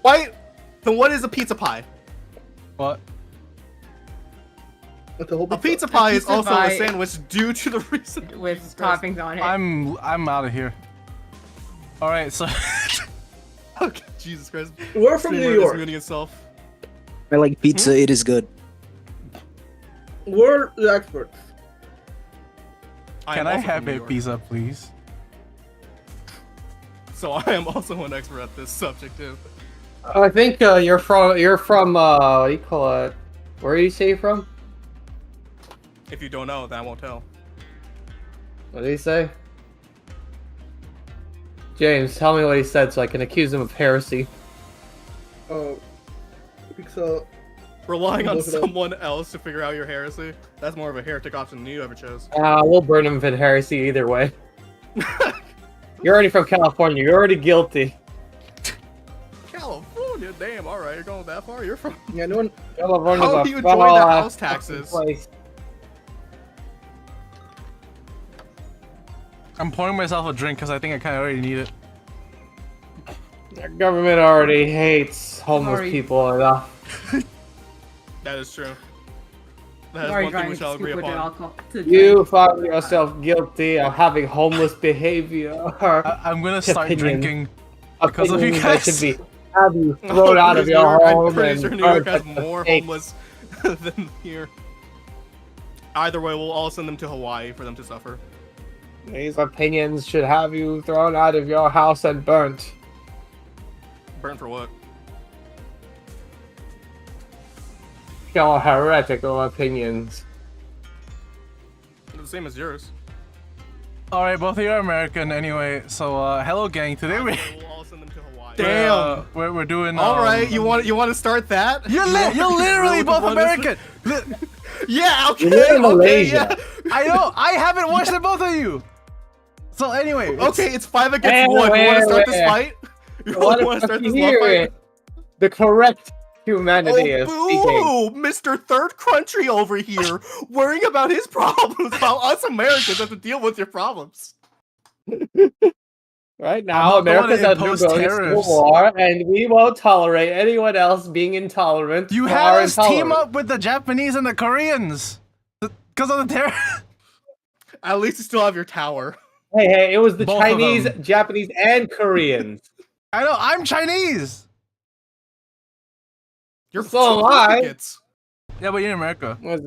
Why? Then what is a pizza pie? What? A pizza pie is pizza also pie- a sandwich due to the reason. with Jesus Christ. toppings on it. I'm out of here. All right, so Okay, Jesus Christ. We're from Streamer New is York. muting itself. I like pizza. It is good. We're the experts. can am I also have from New a York. pizza, please? So I am also an expert at this subject too. I think you're from what do you call it? Where do you say you're from? If you don't know, then I won't tell. What did he say? James, tell me what he said so I can accuse him of heresy. So Relying on Look it up. someone else to figure out your heresy, that's more of a heretic option than you ever chose. We'll burn him for heresy either way. You're already from California. You're already guilty. California, damn, alright, you're going that far? You're from... yeah, no one. California's How a do you avoid the foul-ass house fucking taxes? place. I'm pouring myself a drink because I think I kind of already need it. The government already hates homeless Sorry. people enough. That is true. That is Sorry, one thing we trying shall to agree scoop with upon. alcohol. You find yourself guilty of having homeless behavior. I'm gonna start Opinion. drinking because of you Opinions that guys. should be have you thrown out of your home. I'm pretty and sure New York has burned at the more stake. homeless than here. Either way, we'll all send them to Hawaii for them to suffer. These opinions should have you thrown out of your house and burnt. Burn for what? Your heretical opinions. The same as yours. All right, both of you are American anyway. So hello, gang. Today Either we way, we'll all send them to Hawaii. Damn. we're doing. All right, you want to start that? You're You literally both wanna- American. Yeah, okay, You live in okay, Malaysia. yeah. I know. I haven't watched the both of you. So anyway, Okay, it's 5 against Wait, 1. You want wait, to start this wait. fight? You What want to if start you this love hear fight? it? The correct humanity is speaking. Oh, boo! Mr. Third Country over here, worrying about his problems while us Americans have to deal with your problems. Right I'm now, not the one America's to impose undergoing a civil tariffs. war, and we won't tolerate anyone else being intolerant. you or had us team intolerant. up with the Japanese and the Koreans because of the terror. At least you still have your tower. Hey, it was the Both of Chinese, them. Japanese, and Koreans. I know. I'm Chinese. You're So am I. certificates. Yeah, but you're in America. Was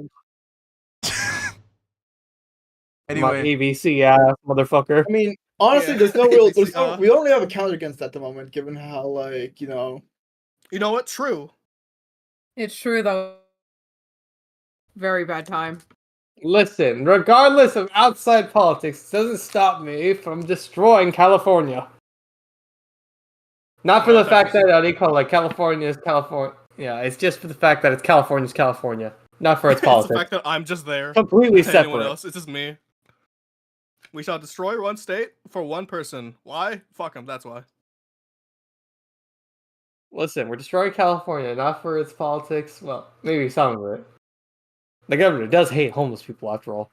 Anyway, my ABC ass motherfucker. I mean, honestly, Yeah. there's no real. There's Uh, no. We don't really have a counter against that at the moment, given how like you know. You know what? True. It's true though. Very bad time. Listen, regardless of outside politics, it doesn't stop me from destroying California. Not for Well, the fact that's- that they call like California is California. Yeah, it's just for the fact that it's California's California, not for its It's the politics. fact that I'm just there. Completely Than anyone separate. else. It's just me. We shall destroy one state for one person. Why? Fuck him. That's why. Listen, we're destroying California, not for its politics. Well, maybe some of it. The government does hate homeless people, after all.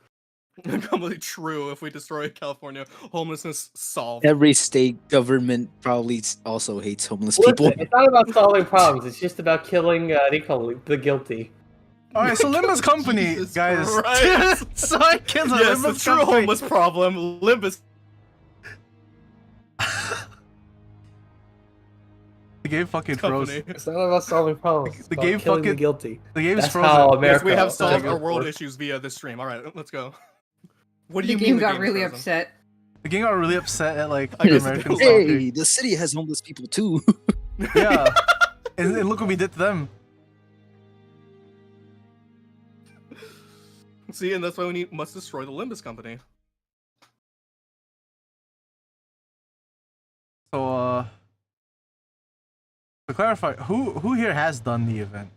Completely true. If we destroy California, homelessness solved. Every state government probably also hates homeless Listen, people. it's not about solving problems. It's just about killing they call it the guilty. all right. So Limbus Company, Jesus guys. Christ. So I killed the Yes, the Limbus true Company. homeless problem. Limbus. The game fucking froze. Company. It's not about solving problems. It's The about game killing the fucking- guilty. The game's That's frozen. how Yes, America. we have solved America our world works. issues via this stream. All right, let's go. What do The you game mean? got is really frozen? upset. The game got really upset at like I guess Americans. it talking. Hey, the city has homeless people too. Yeah, and look what we did to them. See, and that's why we must destroy the Limbus Company. So to clarify, who here has done the event,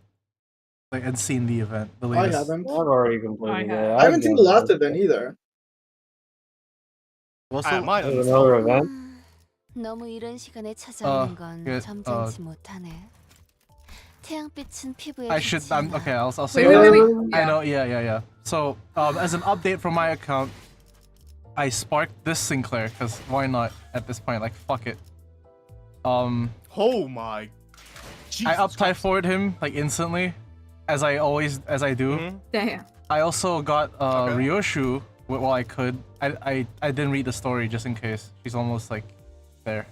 like and seen the event? The I latest. haven't. I've already completed I it. have. I haven't seen the last event either. Also, I have mine There's uninstalled. another event. 너무 이른 시간에 찾아오는 건 예, 점잖지 못하네. 태양빛은 피부에 I should. I'm okay. I'll Wait, say wait, that. wait, wait. I Yeah. know. Yeah. So as an update from my account, I sparked this Sinclair because why not at this point? Like fuck it. Oh my I up typhoid him like instantly, as I do. Mhm. Damn. I also got Okay. Ryoshu while I could. I didn't read the story just in case. She's almost like there.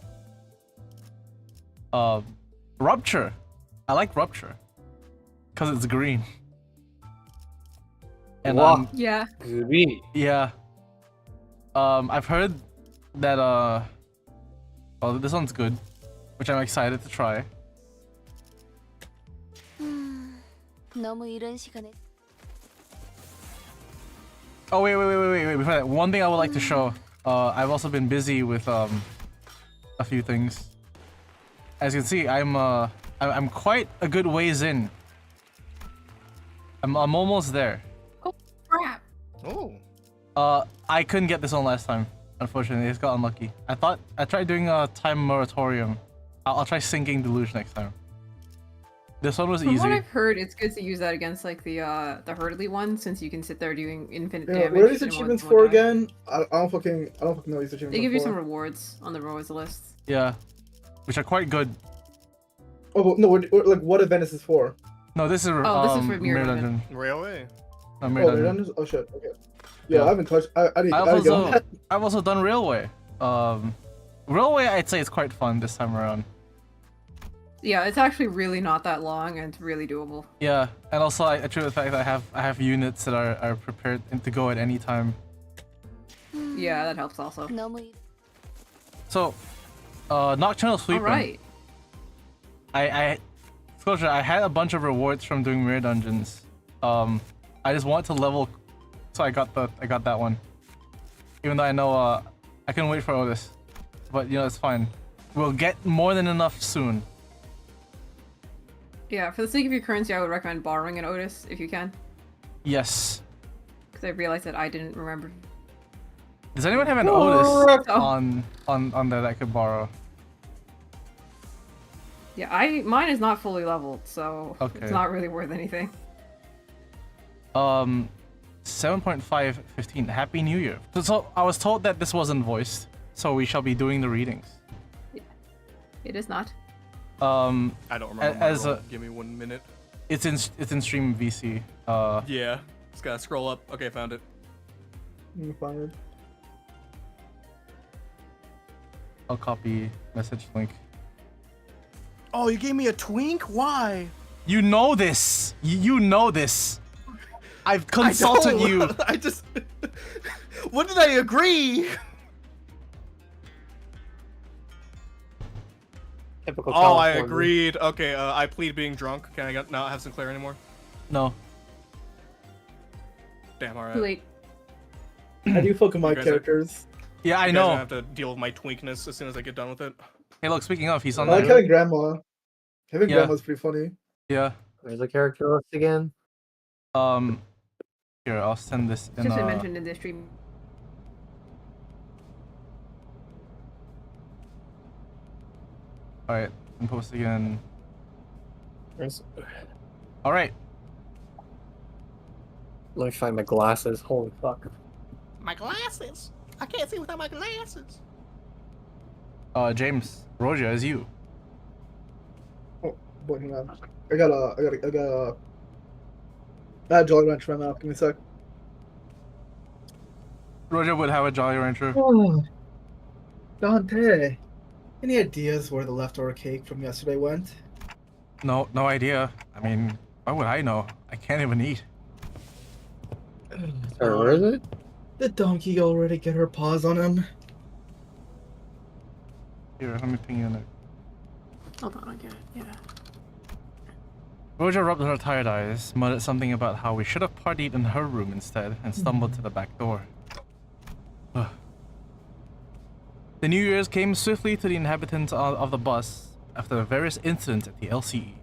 Rupture. I like Rupture because it's green. And Wow. Yeah. Green. yeah. I've heard that well, this one's good, which I'm excited to try. 너무 이른 시간에 Oh wait! Before that, one thing I would like to show. I've also been busy with a few things. As you can see, I'm quite a good ways in. I'm almost there. Crap. Oh. I couldn't get this one last time. Unfortunately, it's got unlucky. I tried doing a time moratorium. I'll try sinking deluge next time. This one was From what easy. I've heard, it's good to use that against like the hurdly one, since you can sit there doing infinite Yeah, damage. what are these and one achievements won't for die. again? I don't fucking know these achievements. They give you for. some rewards on the rewards list. Yeah, which are quite good. Oh but no, like what event is this for? No, this is this is for Mirror Dungeon. Railway. No, Oh, Mirror they're Dungeon. done? Oh shit. Okay. Yeah, Yeah. I haven't touched. I need to get on that. I've also done Railway. Railway, I'd say it's quite fun this time around. Yeah, it's actually really not that long and it's really doable. Yeah, and also I attribute the fact that I have units that are prepared to go at any time. Yeah, that helps also. 너무 이- So, Nocturnal Sweeping. Alright. Disclosure, I had a bunch of rewards from doing Mirror Dungeons. I just wanted to level, so I got that one. Even though I know I couldn't wait for Otis, but you know it's fine. We'll get more than enough soon. Yeah, for the sake of your currency, I would recommend borrowing an Otis if you can. Yes. Because I realized that I didn't remember. Does anyone have an Otis Oh. on there that I could borrow? Yeah, mine is not fully leveled, so Okay. it's not really worth anything. 7.515. Happy New Year. So I was told that this wasn't voiced, so we shall be doing the readings. It is not. I don't remember. My As roll. a- Give me 1 minute. It's in stream VC. Yeah. Just gotta scroll up. Okay, found it. Fine. I'll copy message link. Oh, you gave me a twink? Why? You know this. You know this. I've consulted I don't. you. I just. What did I agree? Typical Oh, I California. agreed. Okay, I plead being drunk. Can I not have Sinclair anymore? No. Damn, alright. Too late. How do you fuck with my You guys are- characters? Yeah, I You guys are gonna know. have to deal with my twinkness as soon as I get done with it. Hey, look. Speaking of, he's on I like there. having grandma. Having Yeah. grandma's pretty funny. Yeah. Where's the character list again? Here, I'll send this It's in. just been mentioned in this stream. All right. And post again. Where's... All right. Let me find my glasses. Holy fuck. My glasses. I can't see without my glasses. James, Roger, as you. Oh, boy, hang on. I got a Jolly Rancher right now. Give me a sec. Roger would have a Jolly Rancher. Oh, Dante. Any ideas where the leftover cake from yesterday went? No idea. I mean, why would I know? I can't even eat. Sorry, where is it? Did Donkey already get her paws on him? Here, let me ping you in there. Hold on, I get it. Yeah. Roger rubbed her tired eyes, muttered something about how we should have partied in her room instead, and stumbled to the back door. Ugh. The New Year's came swiftly to the inhabitants of the bus after the various incidents at the LCE.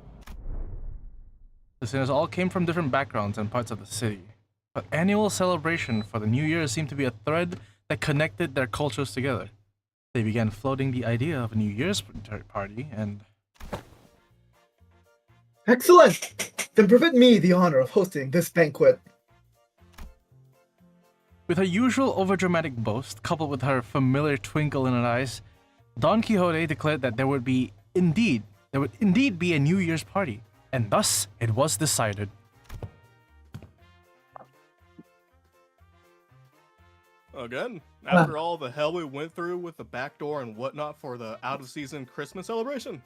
The sinners all came from different backgrounds and parts of the city, but annual celebration for the New Year seemed to be a thread that connected their cultures together. They began floating the idea of a New Year's party, and Excellent! Then permit me the honor of hosting this banquet. with her usual overdramatic boast, coupled with her familiar twinkle in her eyes, Don Quixote declared that there would be, indeed, there would indeed be a New Year's party, and thus it was decided. Again, after all the hell we went through with the back door and whatnot for the out-of-season Christmas celebration.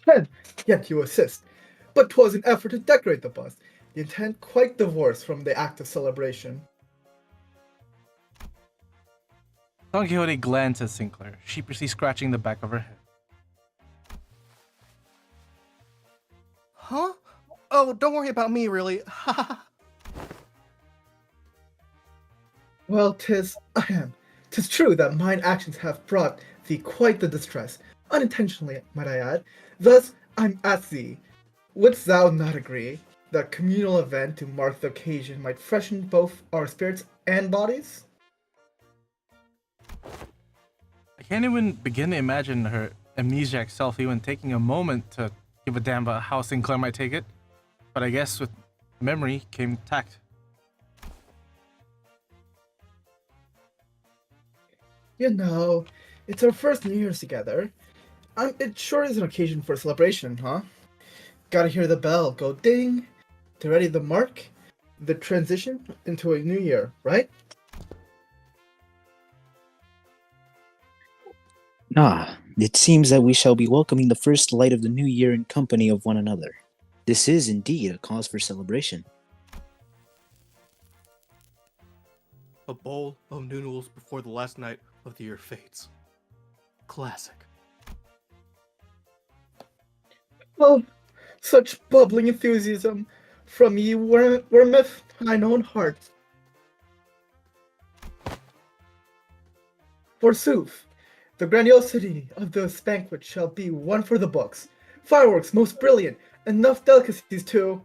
And yet you assist. But 'twas an effort to decorate the bus, the intent quite divorced from the act of celebration. Don Quixote glanced at Sinclair, sheepishly scratching the back of her head. Huh? Oh, don't worry about me, really. Well, 'tis true that mine actions have brought thee quite the distress, unintentionally, might I add. Thus, I'm at thee. Wouldst thou not agree that a communal event to mark the occasion might freshen both our spirits and bodies? I can't even begin to imagine her amnesiac self even taking a moment to give a damn about how Sinclair might take it. But I guess with memory came tact. You know, it's our first New Year's together. It sure is an occasion for celebration, huh? Gotta hear the bell go ding to ready the mark, the transition into a new year, right? Ah, it seems that we shall be welcoming the first light of the new year in company of one another. This is indeed a cause for celebration. A bowl of noodles before the last night of the year fades. Classic. Oh, such bubbling enthusiasm from ye warmeth mine own heart. Forsooth, the grandiosity of this banquet shall be one for the books. Fireworks most brilliant, enough delicacies too.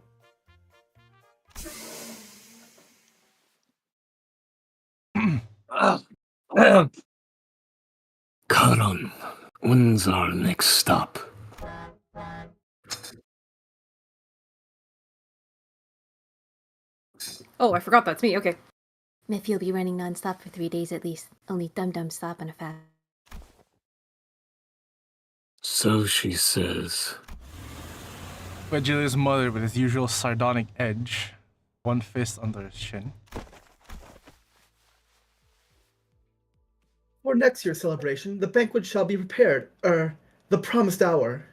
Karan, when's our next stop? Oh, I forgot that's me. Okay. Miff, you'll be running non-stop for 3 days at least. Only Dum-Dum stop on a fast. So she says. Julia's mother with his usual sardonic edge, one fist under his chin. For next year's celebration, the banquet shall be prepared, the promised hour.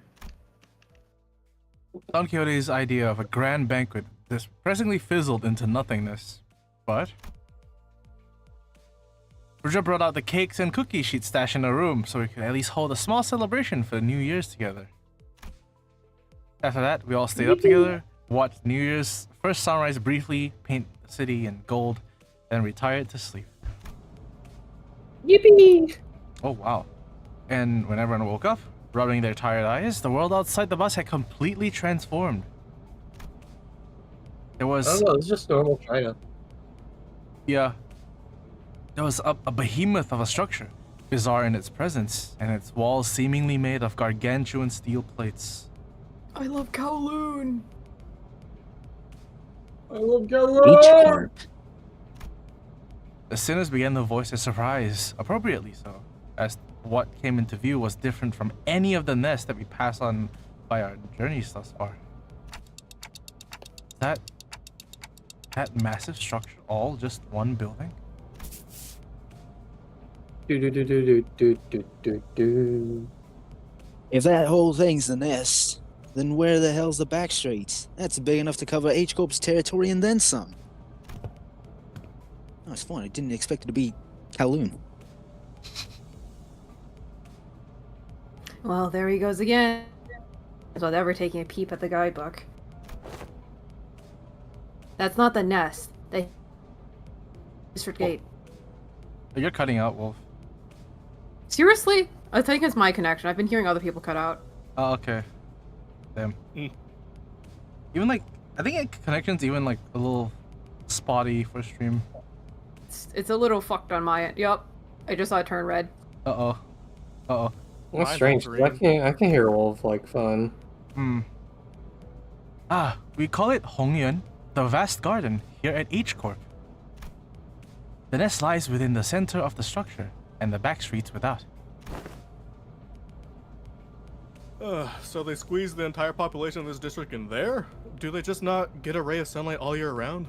Don Quixote's idea of a grand banquet depressingly fizzled into nothingness, but Rudra brought out the cakes and cookies she'd stashed in her room so we could at least hold a small celebration for the New Year's together. After that, we all stayed up together, watched New Year's first sunrise briefly, paint the city in gold, then retired to sleep. Yippee! Oh wow. And when everyone woke up, rubbing their tired eyes, the world outside the bus had completely transformed. There was... I don't know, it's just normal China. Yeah. There was a behemoth of a structure, bizarre in its presence, and its walls seemingly made of gargantuan steel plates. I love Kowloon. I love H Gallo! Corp. The sinners began to voice their surprise, appropriately so, as what came into view was different from any of the nests that we passed on by our journeys thus far. That massive structure all just one building? Do. If that whole thing's the nest, then where the hell's the Backstreets? That's big enough to cover H Corp's territory and then some. Oh, it's fun. I didn't expect it to be Kowloon. Well, there he goes again. Without ever taking a peep at the guidebook. That's not the nest. The district gate. You're cutting out, Wolf. Seriously? I think it's my connection. I've been hearing other people cut out. Oh, okay. Damn. Even like, I think connection's even like a little spotty for stream. It's a little fucked on my end. Yup. I just saw it turn red. Uh-oh. Uh-oh. That's Mine's strange. all I can hear Wolf like fun. We call it Hongyuan, the vast garden here at H Corp. The nest lies within the center of the structure, and the back streets without. So they squeeze the entire population of this district in there? Do they just not get a ray of sunlight all year round?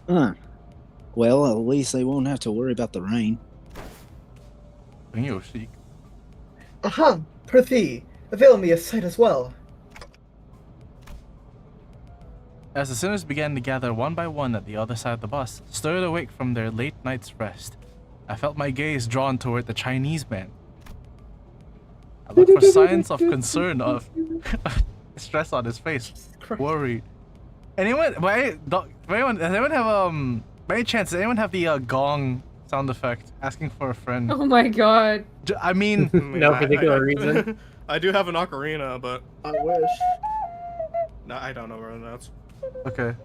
Huh. Well, at least they won't have to worry about the rain. Yoshi. Aha! Prithee, avail me a sight as well. As the sinners began to gather one by one at the other side of the bus, stirred awake from their late night's rest, I felt my gaze drawn toward the Chinese man. I looked for signs of concern, of stress on his face, worried. Anyone, by anyone have by any chance, does anyone have the gong sound effect asking for a friend? Oh my god. I mean, No particular reason. I do have an ocarina, but I wish. no, I don't know where that's. okay,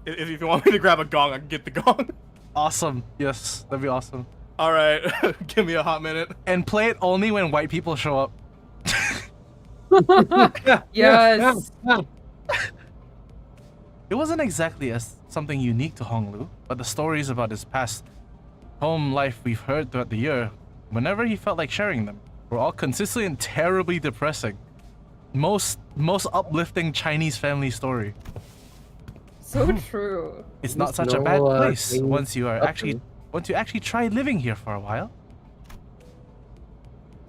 If you want me to grab a gong, I can get the gong. awesome. Yes, that'd be awesome. All right, give me a hot minute. And play it only when white people show up. Yes. It wasn't exactly something unique to Honglu, but the stories about his past home life we've heard throughout the year, whenever he felt like sharing them, were all consistently and terribly depressing. Most uplifting Chinese family story. So true. It's not There's such a no, bad place thing once you upbringing. actually try living here for a while.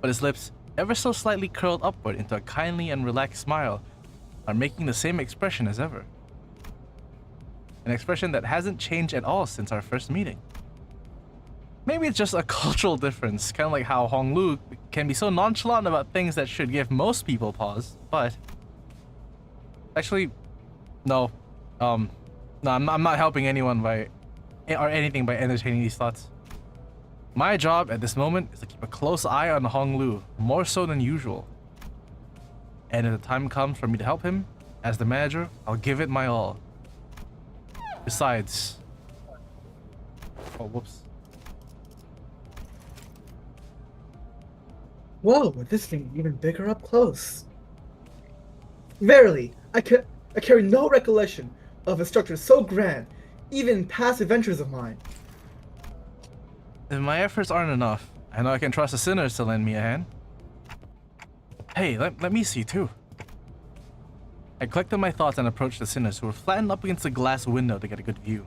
But his lips, ever so slightly curled upward into a kindly and relaxed smile, are making the same expression as ever. An expression that hasn't changed at all since our first meeting. Maybe it's just a cultural difference, kind of like how Honglu can be so nonchalant about things that should give most people pause, but... Actually, no. No, I'm not helping anyone by... or anything by entertaining these thoughts. My job at this moment is to keep a close eye on Honglu, more so than usual. And if the time comes for me to help him, as the manager, I'll give it my all. Besides... Oh, whoops. Whoa, this thing even bigger up close. Verily, I carry no recollection of a structure so grand, even in past adventures of mine. If my efforts aren't enough, I know I can trust the sinners to lend me a hand. Hey, let me see too. I collected my thoughts and approached the sinners who were flattened up against the glass window to get a good view.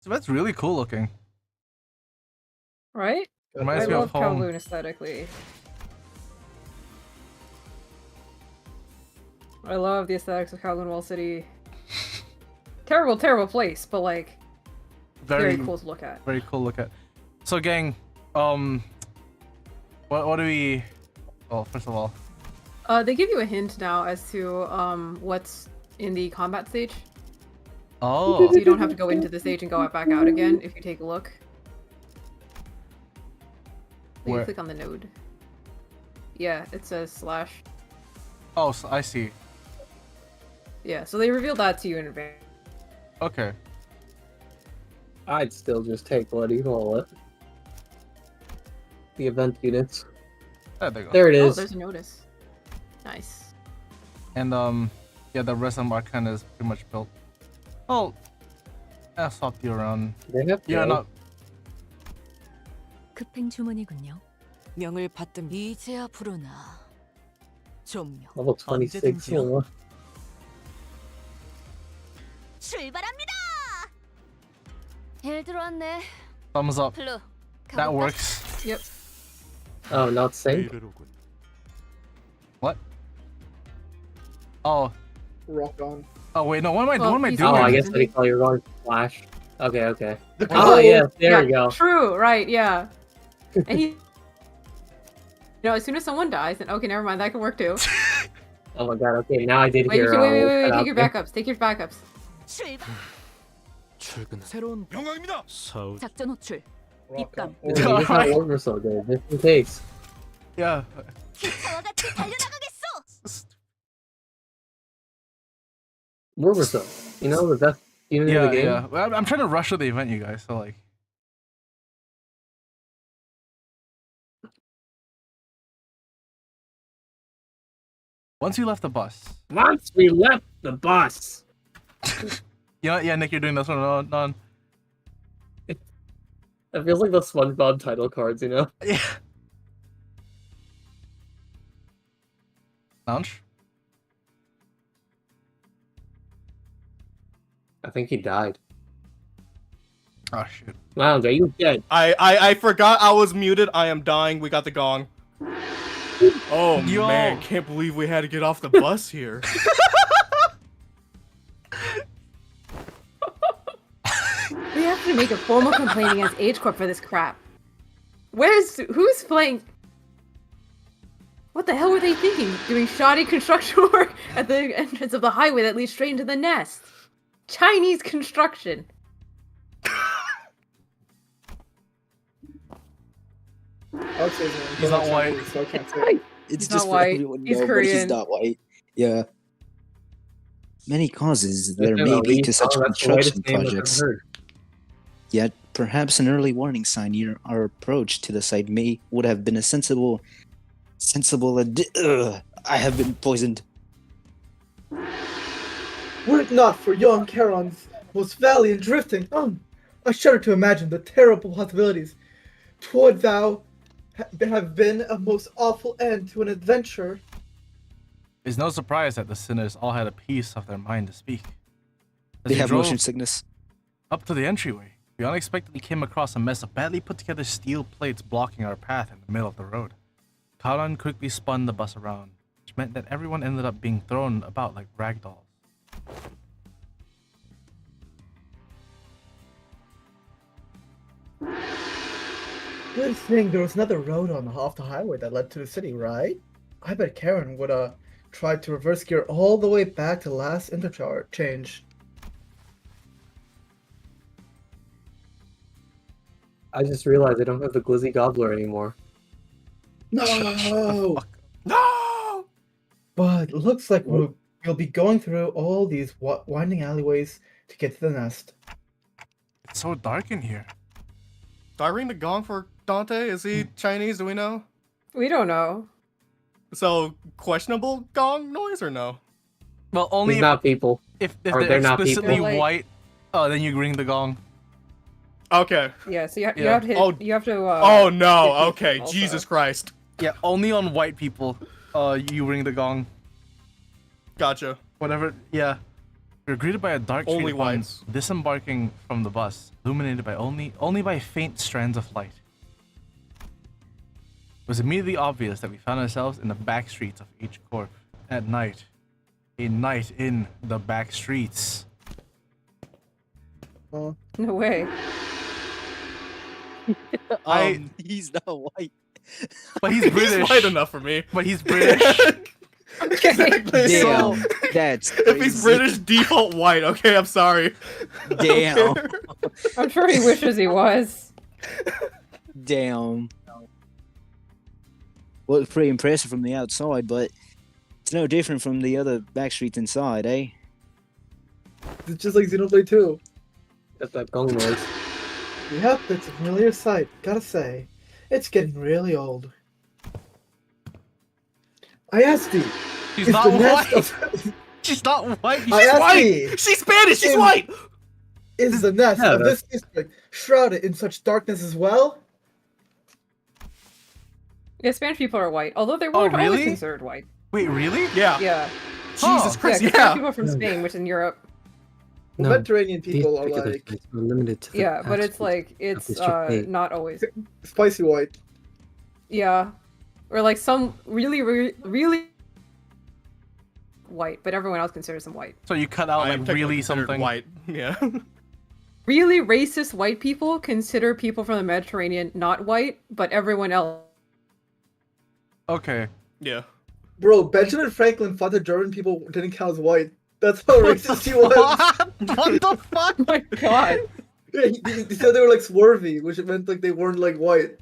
So that's really cool looking. Right? Reminds I me love of home. Kowloon aesthetically. I love the aesthetics of Kowloon Wall City. Terrible, terrible place, but like very cool to look at. Very cool look at. So gang, what do we? Well, first of all, They give you a hint now as to what's in the combat stage. oh, So you don't have to go into the stage and go back out again if you take a look. You Where? click on the node. Yeah, it says slash. oh, so I see. Yeah, so they revealed that to you in advance. Okay, I'd still just take what do you call it? The event units. there they go. There it Oh, is. there's a notice. Nice. And yeah, the rest of them are kind of pretty much built. Oh, I'll swap you around. They have You're to. not. 급행 주문이군요. 명을 받든 이제야 부르나. 좀요. Level 26. You know. 출발합니다. 일 들어왔네. Thumbs up. 플루. That works. Yep. Oh, not sync. What? Oh. Rock on. Oh wait, no. What am I Well, doing? he's Oh, doing I it, guess isn't what he? you call you're going flash. Okay, okay. The Oh, code. yes, there yeah, we go. True, right, yeah. And he... You know, as soon as someone dies, then okay, never mind, that can work too. Oh my god, okay, now I did Wait, hear wait, cut take your out backups, take your backups. 출발. 출근. 새로운 영광입니다. 사우. 작전 호출. Rock 입감. on. there. You just not order so good, just in case. Yeah. 기차와 같이 달려나가겠어. Order so. You know, the best unit in Yeah, the game. yeah. Well, I'm trying to rush to the event, you guys. So like. Once we left the bus. Once we left the bus. Yeah, Nick, you're doing this one on. It feels like the SpongeBob title cards, you know? Yeah. Lounge? I think he died. Oh, shoot. Lounge, are you dead? I forgot I was muted. I am dying. We got the gong. Oh Yo. man, can't believe we had to get off the bus here. We have to make a formal complaint against H Corp for this crap. Who's playing? What the hell were they thinking? Doing shoddy construction work at the entrance of the highway that leads straight into the nest. Chinese construction. He's not white. So I can't say. It's He's just not for white. everyone to He's know, but he's Korean. not white. Yeah. Many causes there There's may no be Lee to such Song, that's the whitest construction name I've ever projects. heard. Yet, perhaps an early warning sign near our approach to the site would have been a sensible I have been poisoned. Were it not for young Charon's most valiant drifting, I shudder to imagine the terrible possibilities. Twould thou have been a most awful end to an adventure. It's no surprise that the sinners all had a piece of their mind to speak. As They we have drove motion sickness. up to the entryway, we unexpectedly came across a mess of badly put together steel plates blocking our path in the middle of the road. Karan quickly spun the bus around, which meant that everyone ended up being thrown about like rag dolls. Good thing there was another road off the highway that led to the city, right? I bet Karen would tried to reverse gear all the way back to last interchange. I just realized I don't have the Glizzy Gobbler anymore. No! No! But looks like we'll be going through all these winding alleyways to get to the nest. It's so dark in here. Do I ring the gong for Dante? Is he Chinese? Do we know? We don't know. So, questionable gong noise or no? Well, only He's not people. if or they're they're not explicitly people. Like- white, then you ring the gong. Okay. Yeah, so you Yeah. have to hit, Oh. you have to Oh no, hit okay. people Jesus also. Christ. Yeah, only on white people, you ring the gong. Gotcha. Whatever, yeah. We were greeted by a dark Only street upon whites. disembarking from the bus, illuminated by only by faint strands of light. It was immediately obvious that we found ourselves in the back streets of H Corp at night. A night in the back streets. No way. He's not white. But he's British. He's white enough for me. But he's British. Exactly. So, Damn, that's if he's crazy. British, default white. Okay, I'm sorry. Damn, I'm sure he wishes he was. damn. Well, it's pretty impressive from the outside, but it's no different from the other back streets inside, eh? It's just like Xenoblade 2. That's that gong noise. Yep, it's a familiar sight, gotta say. It's getting really old. I asked you, She's is not the white. nest of She's not white. I asked White! thee, She's Spanish, she's Im- white! is the nest Yeah, of this district shrouded in such darkness as well? Yeah, Spanish people are white, although they Oh, weren't always really? considered white. Wait, really? Yeah. Yeah, Jesus Huh. Christ, yeah. 'cause yeah. people from Spain, which is in Europe. No, Mediterranean people these are particular like sites are limited to the Yeah, but it's past like it's District 8. not always. spicy white. Yeah, or like some really white, but everyone else considers them white. So you cut out I am like technically really considered something. white. Yeah. Really racist white people consider people from the Mediterranean not white, but everyone else. Okay. Yeah. Bro, Benjamin Franklin thought the German people didn't count as white. That's how racist he was. What the fuck? Oh my god. Yeah, he said they were like swarthy, which meant like they weren't like white.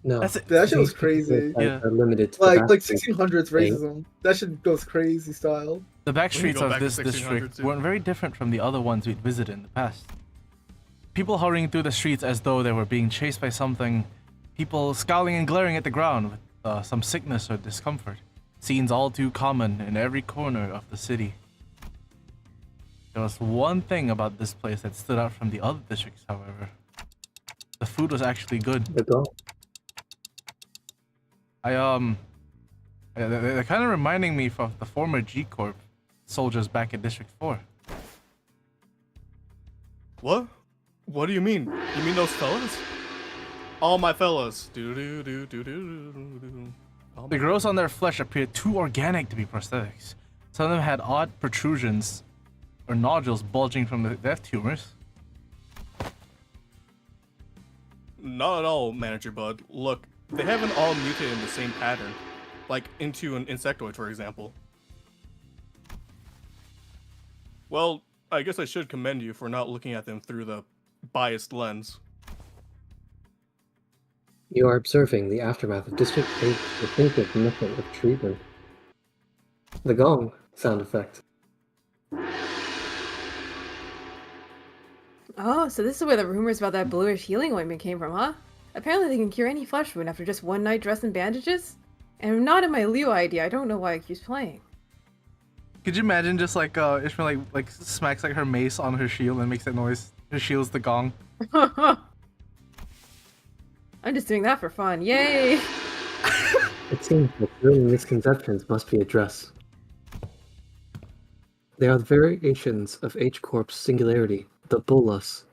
No, That's it. That shit was these particular crazy. sites Yeah. are limited to Like the past 1600s racism. That shit goes crazy style. The back We can streets go of back to this 1600s district too. weren't very different from the other ones we'd visited in the past. People hurrying through the streets as though they were being chased by something. People scowling and glaring at the ground with some sickness or discomfort. Scenes all too common in every corner of the city. There was one thing about this place that stood out from the other districts, however. The food was actually good. The gong. They're kind of reminding me of the former G Corp soldiers back in District 4. What? What do you mean? You mean those fellas? All my fellas. Do do do do do do do. The growths on their flesh appeared too organic to be prosthetics. Some of them had odd protrusions or nodules bulging from the death tumors. Not at all, Manager Bud. Look, they haven't all mutated in the same pattern. Like into an insectoid, for example. Well, I guess I should commend you for not looking at them through the biased lens. You are observing the aftermath of District 8's distinctive method of treatment. The gong sound effect. Oh, so this is where the rumors about that bluish healing ointment came from, huh? Apparently they can cure any flesh wound after just one night dressed in bandages? And not in my Leo ID, I don't know why it keeps playing. Could you imagine just like Ishmael like smacks like her mace on her shield and makes that noise? Her shield's the gong. I'm just doing that for fun. Yay! It seems that certain misconceptions must be addressed. They are the variations of H Corp's singularity, the bolus.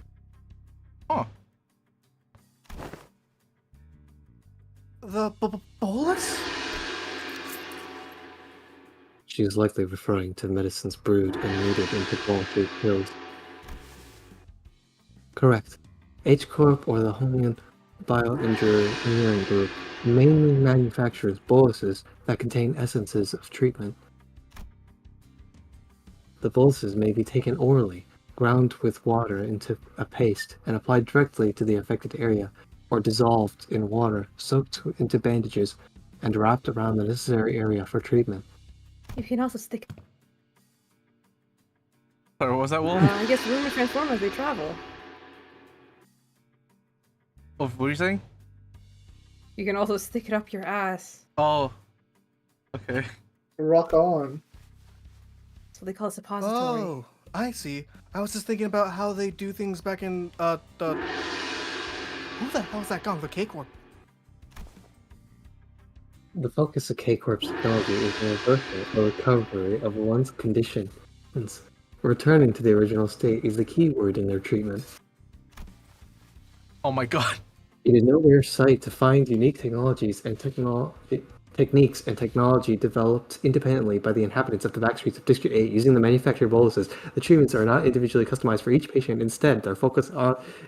Huh. The bolus? She is likely referring to medicines brewed and kneaded into ball-shaped pills. Correct. H Corp, or the Homeland Bioengineering Group, mainly manufactures boluses that contain essences of treatment. The boluses may be taken orally, ground with water into a paste, and applied directly to the affected area, or dissolved in water, soaked into bandages, and wrapped around the necessary area for treatment. You can also stick. Sorry, what was that, Will? I guess rumors transform as they travel. Oh, what were you saying? You can also stick it up your ass. Oh. Okay. Rock on. That's what they call a suppository. Oh, I see. I was just thinking about how they do things back in, the... Who the hell is that gong? The K Corp? The focus of K Corp's technology is the reversal or recovery of one's condition. Hence, returning to the original state is the key word in their treatment. Oh my god. It is no rare sight to find unique techniques and technology developed independently by the inhabitants of the backstreets of District 8 using the manufactured boluses. The treatments are not individually customized for each patient. Instead, their focus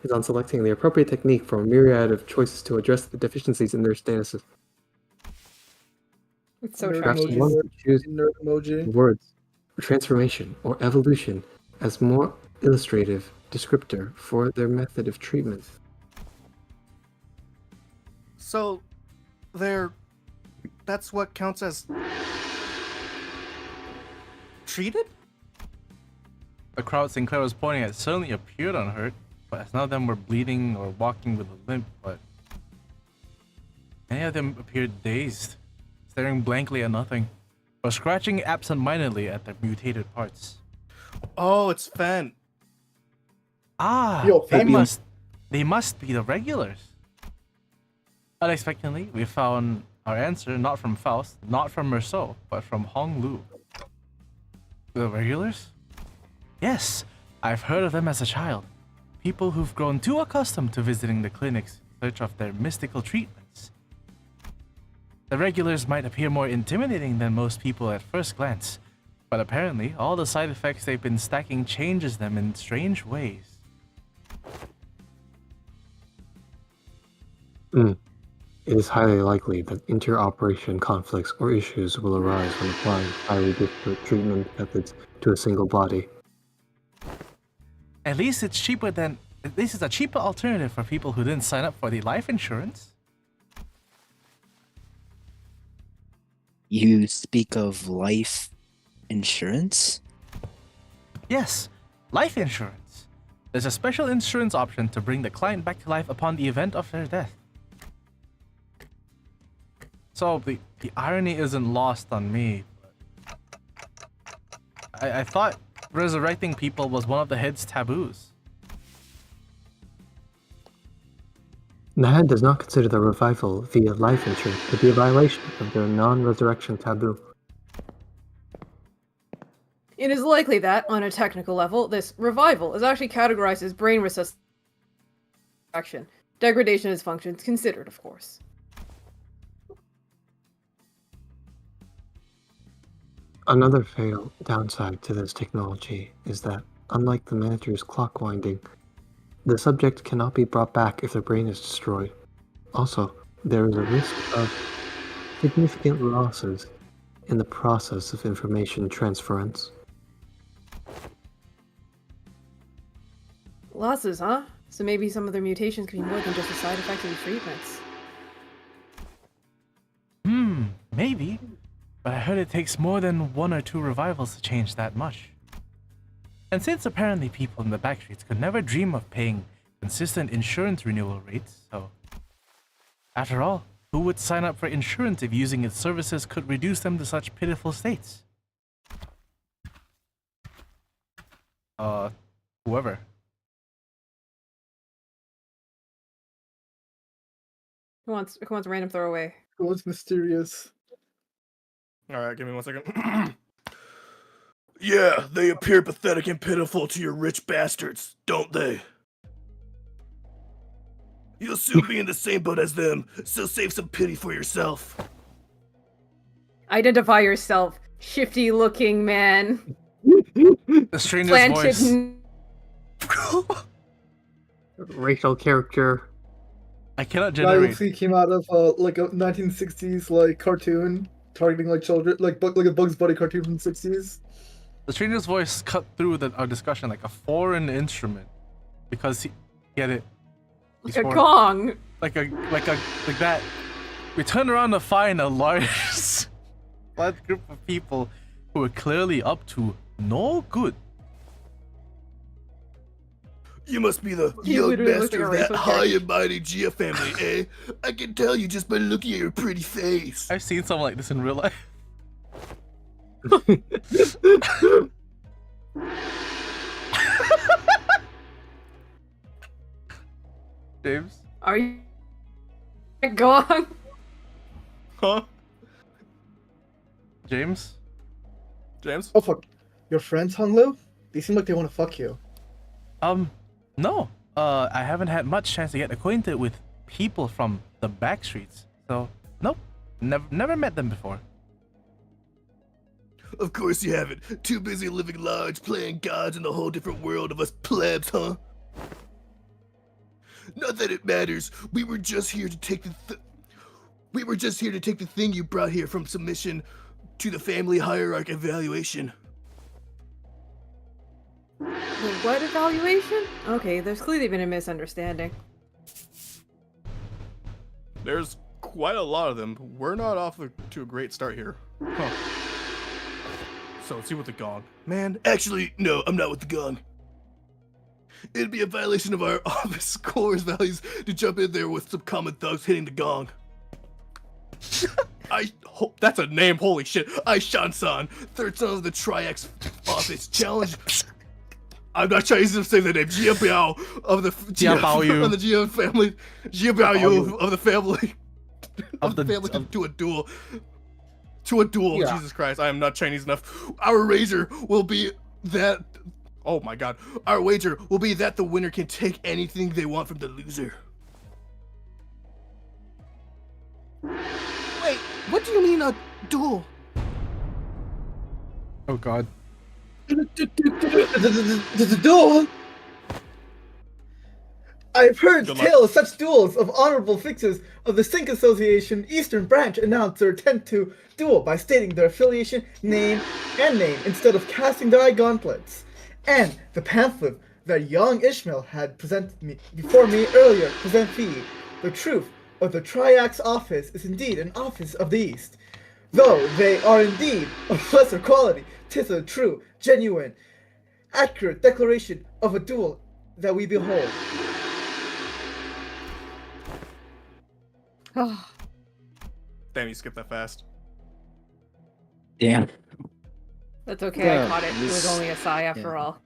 is on selecting the appropriate technique from a myriad of choices to address the deficiencies in their statuses. It's so Nerd Perhaps trashy. one could choose Nerd emoji. words, transformation, or evolution as more illustrative descriptor for their method of treatment. So, that's what counts as... treated? The crowd Sinclair was pointing at certainly appeared unhurt, but as none of them were bleeding or walking with a limp, but many of them appeared dazed, staring blankly at nothing, or scratching absent-mindedly at their mutated parts. Oh, it's Fen. Ah, Yo, they must be the regulars. Unexpectedly, we found our answer not from Faust, not from Merceau, but from Hong Lu. The regulars? Yes, I've heard of them as a child. People who've grown too accustomed to visiting the clinics in search of their mystical treatments. The regulars might appear more intimidating than most people at first glance, but apparently all the side effects they've been stacking changes them in strange ways. It is highly likely that inter-operation conflicts or issues will arise when applying highly disparate treatment methods to a single body. At least it's a cheaper alternative for people who didn't sign up for the life insurance. You speak of life insurance? Yes, life insurance. There's a special insurance option to bring the client back to life upon the event of their death. So the irony isn't lost on me. I thought resurrecting people was one of the head's taboos. Nahad does not consider the revival via life insurance to be a violation of their non-resurrection taboo. It is likely that, on a technical level, this revival is actually categorized as brain resuscitation. Degradation is functions considered, of course. Another fatal downside to this technology is that, unlike the manager's clock winding, the subject cannot be brought back if their brain is destroyed. Also, there is a risk of significant losses in the process of information transference. Losses, huh? So maybe some of their mutations could be more than just a side effect of the treatments. Maybe. But I heard it takes more than 1 or 2 revivals to change that much. And since apparently people in the Backstreets could never dream of paying consistent insurance renewal rates, so... After all, who would sign up for insurance if using its services could reduce them to such pitiful states? Whoever. Who wants a random throwaway? It was mysterious. Alright, give me 1 second. Yeah, they appear pathetic and pitiful to your rich bastards, don't they? You'll soon be in the same boat as them, so save some pity for yourself. Identify yourself, shifty-looking man. The stranger's Planted. voice. Racial character. I cannot Guy generate... looks like he came out of like a 1960s like cartoon targeting like children, like a Bugs Bunny cartoon from the 60s. The stranger's voice cut through our discussion like a foreign instrument. Because he had it... Like a gong. Like that. We turned around to find a large group of people who were clearly up to no good. You must be the He young literally looked master like a of that racial high character. and mighty Gia family, eh? I can tell you just by looking at your pretty face. I've seen someone like this in real life. James? Are you gong? Huh? James? James? Oh fuck, your friends, Hung Lu? They seem like they want to fuck you. No. I haven't had much chance to get acquainted with people from the Backstreets. So, nope. Never met them before. Of course you haven't. Too busy living large, playing gods in the whole different world of us plebs, huh? Not that it matters. We were just here to take the thing you brought here from submission to the family hierarchy evaluation. The what evaluation? Okay, there's clearly been a misunderstanding. There's quite a lot of them. We're not off to a great start here. Huh. So let's see with the gong. Man, actually, no, I'm not with the gong. It'd be a violation of our office core's values to jump in there with some common thugs hitting the gong. That's a name, holy shit. Shan-san, third son of the Triax office, challenge. I'm not trying to say the name. Jia Biao of the Jia Baoyu. of the Jia family. Jia Baoyu of the family. To a duel. To a duel. Yeah. Jesus Christ, I am not Chinese enough. Our wager will be that. Oh my god. Our wager will be that the winner can take anything they want from the loser. Wait, what do you mean a duel? Oh god. The duel. I've heard Good luck. tales of such duels of honorable fixers of the Sync Association Eastern Branch announce their intent to duel by stating their affiliation, name instead of casting their eye gauntlets. And the pamphlet that young Ishmael had presented before me earlier present thee. The truth of the Triax office is indeed an office of the East. Though they are indeed of lesser quality, 'tis a true, genuine, accurate declaration of a duel that we behold. Damn, you skipped that fast. Damn. That's okay, I Yeah, caught it. It was this- only a sigh after yeah. all.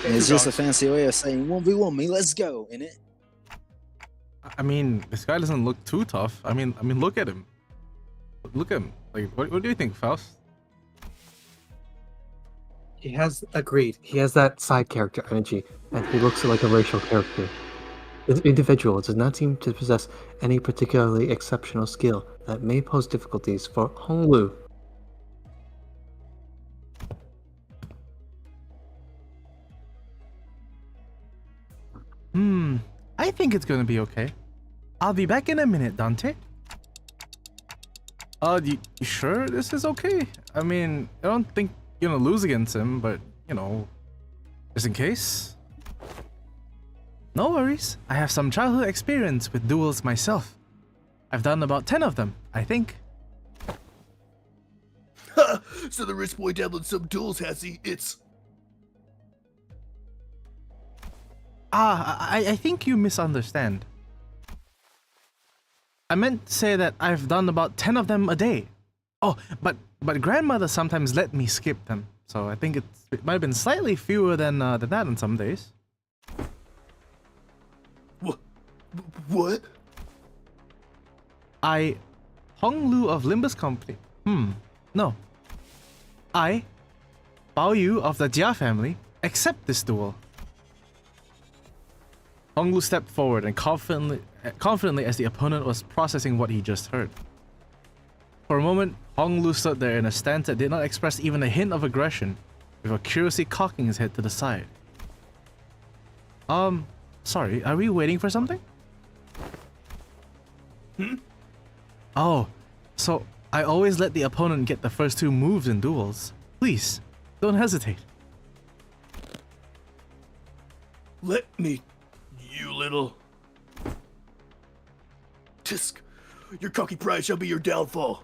It's just a fancy way of saying 1v1 me, let's go, innit? I mean, this guy doesn't look too tough. I mean, look at him. Look at him. Like, what do you think, Faust? He has agreed. He has that side character energy, and he looks like a racial character. This individual does not seem to possess any particularly exceptional skill that may pose difficulties for Honglu. I think it's gonna be okay. I'll be back in a minute, Dante. You sure this is okay? I mean, I don't think you're gonna lose against him, but, you know, just in case. No worries. I have some childhood experience with duels myself. I've done about 10 of them, I think. Ha! So the rich boy dabbled some duels, has he? It's... I think you misunderstand. I meant to say that I've done about 10 of them a day. Oh, but grandmother sometimes let me skip them, so I think it might have been slightly fewer than that on some days. What? I, Honglu of Limbus Company. No. I, Bao Yu of the Jia family, accept this duel. Honglu stepped forward and confidently as the opponent was processing what he just heard. For a moment, Honglu stood there in a stance that did not express even a hint of aggression, before curiously cocking his head to the side. Sorry, are we waiting for something? Oh, so I always let the opponent get the first 2 moves in duels. Please, don't hesitate. Let me, you little... Tisk! Your cocky pride shall be your downfall.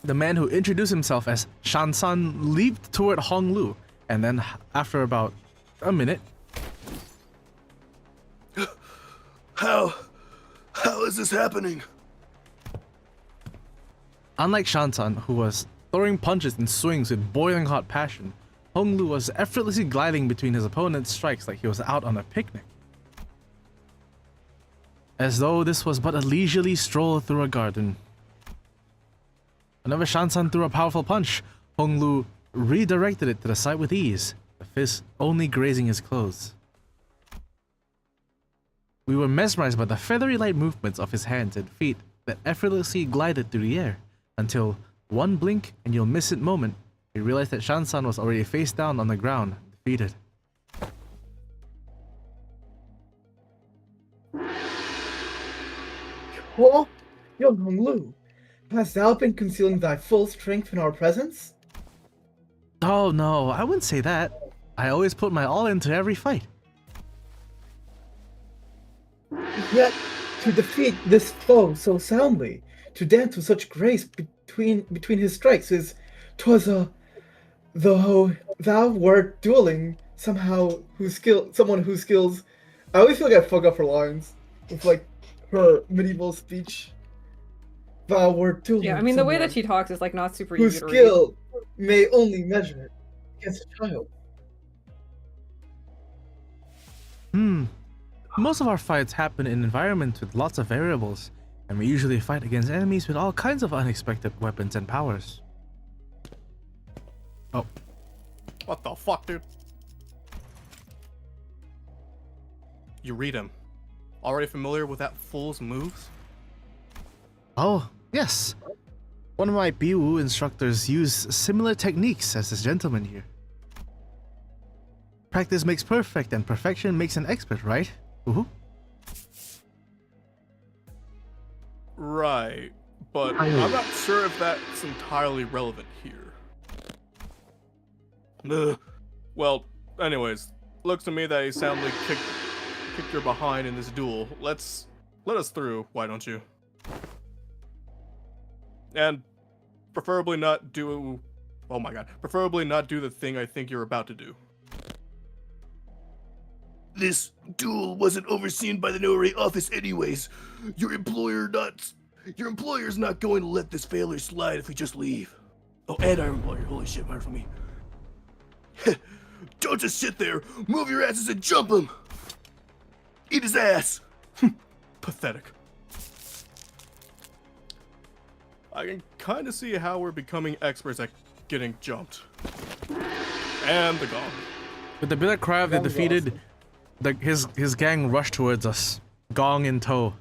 The man who introduced himself as Shansan leaped toward Honglu, and then after about a minute... How is this happening? Unlike Shansan, who was throwing punches and swings with boiling hot passion, Honglu was effortlessly gliding between his opponent's strikes like he was out on a picnic. As though this was but a leisurely stroll through a garden. Whenever Shansan threw a powerful punch, Honglu redirected it to the side with ease, the fist only grazing his clothes. We were mesmerized by the feathery light movements of his hands and feet that effortlessly glided through the air, until one blink and you'll miss it moment, we realized that Shansan was already face down on the ground, defeated. Oh, young Honglu, hast thou been concealing thy full strength in our presence? Oh no, I wouldn't say that. I always put my all into every fight. Yet, to defeat this foe so soundly, to dance with such grace between his strikes is, 'twas though thou wert dueling someone whose skills. I always feel like I fuck up her lines with like her medieval speech. Thou wert dueling. Yeah, I mean, the way that someone she talks is like not super whose easy to read. skill may only measure against a child. Most of our fights happen in environments with lots of variables, and we usually fight against enemies with all kinds of unexpected weapons and powers. Oh. What the fuck, dude? You read him. Already familiar with that fool's moves? Oh, yes. One of my Biwu instructors used similar techniques as this gentleman here. Practice makes perfect, and perfection makes an expert, right? Woohoo. Right, but I'm not sure if that's entirely relevant here. Well, anyways, looks to me that he soundly kicked your behind in this duel. Let us through, why don't you? And preferably not do... Oh my god. Preferably not do the thing I think you're about to do. This duel wasn't overseen by the Notary office anyways. Your employer Your employer's not going to let this failure slide if we just leave. Oh, and our employer. Holy shit, Mark for me. Don't just sit there. Move your asses and jump him. Eat his ass. Pathetic. I can kind of see how we're becoming experts at getting jumped. And the gong. With the bitter cry of the That was defeated, his gang rushed towards us, gong in tow.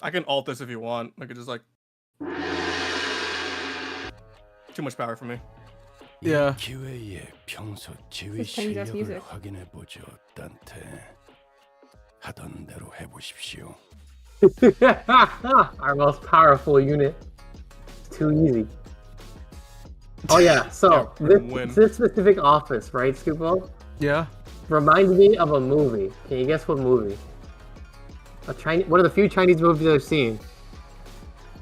I can alt this if you want. I could just like... Too much power for me. Yeah. 기회에 평소 지휘 Just change us 실력을 music. 확인해 보죠, 단테. 하던 대로 해보십시오. Our most powerful unit. Too easy. Oh yeah, so win. this specific office, right, Scoopo? Yeah. Reminds me of a movie. Can you guess what movie? One of the few Chinese movies I've seen.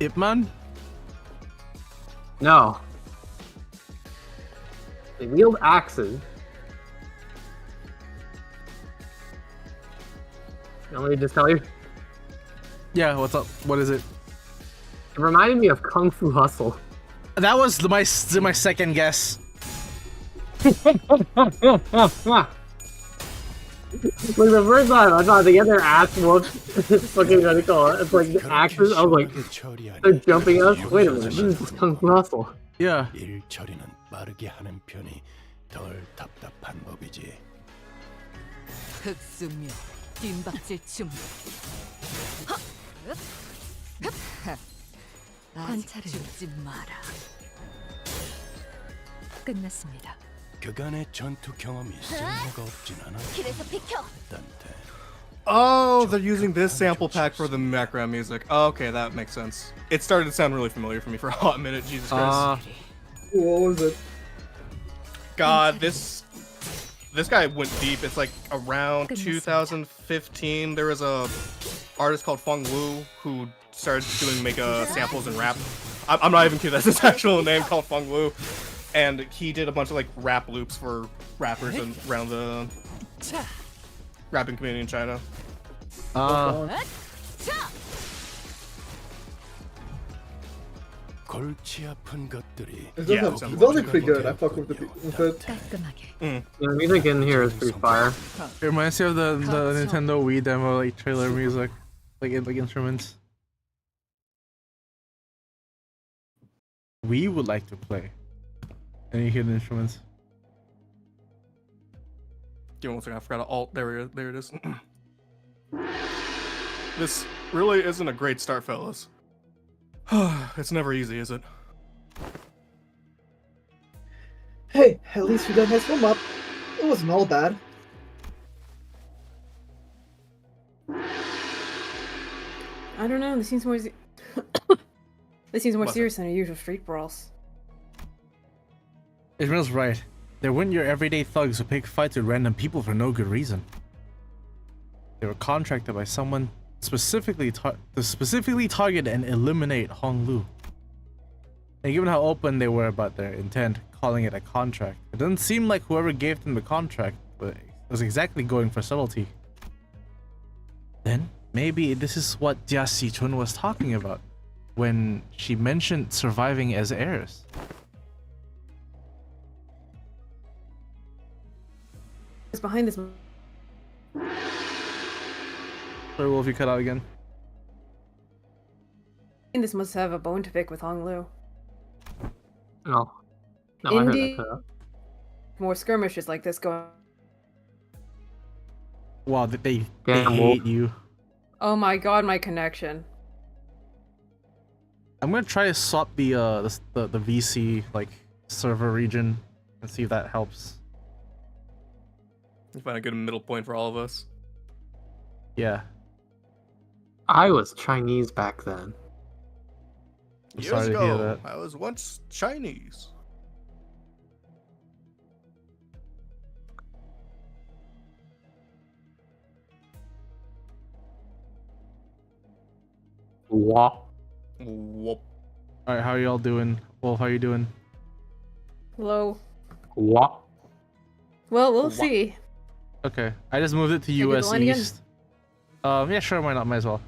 Ip Man? No. They wield axes. You want me to just tell you? Yeah, what's up? What is it? It reminded me of Kung Fu Hustle. That was my second guess. Like the first time I thought they get their ass whooped. Fucking what do you call it? It's like the axes. I was like, they're jumping us. Wait a minute, this is just Kung Fu Hustle. Yeah. 일 처리는 빠르게 하는 편이 덜 답답한 법이지. 흑수며 뒷박질 춤. 아직 죽지 마라. 끝났습니다. 그간의 전투 경험이 쓸모가 없진 않아. 길에서 비켜. 단테. Oh, they're using this sample pack for the background music. Oh, okay, that makes sense. It started to sound really familiar for me for a hot minute. Jesus Christ. What was it? God, this guy went deep. It's like around 2015. There was a artist called Feng Wu who started doing samples and rap. I'm not even kidding. That's his actual name, called Feng Wu, and he did a bunch of like rap loops for rappers and around the rapping community in China. 골치 아픈 것들이. It's only pretty good. I fuck with it. 깔끔하게. Yeah, the music in here is pretty fire. It reminds me of the Nintendo Wii demo, like trailer music, like instruments. We would like to play. Any hidden instruments? Give me one second. I forgot to alt. There it is. This really isn't a great start, fellas. It's never easy, is it? Hey, at least we got a nice warm up. It wasn't all bad. I don't know. This seems more. This seems more serious than our usual street brawls. Israel's right. They weren't your everyday thugs who pick fights with random people for no good reason. They were contracted by someone specifically to specifically target and eliminate Honglu. And given how open they were about their intent, calling it a contract, it doesn't seem like whoever gave them the contract was exactly going for subtlety. Then maybe this is what Jia Sichun was talking about when she mentioned surviving as heirs. It's behind this. Sorry, Wolf, you cut out again. This must have a bone to pick with Hong Lu. No, I heard Indeed. that. More skirmishes like this going. Wow, they Damn, hate Wolf. you. Oh my god, my connection. I'm gonna try to swap the VC like server region and see if that helps. You find a good middle point for all of us. Yeah. I was Chinese back then. I'm Years sorry to hear ago, that. I was once Chinese. What? Whoop. Alright, how are y'all doing? Wolf, how you doing? Hello. What? Well, we'll see. Okay. I just moved it to Can I do the US line again? East. Yeah, sure, why not? Might as well.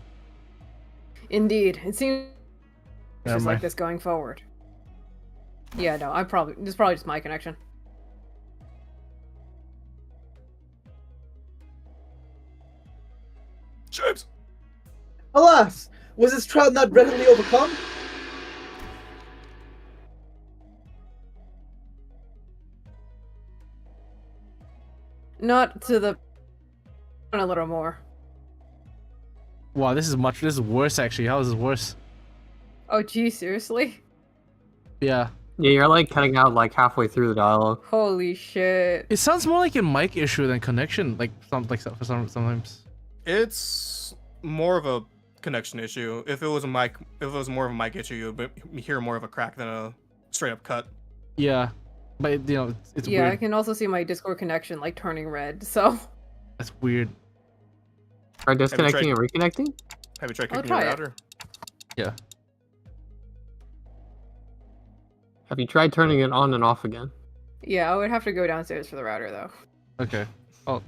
Indeed, it seems Never just like mind. this going forward. Yeah, no, this is probably just my connection. James! Alas, was this trial not readily overcome? Not to the... a little more. Wow, this is worse actually. How is this worse? Oh, gee, seriously? Yeah. Yeah, you're like cutting out like halfway through the dialogue. Holy shit. It sounds more like a mic issue than connection, sometimes. It's more of a connection issue. If it was more of a mic issue, you would hear more of a crack than a straight up cut. Yeah. But it's Yeah, weird. I can also see my Discord connection like turning red, so... That's weird. Try disconnecting and reconnecting? Have you tried I'll cooking try your it. router? Yeah. Have you tried turning it on and off again? Yeah, I would have to go downstairs for the router, though. Okay. Well,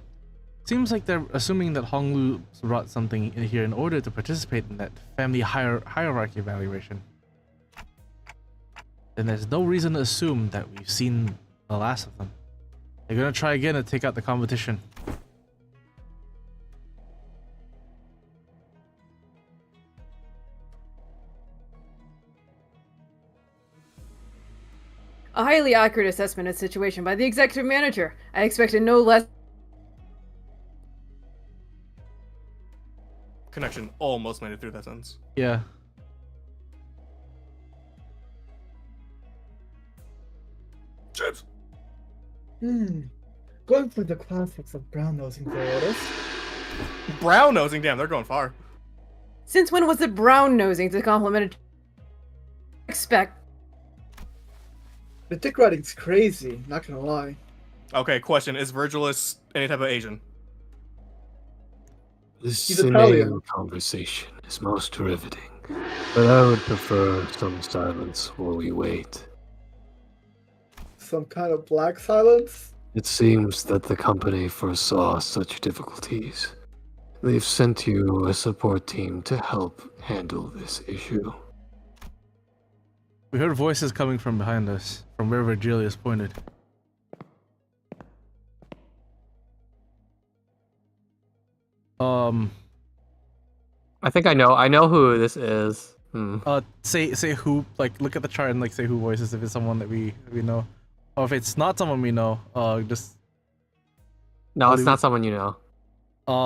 seems like they're assuming that Honglu brought something in here in order to participate in that family hierarchy evaluation. Then there's no reason to assume that we've seen the last of them. They're gonna try again to take out the competition. A highly accurate assessment of the situation by the executive manager. I expected no less... Connection almost made it through that sentence. Yeah. James! Going for the classics of brown nosing for Otis. Brown nosing, damn, they're going far. Since when was it brown-nosing to compliment a... expect... The dick writing's crazy, not gonna lie. Okay, question. Is Virgilus any type of Asian? This He's Italian. scenario conversation is most riveting, but I would prefer some silence while we wait. Some kind of black silence? It seems that the company foresaw such difficulties. They've sent you a support team to help handle this issue. We heard voices coming from behind us, from where Virgilius pointed. I think I know who this is. Say who, like, look at the chart and like say who voices if it's someone that we know. Or if it's not someone we know, just... No, it's not someone you know.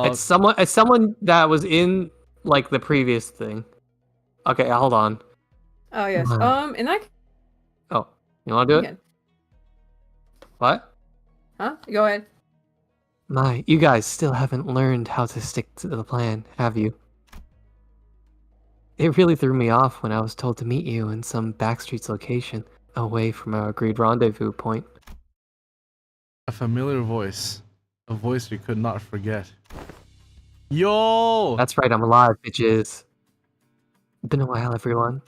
It's It's someone that was in like the previous thing. Okay, hold on. Oh, yes. In that... Oh, you want to do it? Again. What? Huh? Go ahead. You guys still haven't learned how to stick to the plan, have you? It really threw me off when I was told to meet you in some Backstreets location, away from our agreed rendezvous point. a familiar voice. A voice we could not forget. Yo! That's right, I'm alive, bitches. Been a while, everyone.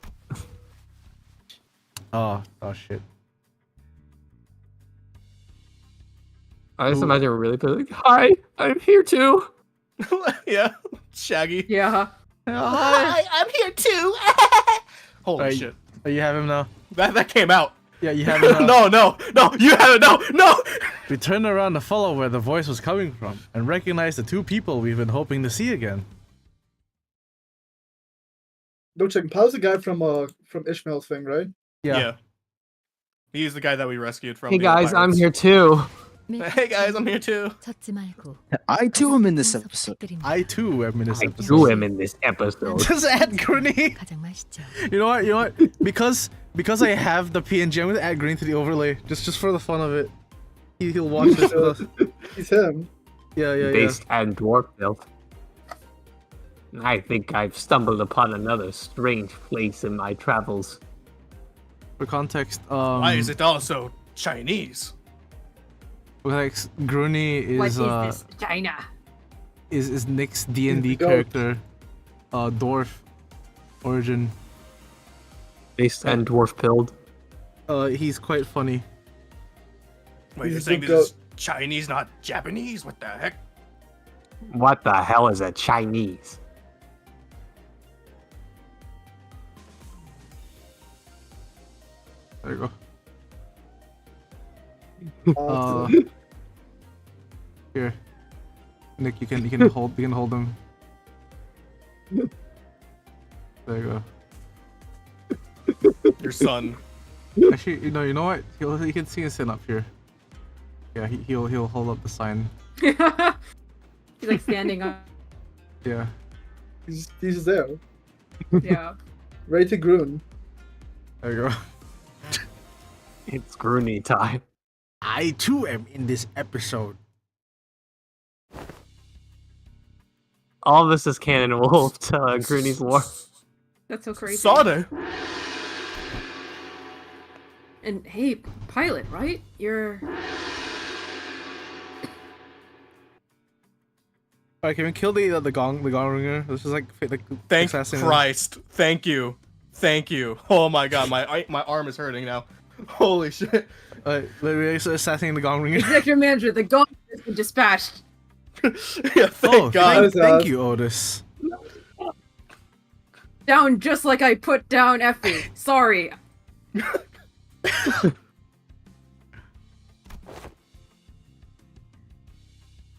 Oh shit. I just imagine we're really like, hi, I'm here too. Yeah, Shaggy. Yeah. Hi, I'm here too. Holy shit. Oh, you have him now? That came out. Yeah, you have him no, now. you have it. No. We turned around to follow where the voice was coming from and recognized the two people we've been hoping to see again. No checking. Paul's the guy from Ishmael's thing, right? Yeah. He's the guy that we rescued from. Hey the guys, I'm pirates. here too. Hey guys, I'm here too. 젖지 말고 I too am in this episode. I too am in this I episode. do am in this episode. Just add Gurney. 가장 맛있죠. You know what? Because I have the PNG, I'm gonna add Green to the overlay just for the fun of it. He'll watch this with us. He's him. Yeah. Based and dwarf built. I think I've stumbled upon another strange place in my travels. For context, Why is it also Chinese? Gruni What is is this? China. is Nick's D&D He's the goat. character, dwarf origin. Based and dwarf pilled. He's quite funny. Wait, you're He's saying the this is Chinese, not Japanese? What the heck? What the hell is a Chinese? There you go. Awesome. Here, Nick, you can hold him. There you go. Your son. Actually, you know what? You can see him sitting up here. Yeah, he'll hold up the sign. He's like standing up. Yeah. He's there, Yeah. ready to groon. There you go. It's Groony time. I too am in this episode. All this is canon wolf to Groony's lore. That's so crazy. Sade. And hey, pilot, right? You're. Alright, can we kill the gong ringer? This is like Thank assassin. Christ. Thank you. Thank you. Oh my god, my arm is hurting now. Holy shit. We're assassinating the gong ringer. Executive manager, the gong has been dispatched. Yeah, thank God. Thank you, Otis. Down just like I put down Effie. Sorry.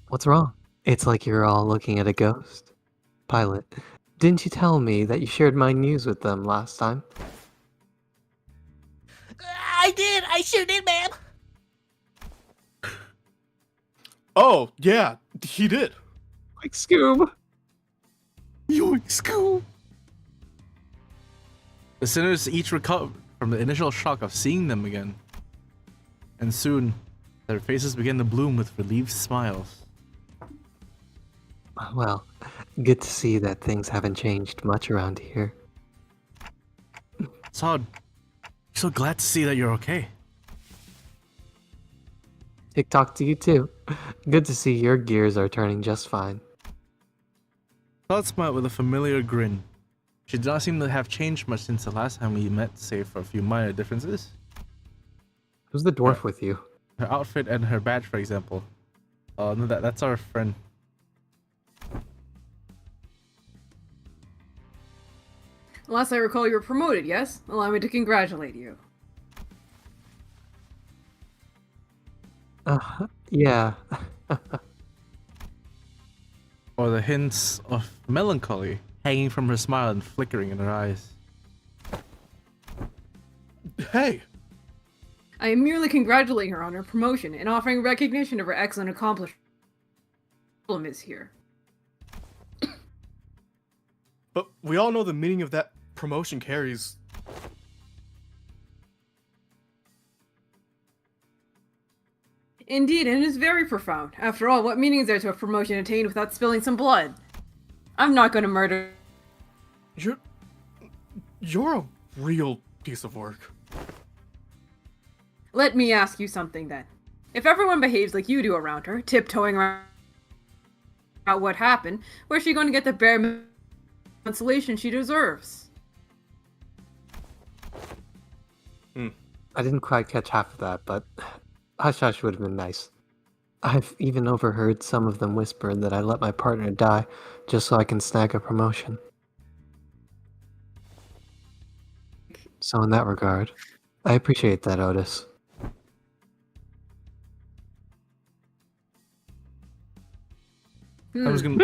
What's wrong? It's like you're all looking at a ghost. Pilot, didn't you tell me that you shared my news with them last time? I did. I sure did, ma'am. Oh, yeah, he did. Like Scoob. Yoink, Scoob. The sinners each recovered from the initial shock of seeing them again. And soon, their faces began to bloom with relieved smiles. Well, good to see that things haven't changed much around here. Sod, so glad to see that you're okay. TikTok to you too. Good to see your gears are turning just fine. Sod smiled with a familiar grin. She did not seem to have changed much since the last time we met, save for a few minor differences. Who's the dwarf with you? Her outfit and her badge, for example. No, that's our friend. Last I recall, you were promoted, yes? Allow me to congratulate you. Yeah. Or the hints of melancholy hanging from her smile and flickering in her eyes. Hey. I am merely congratulating her on her promotion and offering recognition of her excellent accomplishment. The problem is here. But we all know the meaning of that promotion carries. Indeed, and it is very profound. After all, what meaning is there to a promotion attained without spilling some blood? I'm not going to murder. You're a real piece of work. Let me ask you something then. If everyone behaves like you do around her, tiptoeing around about what happened, where's she going to get the bare consolation she deserves? I didn't quite catch half of that, but hush hush would have been nice. I've even overheard some of them whisper that I let my partner die just so I can snag a promotion. So in that regard, I appreciate that, Otis. I was gonna.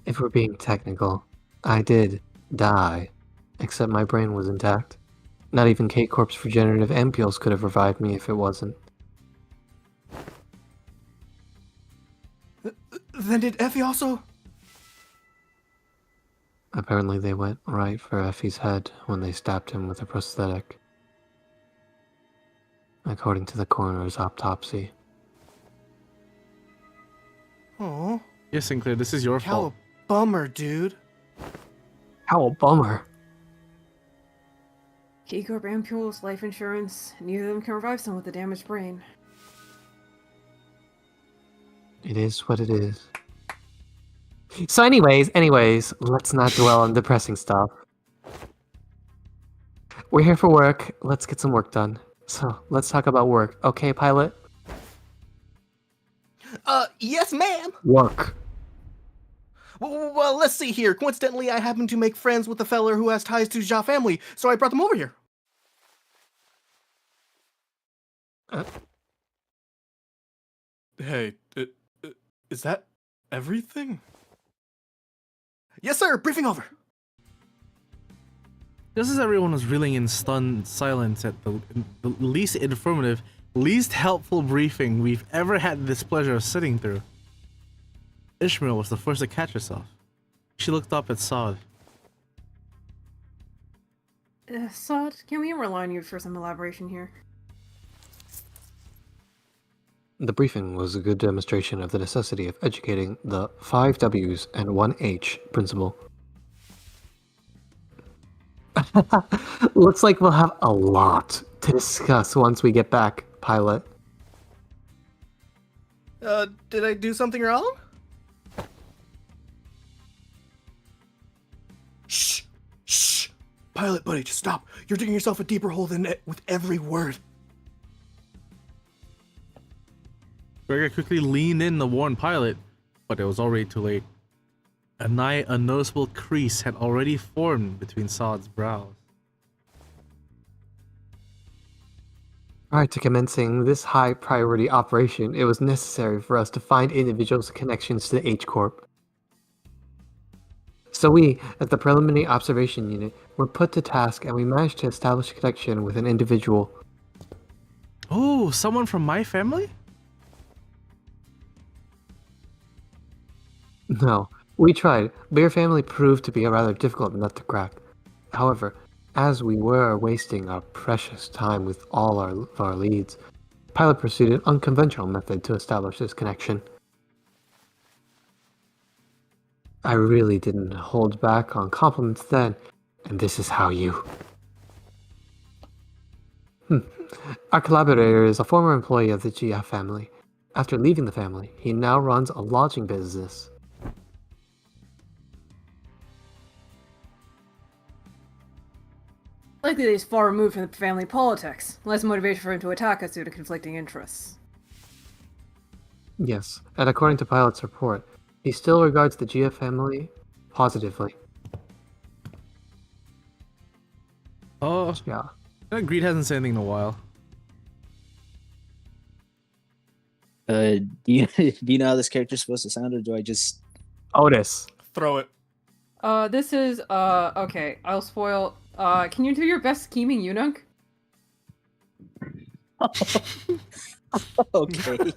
If we're being technical, I did die, except my brain was intact. Not even H Corp's regenerative ampules could have revived me if it wasn't. Then did Effie also? Apparently they went right for Effie's head when they stabbed him with a prosthetic. According to the coroner's autopsy. Oh. Yes, Sinclair, this is your fault. Bummer, dude. How a bummer. H Corp ampules, life insurance, neither of them can revive someone with a damaged brain. It is what it is. So anyways, let's not dwell on depressing stuff. We're here for work. Let's get some work done. So, let's talk about work. Okay, pilot? Yes, ma'am. Work. Well, let's see here. Coincidentally, I happen to make friends with a feller who has ties to the Ja family, so I brought them over here. Hey, is that everything? Yes, sir. Briefing over. Just as everyone was reeling in stunned silence at the least informative, least helpful briefing we've ever had the displeasure of sitting through, Ishmael was the first to catch herself. She looked up at Sod. Sod, can we rely on you for some elaboration here? The briefing was a good demonstration of the necessity of educating the 5 W's and 1 H principle. Looks like we'll have a lot to discuss once we get back, pilot. Did I do something wrong? Shh! Shh! Pilot buddy, just stop. You're digging yourself a deeper hole than it with every word. Gregor quickly leaned in to warn Pilot, but it was already too late. A nigh unnoticeable crease had already formed between Sod's brows. Prior to commencing this high-priority operation, it was necessary for us to find individuals' connections to the H Corp. So we, at the Preliminary Observation Unit, were put to task and we managed to establish a connection with an individual. Oh, someone from my family? No, we tried, but your family proved to be a rather difficult nut to crack. However, as we were wasting our precious time with all our leads, Pilot pursued an unconventional method to establish this connection. I really didn't hold back on compliments then, and this is how you... Our collaborator is a former employee of the GF family. After leaving the family, he now runs a lodging business. Likely that he's far removed from the family politics. Less motivation for him to attack us due to conflicting interests. Yes, and according to Pilot's report, he still regards the GF family positively. Oh, Yeah. Greed hasn't said anything in a while. Do you know how this character's supposed to sound, or do I just... Otis. Throw it. This is, okay, I'll spoil. Can you do your best scheming eunuch? Okay.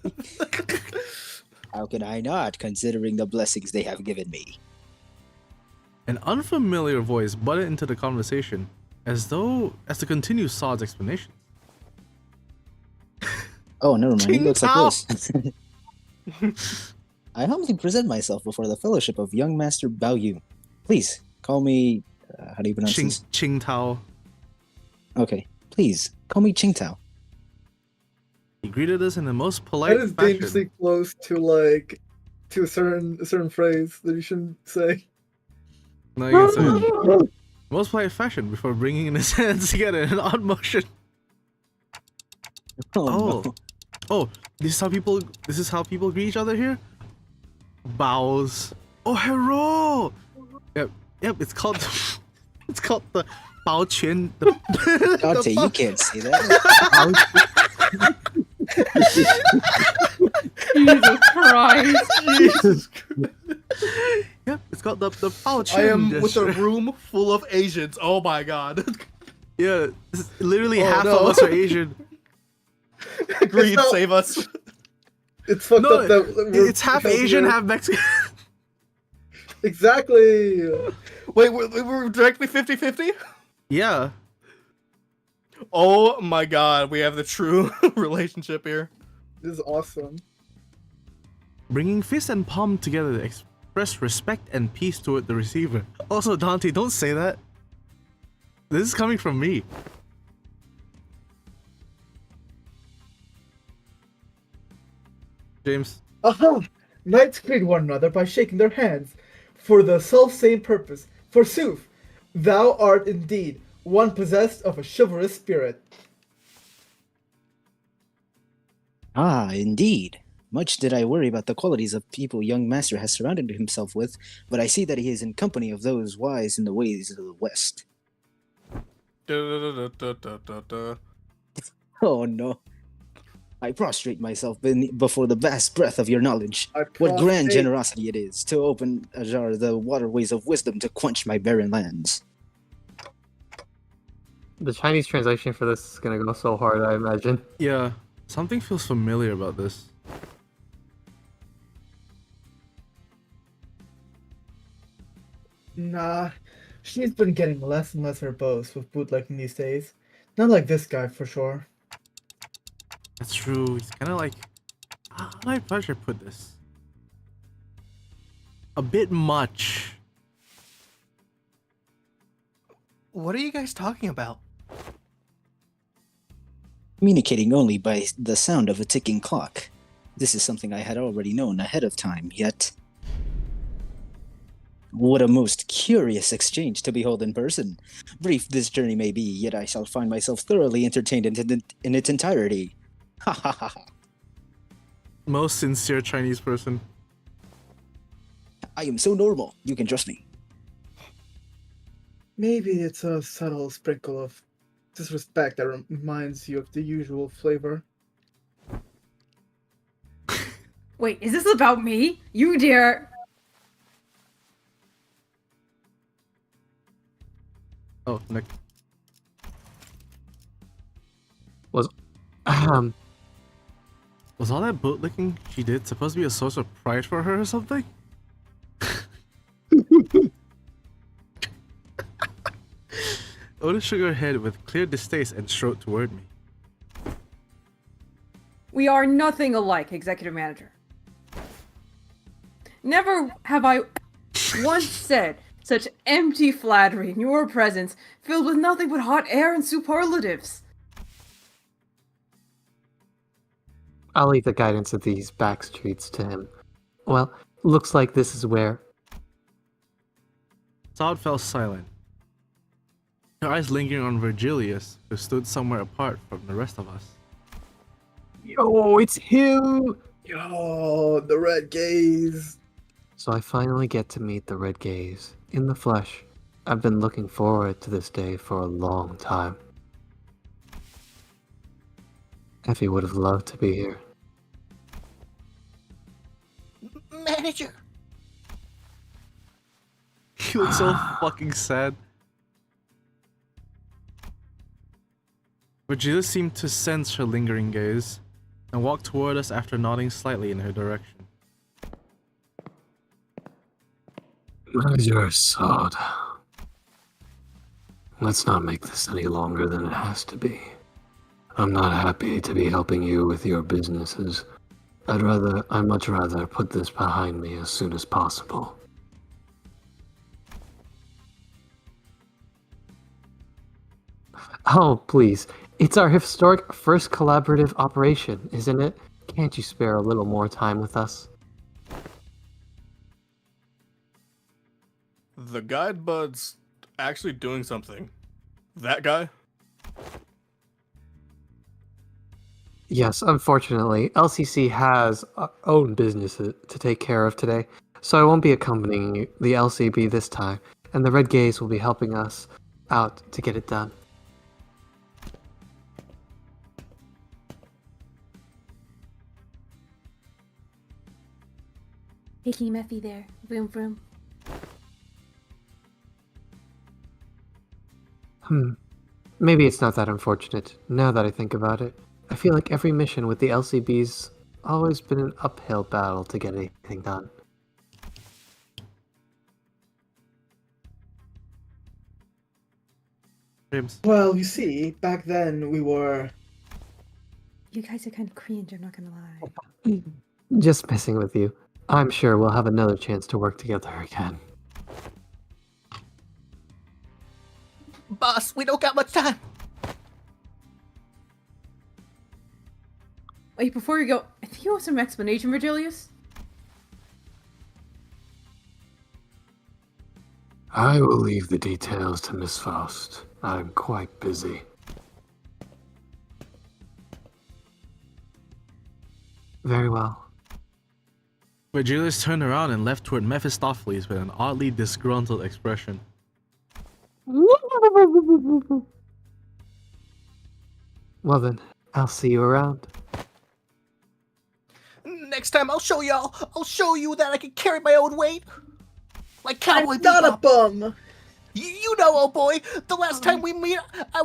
How can I not, considering the blessings they have given me? An unfamiliar voice butted into the conversation, as to continue Sod's explanation. Oh, never mind. He looks like Qing this. I humbly present myself before the fellowship of young Master Bao Yu. Please, call me... how do you pronounce this? Qing Tao. Okay, please, call me Qing Tao. He greeted us in the most polite That is fashion. dangerously close to a certain phrase that you shouldn't say. No, you can say it. Most polite fashion before bringing his hands together in an odd motion. Oh, no. Oh, this is how people greet each other here? Bows. Oh, hello! Yep, it's called the Bao Quan. Dante, you can't say that. Jesus Christ! Jesus. Yep, it's called the Bao Quan. I am with gesture. a room full of Asians. Oh my god. Yeah, literally Oh, half no. of us are Asian. Greed, not- save us. It's fucked No, up that we're it's half because Asian, we're- half Mexican. Exactly. Wait, we're directly 50-50? Yeah. Oh my god, we have the true relationship here. This is awesome. Bringing fist and palm together to express respect and peace toward the receiver. Also, Dante, don't say that. This is coming from me. James. Aha! Knights greet one another by shaking their hands, for the self-same purpose. Forsooth, thou art indeed one possessed of a chivalrous spirit. Ah, indeed. Much did I worry about the qualities of people young master has surrounded himself with, but I see that he is in company of those wise in the ways of the West. Da-da-da-da-da-da-da. Oh no. I prostrate myself before the vast breadth of your knowledge. I What grand prostrate. generosity it is to open ajar the waterways of wisdom to quench my barren lands. The Chinese translation for this is gonna go so hard, I imagine. Yeah, something feels familiar about this. Nah, she's been getting less and less verbose with bootlegging these days. Not like this guy, for sure. That's true. He's kind of like, how do I better put this? A bit much. What are you guys talking about? Communicating only by the sound of a ticking clock. This is something I had already known ahead of time, yet... What a most curious exchange to behold in person. Brief this journey may be, yet I shall find myself thoroughly entertained in its entirety. Ha ha ha ha. Most sincere Chinese person. I am so normal, you can trust me. Maybe it's a subtle sprinkle of disrespect that reminds you of the usual flavor. Wait, is this about me? You dare? Oh, Nick. Was Was all that bootlicking she did supposed to be a source of pride for her or something? Oda shook her head with clear distaste and strode toward me. We are nothing alike, Executive Manager. Never have I once said such empty flattery in your presence, filled with nothing but hot air and superlatives. I'll leave the guidance of these backstreets to him. Well, looks like this is where... Saud fell silent, her eyes lingering on Virgilius, who stood somewhere apart from the rest of us. Yo, it's him! Yo, the red gaze. So I finally get to meet the Red Gaze, in the flesh. I've been looking forward to this day for a long time. Effie would have loved to be here. Manager. He looks so fucking sad. Virgilius seemed to sense her lingering gaze, and walked toward us after nodding slightly in her direction. Manager Assad. Let's not make this any longer than it has to be. I'm not happy to be helping you with your businesses. I'd much rather put this behind me as soon as possible. Oh, please. It's our historic first collaborative operation, isn't it? Can't you spare a little more time with us? The guide bud's actually doing something. That guy? Yes, unfortunately, LCC has our own businesses to take care of today, so I won't be accompanying the LCB this time, and the Red Gaze will be helping us out to get it done. Hickey Meffy there. Vroom vroom. Maybe it's not that unfortunate, now that I think about it. I feel like every mission with the LCB's always been an uphill battle to get anything done. James. Well, you see, back then we were... You guys are kind of cringe, I'm not gonna lie. Just messing with you. I'm sure we'll have another chance to work together again. Boss, we don't got much time. Wait, before you go, I think you want some explanation, Virgilius? I will leave the details to Miss Faust. I'm quite busy. Very well. Virgilius turned around and left toward Mephistopheles with an oddly disgruntled expression. Well then, I'll see you around. Next time I'll show y'all. I'll show you that I can carry my own weight. Like Cowboy I'm not a Bebop. bum. You know, old boy, the last time we meet, I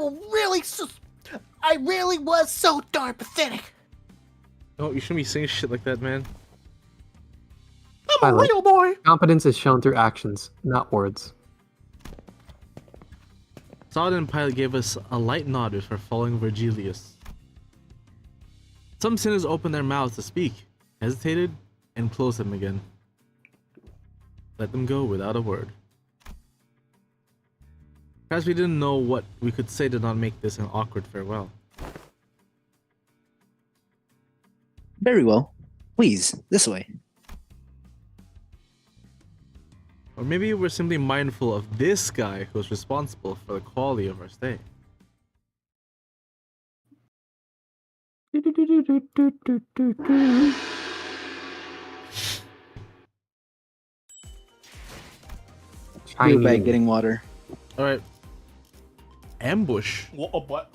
really was so darn pathetic. Oh, you shouldn't be saying shit like that, man. I'm a Pilot. real boy. Competence is shown through actions, not words. Zod and Pilot gave us a light nod as for following Virgilius. Some sinners opened their mouths to speak, hesitated, and closed them again. Let them go without a word. Perhaps we didn't know what we could say to not make this an awkward farewell. Very well. Please, this way. Or maybe we're simply mindful of this guy who was responsible for the quality of our stay. Be right back getting water. Alright. Ambush. What?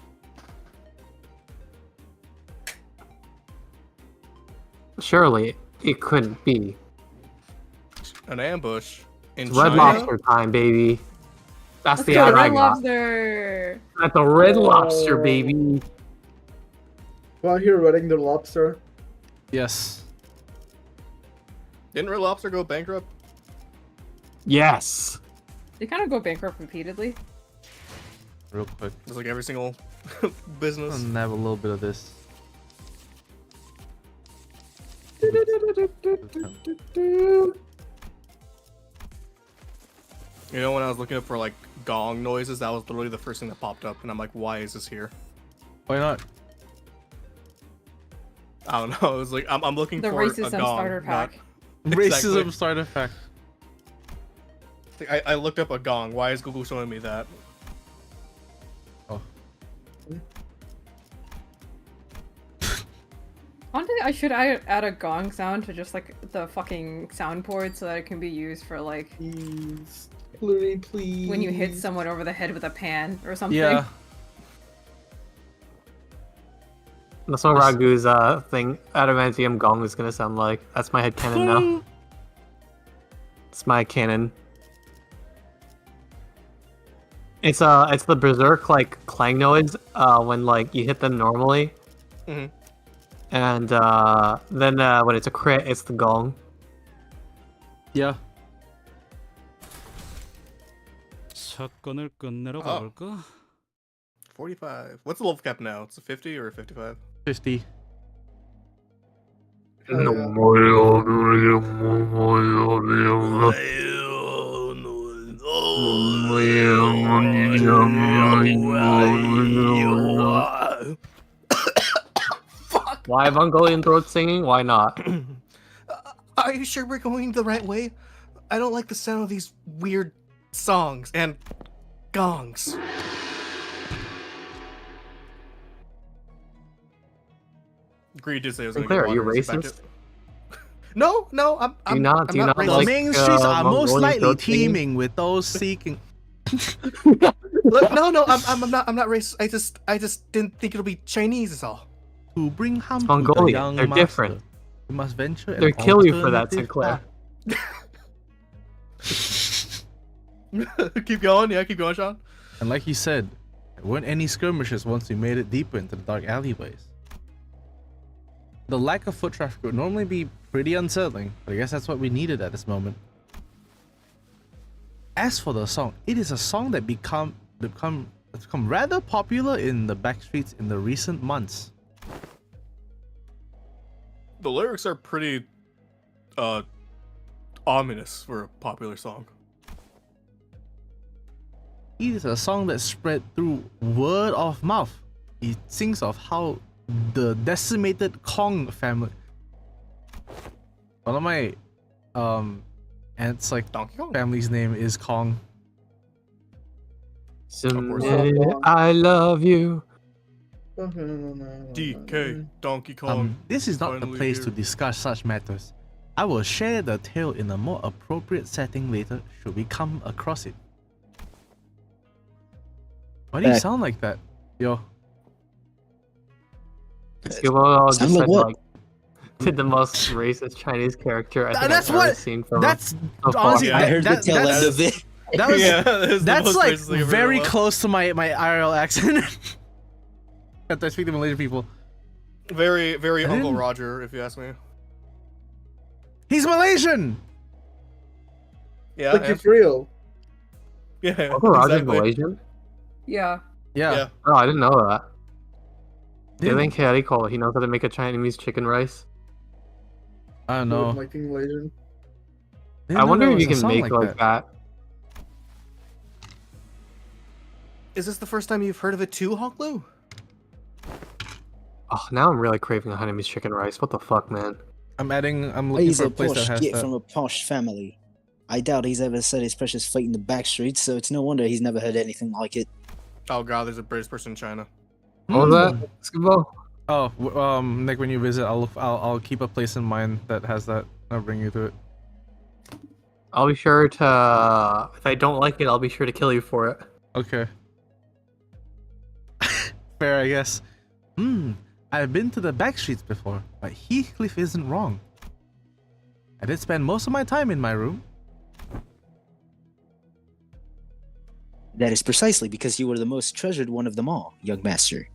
Surely it couldn't be. An ambush in It's Red China? Lobster time, baby. That's Let's the go, ad I Red got. Lobster. At the Red Lobster, baby. While you're running the lobster, Yes. Didn't Red Lobster go bankrupt? Yes. They kind of go bankrupt repeatedly. Real quick. It's like every single I'm business. gonna have a little bit of this. You know, when I was looking up for like gong noises, that was literally the first thing that popped up, and I'm like, why is this here? Why not? I don't know. It was like I'm looking The for a racism gong. starter pack. Racism starter pack. I looked up a gong. Why is Google showing me that? Oh. Honestly, I should add a gong sound to just like the fucking soundboard so that it can be used for like please, please. when you hit someone over the head with a pan or something. Yeah. That's what Ragu's thing, adamantium gong is gonna sound like. That's my headcanon now. It's my canon. It's the berserk like clang noise when like you hit them normally. Mhm. And then when it's a crit, it's the gong. Yeah. 사건을 끝내러 Oh. 가볼까? 45. What's the level cap now? It's a 50 or a 55? 50. Fuck! Why Mongolian throat singing? Why not? Are you sure we're going the right way? I don't like the sound of these weird songs and gongs. Greed did say I was gonna Sinclair, get are you water. Is it back racist? No, I'm Do you not racist. like, Main streets are most Mongolian likely throat singing? teeming with those seeking. Look, no, I'm not racist. I just didn't think it'll be Chinese is all. To bring harm to the Mongolian, young they're master, different. we must venture. They'll an kill you for that, alternative Sinclair. path. Keep going, yeah, keep going, Sean. And like you said, there weren't any skirmishes once we made it deeper into the dark alleyways. The lack of foot traffic would normally be pretty unsettling, but I guess that's what we needed at this moment. As for the song, it is a song that become rather popular in the backstreets in the recent months. The lyrics are pretty ominous for a popular song. It is a song that spread through word of mouth. It sings of how the decimated Kong family. One of my aunt's like Donkey Kong. family's name is Kong. Someday I love you. DK, Donkey Kong. This is not the Finally place here. to discuss such matters. I will share the tale in a more appropriate setting later should we come across it. Why do you Back. sound like that? Yo. Skibbo Sound just like said, what? like, did the most racist Chinese character I think That's I've ever what- seen from That's so far. honestly, Yeah. I heard that, the tail that's, end of it. that was, Yeah, that's the that's most like racist thing I've ever very heard. close to my IRL accent. After I speak to Malaysian people. Very, very I Uncle didn't- Roger, if you ask me. He's Malaysian! Yeah, Like yeah, it's real. yeah, Uncle Roger's exactly. Malaysian? Yeah. Yeah. Yeah. Oh, I didn't know that. Do you Didn't- think Harry Cole, he knows how to make a Chinese chicken rice? I don't With know. Mike being Malaysian. Didn't I know wonder there if you was a can song make like that. Is this the first time you've heard of it too, Honglu? Oh, now I'm really craving a Hainanese chicken rice. What the fuck, man? I'm looking He's for a a place that posh has kid that. from a posh family. I doubt he's ever set his precious feet in the backstreets, so it's no wonder he's never heard anything like it. Oh god, there's a British person in China. What was that? Skibbo? Oh, Nick, when you visit, I'll keep a place in mind that has that. I'll bring you to it. I'll be sure to. If I don't like it, I'll be sure to kill you for it. Okay. Fair, I guess. I've been to the backstreets before, but Heathcliff isn't wrong. I did spend most of my time in my room. That is precisely because you were the most treasured one of them all, young master.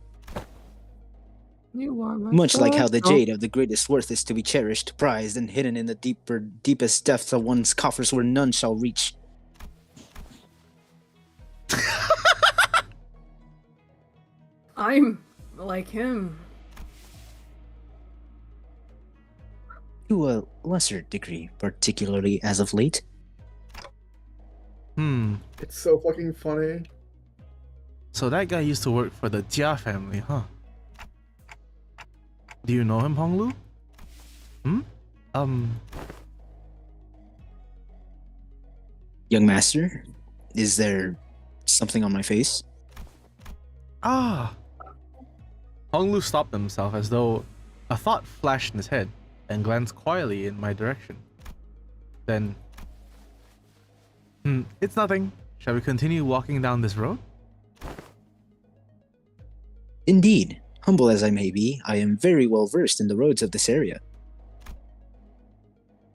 You are my Much like how the special- jade of the greatest worth is to be cherished, prized, and hidden in the deepest depths of one's coffers where none shall reach. I'm like him. To a lesser degree, particularly as of late. It's so fucking funny. So that guy used to work for the Jia family, huh? Do you know him, Honglu? Young master, is there something on my face? Ah. Honglu stopped himself as though a thought flashed in his head and glanced quietly in my direction. Then, it's nothing. Shall we continue walking down this road? Indeed. Humble as I may be, I am very well versed in the roads of this area.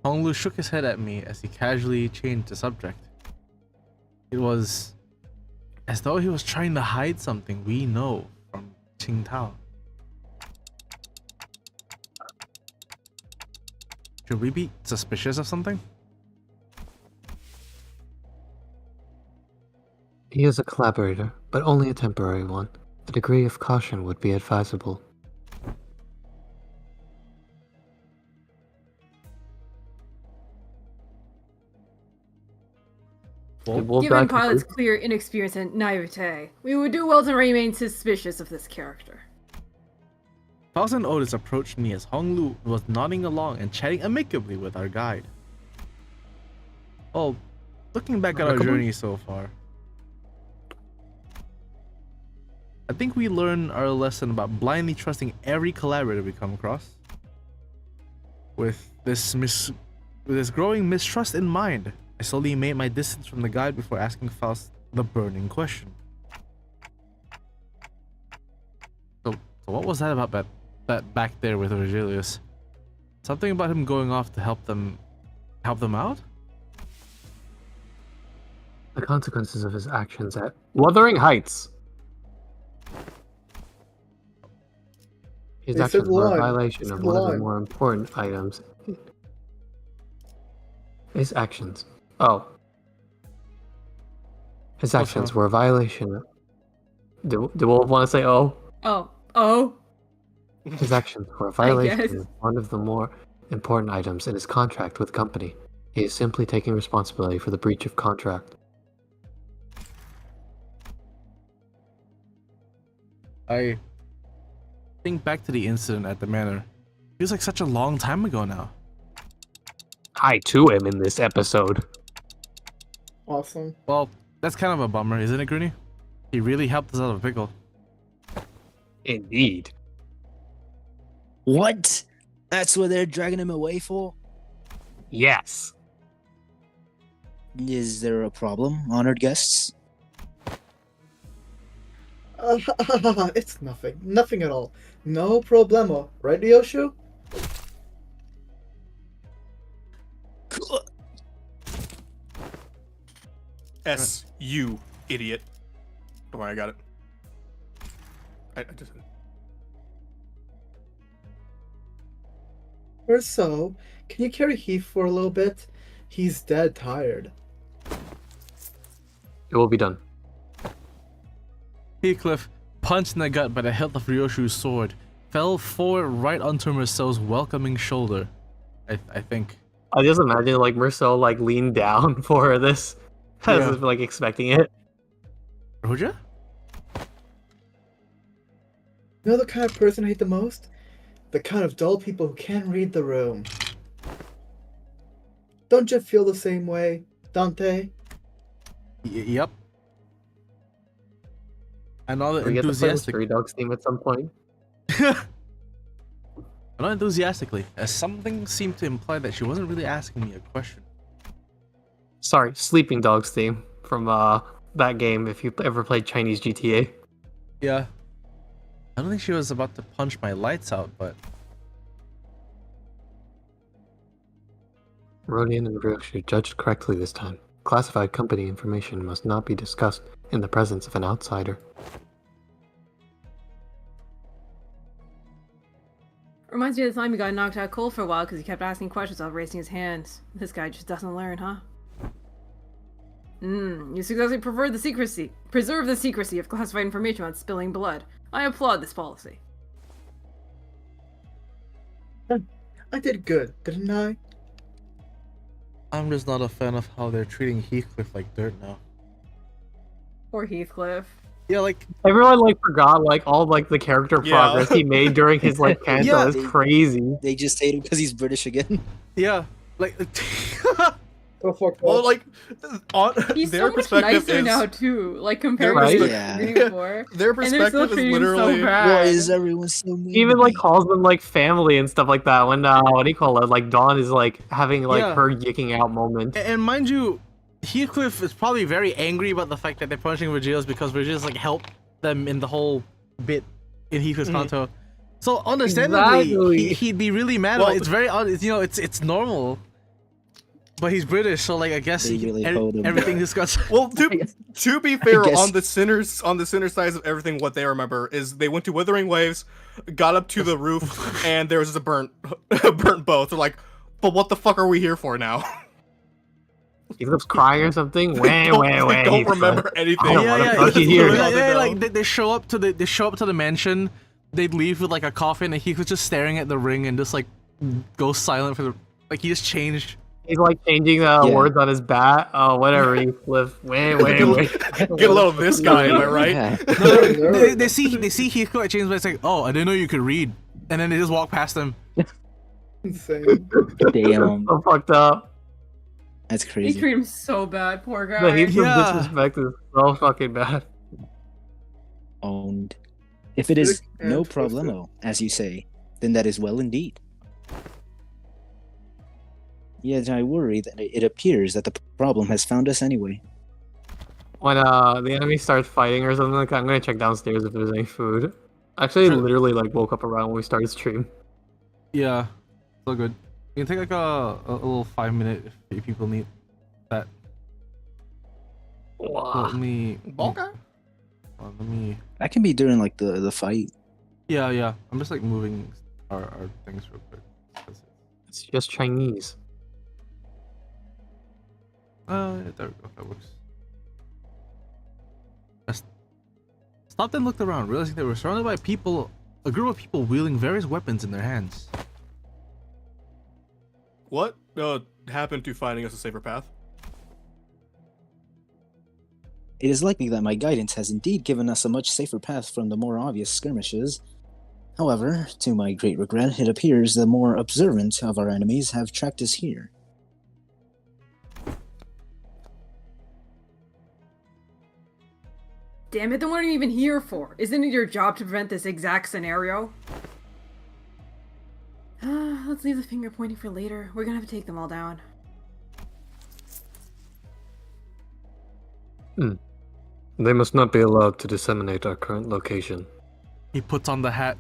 Honglu shook his head at me as he casually changed the subject. It was as though he was trying to hide something we know from Qingtao. Should we be suspicious of something? He is a collaborator, but only a temporary one. A degree of caution would be advisable. Did Wolf Given die Pilot's complete? clear inexperience and naivete, we would do well to remain suspicious of this character. Thousand Otis approached me as Honglu was nodding along and chatting amicably with our guide. Well, looking back at our Amicable? journey so far, I think we learned our lesson about blindly trusting every collaborator we come across. With this growing mistrust in mind, I slowly made my distance from the guide before asking Faust the burning question. So what was that about that back there with Virgilius? Something about him going off to help them out? The consequences of his actions at Wuthering Heights. His They said actions were a line. violation They of said one of the line. more important items. His actions. Oh. His actions were a violation. Do Wolf want to say oh? Oh. His actions were a guess. violation of one of the more important items in his contract with the company. He is simply taking responsibility for the breach of contract. I think back to the incident at the manor. Feels like such a long time ago now. Hi to him in this episode. Awesome. Well, that's kind of a bummer, isn't it, Grooney? He really helped us out of a pickle. Indeed. What? That's what they're dragging him away for? Yes. Is there a problem, honored guests? It's nothing. Nothing at all. No problemo. Right, Ryoshu? S, you idiot. Don't worry, I got it. I just. Or so. Can you carry Heath for a little bit? He's dead tired. It will be done. Heathcliff, punched in the gut by the hilt of Ryoshu's sword, fell forward right onto Marcel's welcoming shoulder. I think. I just imagine like Marcel like leaned down for this, as if like expecting it. Roja? You know the kind of person I hate the most? The kind of dull people who can't read the room. Don't you feel the same way, Dante? Yep. And all the We get to play with enthusiastic. Stray Dogs theme at some point. Not enthusiastically, as something seemed to imply that she wasn't really asking me a question. Sorry, Sleeping Dogs theme from that game. If you ever played Chinese GTA. Yeah. I don't think she was about to punch my lights out, but Rodian and Ryoshu judged correctly this time. Classified company information must not be discussed in the presence of an outsider. Reminds me of the time he got knocked out cold for a while because he kept asking questions without raising his hands. This guy just doesn't learn, huh? You successfully preserve the secrecy of classified information without spilling blood. I applaud this policy. I did good, didn't I? I'm just not a fan of how they're treating Heathcliff like dirt now. Poor Heathcliff. Yeah, like Everyone like forgot like all like the character progress he made during his like canto. Yeah. It's crazy. They just hate him because he's British again. yeah, like Go for Well, like, on He's their so much perspective nicer is now too, like compared Right? to Yeah. before. their And they're still perspective is treating him so literally. bad. Why is everyone so mean? He even to like me? calls them like family and stuff like that. When what do you call it? Like Dawn is like having like Yeah. her yicking out moment. And mind you, Heathcliff is probably very angry about the fact that they're punching Virgilius because Virgilius like helped them in the whole bit in Heathcliff's canto. So understandably, Exactly. he'd be really mad. Well, About it. It's very odd. It's normal. But he's British, so like I guess They really hold him. everything just got. Well, to be fair, guess- on the sinner side of everything, what they remember is they went to Withering Waves, got up to the roof, and there was just a burnt boat. They're like, but what the fuck are we here for now? He keeps crying or something. They don't remember anything. I don't wanna fucking hear it. Like they show up to the mansion. They'd leave with like a coffin, and he was just staring at the ring and just like go silent for the like he just changed. He's like changing the words on his bat. Oh, whatever. He flips. Wait. Get a load of this guy, am I right? Yeah. They see Heathcliff change, but it's like, oh, I didn't know you could read, and then they just walk past him. Insane. Damn, So fucked up. that's They crazy. treat him so bad, poor The guy. heaps of Yeah. disrespect is so fucking bad. Owned. If it is And no twisted. problemo, as you say, then that is well indeed. Yet I worry that it appears that the problem has found us anyway. When the enemy starts fighting or something like that, I'm gonna check downstairs if there's any food. Actually, I literally like woke up around when we started stream. Yeah, so good. You can take like a little 5-minute if people need that. So let me. Okay. Let me. That can be during like the fight. Yeah. I'm just like moving our things real quick. It's just Chinese. There we go. That works. I stopped and looked around, realizing they were surrounded by a group of people wielding various weapons in their hands. What happened to finding us a safer path? It is likely that my guidance has indeed given us a much safer path from the more obvious skirmishes. However, to my great regret, it appears the more observant of our enemies have tracked us here. Damn it, then what are you even here for? Isn't it your job to prevent this exact scenario? Let's leave the finger pointing for later. We're gonna have to take them all down. They must not be allowed to disseminate our current location. He puts on the hat.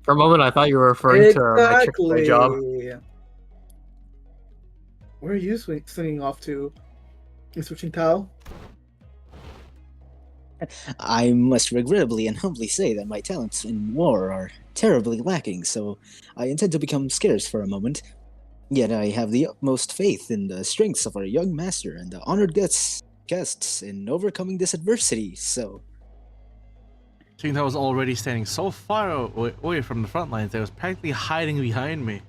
For a moment, I thought you were referring to my Chick-fil-A job. Where are you swinging off to? You switching towel? I must regrettably and humbly say that my talents in war are terribly lacking, so I intend to become scarce for a moment. Yet I have the utmost faith in the strengths of our young master and the honored guests in overcoming this adversity, so... Qingtao was already standing so far away from the front lines that it was practically hiding behind me.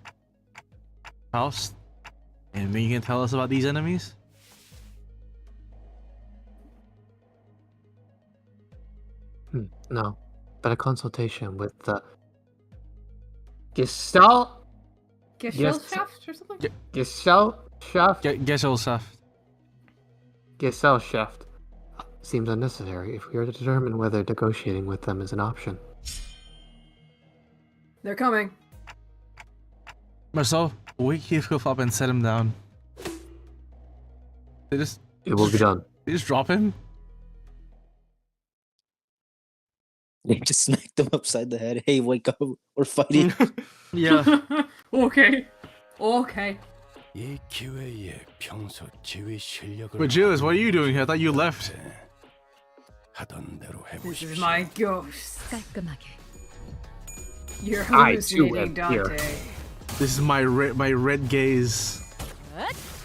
Faust, anything you can tell us about these enemies? No, but a consultation with the Gesellschaft Gesellschaft or something? Gesellschaft seems unnecessary if we are to determine whether negotiating with them is an option. They're coming. Marcel, wake Heathcliff up and set him down. It will be done. They just drop him? They just smacked them upside the head. Hey, wake up. We're fighting. Yeah. Okay. Okay. But Julius, what are you doing here? I thought you left. This is my ghost. 깔끔하게. You're I too hallucinating, am here. Dante. This is my red gaze.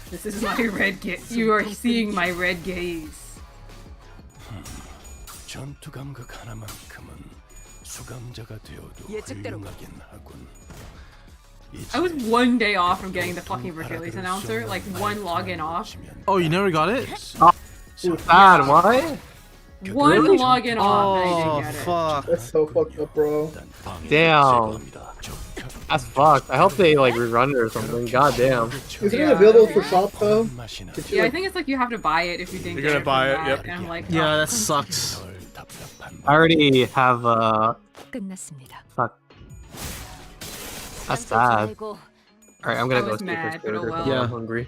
This is my red gaze. You are seeing my red gaze. 전투 감각 하나만큼은 수감자가 되어도 예측대로. 훌륭하긴 하군. I was one day off from getting the fucking Virgilius announcer, like one login off. Oh, you never got it? Bad, why? One login off and I didn't get it. Fuck. That's so fucked up, bro. Damn. That's fucked. I hope they like rerun it or something. God damn. Is it Yeah. available for shop though? Yeah, I think it's like you have to buy it if you didn't You're get gonna it buy from it, that, yep. And I'm like, Yeah, oh. that sucks. I already have 끝났습니다. fuck. That's sad. 말고 Alright, I'm gonna I go was see mad, first but oh because well. Yeah. I'm hungry.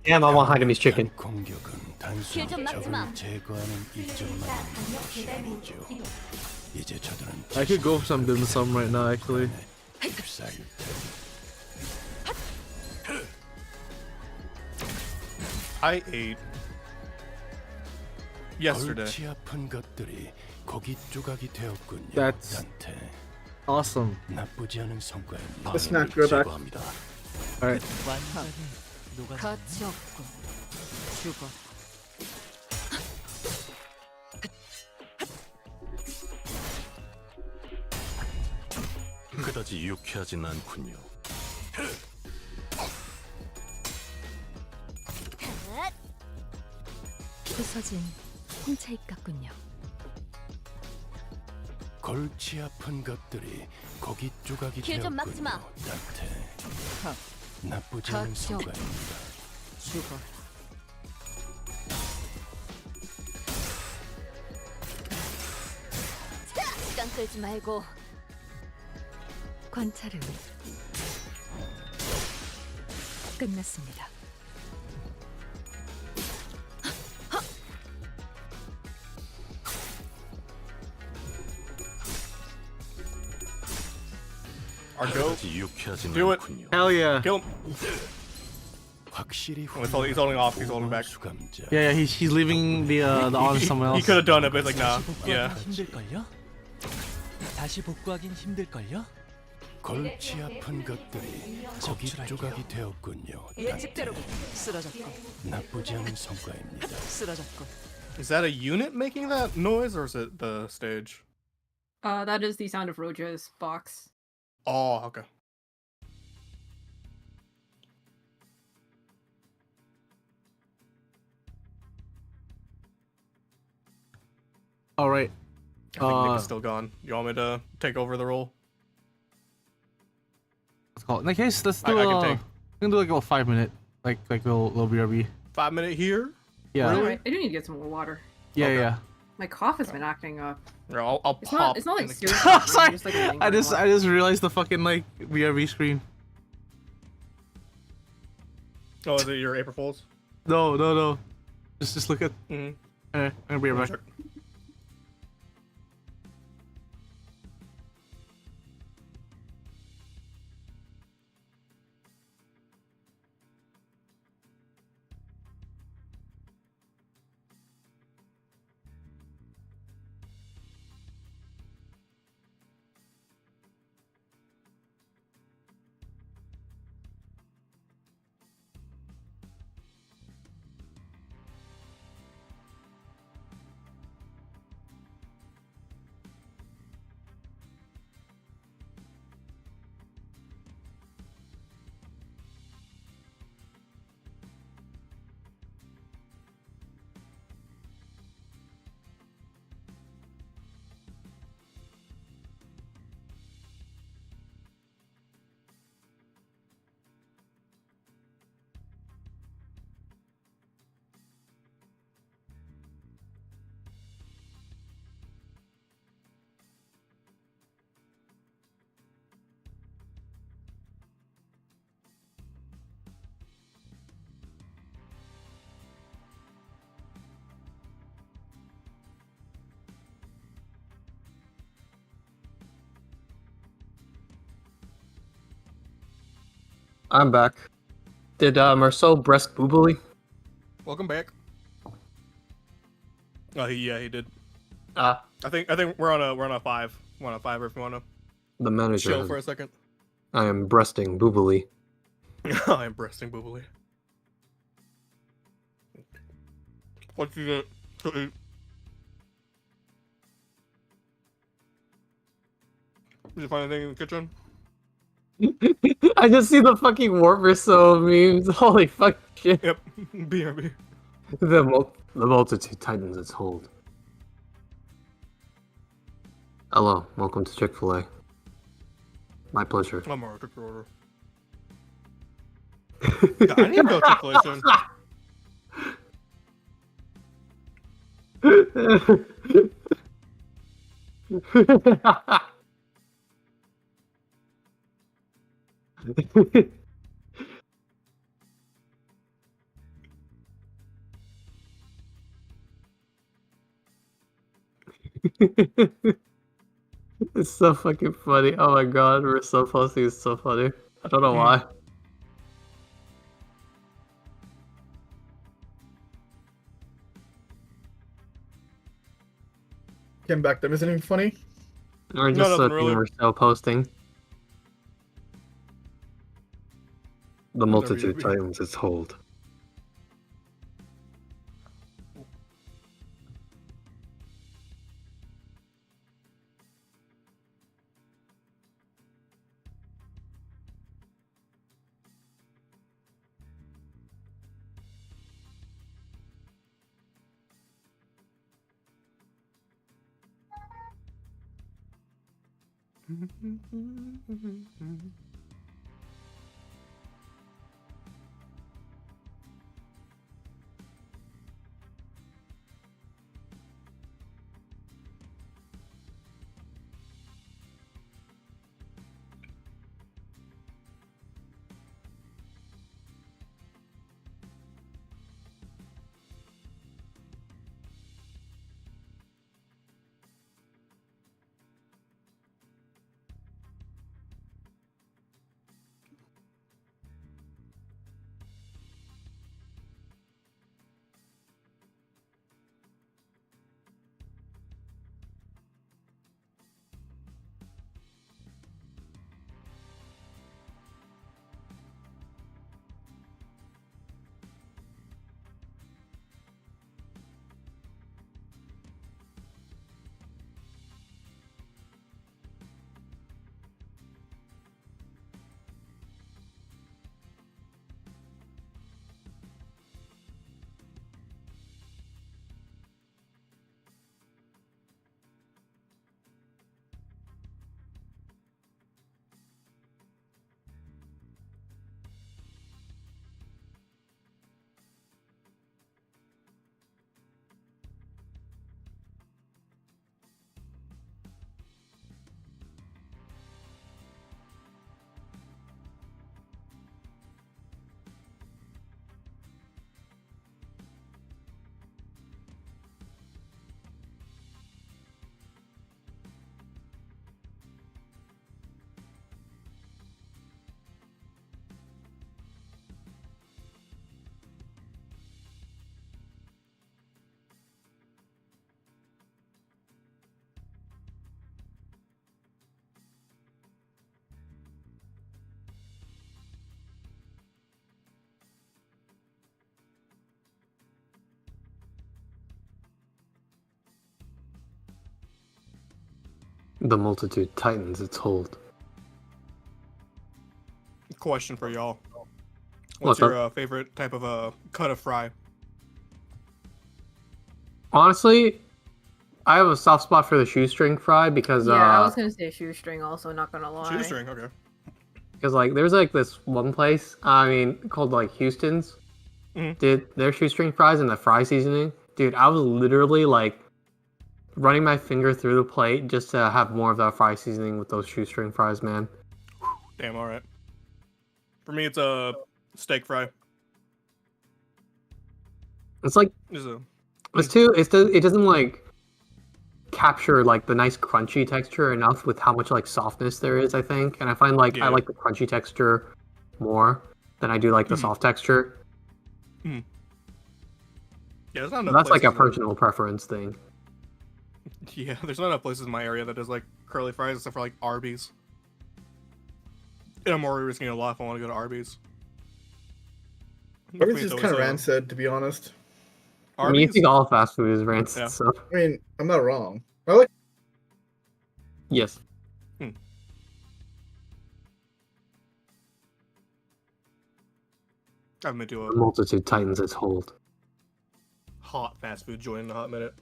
Damn, I want Hainami's chicken. 공격은 단순히 좀 막지 마. 적을 제거하는 일정만 것이 아니죠. 이제 저들은 I could go for some dim sum right now, actually. 휩싸일 테. I ate yesterday. 골치 아픈 것들이 고기 조각이 되었군요. That's- 단테. Awesome. 나쁘지 않은 성과입니다. Let's not go back. 제거합니다. Alright. 가치 없고 죽어. 그다지 유쾌하진 않군요. 부서진 홍차잎 같군요. 골치 아픈 것들이 고기 조각이 길좀 막지 마. 되었군요. 단테. 나쁘지 않은 가치 없고 성과입니다. 죽어. 시간 끌지 말고 관찰을 끝났습니다. Our goat. 그다지 유쾌하진 Do it. 않군요. Hell yeah. Kill him. 확실히 Oh, he's holding off. He's holding back. 수감자. Yeah, he's leaving the honor somewhere He else. could have done it, but he's like, nah. Yeah. 힘들걸요? 다시 복구하긴 힘들걸요? 골치 아픈 것들이 고기 조각이 되었군요. 예측대로 쓰러졌고 나쁘지 않은 성과입니다. 쓰러졌고. Is that a unit making that noise, or is it the stage? That is the sound of Roja's box. Oh, okay. Alright. I think Nick is still gone. You want me to take over the role? Let's call it. In that case, let's do I can take. we can do like a 5 minute, like little BRB. 5 minute here, Yeah. Really? Alright, I do need to get some more water. Yeah, Okay. yeah. My cough has been acting up. Yeah, I'll It's pop. not. It's not in like the- serious. cough, Sorry. just like a I lingering one. just realized the fucking like BRB screen. Oh, is it your April Fools? No. Just look at. Mm-hmm. I'm gonna be right back. I'm back. Did Marcel breast boobily? Welcome back. Oh, he did. Ah, I think we're on a 5. We're on a 5 if you want to the manager. chill for a second. I am breasting boobily. I am breasting boobily. What you get to eat? Did you find anything in the kitchen? I just see the fucking warp so memes. Holy fuck shit. Yep. BRB. The multitude tightens its hold. Hello, welcome to Chick-fil-A. My pleasure. I'm alright, took your order. Yeah, I need to go Chick-fil-A soon. It's so fucking funny. Oh my god, we're so posting is so funny. I don't know why. Came back. There isn't anything funny. We're No, just nothing really. we're still posting. The multitude be. tightens its hold. The multitude tightens its hold. Question for y'all. What's What's your up? favorite type of cut of fry? Honestly, I have a soft spot for the shoestring fry because Yeah, I was gonna say shoestring also, not gonna lie. Shoestring, okay. because like there's like this one place called like Houston's. Mhm. Did their shoestring fries and the fry seasoning. Dude, I was literally like running my finger through the plate just to have more of that fry seasoning with those shoestring fries, man. Damn, alright. For me, it's a steak fry. It's like It's a it doesn't like capture like the nice crunchy texture enough with how much like softness there is, I think. And I find like I Yeah. like the crunchy texture more than I do like the soft texture. yeah, there's not So enough that's like a places that- personal preference thing. Yeah, there's not enough places in my area that does like curly fries except for like Arby's. And I'm already risking a lot if I want to go to Arby's. For me, Arby's it's is kind of always, rancid, to be honest. I mean, you Arby's? think all fast food is rancid, Yeah. so I mean, I'm not wrong. I like yes. I haven't been to The a multitude tightens its hold. hot fast food joint in a hot minute.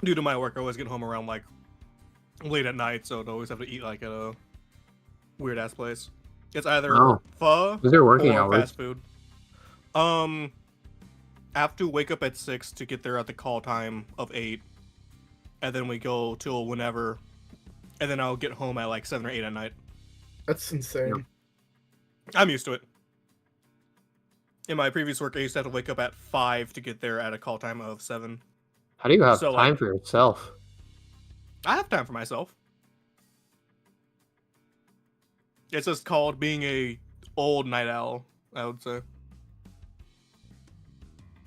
Due to my work, I always get home around like late at night, so I'd always have to eat like at a weird ass place. It's either Oh. pho Those are working or hours. fast food. I have to wake up at 6 to get there at the call time of 8, and then we go till whenever, and then I'll get home at like 7 or 8 at night. that's insane. I'm used to it. In my previous work, I used to have to wake up at 5 to get there at a call time of 7. How do you have So, time like- for yourself? I have time for myself. It's just called being a old night owl, I would say.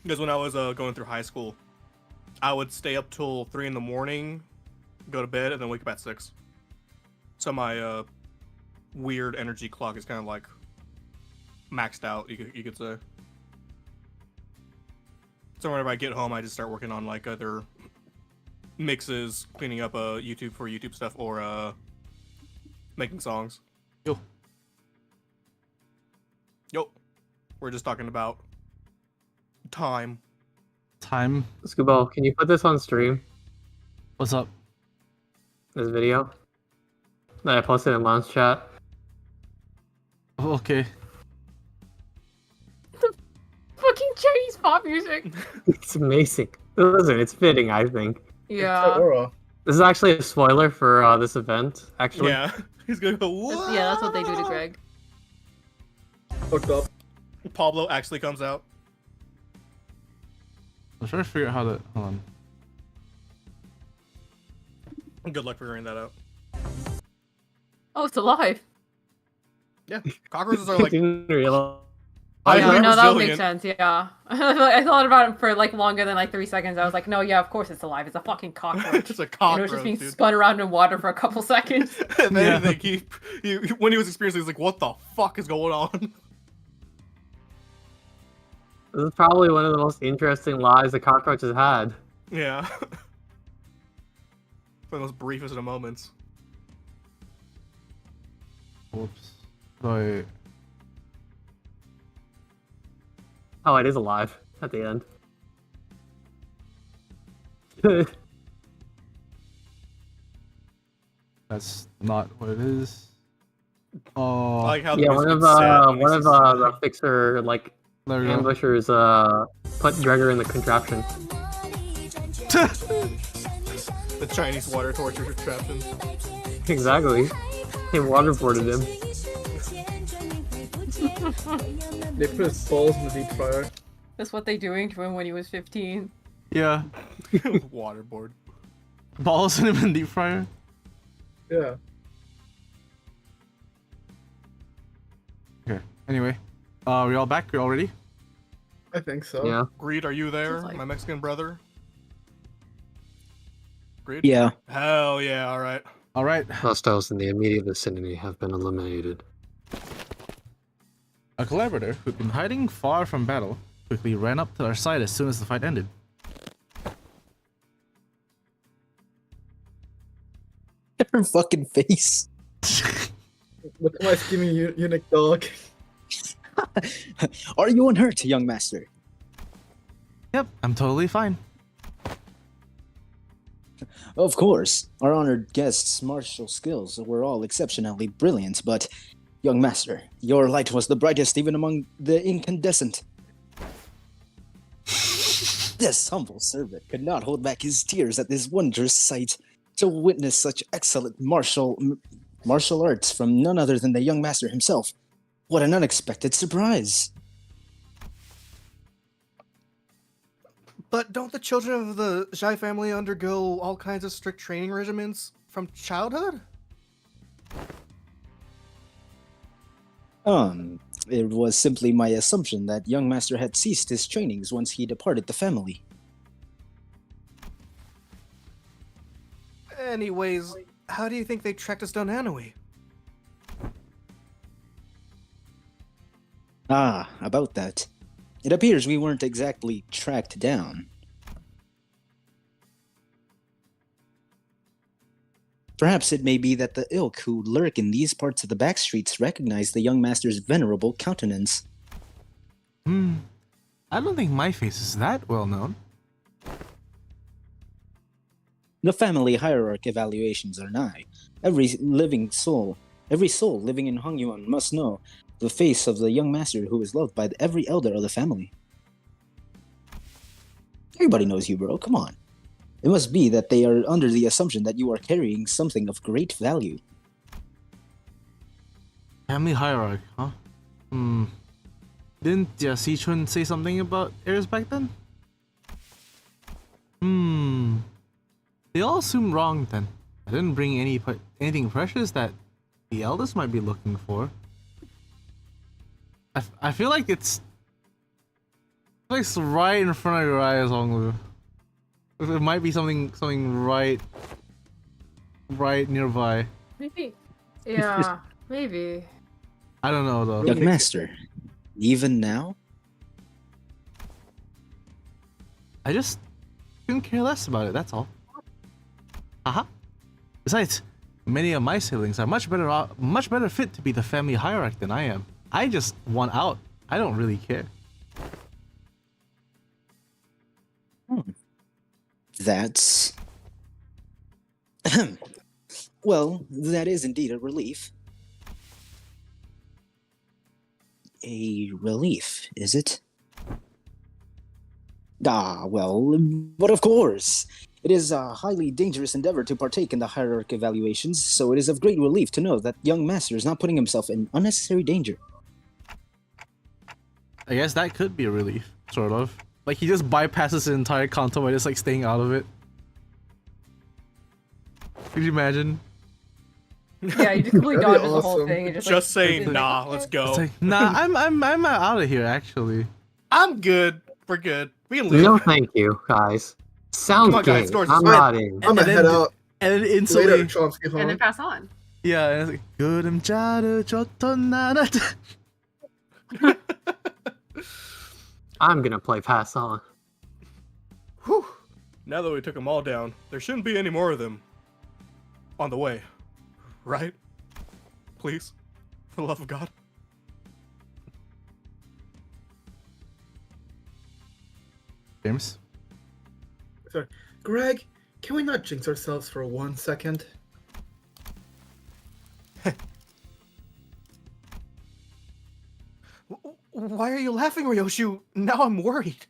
Because when I was going through high school, I would stay up till 3 in the morning, go to bed, and then wake up at 6. So my weird energy clock is kind of like maxed out, you could say. So whenever I get home, I just start working on like other mixes, cleaning up YouTube for YouTube stuff, or making songs. Yo. We're just talking about time. Time. Scoobo, can you put this on stream? What's up? This video that I posted in lounge chat. Oh, okay. Fucking Chinese pop music. It's amazing. Listen, it's fitting, I think. Yeah. Aura. This is actually a spoiler for this event, actually. Yeah, he's gonna go. What? Yeah, that's what they do to Greg. Hooked up. Pablo actually comes out. I'm trying to figure out how to. Hold on. Good luck figuring that out. Oh, it's alive. Yeah, cockroaches are like. Didn't realize. Yeah, they're no, that would make resilient. sense. Yeah, I thought about it for like longer than like 3 seconds. I was like, no, yeah, of course it's alive. It's a fucking cockroach. It's a And it cockroach, was just being dude. spun around in water for a couple seconds. And then Yeah. they keep. When he was experiencing, he's like, "What the fuck is going on?" This is probably one of the most interesting lives the cockroach has had. Yeah. For the most briefest of moments. Whoops. Wait. Oh, it is alive at the end. That's not what it is. Oh. I like how the Yeah, music one of gets sad when he one of says- the fixer like There we go. ambushers put Gregor in the contraption. the Chinese water torture contraption. Exactly. They waterboarded him. They put his balls in the deep fryer. That's what they doing to him when he was 15. Yeah. Waterboard. Balls in him in deep fryer. Yeah. Okay. Anyway. We all back? We all ready? I think so. Yeah. Greed, are you there, Just like- my Mexican brother? Greed? Yeah. Hell yeah! All right. All right. Hostiles in the immediate vicinity have been eliminated. A collaborator who'd been hiding far from battle quickly ran up to our side as soon as the fight ended. Her fucking face. Look at my scheming eunuch dog. Are you unhurt, young master? Yep, I'm totally fine. Of course. Our honored guest's martial skills were all exceptionally brilliant, but, young master, your light was the brightest even among the incandescent. This humble servant could not hold back his tears at this wondrous sight. To witness such excellent martial arts from none other than the young master himself. What an unexpected surprise. But don't the children of the Zhai family undergo all kinds of strict training regimens from childhood? It was simply my assumption that young master had ceased his trainings once he departed the family. Anyways, how do you think they tracked us down Anhui? Ah, about that. It appears we weren't exactly tracked down. Perhaps it may be that the ilk who lurk in these parts of the backstreets recognize the young master's venerable countenance. I don't think my face is that well known. The family hierarch evaluations are nigh. Every soul living in Hongyuan must know the face of the young master who is loved by every elder of the family. Everybody knows you, bro. Come on. It must be that they are under the assumption that you are carrying something of great value. Family hierarchy, huh? Didn't Sichun say something about heirs back then? They all assumed wrong then. I didn't bring anything precious that the eldest might be looking for. I feel like it's right in front of your eyes, Honglu. It might be something right nearby. Maybe. Yeah, maybe. I don't know though. Young master, even now? I just couldn't care less about it, that's all. Besides, many of my siblings are much better fit to be the family hierarch than I am. I just want out. I don't really care. That's... Well, that is indeed a relief. A relief, is it? Ah, well, but of course! It is a highly dangerous endeavor to partake in the hierarch evaluations, so it is of great relief to know that young master is not putting himself in unnecessary danger. I guess that could be a relief, sort of. Like, he just bypasses the entire contour by just, like, staying out of it. Could you imagine? Yeah, you just completely That'd be dodges the whole awesome. thing and Just like, saying, nah, let's go. It's like, nah, I'm out of here, actually. I'm good. We're good. We can leave. No, thank you, guys. Sounds Come on, guys, gay. doors is I'm fine. not in. I'm gonna head out And then later, instantly, Chomsky and home. then pass on. yeah, and it's like, 그림자를 줬던 나는. I'm gonna play pass on. Whew. Now that we took them all down, there shouldn't be any more of them on the way. Right? Please. For the love of God. James? Sorry. Greg, can we not jinx ourselves for 1 second? Why are you laughing, Ryoshu? Now I'm worried.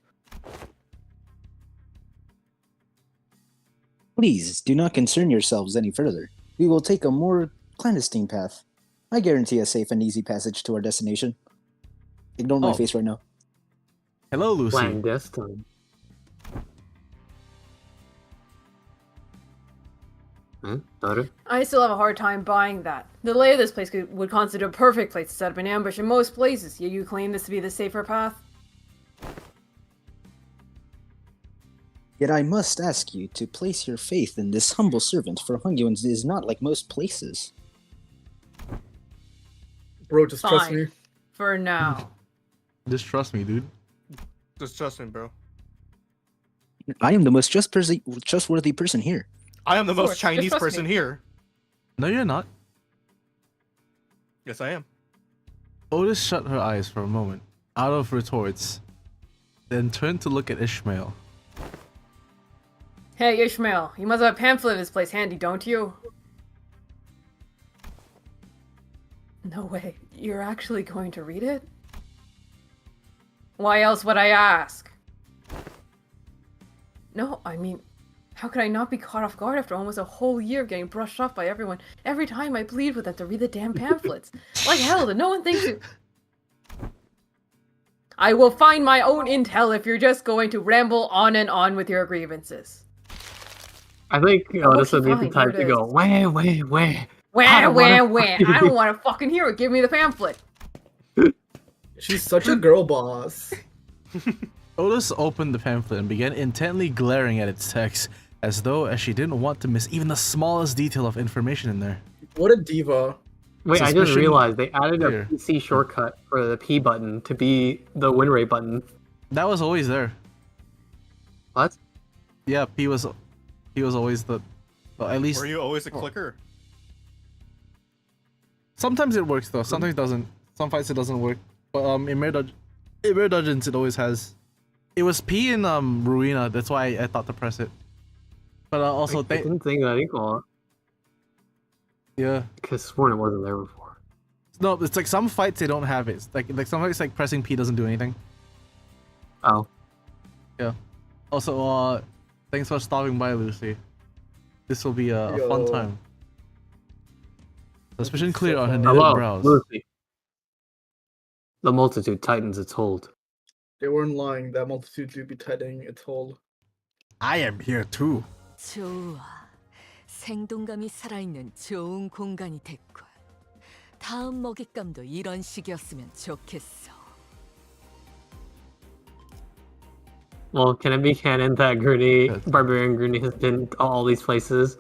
Please, do not concern yourselves any further. We will take a more clandestine path. I guarantee a safe and easy passage to our destination. Ignore my Oh. face right now. Hello, Lucy. Clandestine. Daughter? I still have a hard time buying that. The lay of this place would constitute a perfect place to set up an ambush in most places, yet you claim this to be the safer path? Yet I must ask you to place your faith in this humble servant, for Hongyuan is not like most places. Bro, just trust Fine. me. For now. Just trust me, dude. Just trust me, bro. I am the most trustworthy person here. I am the Of course, most just Chinese trust person me. here. No, you're not. Yes, I am. Otis shut her eyes for a moment, out of retorts, then turned to look at Ishmael. Hey, Ishmael, you must have a pamphlet of this place handy, don't you? No way. You're actually going to read it? Why else would I ask? No, I mean, how could I not be caught off guard after almost a whole year of getting brushed off by everyone every time I plead with them to read the damn pamphlets? Like hell, that no one thinks you... I will find my own intel if you're just going to ramble on and on with your grievances. I think Otis would need the fine, time here it to go, where? Where? I don't want to fucking hear it. Give me the pamphlet. She's such a girl boss. Otis opened the pamphlet and began intently glaring at its text, as she didn't want to miss even the smallest detail of information in there. What a diva. Wait, I just Suspicion realized they added clear. a PC shortcut for the P button to be the win rate button. That was always there. What? Yeah, P was always the... Well, at least... Were you always a clicker? Sometimes it works though, sometimes it doesn't. Some fights it doesn't work. But in Rare Dungeons it always has. It was P in Ruina, that's why I thought to press it. But also I didn't think that equal. Yeah. Because sworn it wasn't there before. No, it's like some fights they don't have it. It's like some fights like pressing P doesn't do anything. Oh. Yeah. Also, thanks for stopping by, Lucy. This will be a fun time. Suspicion clear on her knitted Hello, brows. Lucy. The multitude tightens its hold. They weren't lying. That multitude would be tightening its hold. I am here too. 좋아. 생동감이 살아있는 좋은 공간이 됐군. 다음 먹잇감도 이런 식이었으면 좋겠어. Well, can it be canon that Barbarian Grooney has been all these places?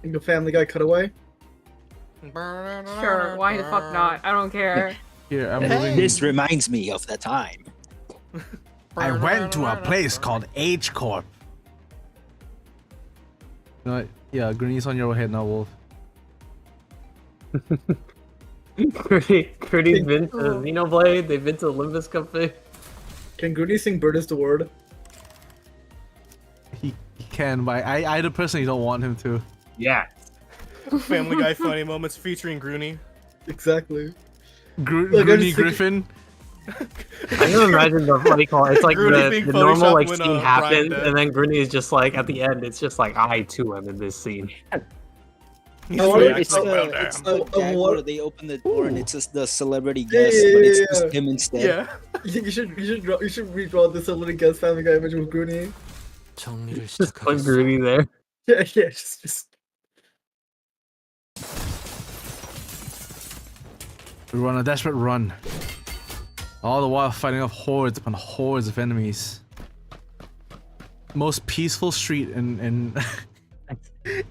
Think the Family Guy cutaway? Sure, why the fuck not? I don't care. Here, I'm moving. This reminds me of the time. I went to a place called H Corp. You know what? Yeah, Greeny's on your head now, Wolf. Grooney's been to Xenoblade, they've been to the Limbus Company. Can Grooney sing Bird is the Word? He can, but I personally don't want him to. Yeah. Family Guy funny moments featuring Grooney. Exactly. Grooney Griffin. I can imagine the what do you call it? It's like Grooney the normal like when, scene Brian happens, died. and then Grooney is just like at the end. It's just like I too am in this scene. He's Oh, like, It's "Oh, the, well, it's damn." the gag what- where they open the door and it's just the celebrity Yeah, guest, yeah, but it's yeah, just yeah. him instead. Yeah. You should redraw the celebrity guest Family Guy image with Grooney. 정리를 Just put 시작하겠어. Grooney there. Yeah, just We were on a desperate run. All the while fighting off hordes upon hordes of enemies. Most peaceful street in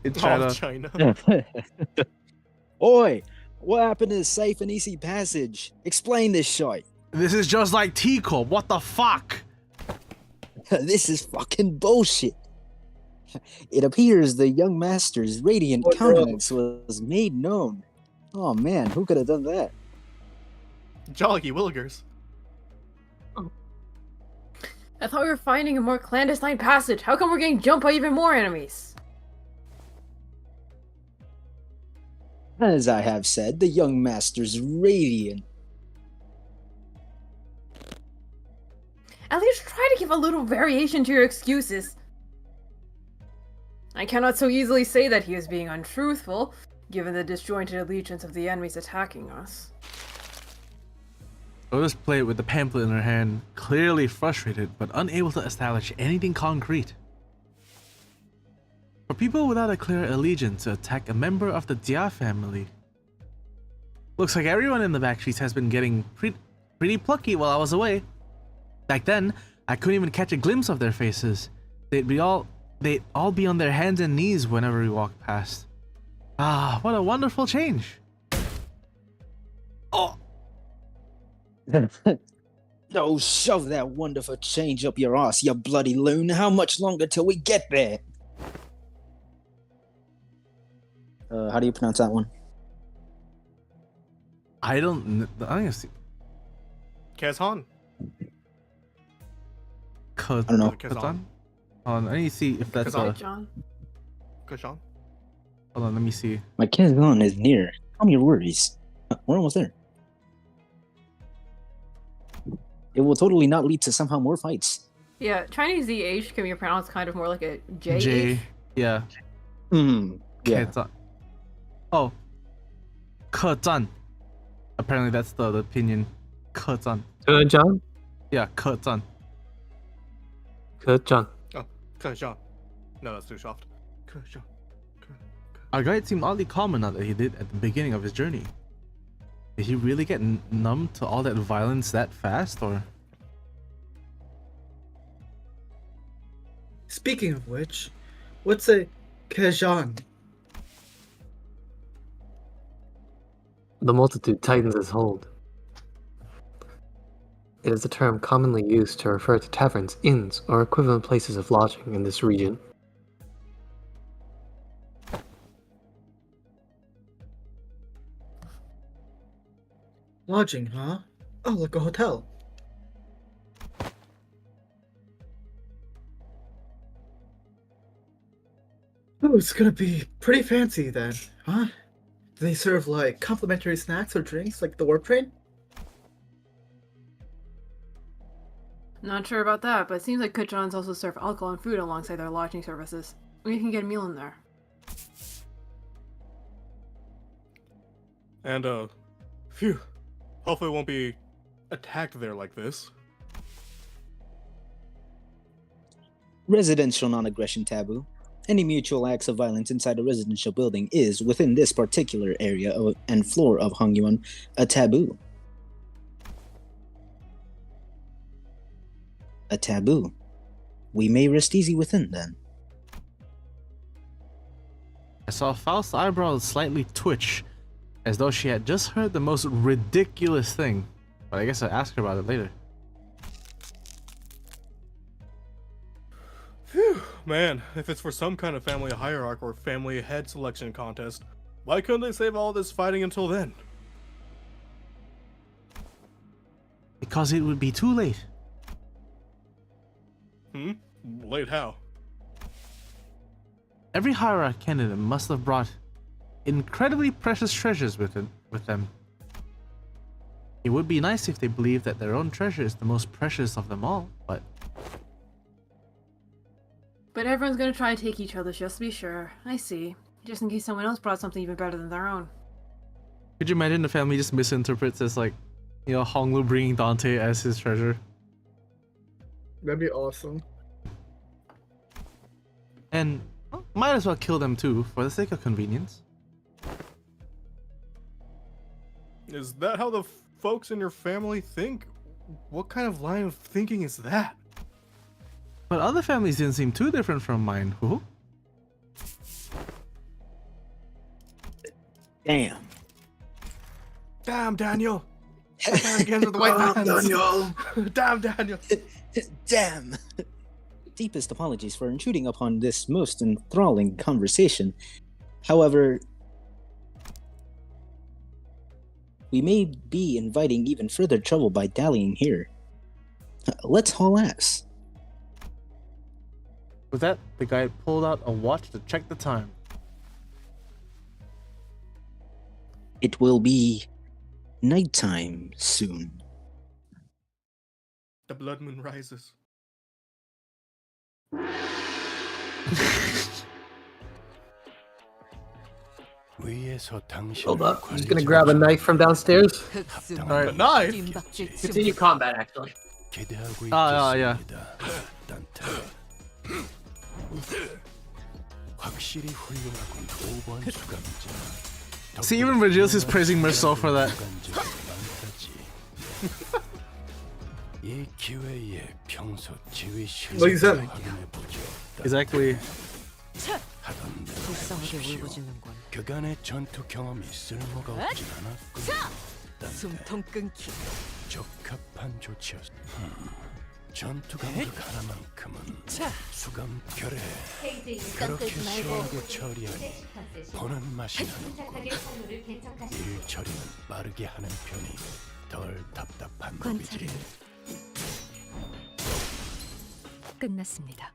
in China. Oh, China. Oi, what happened to the safe and easy passage? Explain this shit. This is just like T Corp. What the fuck? This is fucking bullshit. It appears the young master's radiant What countenance was made known. Oh man, who could have done that? Jolly Willigers. I thought we were finding a more clandestine passage. How come we're getting jumped by even more enemies? As I have said, the young master's radiant. At least try to give a little variation to your excuses. I cannot so easily say that he is being untruthful, given the disjointed allegiance of the enemies attacking us. Otis played with the pamphlet in her hand, clearly frustrated but unable to establish anything concrete. For people without a clear allegiance to attack a member of the Dia family. Looks like everyone in the Backstreets has been getting pretty plucky while I was away. Back then, I couldn't even catch a glimpse of their faces. They'd all be on their hands and knees whenever we walked past. Ah, what a wonderful change. Oh! Oh, shove that wonderful change up your ass, you bloody loon. How much longer till we get there? How do you pronounce that one? I don't think it's Kazhan. I don't know. Kazan. Hold on, let me see if that's Kazan? John. Kazhan. Hold on, let me see. My Kazan is near. Calm your worries. We're almost there. It will totally not lead to somehow more fights. Yeah, Chinese ZH can be pronounced kind of more like a J. J. Yeah. Yeah. Kazan. Oh. Kazan. Apparently that's the opinion. Kazan. John? Yeah, Kazan. John. Oh, Kazhan. No, that's too soft. Kazhan. Our guide seemed oddly calmer now that he did at the beginning of his journey. Did he really get numb to all that violence that fast, or? Speaking of which, what's a Kazhan? The multitude tightens its hold. It is a term commonly used to refer to taverns, inns, or equivalent places of lodging in this region. Lodging, huh? Oh, like a hotel. Oh, it's gonna be pretty fancy then, huh? Do they serve like complimentary snacks or drinks like the warp train? Not sure about that, but it seems like Kajans also serve alcohol and food alongside their lodging services. We can get a meal in there. And, phew. Hopefully it won't be attacked there like this. Residential non-aggression taboo. Any mutual acts of violence inside a residential building is, within this particular area and floor of Hongyuan, a taboo. A taboo. We may rest easy within, then. I saw Faust's eyebrows slightly twitch, as though she had just heard the most ridiculous thing. But I guess I'll ask her about it later. Phew, man, if it's for some kind of family hierarchy or family head selection contest, why couldn't they save all this fighting until then? Because it would be too late. Late how? Every hierarch candidate must have brought incredibly precious treasures with them. It would be nice if they believed that their own treasure is the most precious of them all, but everyone's gonna try to take each other's just to be sure. I see. Just in case someone else brought something even better than their own. could you imagine the family just misinterprets as like, you know, Honglu bringing Dante as his treasure? That'd be awesome. And well, might as well kill them too, for the sake of convenience. Is that how the folks in your family think? What kind of line of thinking is that? But other families didn't seem too different from mine. Who? Damn. Damn, Daniel! Again with the white hands. Daniel! Damn, Daniel! Damn. Deepest apologies for intruding upon this most enthralling conversation. However, we may be inviting even further trouble by dallying here. Let's haul ass. With that, the guy pulled out a watch to check the time. It will be nighttime soon. The blood moon rises. Hold up. I'm just gonna grab a knife from downstairs. A knife? Continue combat, actually. Yeah. See, even Regis is praising Merceau for that. What is that? Exactly. 불쌍하게 울부짖는군. 그간의 전투 경험이 쓸모가 없진 않았군. 숨통 끊기. 적합한 조치였어. 전투감독 하나만큼은 자, 수감 결에 그렇게 시원하게 처리하니 보는 맛이 나는군. 일 처리는 빠르게 하는 편이 덜 답답한 법이지. 관찰은 끝났습니다.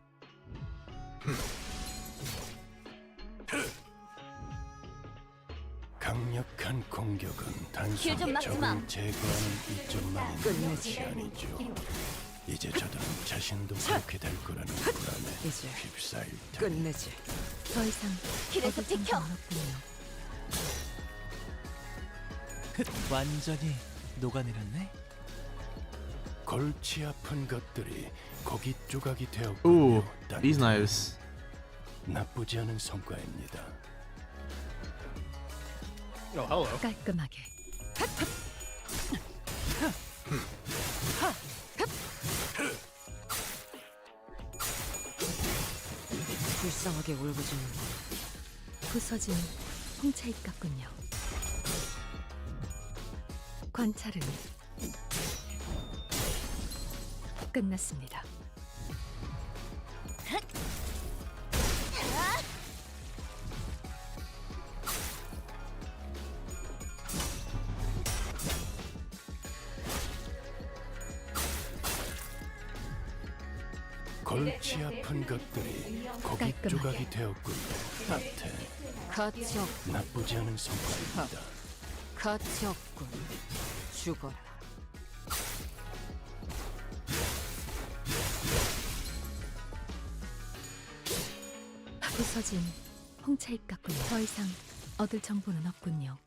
강력한 공격은 힐좀 단순히 맞지 마. 적을 제거하는 이점만인 끝내지. 것이 아니죠. 이제 저들은 자신도 그렇게 될 거라는 불안에 이제 휩싸일 테니 끝내지. 더 이상 길에서 비켜! 완전히 녹아내렸네. 골치 아픈 것들이 고기 조각이 Ooh, 되었군요. these knives. 나쁘지 않은 성과입니다. Oh, hello. 깔끔하게. 불쌍하게 울부짖는 부서진 홍차잎 같군요. 관찰은 끝났습니다. 골치 아픈 것들이 고기 깔끔하게. 조각이 되었군요. 따뜻해. 가치 없, 나쁘지 않은 성과입니다. 가치 없군. 죽어라. 부서진 홍차잎 같군요. 더 이상 얻을 정보는 없군요.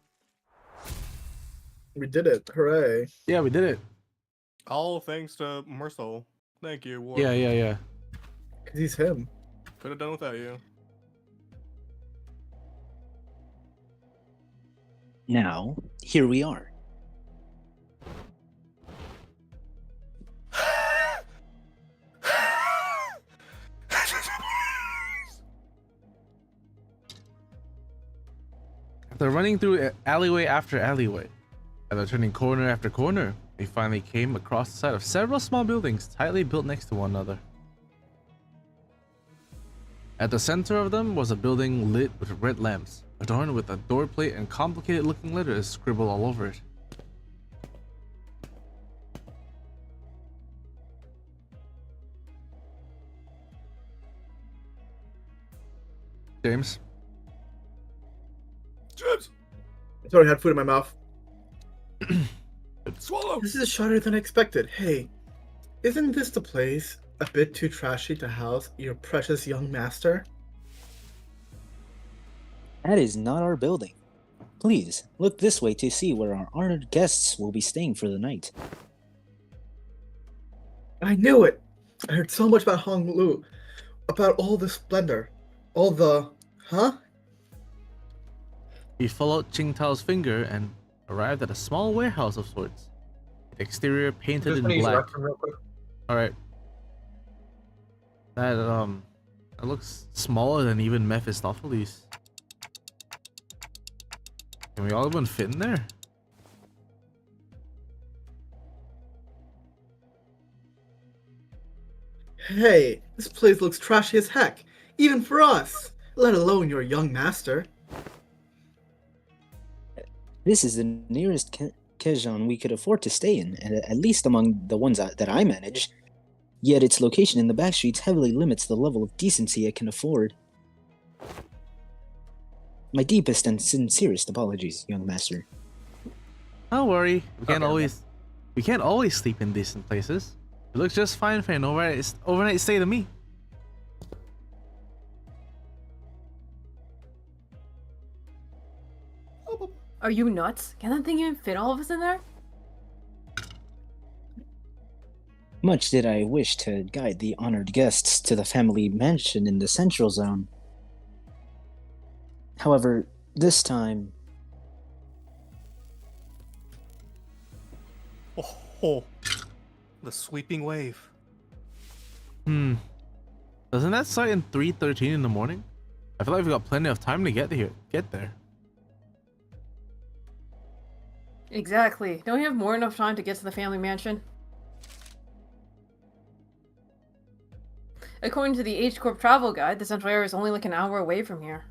We did it. Hooray. Yeah, we did it. All thanks to Mercel. Thank you, War. Yeah. Because he's him. Could have done without you. Now, here we are. After running through alleyway after alleyway, and turning corner after corner, they finally came across the side of several small buildings tightly built next to one another. At the center of them was a building lit with red lamps, adorned with a door plate and complicated looking letters scribbled all over it. James? James! Sorry, I had food in my mouth. Swallow! This is shorter than expected. Hey, isn't this the place a bit too trashy to house your precious young master? That is not our building. Please, look this way to see where our honored guests will be staying for the night. I knew it! I heard so much about Honolulu, about all the splendor, all the... Huh? We followed Qingtao's finger and arrived at a small warehouse of sorts. The exterior painted in black. Alright. That looks smaller than even Mephistopheles. Can we all even fit in there? Hey, this place looks trashy as heck, even for us, let alone your young master. This is the nearest Kejon we could afford to stay in, and at least among the ones that I manage. Yet its location in the backstreets heavily limits the level of decency I can afford. My deepest and sincerest apologies, young master. Don't worry, we can't always sleep in decent places. It looks just fine for an overnight stay to me. Are you nuts? Can that thing even fit all of us in there? Much did I wish to guide the honored guests to the family mansion in the central zone. However, this time... Oh, the sweeping wave. Doesn't that start in 3:13 in the morning? I feel like we've got plenty of time to get there. Exactly. Don't we have more enough time to get to the family mansion? According to the H Corp travel guide, the central area is only like an hour away from here.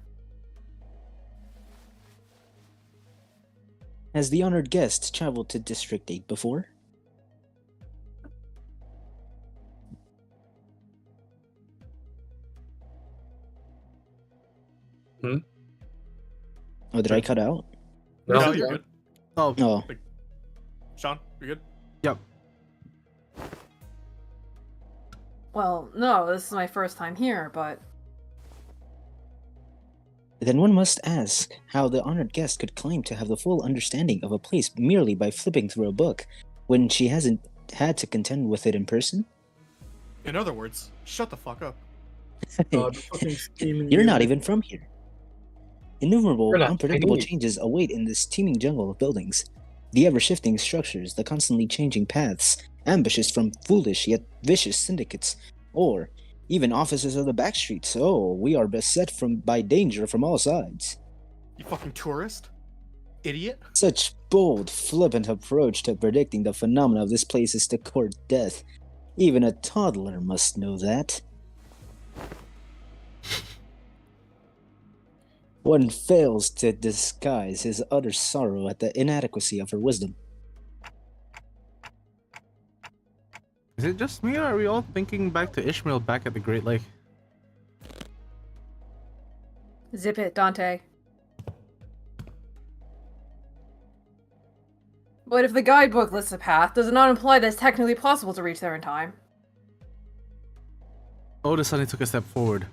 Has the honored guest traveled to District 8 before? Hmm? Oh, did I cut out? No, you're good. Oh, Oh, Sean, you're good? yep. Well, no, this is my first time here, but then one must ask how the honored guest could claim to have the full understanding of a place merely by flipping through a book when she hasn't had to contend with it in person? In other words, shut the fuck up. The fucking steaming You're not unit. even from here. Innumerable, You're not unpredictable Chinese. changes await in this teeming jungle of buildings. The ever-shifting structures, the constantly changing paths, ambushes from foolish yet vicious syndicates, or even officers of the Backstreets. Oh, we are beset by danger from all sides. You fucking tourist? Idiot? Such bold, flippant approach to predicting the phenomena of this place is to court death. Even a toddler must know that. One fails to disguise his utter sorrow at the inadequacy of her wisdom. Is it just me, or are we all thinking back to Ishmael back at the Great Lake? zip it, Dante. But if the guidebook lists a path, does it not imply that it's technically possible to reach there in time? Oda suddenly took a step forward.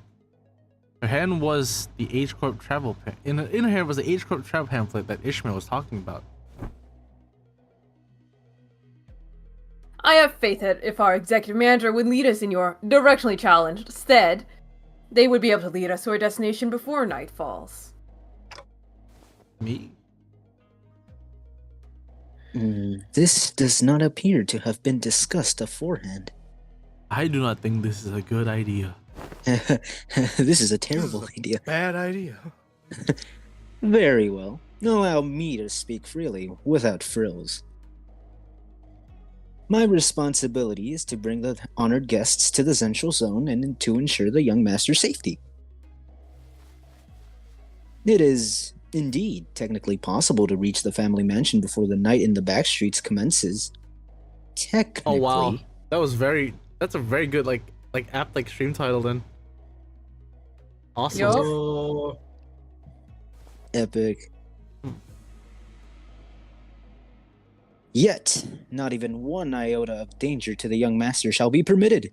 Her hand was the H Corp travel in her hand was the H Corp travel pamphlet that Ishmael was talking about. I have faith that if our executive manager would lead us in your directionally challenged stead, they would be able to lead us to our destination before night falls. Me? This does not appear to have been discussed beforehand. I do not think this is a good idea. This is a terrible idea. Bad idea. Very well. Allow me to speak freely, without frills. My responsibility is to bring the honored guests to the central zone and to ensure the young master's safety. It is, indeed, technically possible to reach the family mansion before the night in the Backstreets commences. Technically. Oh wow, that's a very good apt stream title then. Awesome. Yo. Oh, Epic. Yet, not even one iota of danger to the young master shall be permitted.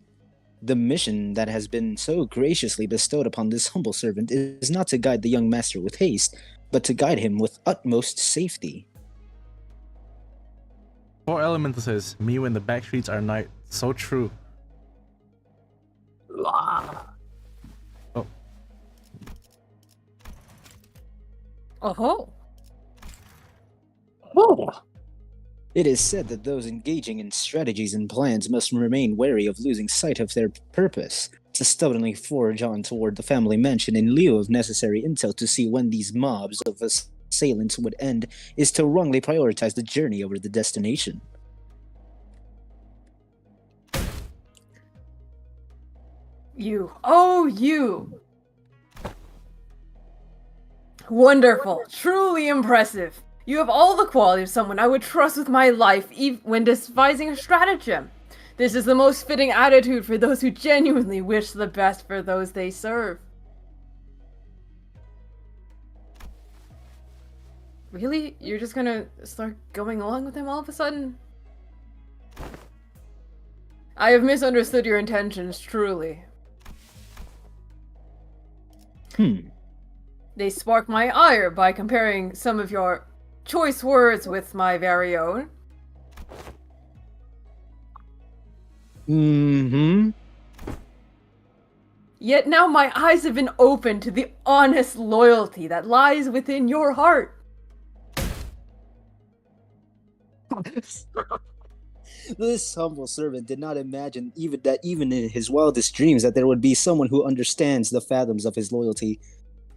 The mission that has been so graciously bestowed upon this humble servant is not to guide the young master with haste, but to guide him with utmost safety. 4 Elemental says, me when the Backstreets are night. So true. Oh. Oh. It is said that those engaging in strategies and plans must remain wary of losing sight of their purpose, to stubbornly forge on toward the family mansion in lieu of necessary intel to see when these mobs of assailants would end is to wrongly prioritize the journey over the destination. You. Oh, you. Wonderful. Truly impressive. You have all the quality of someone I would trust with my life even when devising a stratagem. This is the most fitting attitude for those who genuinely wish the best for those they serve. Really? You're just gonna start going along with him all of a sudden? I have misunderstood your intentions, truly. They spark my ire by comparing some of your choice words with my very own. Yet now my eyes have been opened to the honest loyalty that lies within your heart. This humble servant did not imagine even in his wildest dreams that there would be someone who understands the fathoms of his loyalty.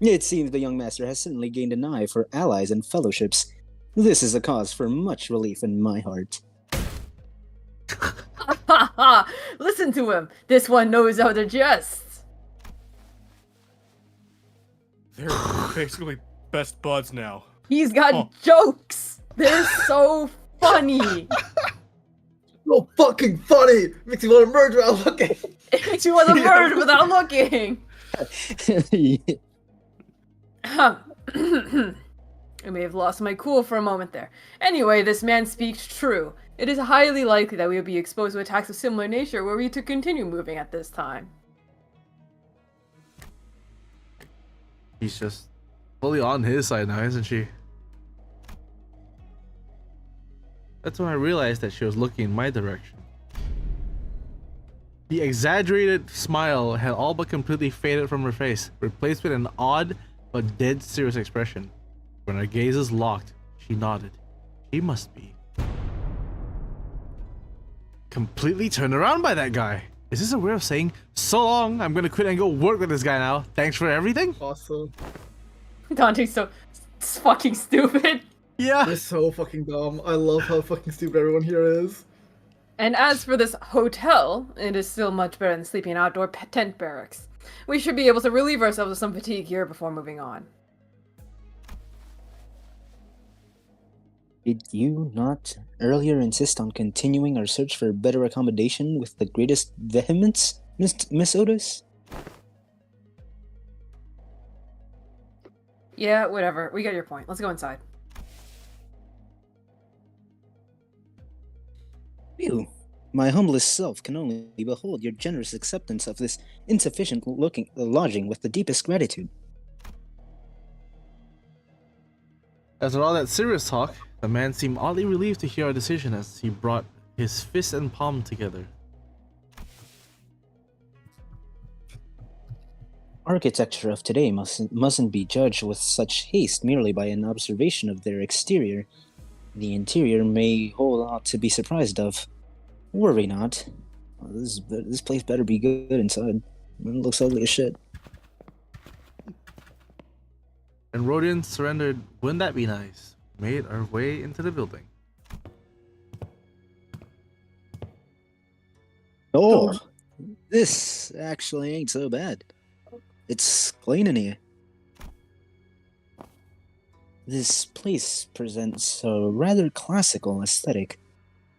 It seems the young master has certainly gained an eye for allies and fellowships. This is a cause for much relief in my heart. Ha ha! Listen listen to him. This one knows how to jest. They're basically best buds now. He's got jokes. They're so funny. So fucking funny! Makes you want to merge without looking! It makes you want to merge without looking. I may have lost my cool for a moment there. Anyway, this man speaks true. It is highly likely that we will be exposed to attacks of similar nature were we to continue moving at this time. She's just fully on his side now, isn't she? That's when I realized that she was looking in my direction. The exaggerated smile had all but completely faded from her face, replaced with an odd but dead serious expression. When our gazes locked, she nodded. She must be completely turned around by that guy. Is this a way of saying, so long, I'm gonna quit and go work with this guy now. Thanks for everything? Awesome. Dante's so fucking stupid. Yeah. They're so fucking dumb. I love how fucking stupid everyone here is. And as for this hotel, it is still much better than sleeping in outdoor tent barracks. We should be able to relieve ourselves of some fatigue here before moving on. Did you not earlier insist on continuing our search for better accommodation with the greatest vehemence, Miss Otis? Yeah, whatever. We get your point. Let's go inside. You, my humblest self, can only behold your generous acceptance of this insufficient-looking lodging with the deepest gratitude. After all that serious talk, the man seemed oddly relieved to hear our decision as he brought his fist and palm together. Architecture of today mustn't be judged with such haste merely by an observation of their exterior. The interior may hold a lot to be surprised of. Worry not. This place better be good inside. It looks ugly as shit. And Rodian surrendered, wouldn't that be nice? Made our way into the building. Oh, this actually ain't so bad. It's clean in here. This place presents a rather classical aesthetic.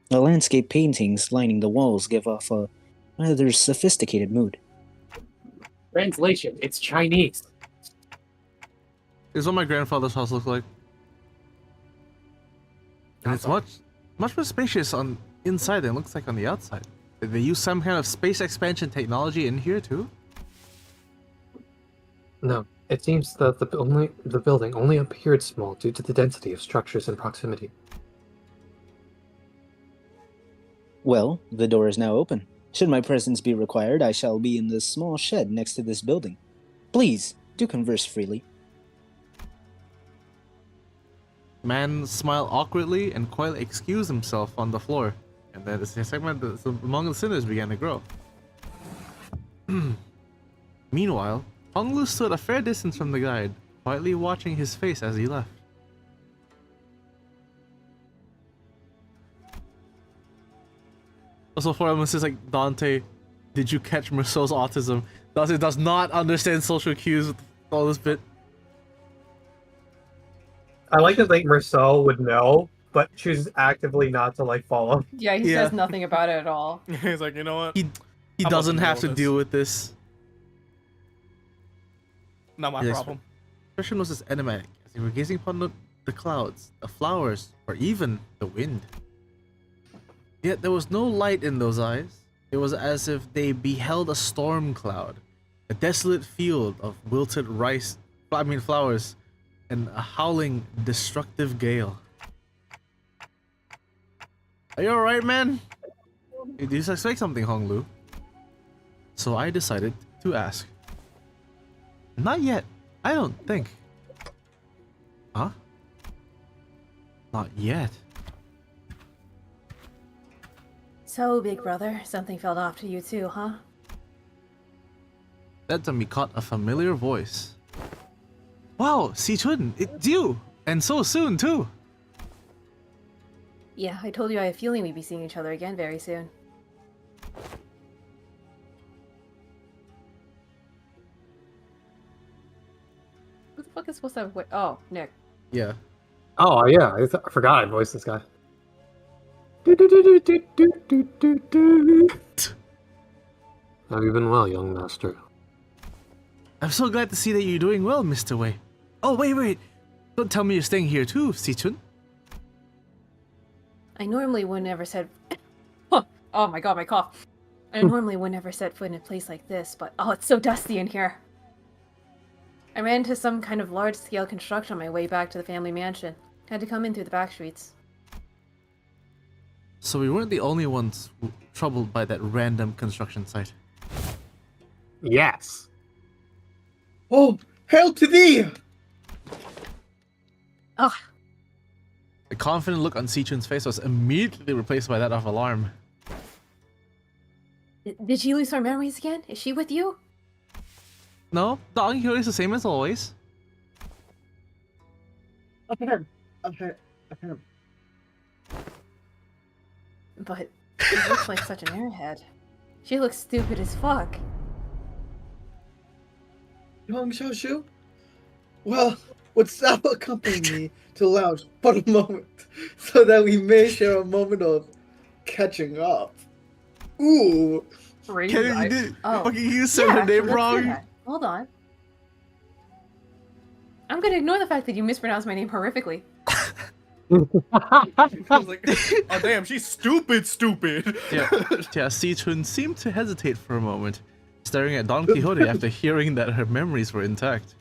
The landscape paintings lining the walls give off a rather sophisticated mood. Translation, it's Chinese. Is what my grandfather's house looked like. And it's much more spacious on inside than it looks like on the outside. Did they use some kind of space expansion technology in here too? No, it seems that the building only appeared small due to the density of structures in proximity. Well, the door is now open. Should my presence be required, I shall be in the small shed next to this building. Please, do converse freely. Man smiled awkwardly and quietly excused himself on the floor, and then the segment among the sinners began to grow. Meanwhile, Honglu stood a fair distance from the guide, quietly watching his face as he left. Also, for him, says like, Dante, did you catch Merceau's autism? Dante does not understand social cues with all this bit. I like to think Merceau would know, but chooses actively not to follow. Yeah, he says nothing about it at all. He's like, you know what? He doesn't have to deal with this. Not my problem. Expression was as enigmatic as they were gazing upon the clouds, the flowers, or even the wind. Yet there was no light in those eyes. It was as if they beheld a storm cloud, a desolate field of wilted flowers, and a howling, destructive gale. Are you alright, man? Did you suspect something, Honglu? So I decided to ask. Not yet. I don't think. Huh? Not yet. So, big brother, something fell off to you too, huh? That time we caught a familiar voice. Wow, Si-chun, it's you! And so soon, too! Yeah, I told you I have a feeling we'd be seeing each other again very soon. fuck is supposed to have? Oh, Nick. Yeah. Oh yeah, I forgot I voiced this guy. Have you been well, young master? I'm so glad to see that you're doing well, Mr. Wei. Oh, wait. Don't tell me you're staying here too, Sichun. I normally would never set. Oh my god, my cough. I normally would never set foot in a place like this, but oh, it's so dusty in here. I ran into some kind of large-scale construction on my way back to the family mansion. Had to come in through the back streets. So we weren't the only ones troubled by that random construction site. Yes. Oh, hail to thee! Ugh. The confident look on Sichun's face was immediately replaced by that of alarm. Did she lose her memories again? Is she with you? No, the Ankyori is the same as always. Up ahead. But she looks like such an airhead. She looks stupid as fuck. Young Xiaoshu? Well, would thou accompany me to the lounge for a moment, so that we may share a moment of catching up? Ooh! You said her name let's do wrong. that. Hold on. I'm gonna ignore the fact that you mispronounced my name horrifically. I was like, oh damn, she's stupid. Yeah, Sichun seemed to hesitate for a moment, staring at Don Quixote after hearing that her memories were intact.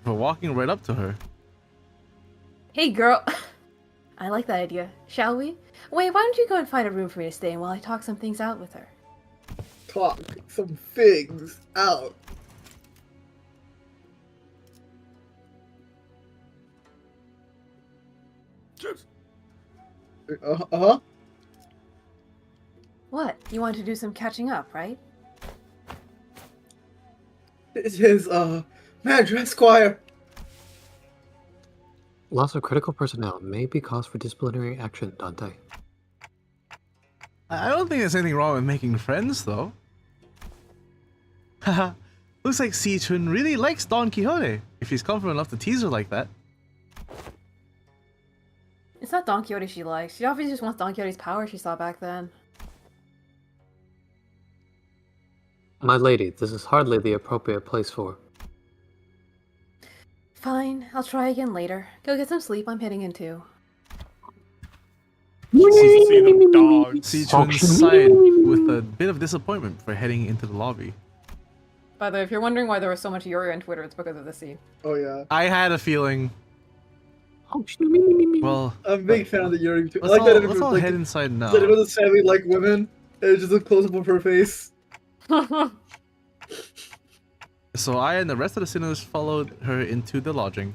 Before walking right up to her. Hey girl! I like that idea. Shall we? Wait, why don't you go and find a room for me to stay in while I talk some things out with her? Talk some things out. Uh-huh. What? You want to do some catching up, right? It is, Manager Esquire. Loss of critical personnel may be cause for disciplinary action, Dante. I don't think there's anything wrong with making friends, though. Haha, looks like Sichun really likes Don Quixote, if he's confident enough to tease her like that. It's not Don Quixote she likes. She obviously just wants Don Quixote's power she saw back then. My lady, this is hardly the appropriate place for... Fine, I'll try again later. Go get some sleep, I'm heading in too. Sichun sighed with a bit of disappointment for heading into the lobby. By the way, if you're wondering why there was so much Yuri on Twitter, it's because of this scene. Oh yeah. I had a feeling. Well, I'm a big fan of the Yuri too. I let's like that let's all head inside now. That it was sadly like women. It was just a close up of her face. So I and the rest of the sinners followed her into the lodging.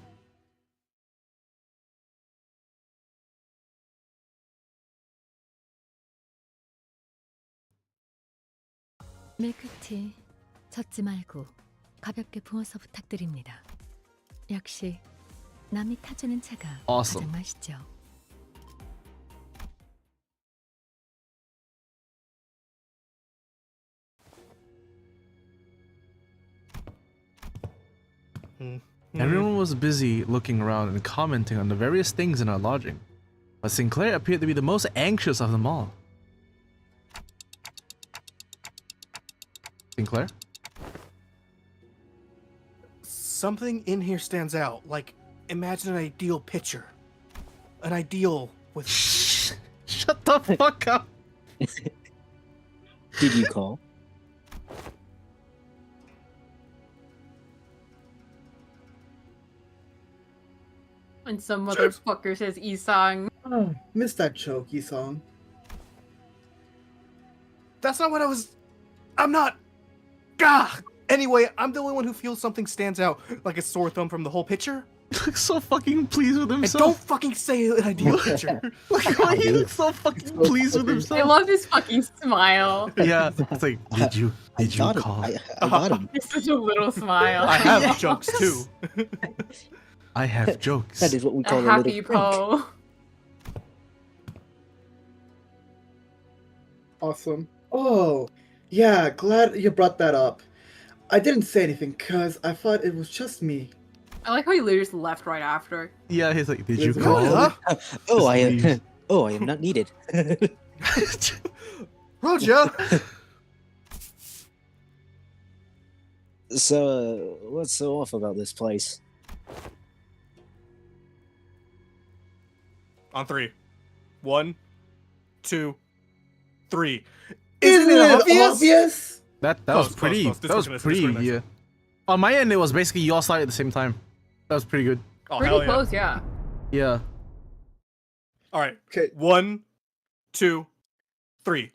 밀크티 젓지 말고 가볍게 부어서 부탁드립니다. 역시 남이 타주는 차가 Awesome. 가장 맛있죠. Everyone was busy looking around and commenting on the various things in our lodging, but Sinclair appeared to be the most anxious of them all. Sinclair? Something in here stands out. Like, imagine an ideal picture. An ideal with... Shut the fuck up! Did you call? And some motherfucker says Isang. Oh, missed that joke, Yi-song. That's not what I was... I'm not... Gah! Anyway, I'm the only one who feels something stands out, like a sore thumb from the whole picture. He looks so fucking pleased with And himself. don't fucking say an ideal picture. Look how he looks so fucking pleased with himself. I love his fucking smile. Yeah, it's like, did you call? I got him. It's such a little smile. I have jokes too. I have jokes. That is what we A call a happy little prank. Poe. Awesome. Oh, yeah, glad you brought that up. I didn't say anything because I thought it was just me. I like how he literally just left right after. Yeah, he's like, did you Yes, call? Roger? Oh, I leaves. am. Oh, I am not needed. Roger! So, what's so off about this place? On 3. 1, 2, 3. Isn't it obvious? That Close, was close, pretty. close. That was Discord next, pretty. Discord next. Yeah. On my end, it was basically you all started at the same time. That was pretty good. Oh, Pretty hell yeah. close, yeah. Yeah. Alright. Okay. 1, 2, 3.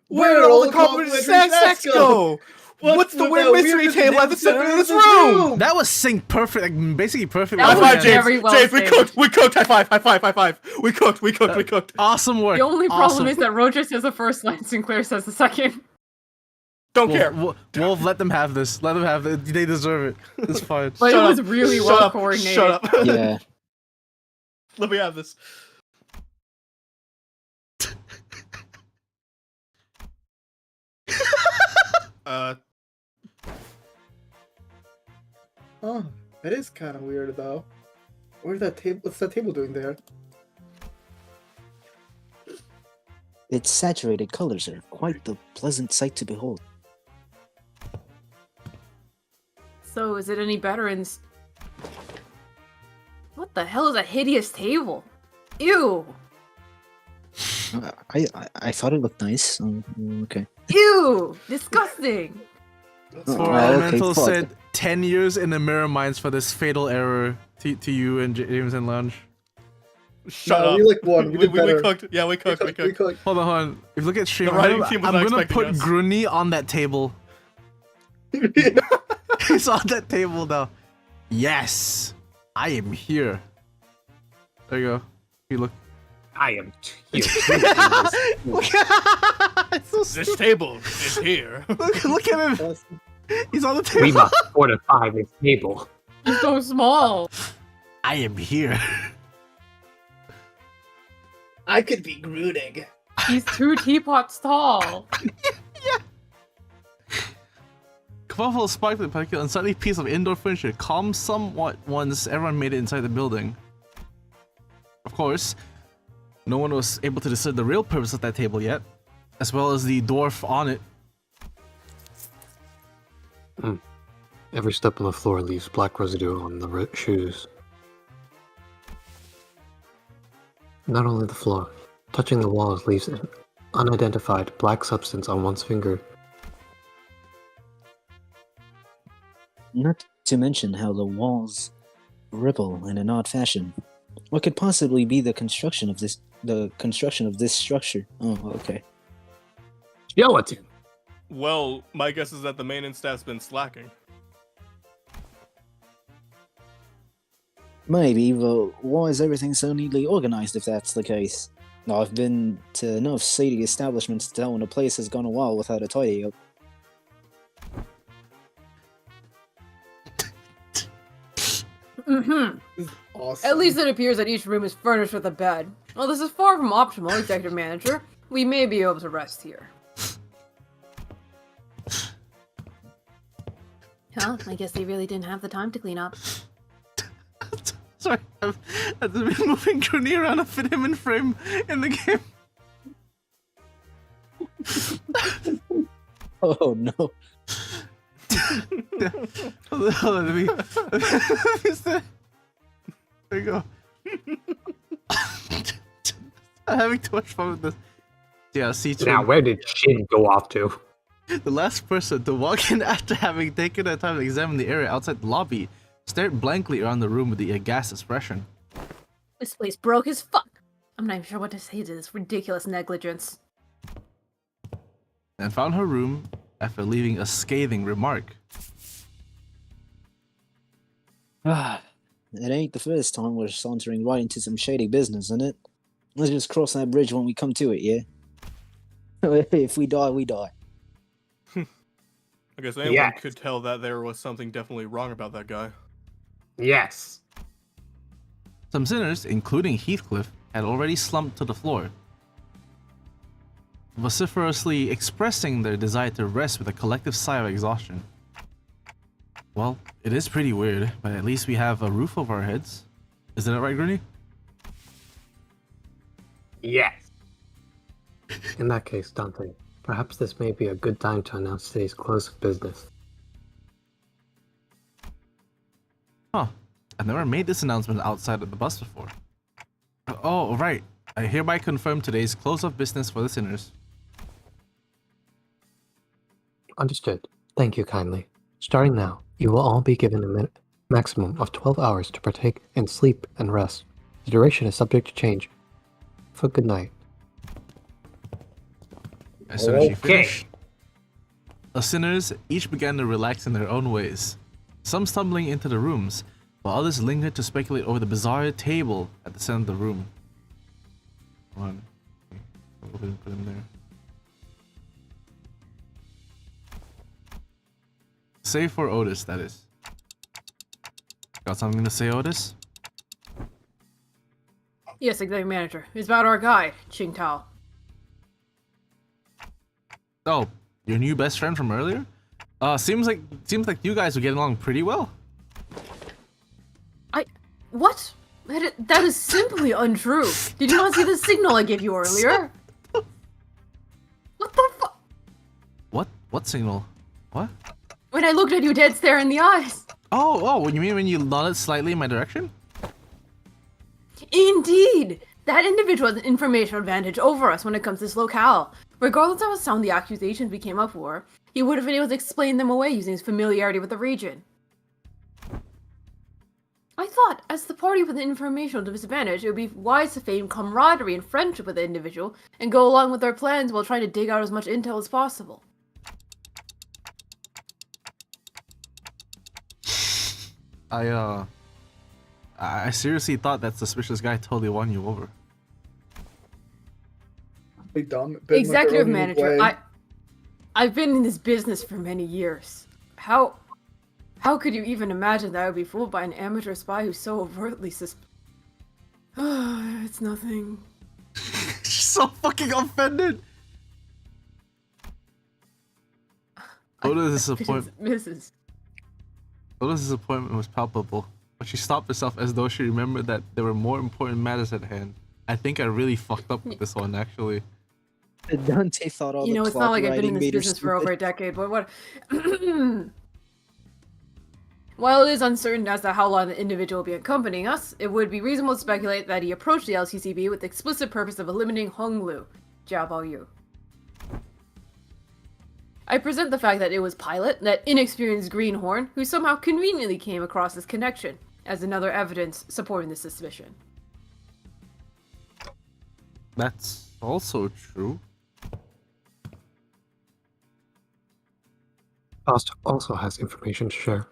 Where Where all the complimentary snacks go? What's the weird mystery table at the center of this room? That was synced perfect, like basically perfect. That High was with five, my James. hands. very well James, we staged. cooked. We cooked. High five. High five. High five. We cooked. We cooked. We cooked. Awesome work. The only problem Awesome. is that Roger says the first line, Sinclair says the second. Don't care. Wolf, let them have this. Let them have it. They deserve it. It's fine. But Shut it was up. really Shut well up. coordinated. Shut up. Yeah. Let me have this. Oh, that is kind of weird though. Where's that table? What's that table doing there? Its saturated colors are quite the pleasant sight to behold. So, is it any better in... What the hell is a hideous table? Ew! I thought it looked nice. Okay. Ew! Disgusting! For okay, Elemental fuck. said 10 years in the mirror mines for this fatal error to you and James and Lounge. Shut No, up. we like won. We did better. cooked. Yeah, we cooked. We cooked. Hold on, hold on. If you look at stream, The writing I'm team was gonna, not I'm gonna put expecting us. Gruni on that table. He's on that table now. Yes! I am here. There you go. You look. I am here. It's so This table is here. look at him. He's on the table. We must fortify this table. He's so small! I am here. I could be Grooting. He's 2 teapots tall! Quaffle sparked with a particular unsightly piece of indoor furniture, calm somewhat once everyone made it inside the building. Of course, no one was able to discern the real purpose of that table yet, as well as the dwarf on it. Every step on the floor leaves black residue on the shoes. Not only the floor, touching the walls leaves an unidentified black substance on one's finger. Not to mention how the walls ripple in an odd fashion. What could possibly be the construction of this structure? Oh, okay. Gelatin. Well, my guess is that the maintenance staff's been slacking. Maybe, but why is everything so neatly organized if that's the case? I've been to enough seedy establishments to tell when a place has gone a while without a tidy up. Mm-hmm. Awesome. At least it appears that each room is furnished with a bed. While this is far from optimal, Executive Manager, we may be able to rest here. Huh? I guess they really didn't have the time to clean up. Sorry, I've been moving Gruni around to fit him in frame in the game. Oh no. Hold on, let me there you go. I'm having too much fun with this. Yeah, see. Now, where did Shin go off to? The last person to walk in after having taken the time to examine the area outside the lobby stared blankly around the room with the aghast expression. This place broke as fuck. I'm not even sure what to say to this ridiculous negligence. And found her room after leaving a scathing remark. It ain't the first time we're sauntering right into some shady business, isn't it? Let's just cross that bridge when we come to it, yeah? If we die, we die. I guess anyone Yes. could tell that there was something definitely wrong about that guy. Yes. Some sinners, including Heathcliff, had already slumped to the floor, vociferously expressing their desire to rest with a collective sigh of exhaustion. Well, it is pretty weird, but at least we have a roof over our heads. Isn't it right, Granny? Yes. In that case, Dante, perhaps this may be a good time to announce today's close of business. Huh. I've never made this announcement outside of the bus before. Oh, right. I hereby confirm today's close of business for the sinners. Understood. Thank you kindly. Starting now, you will all be given a maximum of 12 hours to partake in sleep and rest. The duration is subject to change. For good night. As soon as she finished, the sinners each began to relax in their own ways, some stumbling into the rooms, while others lingered to speculate over the bizarre table at the center of the room. One. Put him there. Save for Otis, that is. Got something to say, Otis? Yes, executive manager. It's about our guy, Ching Tao. Oh, your new best friend from earlier? Seems like you guys are getting along pretty well. What? That is simply untrue. Did you not see the signal I gave you earlier? What the fuck? What signal? What? When I looked at you dead stare in the eyes. Oh, you mean when you nodded slightly in my direction? Indeed! That individual has an informational advantage over us when it comes to this locale. Regardless of how sound the accusations we came up for, he would have been able to explain them away using his familiarity with the region. I thought, as the party with an informational disadvantage, it would be wise to feign camaraderie and friendship with the individual and go along with our plans while trying to dig out as much intel as possible. I seriously thought that suspicious guy totally won you over. Executive manager, I've been in this business for many years. How could you even imagine that I would be fooled by an amateur spy who's so overtly it's nothing. She's so fucking offended. Otis' disappointment was palpable, but she stopped herself as though she remembered that there were more important matters at hand. I think I really fucked up with this one, actually. Dante thought all it's not like I've been in this business for over a decade, but what? While it is uncertain as to how long the individual will be accompanying us, it would be reasonable to speculate that he approached the LCCB with the explicit purpose of eliminating Hong Lu, Jia Baoyu. I present the fact that it was Pilot, that inexperienced greenhorn, who somehow conveniently came across this connection, as another evidence supporting this suspicion. That's also true. Faust also has information to share.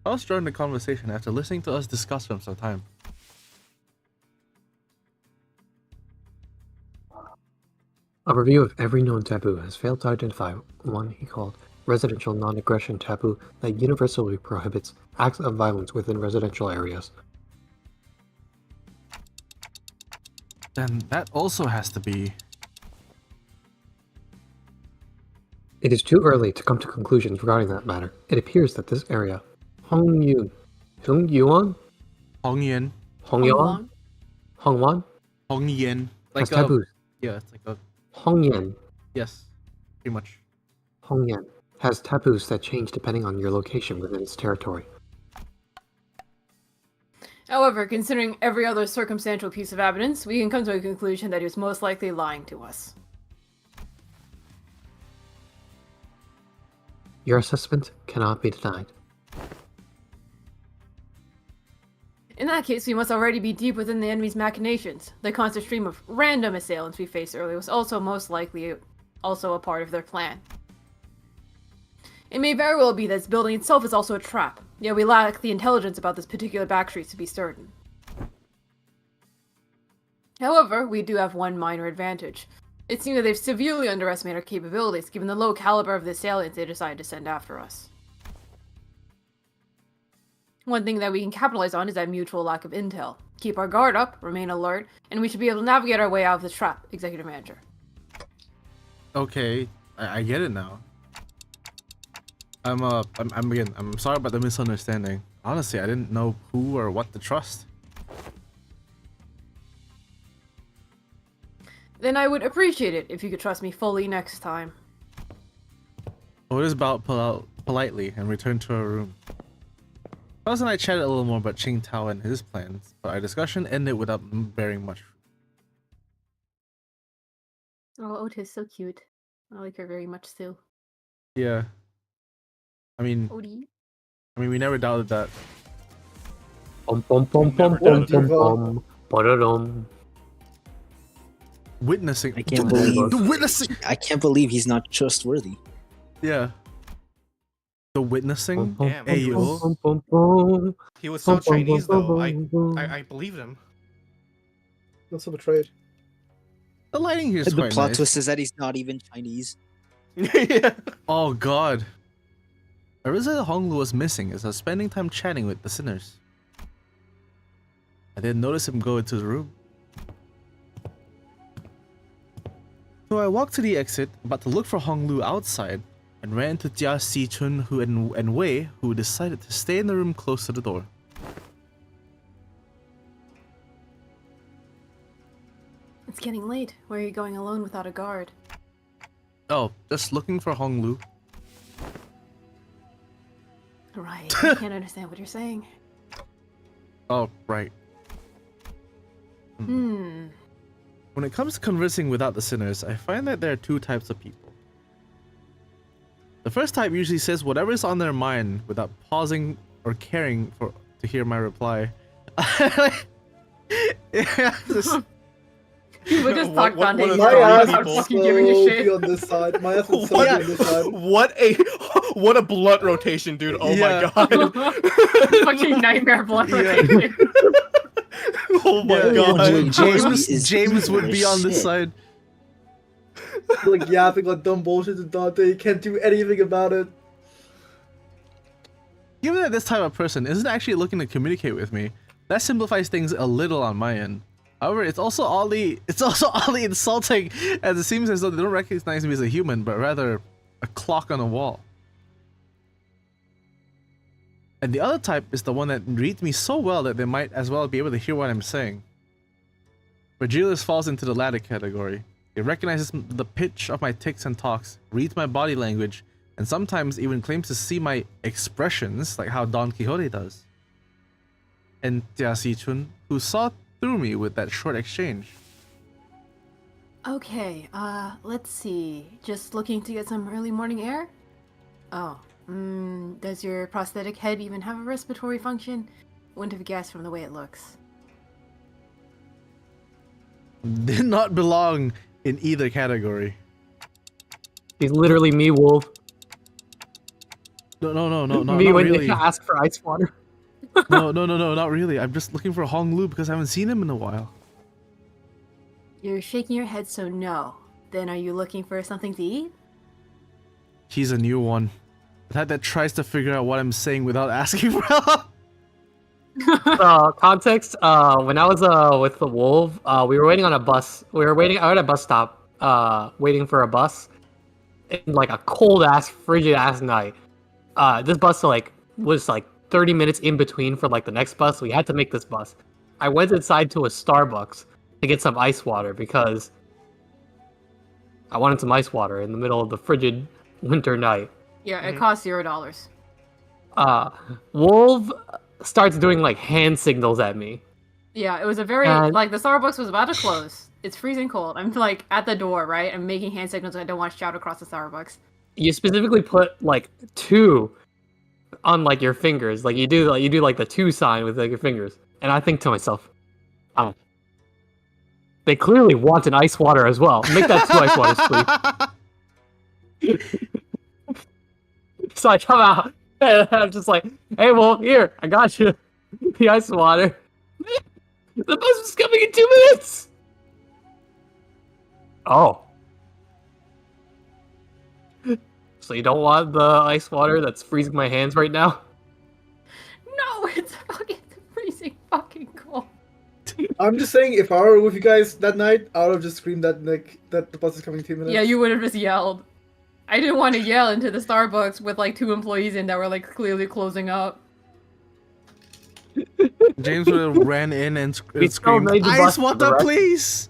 Faust joined the conversation after listening to us discuss for some time. A review of every known taboo has failed to identify one he called residential non-aggression taboo that universally prohibits acts of violence within residential areas. Then that also has to be... It is too early to come to conclusions regarding that matter. It appears that this area, Hongyuan? Hongyan. Hongyan? Like has taboos. Yeah, it's like a... Hongyan. Yes, pretty much. Hongyan has taboos that change depending on your location within its territory. However, considering every other circumstantial piece of evidence, we can come to a conclusion that he was most likely lying to us. Your assessment cannot be denied. In that case, we must already be deep within the enemy's machinations. The constant stream of random assailants we faced earlier was also most likely also a part of their plan. It may very well be that this building itself is also a trap, yet we lack the intelligence about this particular backstreets to be certain. However, we do have one minor advantage. It seems that they've severely underestimated our capabilities, given the low caliber of the assailants they decided to send after us. One thing that we can capitalize on is that mutual lack of intel. Keep our guard up, remain alert, and we should be able to navigate our way out of this trap, Executive Manager. Okay, I get it now. I'm sorry about the misunderstanding. Honestly, I didn't know who or what to trust. Then I would appreciate it if you could trust me fully next time. Otis bowed politely and returned to her room. Buzz and I chatted a little more about Qing Tao and his plans, but our discussion ended without bearing much. Oh, Otis, so cute. I like her very much still. Yeah. I mean, we never doubted that. Witnessing. I can't believe. The witnessing. I can't believe he's not trustworthy. Yeah. The witnessing. Damn. Hey, He was so Chinese though. I believed him. Not so betrayed. The lighting here is The quite plot nice. twist is that he's not even Chinese. Yeah. Oh god. A reason Honglu was missing is spending time chatting with the sinners. I didn't notice him go into the room. So I walked to the exit, about to look for Honglu outside, and ran into Jia Sichun and Wei, who decided to stay in the room close to the door. It's getting late. Where are you going alone without a guard? Oh, just looking for Honglu. Right, I can't understand what you're saying. Oh, right. When it comes to conversing without the sinners, I find that there are two types of people. The first type usually says whatever is on their mind without pausing or caring to hear my reply. People just talk What- Dante. what My are ass these would people? fucking giving a so shit. be on this side. My ass would so What be on this side. what a blunt rotation, dude. Oh Yeah. my god. Fucking nightmare blood Yeah. rotation. Oh my Yeah. god. James would be on this side. Like yapping like dumb bullshit to Dante. He can't do anything about it. Given that this type of person isn't actually looking to communicate with me, that simplifies things a little on my end. However, it's also oddly insulting, as it seems as though they don't recognize me as a human, but rather a clock on a wall. And the other type is the one that reads me so well that they might as well be able to hear what I'm saying. Virgilius falls into the latter category. He recognizes the pitch of my tics and talks, reads my body language, and sometimes even claims to see my expressions, like how Don Quixote does. And Jia Sichun, who saw through me with that short exchange. Okay, let's see. Just looking to get some early morning air? Oh, does your prosthetic head even have a respiratory function? Wouldn't have guessed from the way it looks. Did not belong in either category. He's literally me, Wolf. No, not Me when really. they ask for ice water. No, not really. I'm just looking for Honglu because I haven't seen him in a while. You're shaking your head, so no. Then are you looking for something to eat? He's a new one. The type that tries to figure out what I'm saying without asking for help. Context, when I was with the wolf, we were waiting on a bus. We were waiting at a bus stop, waiting for a bus in like a cold ass, frigid ass night. This bus was 30 minutes in between for like the next bus. We had to make this bus. I went inside to a Starbucks to get some ice water because I wanted some ice water in the middle of the frigid winter night. Yeah, it costs $0. Wolf starts doing like hand signals at me. Yeah, it was a very like the Starbucks was about to close. It's freezing cold. I'm like at the door, right? I'm making hand signals. I don't want to shout across the Starbucks. You specifically put like 2 on like your fingers, like you do like the 2 sign with like your fingers, and I think to myself, oh, they clearly want an ice water as well. Make that 2 ice waters, please. So I come out and I'm just like, hey, well, here, I got you the ice water. The bus is coming in 2 minutes. Oh. So you don't want the ice water that's freezing my hands right now? No, it's fucking freezing fucking cold. I'm just saying, if I were with you guys that night, I would have just screamed that the bus is coming in 2 minutes. Yeah, you would have just yelled. I didn't want to yell into the Starbucks with like 2 employees in that were like clearly closing up. James would have ran in and We still screamed, made the "Ice bus for the water, rest." please!"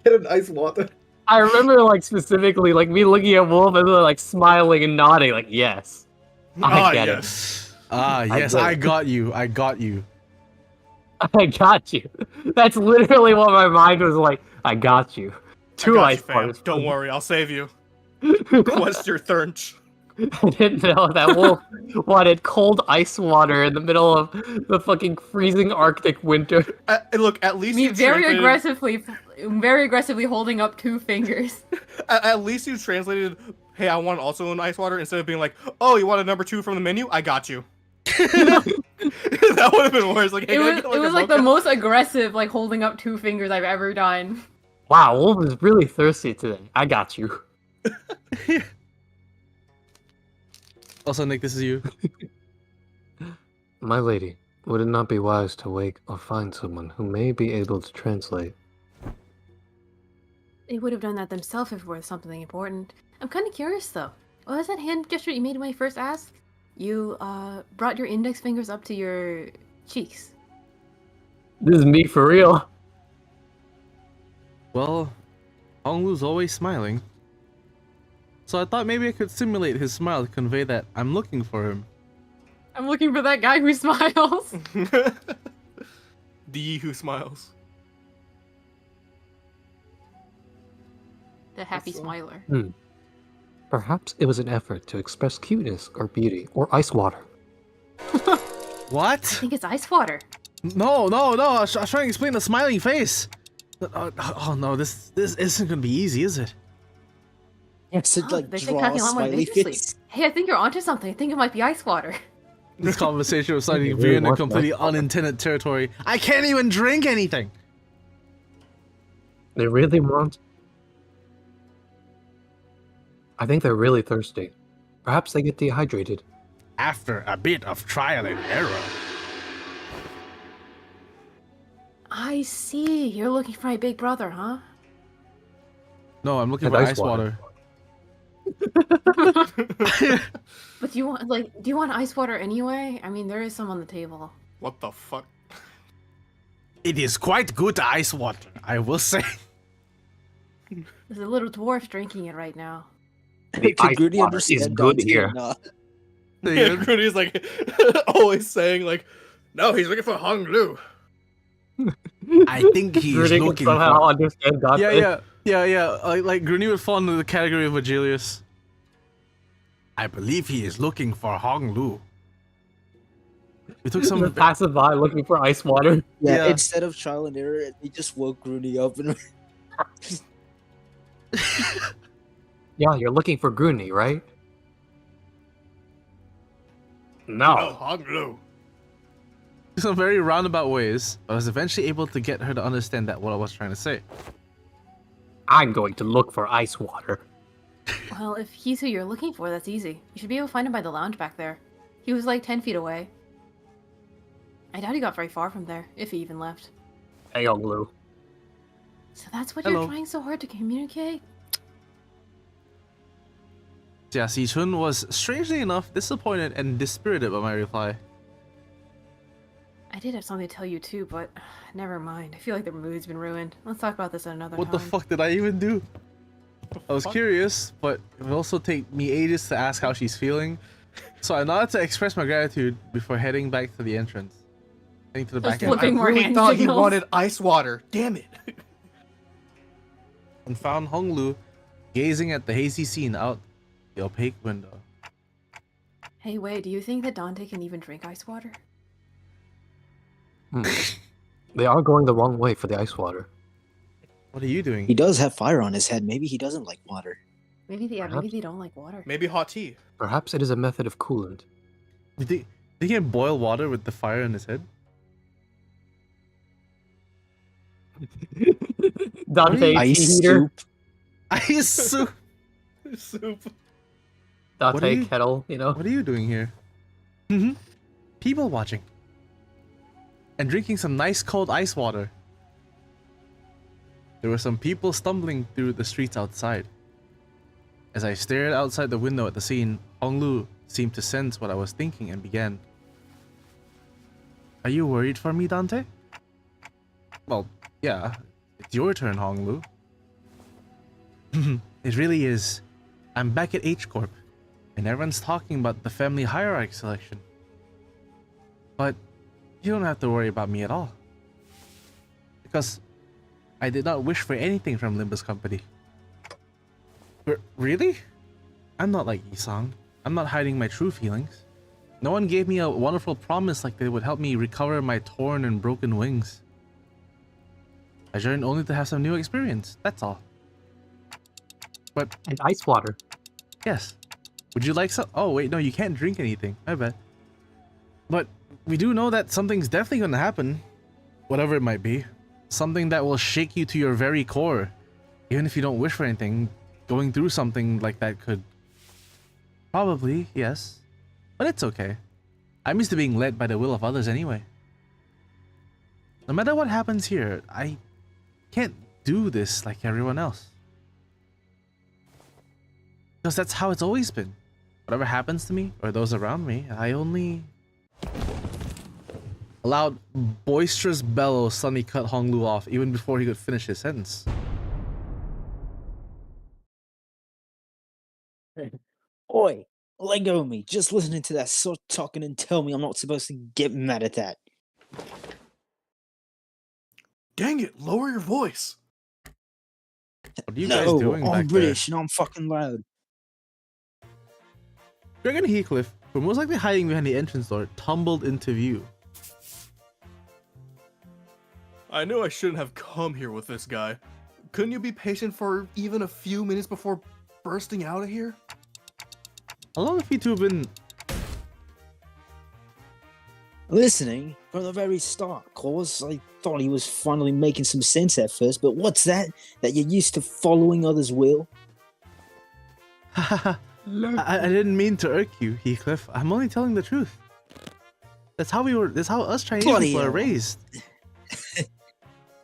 Get an ice water. I remember like specifically like me looking at Wolf and like smiling and nodding like yes. I get yes. Ah, yes, get I it. got you. I got you. it. I got you. That's literally what my mind was like. I got you. I 2 got ice you, fam. waters. Don't worry, I'll save you. Quench your thirst. I didn't know that Wolf wanted cold ice water in the middle of the fucking freezing Arctic winter. Look, at least Me you very translated- aggressively holding up 2 fingers. At least you translated, "Hey, I want also an ice water," instead of being like, "Oh, you want a number 2 from the menu? I got you." That would have been worse. Like, hey, It can I was, get, it was a like the mocha? most aggressive, like holding up 2 fingers I've ever done. Wow, Wolf is really thirsty today. I got you. Also, Nick, this is you. My lady, would it not be wise to wake or find someone who may be able to translate? They would have done that themselves if it were something important. I'm kind of curious though. What was that hand gesture you made when I first asked? You brought your index fingers up to your cheeks. This is me for real. Well, Honglu's always smiling. So I thought maybe I could simulate his smile to convey that I'm looking for him. I'm looking for that guy who smiles. The who smiles. The happy smiler. Perhaps it was an effort to express cuteness or beauty or ice water. What? I think it's ice water. No, no, no! I was trying to explain the smiling face. Oh no, this isn't gonna be easy, is it? Yes, it Oh, like they say draw a cracking a lot more smiley vigorously. face. Hey, I think you're onto something. I think it might be ice water. This conversation was starting to Really veer into want completely that. unintended territory. I can't even drink anything. They really want. I think they're really thirsty. Perhaps they get dehydrated. After a bit of trial and error. I see. You're looking for my big brother, huh? No, I'm looking And for ice ice water. But do you want ice water anyway? I mean, there is some on the table. What the fuck? It is quite good ice water, I will say. There's a little dwarf drinking it right now. The Could ice Grudy water is understand good Dante here. or not? Yeah, Grudy's like always saying like, "No, he's looking for Hong Lu." I think he is Rudy can looking somehow for... understand Dante. Yeah. Like Gruni would fall into the category of Vegelius. I believe he is looking for Hong Lu. We took some... Just passive by looking for ice water. Yeah, Yeah. instead of trial and error, he just woke Grudy up and Yeah, you're looking for Gruni, right? Oh, No. Hong Lu. some very roundabout ways, but I was eventually able to get her to understand that what I was trying to say. I'm going to look for ice water. Well, if he's who you're looking for, that's easy. You should be able to find him by the lounge back there. He was like 10 feet away. I doubt he got very far from there, if he even left. Hey, Onglu. So that's what Hello. you're trying so hard to communicate? Jia Sichun was, strangely enough, disappointed and dispirited by my reply. I did have something to tell you too, but never mind. I feel like the mood's been ruined. Let's talk about this at another What time. the fuck did I even do? I was curious, but it would also take me ages to ask how she's feeling. So I nodded to express my gratitude before heading back to the entrance. Heading to the Just back end. I flipping more really hand thought he signals. wanted ice water. Damn it. And found Hong Lu gazing at the hazy scene out the opaque window. Hey, wait, do you think that Dante can even drink ice water? They are going the wrong way for the ice water. What are you doing? he does have fire on his head. Maybe he doesn't like water. Maybe they don't like water. Maybe hot tea. Perhaps it is a method of coolant. You think he can boil water with the fire in his head? Dante Ice tea heater. soup. Ice soup. Soup. What are Dante you- kettle, you know? What are you doing here? Mm-hmm. People watching. And drinking some nice cold ice water. there were some people stumbling through the streets outside. As I stared outside the window at the scene, Honglu seemed to sense what I was thinking and began. Are you worried for me, Dante? Well, yeah. It's your turn, Honglu. It really is. I'm back at H Corp, and everyone's talking about the family hierarchy selection. But you don't have to worry about me at all. Because I did not wish for anything from Limbus Company. Really? I'm not like Isang. I'm not hiding my true feelings. No one gave me a wonderful promise like they would help me recover my torn and broken wings. I joined only to have some new experience, that's all. But... And ice water. Yes. Would you like some? Oh wait, no, you can't drink anything. My bad. But we do know that something's definitely gonna happen. Whatever it might be. Something that will shake you to your very core. Even if you don't wish for anything, going through something like that could... Probably, yes. But it's okay. I'm used to being led by the will of others anyway. No matter what happens here, I can't do this like everyone else. Because that's how it's always been. Whatever happens to me or those around me, I only... A loud, boisterous bellow suddenly cut Honglu off even before he could finish his sentence. Oi, let go of me. Just listening to that sort of talking and tell me I'm not supposed to get mad at that. Dang it, lower your voice. What are you No, guys doing I'm back British and I'm fucking loud. there? Greg and Heathcliff, who were most likely hiding behind the entrance door, tumbled into view. I knew I shouldn't have come here with this guy. Couldn't you be patient for even a few minutes before bursting out of here? How long have you two been... Listening from the very start, cause I thought he was finally making some sense at first, but what's that? That you're used to following others' will? I didn't mean to irk you, Heathcliff. I'm only telling the truth. That's how us Chinese Bloody people are hell. raised.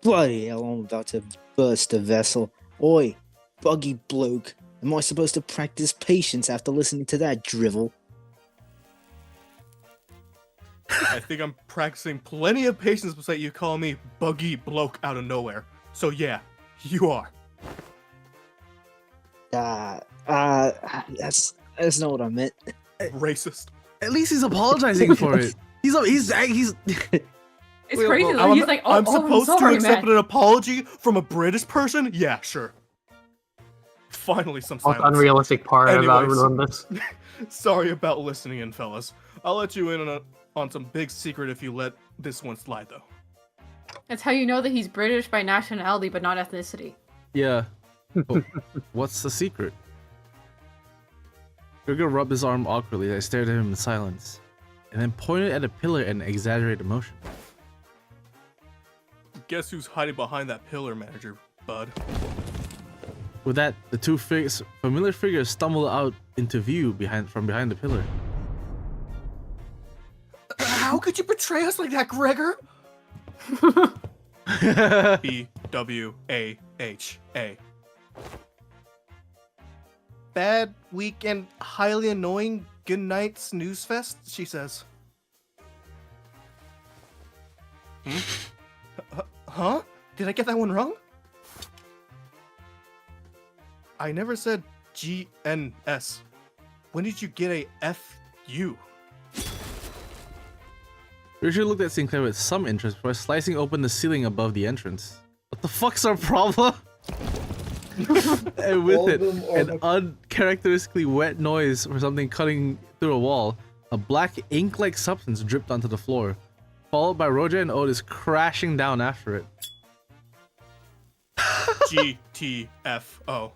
Bloody hell, I'm about to burst a vessel. Oi, buggy bloke. Am I supposed to practice patience after listening to that drivel? I think I'm practicing plenty of patience beside you calling me buggy bloke out of nowhere. So yeah, you are. That's not what I meant. Racist. At least he's apologizing for it. He's It's crazy though. He's like, I'm supposed sorry, to accept man. an apology from a British person? Yeah, sure. Finally, some Most silence. unrealistic part about Anyways. Limbus. Sorry about listening in, fellas. I'll let you in on some big secret if you let this one slide, though. That's how you know that he's British by nationality but not ethnicity. Yeah. But what's the secret? Gregor rubbed his arm awkwardly as I stared at him in silence, and then pointed at a pillar in exaggerated motion. Guess who's hiding behind that pillar, manager, bud? With that, the two familiar figures stumbled out into view from behind the pillar. How could you betray us like that, Gregor? B-W-A-H-A. Bad, weak, and highly annoying good night snooze fest, she says. Huh? Did I get that one wrong? I never said G-N-S. When did you get a F-U? Richard looked at Sinclair with some interest before slicing open the ceiling above the entrance. What the fuck's our problem? And with it, an uncharacteristically wet noise for something cutting through a wall, a black ink-like substance dripped onto the floor, followed by Roger and Otis crashing down after it. G-T-F-O.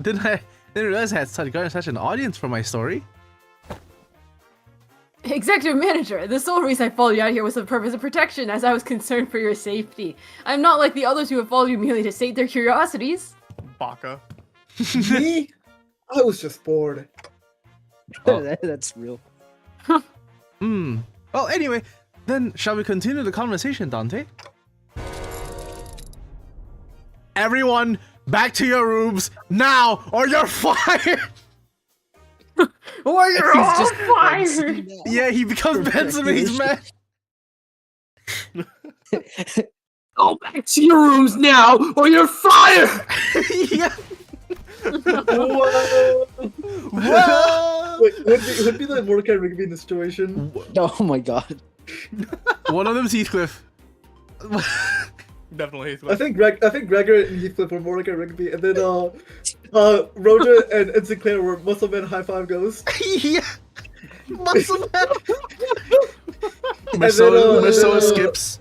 Didn't realize I had gotten such an audience for my story. Executive manager, the sole reason I followed you out here was for the purpose of protection, as I was concerned for your safety. I'm not like the others who have followed you merely to sate their curiosities. Baka. Me? I was just bored. That's real. Well, anyway, then shall we continue the conversation, Dante? Everyone, back to your rooms now, or you're fired. Or you're He's all just fired! Yeah, he becomes Benson's man. Go back to your rooms now, or you're fired! Yeah. Whoa! Whoa! Wait, would be like Mordecai Rigby in this situation. Oh my god. One of them's Heathcliff. Definitely. I think Gregor and Heathcliff were Mordecai Rigby, and then Roja and Sinclair were Muscle Man High Five Ghost. Yeah. Muscle man. then, Marcella skips.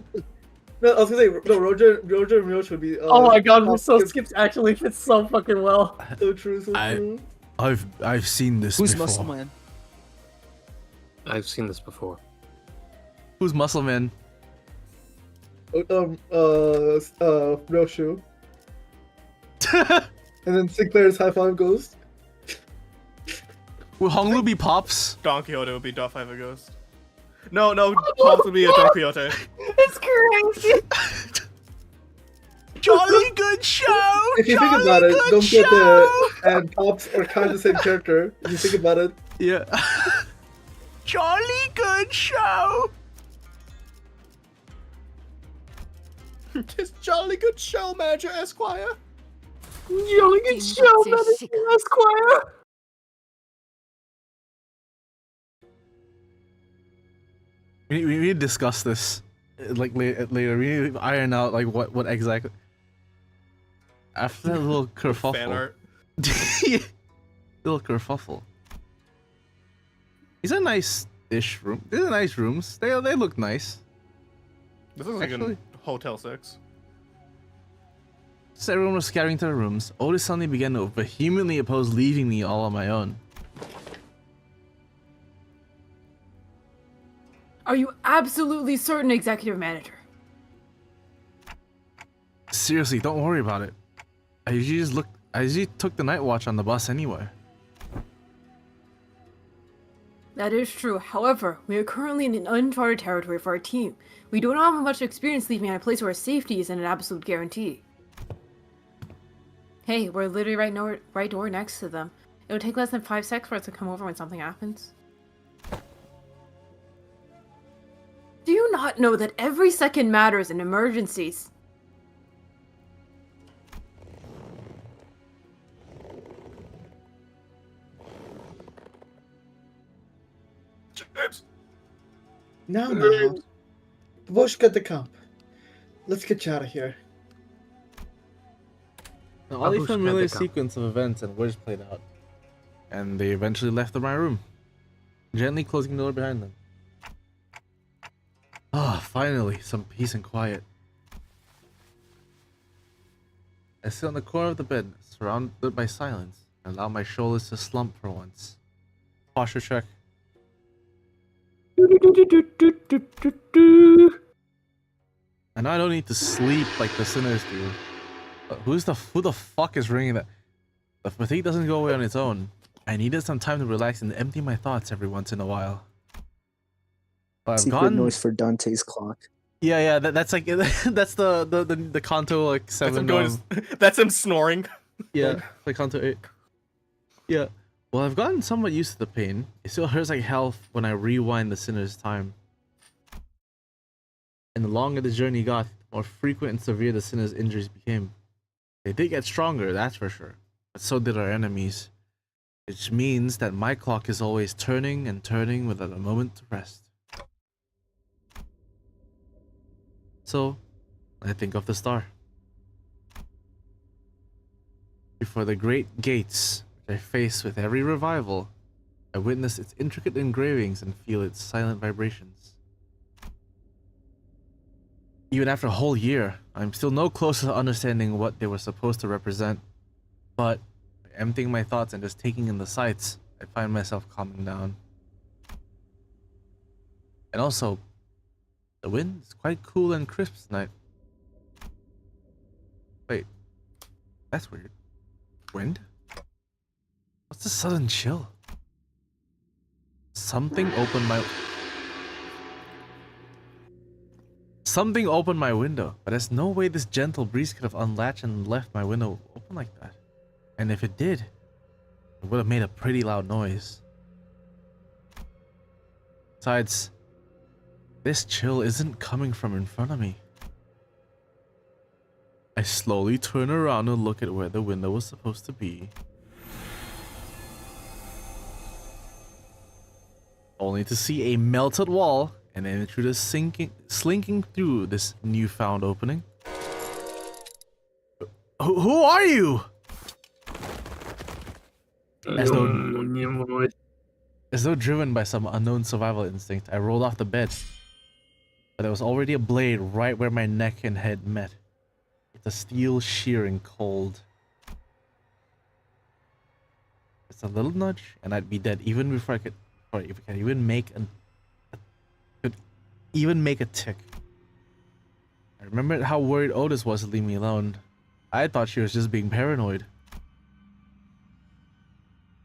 No, I was gonna say no. Roja and Rioch would be. Oh my god, so skips actually fits so fucking well. So true, so true. I've seen this Who's before. Muscle Man? I've seen this before. Who's Muscle Man? Roshu. And then Sinclair's High Five Ghost. Will Honglu be Pops? Don Quixote would be Dot 5 a Ghost. No, Pops would be a Don Quixote. It's crazy! Jolly good show! If you think about it, Don Quixote and Pops are kind of the same character. If you think about it. Yeah. Jolly good show! Tis jolly good show, Manager Esquire. Jolly good show, Manager Esquire! We need to discuss this, like later. We need to iron out like what exactly. After that little kerfuffle. Fan art. Little kerfuffle. These are nice-ish room. These are nice rooms. They look nice. This looks like Actually- a Hotel 6. As everyone was scattering to their rooms, Otis suddenly began to vehemently oppose leaving me all on my own. Are you absolutely certain, Executive Manager? Seriously, don't worry about it. I usually took the night watch on the bus anyway. That is true. However, we are currently in an uncharted territory for our team. We do not have much experience leaving at a place where safety isn't an absolute guarantee. Hey, we're literally right door next to them. It would take less than 5 seconds for us to come over when something happens. Do you not know that every second matters in emergencies? James. Now, Voshka the camp. Let's get you out of here. All the Abush familiar Medica. sequence of events and words played out, and they eventually left my room, gently closing the door behind them. Ah, finally, some peace and quiet. I sit on the corner of the bed, surrounded by silence, and allow my shoulders to slump for once. Posture check. I know I don't need to sleep like the sinners do. But who the fuck is ringing that? The fatigue doesn't go away on its own. I needed some time to relax and empty my thoughts every once in a while. But I've Secret gone. noise for Dante's clock. Yeah, that's like that's the Kanto like That's 7. him, that's him snoring. Yeah, like Kanto 8. Yeah. Well, I've gotten somewhat used to the pain. It still hurts like hell when I rewind the sinner's time. And the longer the journey got, the more frequent and severe the sinner's injuries became. They did get stronger, that's for sure. But so did our enemies. Which means that my clock is always turning and turning without a moment to rest. So, I think of the star. Before the great gates, which I face with every revival, I witness its intricate engravings and feel its silent vibrations. Even after a whole year, I'm still no closer to understanding what they were supposed to represent. But, by emptying my thoughts and just taking in the sights, I find myself calming down. And also, the wind is quite cool and crisp tonight. Wait, that's weird. Wind? What's the sudden chill? Something opened my window, but there's no way this gentle breeze could have unlatched and left my window open like that. And if it did, it would have made a pretty loud noise. Besides, this chill isn't coming from in front of me. I slowly turn around and look at where the window was supposed to be. Only to see a melted wall and an intruder slinking through this newfound opening. Who are you? As though driven by some unknown survival instinct, I rolled off the bed. But there was already a blade right where my neck and head met. With the steel shearing cold. It's a little nudge, and I'd be dead even before I could, or if I could even make a tick. I remembered how worried Otis was to leave me alone. I thought she was just being paranoid.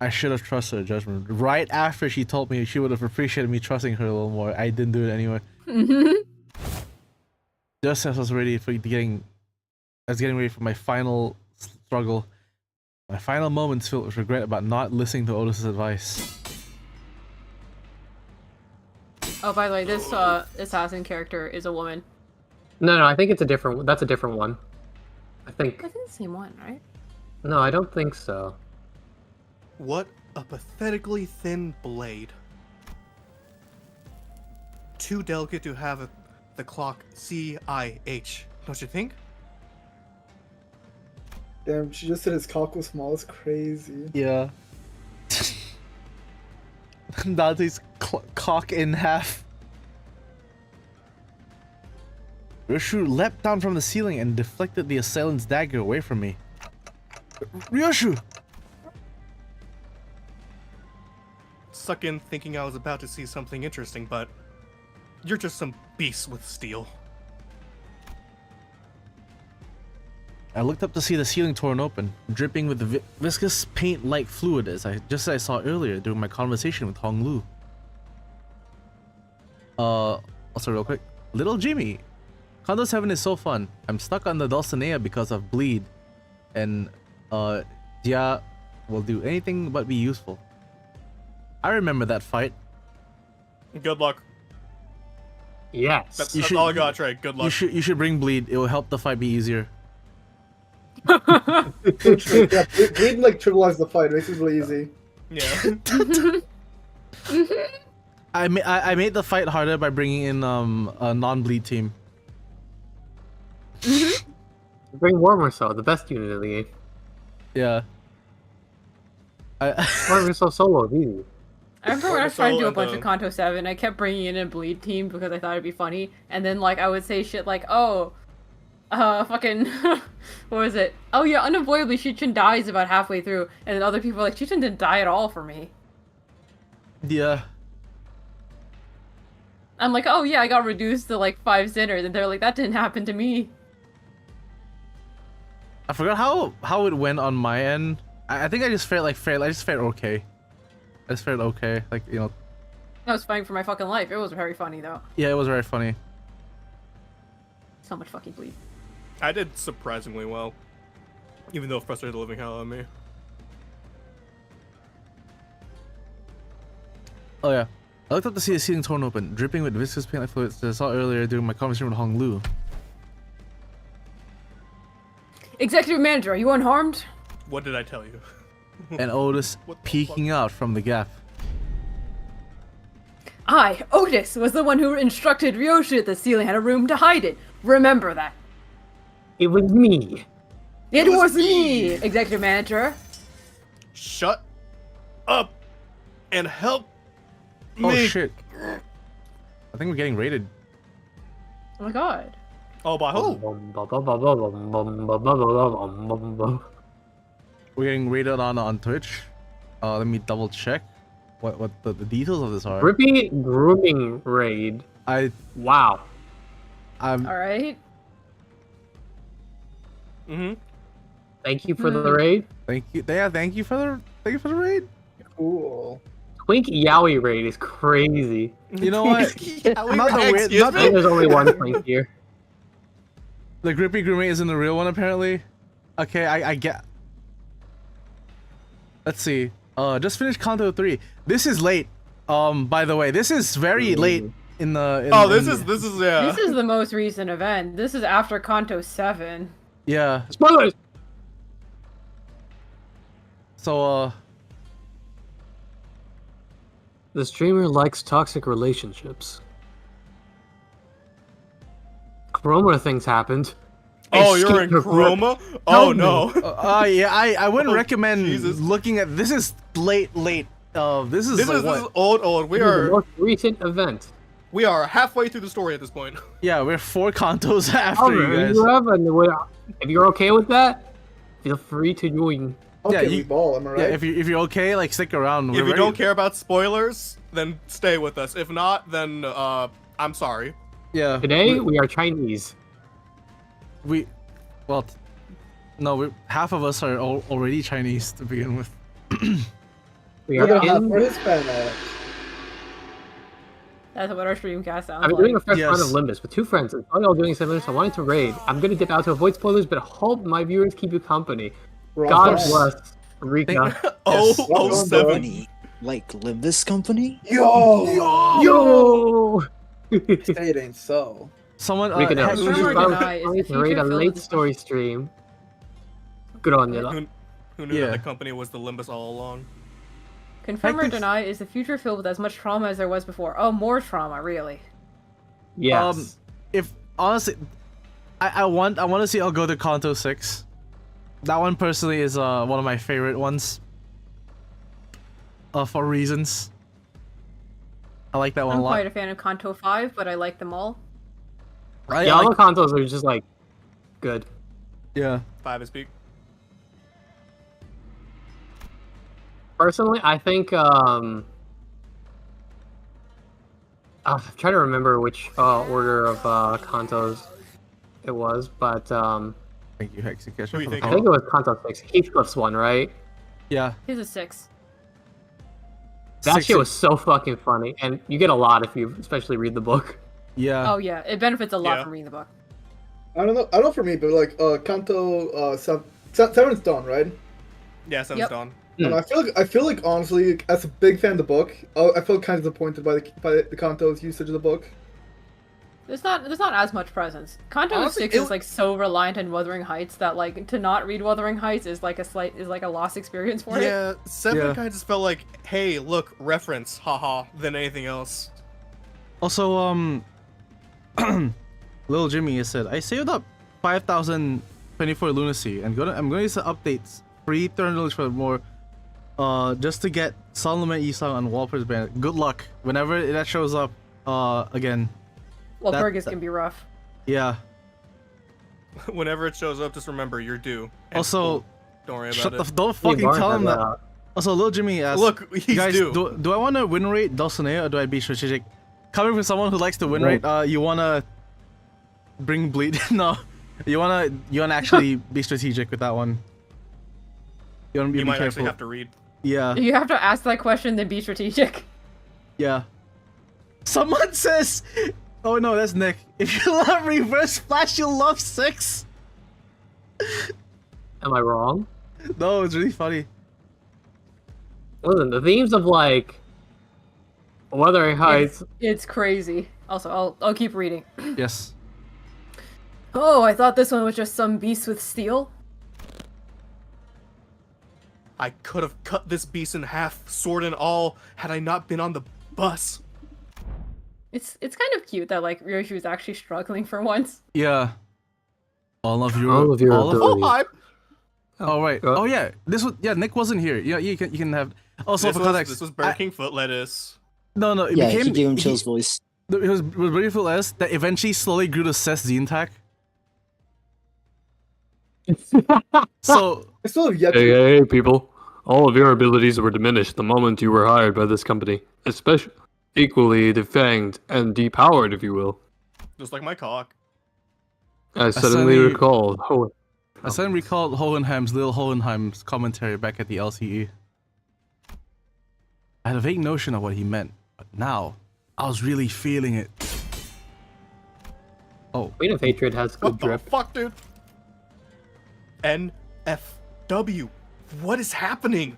I should have trusted her judgment. Right after she told me she would have appreciated me trusting her a little more, I didn't do it anyway. Just as I was getting ready for my final struggle, my final moments filled with regret about not listening to Otis's advice. Oh, by the way, this assassin character is a woman. No, I think it's a different. That's a different one. I think. I think the same one, right? No, I don't think so. What a pathetically thin blade. Too delicate to have the clock CIH, don't you think? Damn, she just said his cock was small. It's crazy. Yeah. Dante's cock in half. Ryoshu leapt down from the ceiling and deflected the assailant's dagger away from me. Ryoshu! Suck in thinking I was about to see something interesting, but you're just some beast with steel. I looked up to see the ceiling torn open, dripping with the viscous paint-like fluid as I saw earlier during my conversation with Hong Lu. Also real quick, little Jimmy, Condo 7 is so fun. I'm stuck on the Dulcinea because of bleed, and Jia will do anything but be useful. I remember that fight. Good luck. Yes. That's all I got, Trey. Good luck. You should bring bleed. It will help the fight be easier. Yeah, bleed like trivialized the fight. Makes it really easy. Yeah. I made the fight harder by bringing in a non-bleed team. Bring Warmer Cell, the best unit in the game. Yeah. Warmer Cell solo, easy. I remember when I was trying to do a bunch of Kanto 7, I kept bringing in a bleed team because I thought it'd be funny, and then like I would say shit like, oh, fucking, what was it? Oh yeah, unavoidably Shichun dies about halfway through, and then other people are like, Shichun didn't die at all for me. Yeah. I'm like, oh yeah, I got reduced to like 5 sinners, and they're like, that didn't happen to me. I forgot how it went on my end. I think I just felt I just felt okay. I just felt okay, like, you know. I was fighting for my fucking life. It was very funny though. Yeah, it was very funny. So much fucking bleed. I did surprisingly well, even though it frustrated the living hell out of me. Oh yeah. I looked up to see the ceiling torn open, dripping with viscous paint-like fluids that I saw earlier during my conversation with Hong Lu. Executive manager, are you unharmed? What did I tell you? And Otis peeking out from the gap. I, Otis, was the one who instructed Ryoshu that the ceiling had a room to hide it. Remember that. It was me. It was me, executive manager. Shut up and help me. Oh shit. I think we're getting raided. Oh my god. Oh, by who? We're getting raided on Twitch. Let me double check what the details of this are. Rippy grooming raid. Wow. Alright. Thank you for the raid. Thank you. Yeah, thank you for the raid. Cool. Twink Yowie raid is crazy. You know what? There's only one Twink here. The Grippy Grooming isn't the real one, apparently. Okay, I get. Let's see. Just finished Kanto 3. This is late. By the way, this is very late in the. This is yeah. This is the most recent event. This is after Kanto 7. Yeah. Spoilers. So The streamer likes toxic relationships. Chroma things happened. Oh, you're in Chroma? Oh no. Yeah, I wouldn't recommend Jesus. looking at. This is late. This is old. We This is the are most recent event. halfway through the story at this point. Yeah, we're 4 Kantos after However, you guys. if you're okay with that, feel free to join. Okay, Yeah, we ball, am I right? Yeah, if you're okay, like stick around. If you don't care about spoilers, then stay with us. If not, then I'm sorry. Yeah. Today we are Chinese. Half of us are already Chinese to begin with. We We're are gonna have in. for Hispanic. That's what our streamcast sounds I've been like. doing a fresh Yes. round of Limbus with 2 friends. And all y'all doing 7 minutes. I wanted to raid. I'm gonna dip out to avoid spoilers, but hope my viewers keep you company. We're God all bless Rika. Oh, 07. Company, like Limbus Company? Yo! Say it ain't so. Someone Rika had- knows. Confirm or She's deny, is the to future raid a filled late with- story stream. Good on you. Who knew Yeah. that the company was the Limbus all along? Confirm or Like this- deny, is the future filled with as much trauma as there was before? Oh, more trauma, really. Yes. If honestly, I want to see. I'll go to Kanto 6. That one personally is one of my favorite ones. For reasons. I like that one I'm a lot. quite a fan of Kanto 5, but I like them all. I all like- the consoles are just like good. yeah. 5 is peak. Personally, I think I'm trying to remember which order of Kantos it was, but Thank you, Hexy Catcher. Who do you think? I think it was Kanto 6, Heathcliff's one, right? Yeah. Here's a 6. That 6 shit was so fucking funny, and you get a lot if you especially read the book. Yeah. Oh yeah, it benefits a lot Yeah. from reading the book. I don't know for me, but like Kanto 7 is done, right? Yeah, 7's Yep. done. And I feel like honestly, as a big fan of the book, I felt kind of disappointed by the Kanto's usage of the book. There's not as much presence. Kanto Honestly, 6 it is like so reliant on Wuthering Heights that like to not read Wuthering Heights is like a lost experience for it. Yeah, 7 Yeah. kind of just felt like, hey, look, reference, haha, than anything else. Also, Little Jimmy has said, I saved up 5,024 lunacy and I'm going to use the updates free eternal for more, just to get Solomon Isang on Walper's band. Good luck whenever that shows up. Again, Well, That- Burgess can be rough. yeah. Whenever it shows up, just remember, you're due. And Also, cool. Don't worry about it. don't fucking tell him that. Also, Little Jimmy asks, Look, he's guys, due. do I want to win rate Dulcinea or do I be strategic? Coming from someone who likes to win rate, you wanna bring bleed? No, you wanna actually be strategic with that one. You wanna be You might careful. actually have to read. Yeah, You have to ask that question, then be strategic. yeah. Someone says, "Oh no, that's Nick. If you love Reverse Flash, you'll love 6." Am I wrong? No, it's really funny. Listen, the themes of like Wuthering Heights. It's crazy. Also, I'll keep reading. Yes. Oh, I thought this one was just some beast with steel. I could have cut this beast in half, sword and all, had I not been on the bus. It's kind of cute that like Ryoshi was actually struggling for once. Yeah. All of your All of your Oh, abilities. hi. Oh right. Oh yeah. This was Nick wasn't here. Yeah, you can have. Also This for was, context, this was Burger King foot lettuce. no, it Yeah, became he gave him Chill's voice. It was beautiful as that eventually slowly grew to Seth's Z-Intac. So I still have yet Hey, to. hey, people. All of your abilities were diminished the moment you were hired by this company. Especially equally defanged and depowered, if you will. Just like my cock. I suddenly suddenly- recalled. Oh, I suddenly recalled Hohenheim's little Hohenheim's commentary back at the LCE. I had a vague notion of what he meant, but now I was really feeling it. Oh. Queen of Hatred has good What the drip. fuck, dude? NFW. What is happening?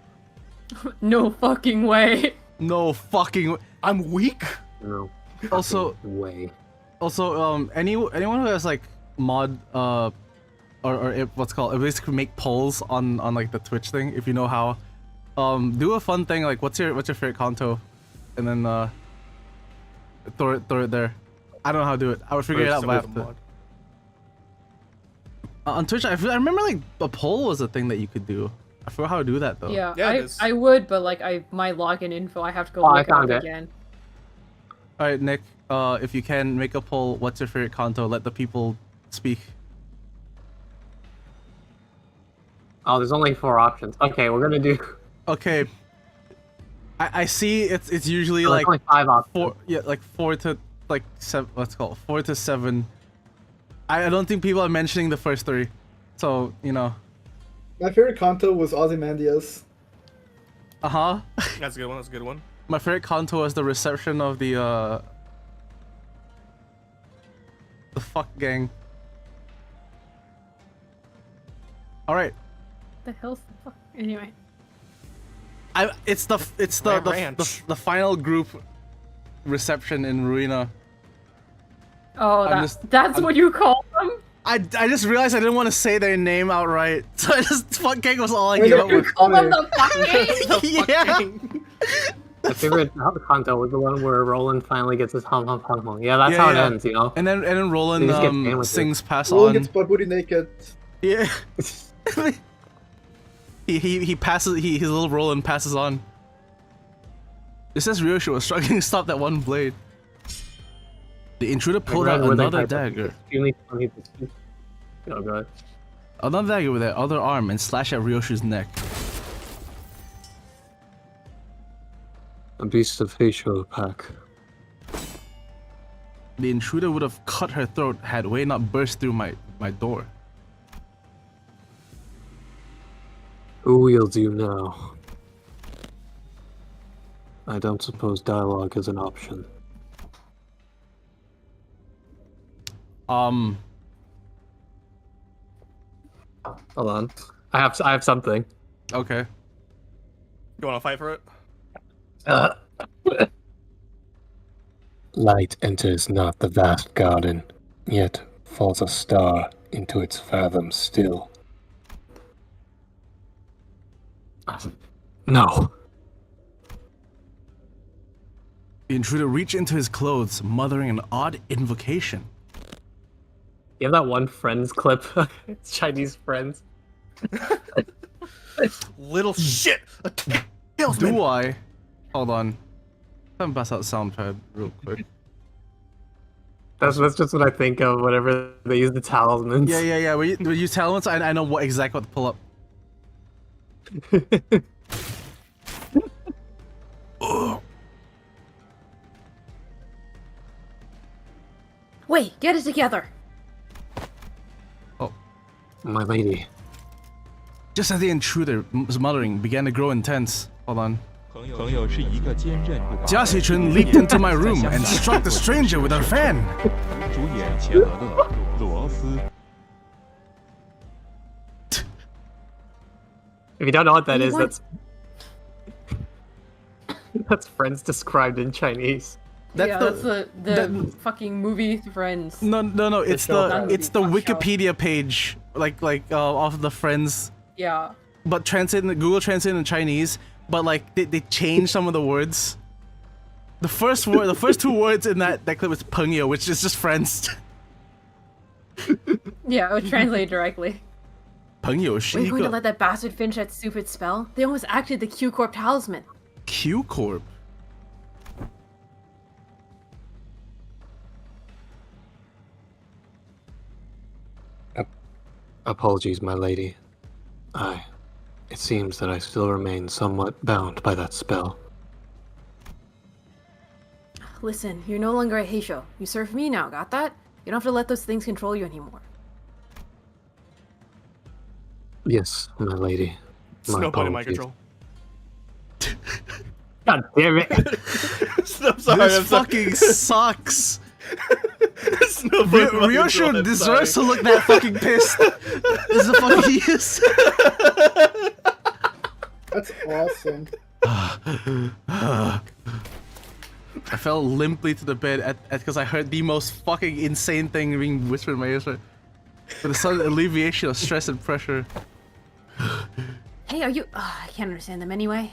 No fucking way. No fucking. I'm weak. No. Also, way. Also, anyone who has like mod or what's called basically make polls on like the Twitch thing, if you know how, do a fun thing like what's your favorite Kanto, and then throw it there. I don't know how to do it. I would figure it out, but I have to. On Twitch, I remember like a poll was a thing that you could do. I forgot how to do that though. Yeah, I would, but like my login info, I have to go look it up again. All right, Nick. If you can make a poll, what's your favorite Kanto? Let the people speak. Oh, there's only 4 options. Okay, we're gonna do. Okay. I see. It's usually Oh, like only 5 options. 4. Yeah, like 4 to like 7. Let's call it 4 to 7. I don't think people are mentioning the first 3, so you know. My favorite Kanto was Ozymandias. That's a good one. That's a good one. My favorite Kanto was the reception of the fuck gang. All right. The hell's the fuck? Anyway. It's the final group reception in Ruina. Oh, that's what you call them? I just realized I didn't want to say their name outright, so I just fuck gang was all I Wait, gave up you with. call them the fuck gang? Yeah. My favorite Kanto was the one where Roland finally gets his hum hum hum hum. Yeah, that's how it ends, you know. And then Roland sings "Pass Roland On." gets butt booty naked. Yeah. he passes. His little Roland passes on. It says Ryoshi was struggling to stop that one blade. The intruder pulled out another dagger. Oh god. Another dagger with their other arm and slashed at Ryoshi's neck. A beast of facial pack. The intruder would have cut her throat had Wei not burst through my door. Who wields you now? I don't suppose dialogue is an option. Hold on. I have something. Okay. You want to fight for it? Light enters not the vast garden, yet falls a star into its fathom still. No. The intruder reached into his clothes, muttering an odd invocation. You have that one Friends clip? It's Chinese Friends. Little shit! Do I? Hold on. Let me pass out soundpad real quick. That's just what I think of whenever they use the talismans. Yeah. When you use talismans, I know exactly what to pull up. Wait, get it together. Oh. My lady. Just as the intruder was muttering began to grow intense. Hold on. Jia Xichun leaped into my room and struck the stranger with her fan. If you don't know what that is, that's Friends described in Chinese. That's the fucking movie Friends. No. It's the Wikipedia page, like of the Friends. Yeah. But Google Translate in Chinese, but like they changed some of the words. The first 2 words in that clip is "pengyo," which is just friends. Yeah, it would translate directly. Pengyo We're going to let that bastard finish that stupid spell? They almost acted the Q Corp talisman. Q Corp. Apologies, my lady. It seems that I still remain somewhat bound by that spell. Listen, you're no longer a Heisho. You serve me now, got that? You don't have to let those things control you anymore. Yes, my lady. My nobody my control. God damn it. I'm sorry, this fucking sucks. There's no fucking mind Ryosho control, I'm deserves to sorry. look that fucking pissed. This is the fuck he is. That's awesome. I fell limply to the bed because I heard the most fucking insane thing being whispered in my ears. With a sudden alleviation of stress and pressure. Hey, are you? I can't understand them anyway.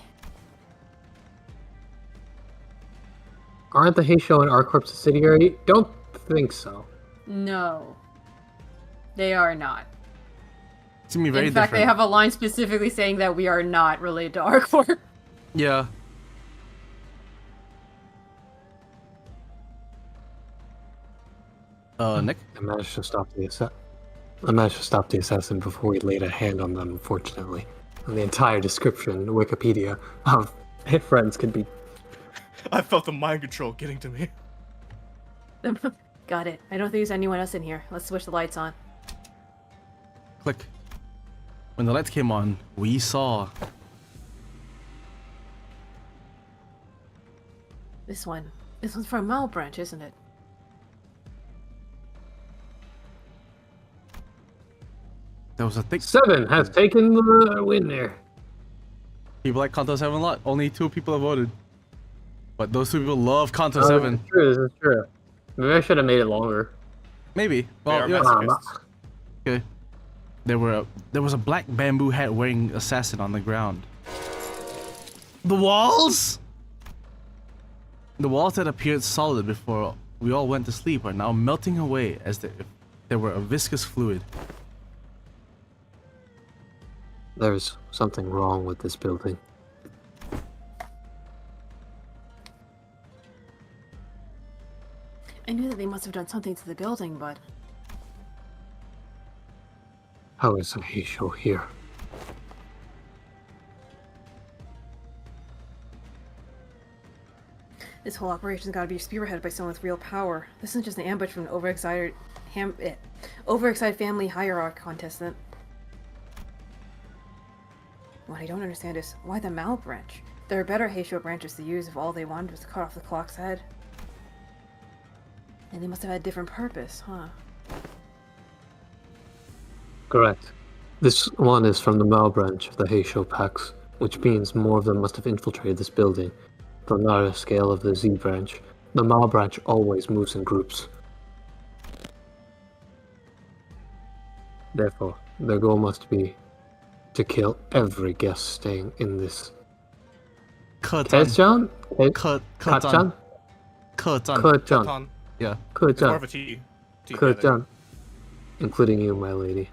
Aren't the Heisho and R Corp subsidiary? Don't think so. No, they are not. Seem to be very In fact, different. they have a line specifically saying that we are not related to R Corp. Yeah. Nick? I managed to stop the assassin before he laid a hand on them, unfortunately. And the entire description, Wikipedia, of friends could be... I felt the mind control getting to me. Got it. I don't think there's anyone else in here. Let's switch the lights on. Click. When the lights came on, we saw... This one. This one's from Mal Branch, isn't it? There was a thick... 7 has taken the win there. People like Kanto 7 a lot. Only 2 people have voted. But those 2 people love Kanto 7. This is true, this is true. Maybe I should have made it longer. Maybe. They Well, are yeah. masochists. Okay. There was a black bamboo hat wearing assassin on the ground. The walls? The walls that appeared solid before we all went to sleep are now melting away as if they were a viscous fluid. There's something wrong with this building. I knew that they must have done something to the building, but... How is Heisho here? This whole operation's gotta be spearheaded by someone with real power. This isn't just an ambush from an overexcited family hierarch contestant. What I don't understand is, why the Mal branch? There are better Heisho branches to use if all they wanted was to cut off the clock's head. And they must have had a different purpose, huh? Correct. This one is from the Mao branch of the Heisho Pax, which means more of them must have infiltrated this building. On the scale of the Z branch, the Mao branch always moves in groups. Therefore, their goal must be to kill every guest staying in this. Kachan? Kachan? Kachan? Kachan. Ton. Yeah. It's more of Kachan. a T. T there. Kachan. Including you, my lady.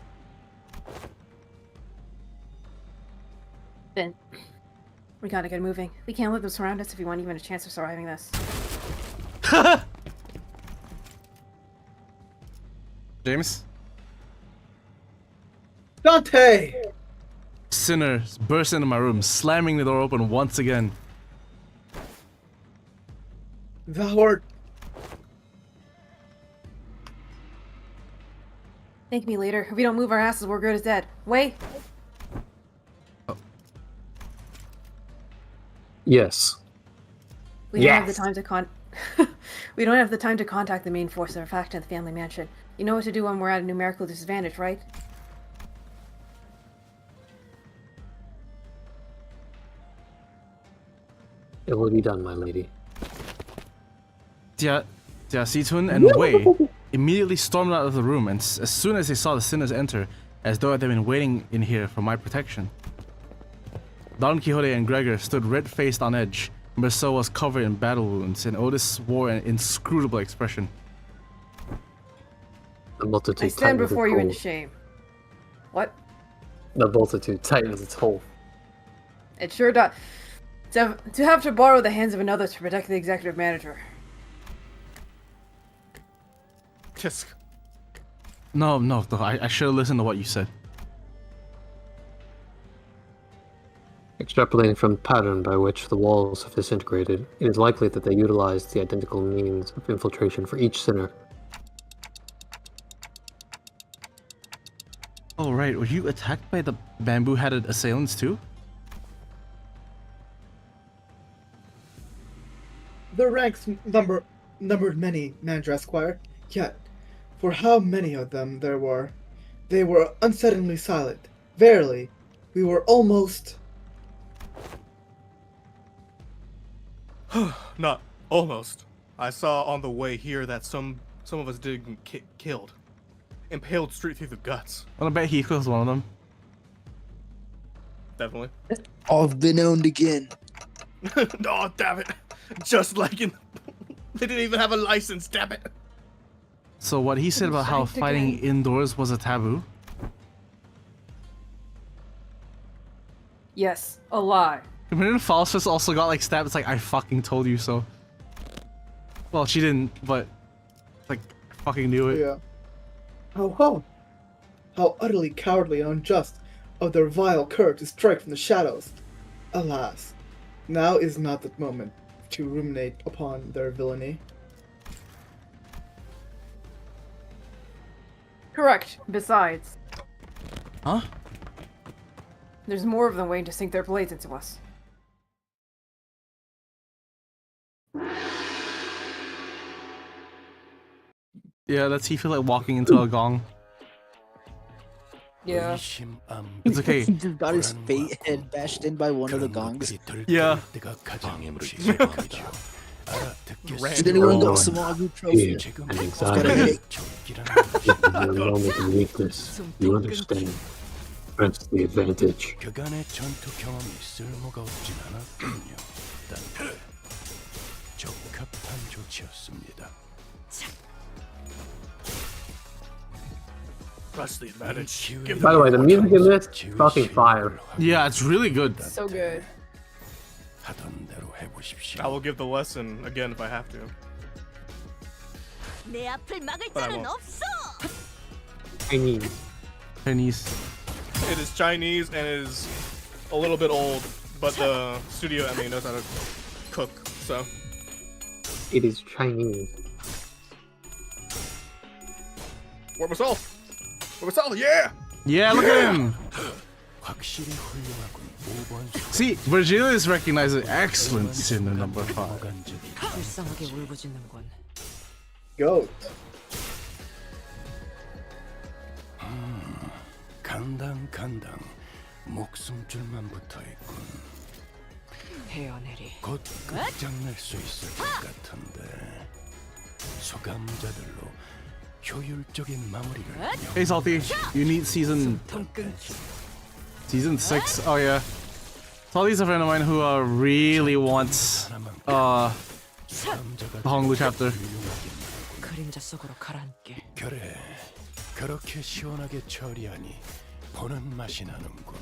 Then, we gotta get moving. We can't let them surround us if we want even a chance of surviving this. James? Dante! Sinners burst into my room, slamming the door open once again. Thou art... Thank me later. If we don't move our asses, we're good as dead. Wait! Yes. We don't have the time to we don't have the time to contact the main force of our faction at the family mansion. You know what to do when we're at a numerical disadvantage, right? It will be done, my lady. Jia Situn and Wei immediately stormed out of the room, and as soon as they saw the sinners enter, as though they'd been waiting in here for my protection. Don Quixote and Gregor stood red-faced on edge. Merceau was covered in battle wounds, and Otis wore an inscrutable expression. The multitude I stand tightens before its you in hold. shame. What? The multitude tightens its hold. It sure does. To have to borrow the hands of another to protect the executive manager. Tisk. No, I should have listened to what you said. Extrapolating from the pattern by which the walls have disintegrated, it is likely that they utilized the identical means of infiltration for each sinner. Oh right, were you attacked by the bamboo-hatted assailants too? The ranks numbered many, Manager Esquire, yet For how many of them there were, they were unsettlingly silent. Verily, we were almost... Not almost. I saw on the way here that some of us did get killed. Impaled straight through the guts. I bet Heath was one of them. Definitely. I've been owned again. Oh, damn it. Just like in... They didn't even have a license, damn it. So what he said about how Shanked fighting again. indoors was a taboo. Yes, a lie. Commander Faustus also got like stabbed. It's like, I fucking told you so. Well, she didn't, but like, I fucking knew it. Yeah. How utterly cowardly and unjust of their vile cur to strike from the shadows. Alas, now is not the moment to ruminate upon their villainy. Correct. Besides, Huh? there's more of them waiting to sink their blades into us. Yeah, that's he feel like walking into a gong. Yeah. It's okay. He just got his head bashed in by one of the gongs. Yeah. Did anyone got some ibuprofen? Fear and anxiety. In your moment of weakness, you understand. Press the advantage. 그간의 전투 경험이 쓸모가 없진 않았군요. 단 적합한 조치였습니다. Press the advantage. Give By the way, the music in this, fucking fire. Yeah, it's really good. So good. 하던 대로 해보십시오. I will give the lesson again if I have to. 내 앞을 막을 But I 자는 won't. 없어. Chinese. Chinese. It is Chinese and it is a little bit old, but the studio, I mean, knows how to cook, so. It is Chinese. Warp us all! Warp us all, yeah! Yeah, look at him. 확실히 훌륭하군. 5번 See, Virgilius recognizes excellence in the number 5. 불쌍하게 울부짖는군. Goat. 간당 목숨줄만 붙어있군. 헤어내리. 곧 끝장낼 수 있을 것 같은데 소감자들로 효율적인 마무리를 Hey, Salty, you need season 6. Oh yeah. Salty's a friend of mine who really wants the Honglu chapter. 그림자 속으로 가라앉게. 그래 그렇게 시원하게 처리하니 보는 맛이 나는군.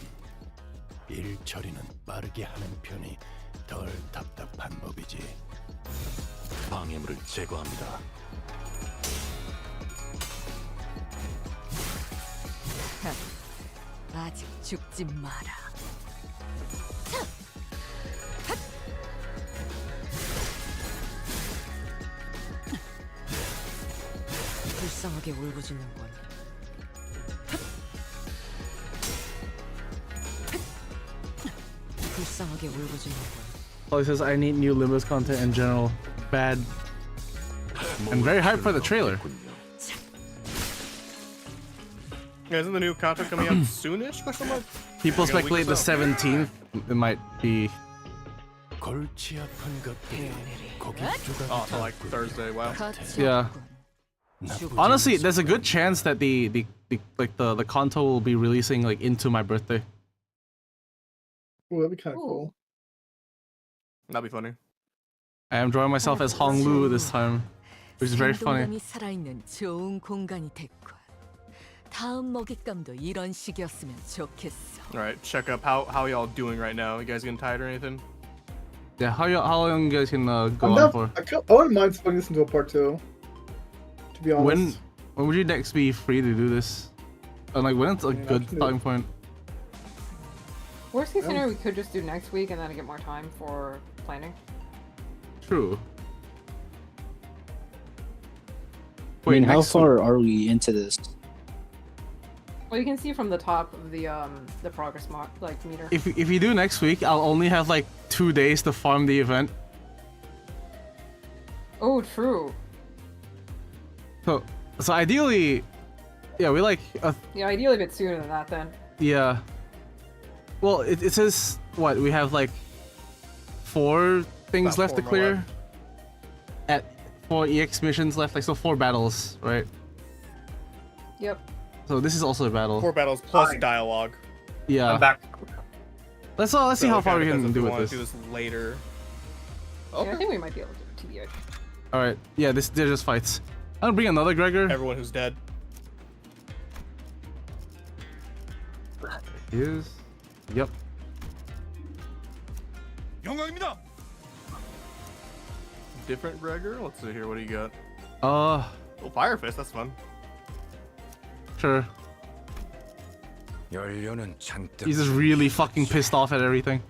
일 처리는 빠르게 하는 편이 덜 답답한 법이지. 방해물을 제거합니다. 아직 죽지 마라. 불쌍하게 울부짖는군. 불쌍하게 울부짖는군. Salty says, I need new Limbus content in general. Bad. I'm very hyped for the trailer. Isn't the new content coming out soonish? Question mark? People Like a week speculate or the so? 17th. It might be. 골치 아픈 것들이 고깃 Oh, so like Thursday, wow. Yeah. Honestly, there's a good chance that the conto will be releasing like into my birthday. Ooh, that'd be kind of cool. That'd be funny. I am drawing myself as Hong Lu this time, which is very funny. 생동감이 살아있는 좋은 공간이 됐군. 다음 먹잇감도 이런 식이었으면 좋겠어. Alright, check up how y'all doing right now. You guys getting tired or anything? Yeah, how long you guys can go I'm on not, for? I wouldn't mind splitting this into a part 2. To be honest. When would you next be free to do this? And like when's a good starting point? Worst case scenario, we could just do next week and then get more time for planning. True. I mean, how next far are we into this? Well, you can see from the top of the progress meter. If you do next week, I'll only have like 2 days to farm the event. Oh, true. So So ideally, yeah, we like Yeah, ideally a bit sooner than that then. yeah. Well, it says what we have like 4 things About left to 4 more clear. left. At 4 EX missions left, like so 4 battles, right? Yep. So this is also a battle. 4 battles plus dialogue. Yeah. I'm back. Let's see how far we can do with want this. to do this later. Yeah, I think we might be able to do TBH. All right. Yeah, they're just fights. I'll bring another Gregor. Everyone who's dead. Is. Yep. 영광입니다. Different Gregor? Let's see here. What do you got? Uh, Oh, Fire Fist. That's fun. sure. 연료는 잔뜩. He's just really fucking pissed off at everything.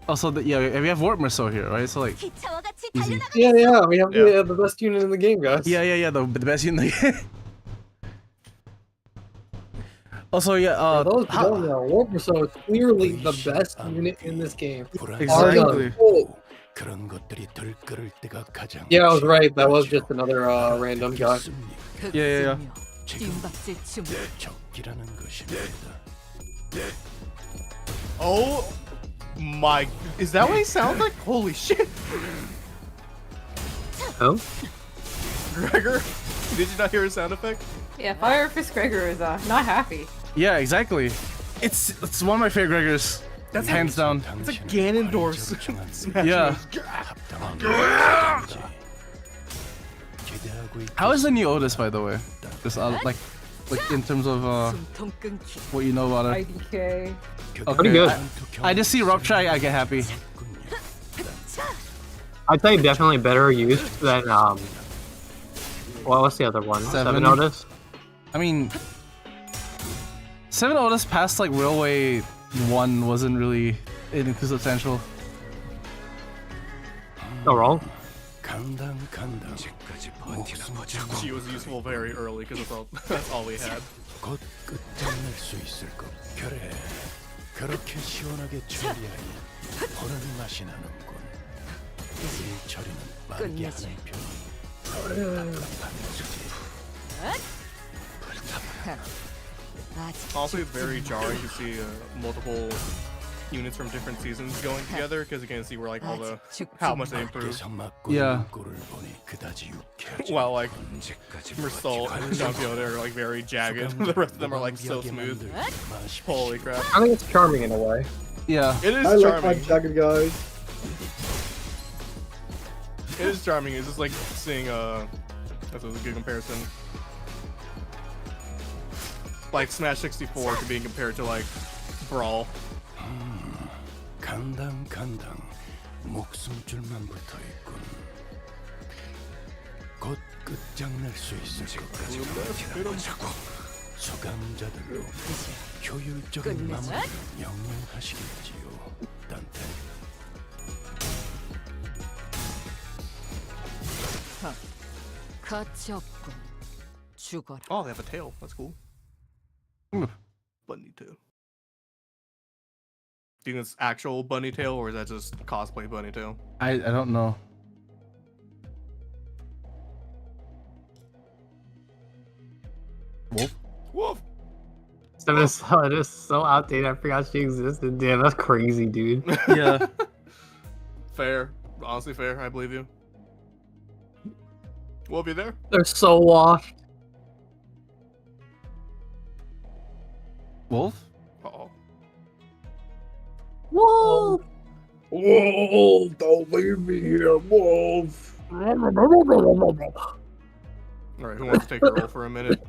Also, yeah, we have Warp Merceau here, right? So like, easy. Yeah, we have Yeah. the best unit in the game, guys. Yeah, the best unit. Also, yeah, For those who don't know, Warp Merceau is clearly the best unit in this game. Exactly. 그런 것들이 들끓을 때가 가장. Yeah, I was right. That was just another random guy. Yeah. 뒷박질 춤. 적기라는 것입니다. Oh my. Is that what he sounds like? Holy shit. Oh? Gregor, did you not hear his sound effect? Yeah, Fire Fist Gregor is not happy. Yeah, exactly. It's one of my favorite Gregors. That's hands down. It's like Ganondorf. Yeah. How is the new Otis, by the way? Just like in terms of 숨통 끊기. what you know about her. IDK. Okay, Pretty good. I just see Rupture, I get happy. I'd say definitely better used than what's the other one? Seven. Otis? I mean, 7 Otis past like Railway 1 wasn't really anything too substantial. No wrong. She was useful very early because that's all we had. 곧 끝장낼 수 있을 것. 그래. 그렇게 시원하게 처리하니 보는 맛이 나는군. 이 처리는 빠르게 끝내지. 하는 편이. 아직 Also, it's very jarring to see multiple units from different seasons going together because you can see where like all the how much they improved. 밖에서 맞고 Yeah. 있는 꼴을 보니 그다지 유쾌하지. While like 언제까지 Mersault and Don Quixote are like very jagged, the rest of them are like so smooth. Holy crap! I think it's charming in a way. Yeah. It is I like my charming. jagged guys. It is charming. It's just like seeing that's a good comparison. Like Smash 64 to being compared to like Brawl. 간당 목숨줄만 붙어 있군. 곧 끝장낼 수 있을 것까지 버텨보자고. 수감자들로 효율적인 끝내자. 마무리를 명령하시겠지요. 단테. 가치 없군. 죽어라. Oh, they have a tail. That's cool. Hmm. Bunny tail. Do you think it's actual bunny tail or is that just cosplay bunny tail? I don't know. Wolf? Wolf. It is so outdated. I forgot she existed. Damn, that's crazy, dude. Yeah. Fair. Honestly, fair. I believe you. Wolf, you there? They're so washed. Wolf? Uh-oh. Wolf! Wolf, don't leave me here, Wolf. Alright, who wants to take a roll for a minute?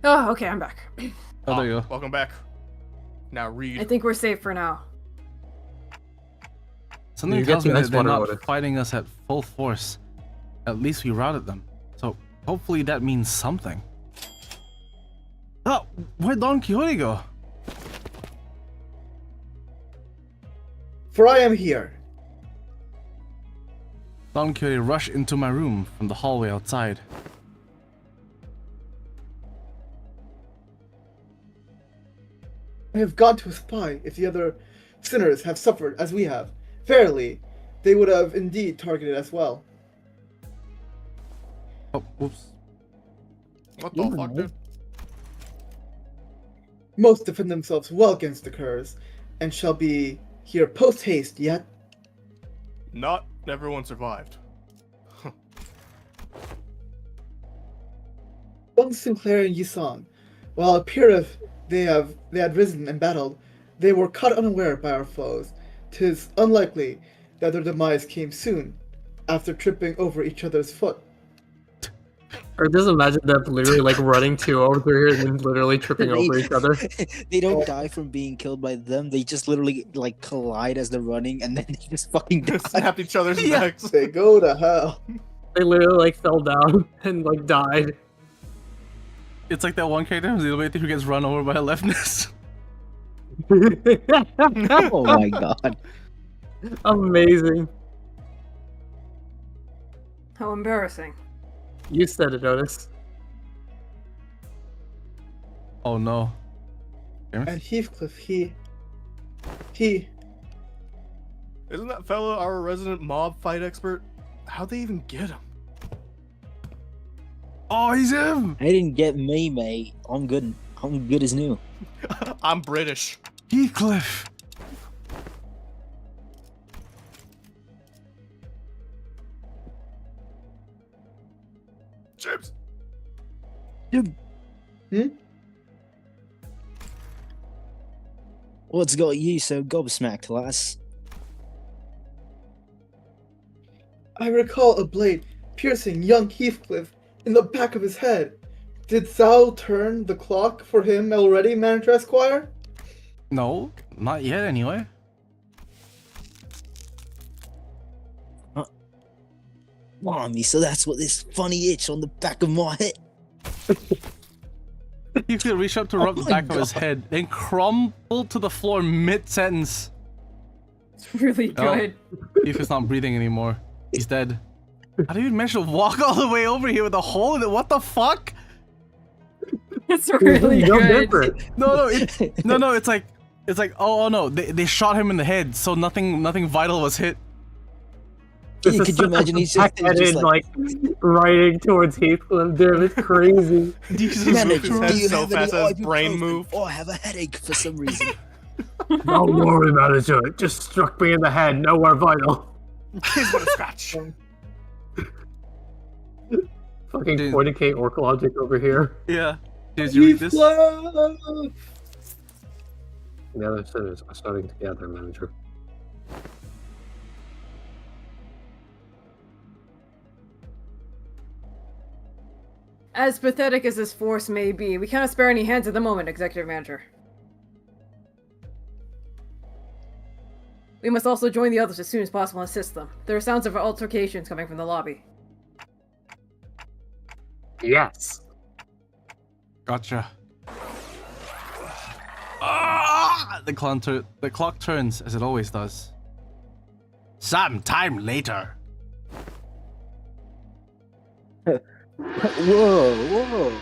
Oh, okay, I'm back. Oh, there you go. Welcome back. Now read. I think we're safe for now. Something You get tells me the that next they're one or not what? fighting us at full force. At least we routed them. So hopefully that means something. Oh, where'd Don Quixote go? For I am here. Don Quixote rushed into my room from the hallway outside. I have gone to spy if the other sinners have suffered as we have. Verily, they would have indeed targeted as well. Oh, whoops. What the fuck, dude? Most defend themselves well against the curs, and shall be here post haste, yet Not everyone survived. Wang Sinclair and Yisong, while it appeareth they had risen and battled, they were caught unaware by our foes. 'Tis unlikely that their demise came soon, after tripping over each other's foot. Or just imagine them literally like running two over here and then literally tripping They- over each other. They don't die from being killed by them. They just literally like collide as they're running, and then they just fucking die. Snap each other's necks. They go to hell. They literally like fell down and like died. It's like that one character in the elevator who gets run over by a leftness. Oh my god. Amazing. How embarrassing. You said it, Otis. Oh no. And Heathcliff, he Isn't that fellow our resident mob fight expert? How'd they even get him? Oh, he's him! I didn't get me, mate. I'm good. I'm good as new. I'm British. Heathcliff! Chips. What's got you so gobsmacked, lass? I recall a blade piercing young Heathcliff in the back of his head. Did thou turn the clock for him already, Manager Esquire? No, not yet anyway. Mommy, so that's what this funny itch on the back of my head. He could reach up to rub the my back of his God. head, then crumble to the floor mid-sentence. It's really good. Heathcliff's not breathing anymore. He's dead. How do you manage to walk all the way over here with a hole in it? What the fuck? It's really No good. different. No, it's like, oh no, they shot him in the head, so nothing vital was hit. Yeah, could you imagine he's just Backheaded, like riding towards Heathcliff? Damn, it's crazy. Jesus Move his Manager, head do you so have any fast as his brain ibuprofen? moved. Oh, I have a headache for some reason. Don't worry, Manager. It just struck me in the head. Nowhere vital. He's gonna scratch. Fucking Dude. fornicate Orc logic over here. Yeah. Did you read this? Heathcliff! The other sinners are starting to gather, Manager. As pathetic as this force may be, we cannot spare any hands at the moment, Executive Manager. We must also join the others as soon as possible and assist them. There are sounds of altercations coming from the lobby. Yes. Gotcha. Ah! The clock turns as it always does. Some time later. Whoa.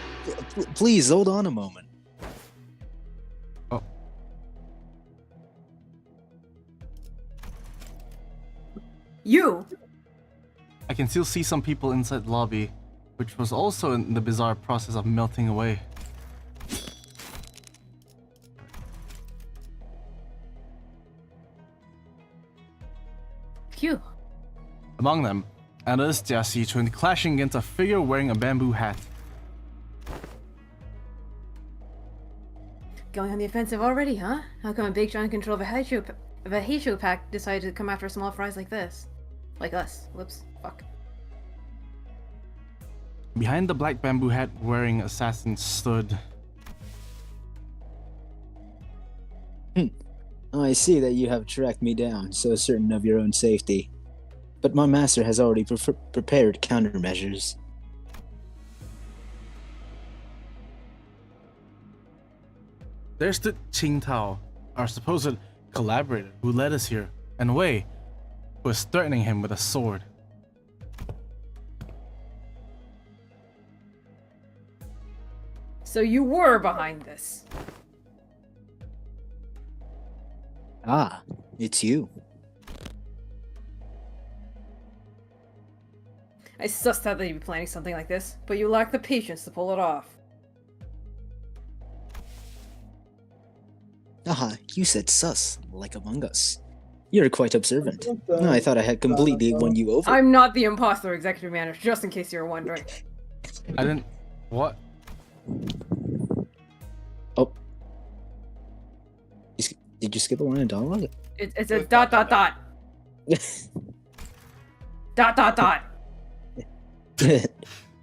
Please, hold on a moment. Oh. You! I can still see some people inside the lobby, which was also in the bizarre process of melting away. Phew. Among them, Anastasia see Chun clashing against a figure wearing a bamboo hat. Going on the offensive already, huh? How come a big giant control of a Heisho pack decided to come after small fries like this? Like us. Whoops. Fuck. Behind the black bamboo hat wearing assassin stood. I see that you have tracked me down, so certain of your own safety. But my master has already prepared countermeasures. There stood Qing Tao, our supposed collaborator who led us here, and Wei, who was threatening him with a sword. So you were behind this. Ah, it's you. I sussed out that you'd be planning something like this, but you lack the patience to pull it off. Ah, you said sus, like Among Us. You're quite observant. I thought I had completely won you over. I'm not the imposter executive manager, just in case you were wondering. I didn't. What? Oh. Did you skip a line of dialogue? It's a dot. Dot.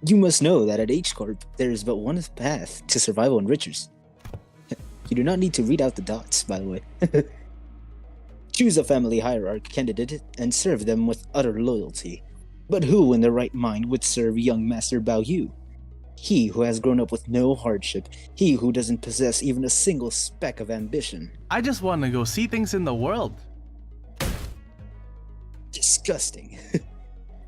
You must know that at H Corp, there is but one path to survival and riches. You do not need to read out the dots, by the way. Choose a family hierarch candidate and serve them with utter loyalty. But who in their right mind would serve young Master Bao Yu? He who has grown up with no hardship, he who doesn't possess even a single speck of ambition. I just want to go see things in the world. Disgusting.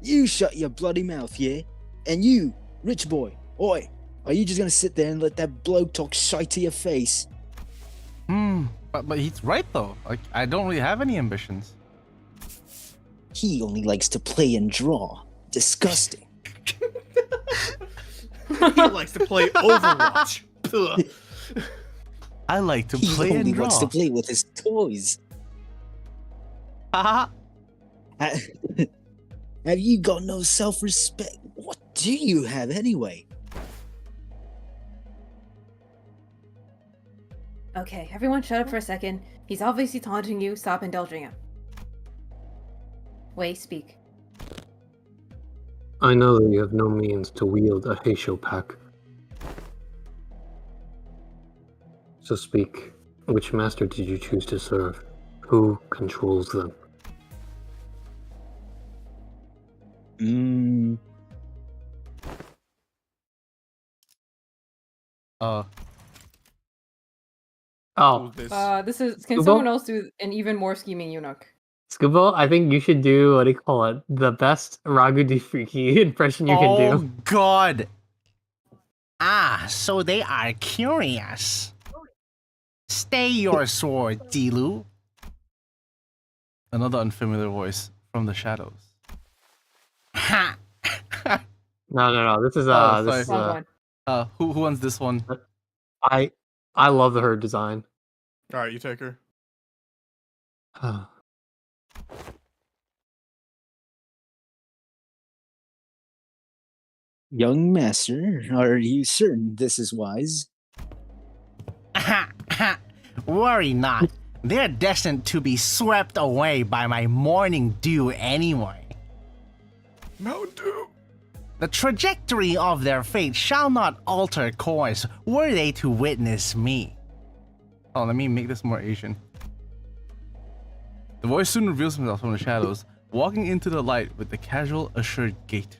You shut your bloody mouth, yeah? And you, rich boy, oi, are you just gonna sit there and let that bloke talk shite to your face? But he's right though. Like, I don't really have any ambitions. He only likes to play and draw. Disgusting. He likes to play Overwatch. Ugh. I like to He play only and draw. wants to play with his toys. Haha. Have you got no self-respect? What do you have anyway? Okay, everyone shut up for a second. He's obviously taunting you. Stop indulging him. Wei, speak. I know that you have no means to wield a Heisho pack. So speak. Which master did you choose to serve? Who controls them? Oh, Can someone else do an even more scheming eunuch? Scubo, I think you should do, what do you call it? The best Ragu di Freaky impression you can do. Oh God. Ah, so they are curious. Stay your sword, Dilu. Another unfamiliar voice from the shadows. Ha! No. This is Oh, this is Wrong one. Who wants this one? I love her design. All right, you take her. Young master, are you certain this is wise? Worry not. They're destined to be swept away by my morning dew anyway. Mountain Dew. The trajectory of their fate shall not alter course were they to witness me. Oh, let me make this more Asian. The voice soon reveals himself from the shadows, walking into the light with the casual, assured gait.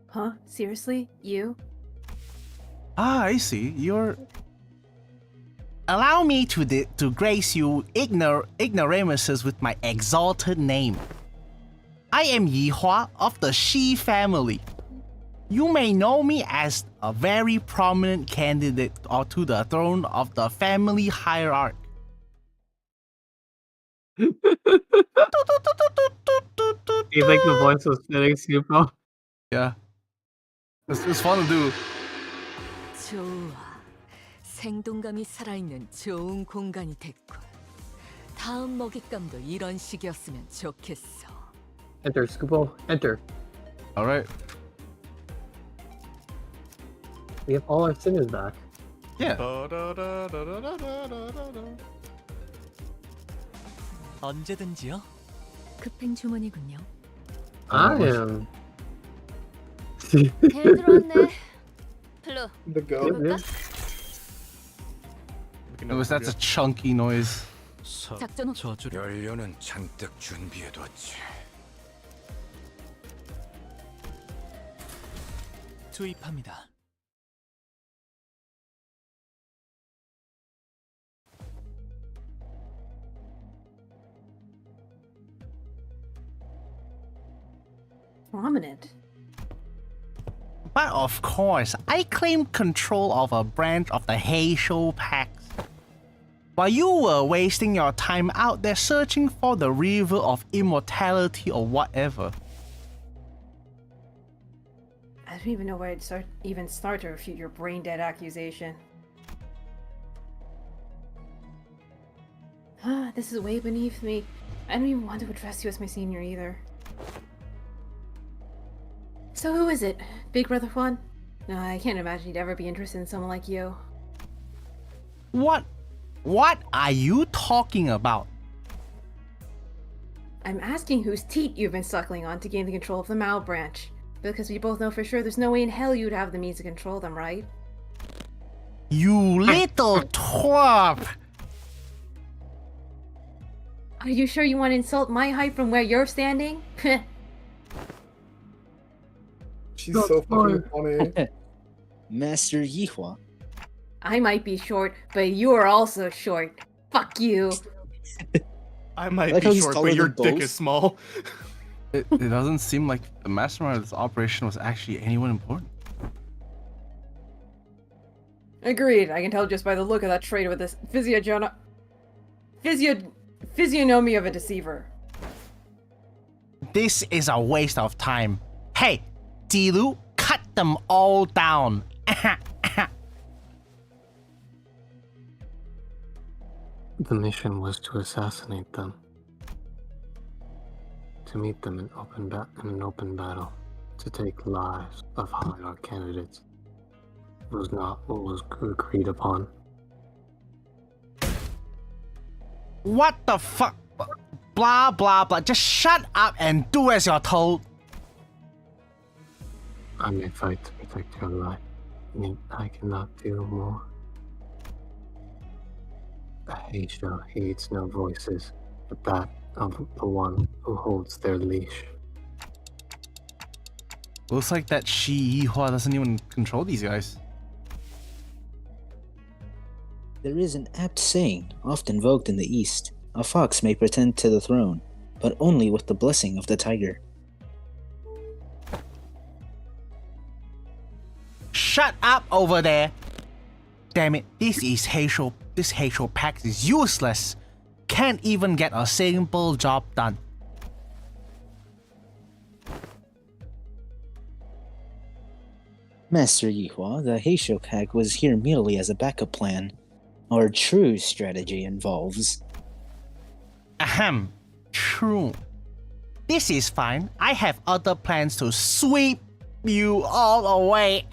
Huh? Seriously? You? Ah, I see. You're... Allow me to grace you ignoramuses with my exalted name. I am Yihua of the Shi family. You may know me as a very prominent candidate to the throne of the family hierarch. Do you think the voice was fitting, Scubo? Yeah. It's fun to do. 좋아. 생동감이 살아있는 좋은 공간이 됐군. 다음 먹잇감도 이런 식이었으면 좋겠어. Enter, Scubo. Enter. Alright. We have all our sinners back. Yeah. 언제든지요. 급행 주문이군요. I am. 벨 들어왔네. 플루. The go. 해볼까? That's a chunky noise. 작전 저주 연료는 잔뜩 준비해뒀지. 투입합니다. Prominent. But of course, I claim control of a branch of the Heisho Pact. while you were wasting your time out there searching for the river of immortality or whatever. I don't even know where I'd start to refute your brain-dead accusation. This is way beneath me. I don't even want to address you as my senior either. So who is it? Big Brother Juan? No, I can't imagine he'd ever be interested in someone like you. What are you talking about? I'm asking whose teat you've been suckling on to gain the control of the Mao branch. Because we both know for sure there's no way in hell you'd have the means to control them, right? You little twerp! Are you sure you want to insult my height from where you're standing? She's so fucking funny. Master Yihua. I might be short, but you are also short. Fuck you. I might Like how be he's short, taller but your than dick both? is small. It doesn't seem like the mastermind of this operation was actually anyone important. Agreed. I can tell just by the look of that traitor with this physiognomy of a deceiver. This is a waste of time. Hey, Dilu, cut them all down. The mission was to assassinate them. To meet them in an open battle. To take lives of high candidates. It was not what was agreed upon. What the fuck? Blah, blah, blah. Just shut up and do as you're told. I may fight to protect your life, yet I cannot do more. The Heisho heeds no voices, but that of the one who holds their leash. Looks like that Shi Yihua doesn't even control these guys. There is an apt saying, often invoked in the East. A fox may pretend to the throne, but only with the blessing of the tiger. Shut up over there! Damn it, this Heisho pack is useless. Can't even get a simple job done. Master Yihua, the Heisho pack was here merely as a backup plan. Our true strategy involves... Ahem. True. This is fine. I have other plans to sweep you all away.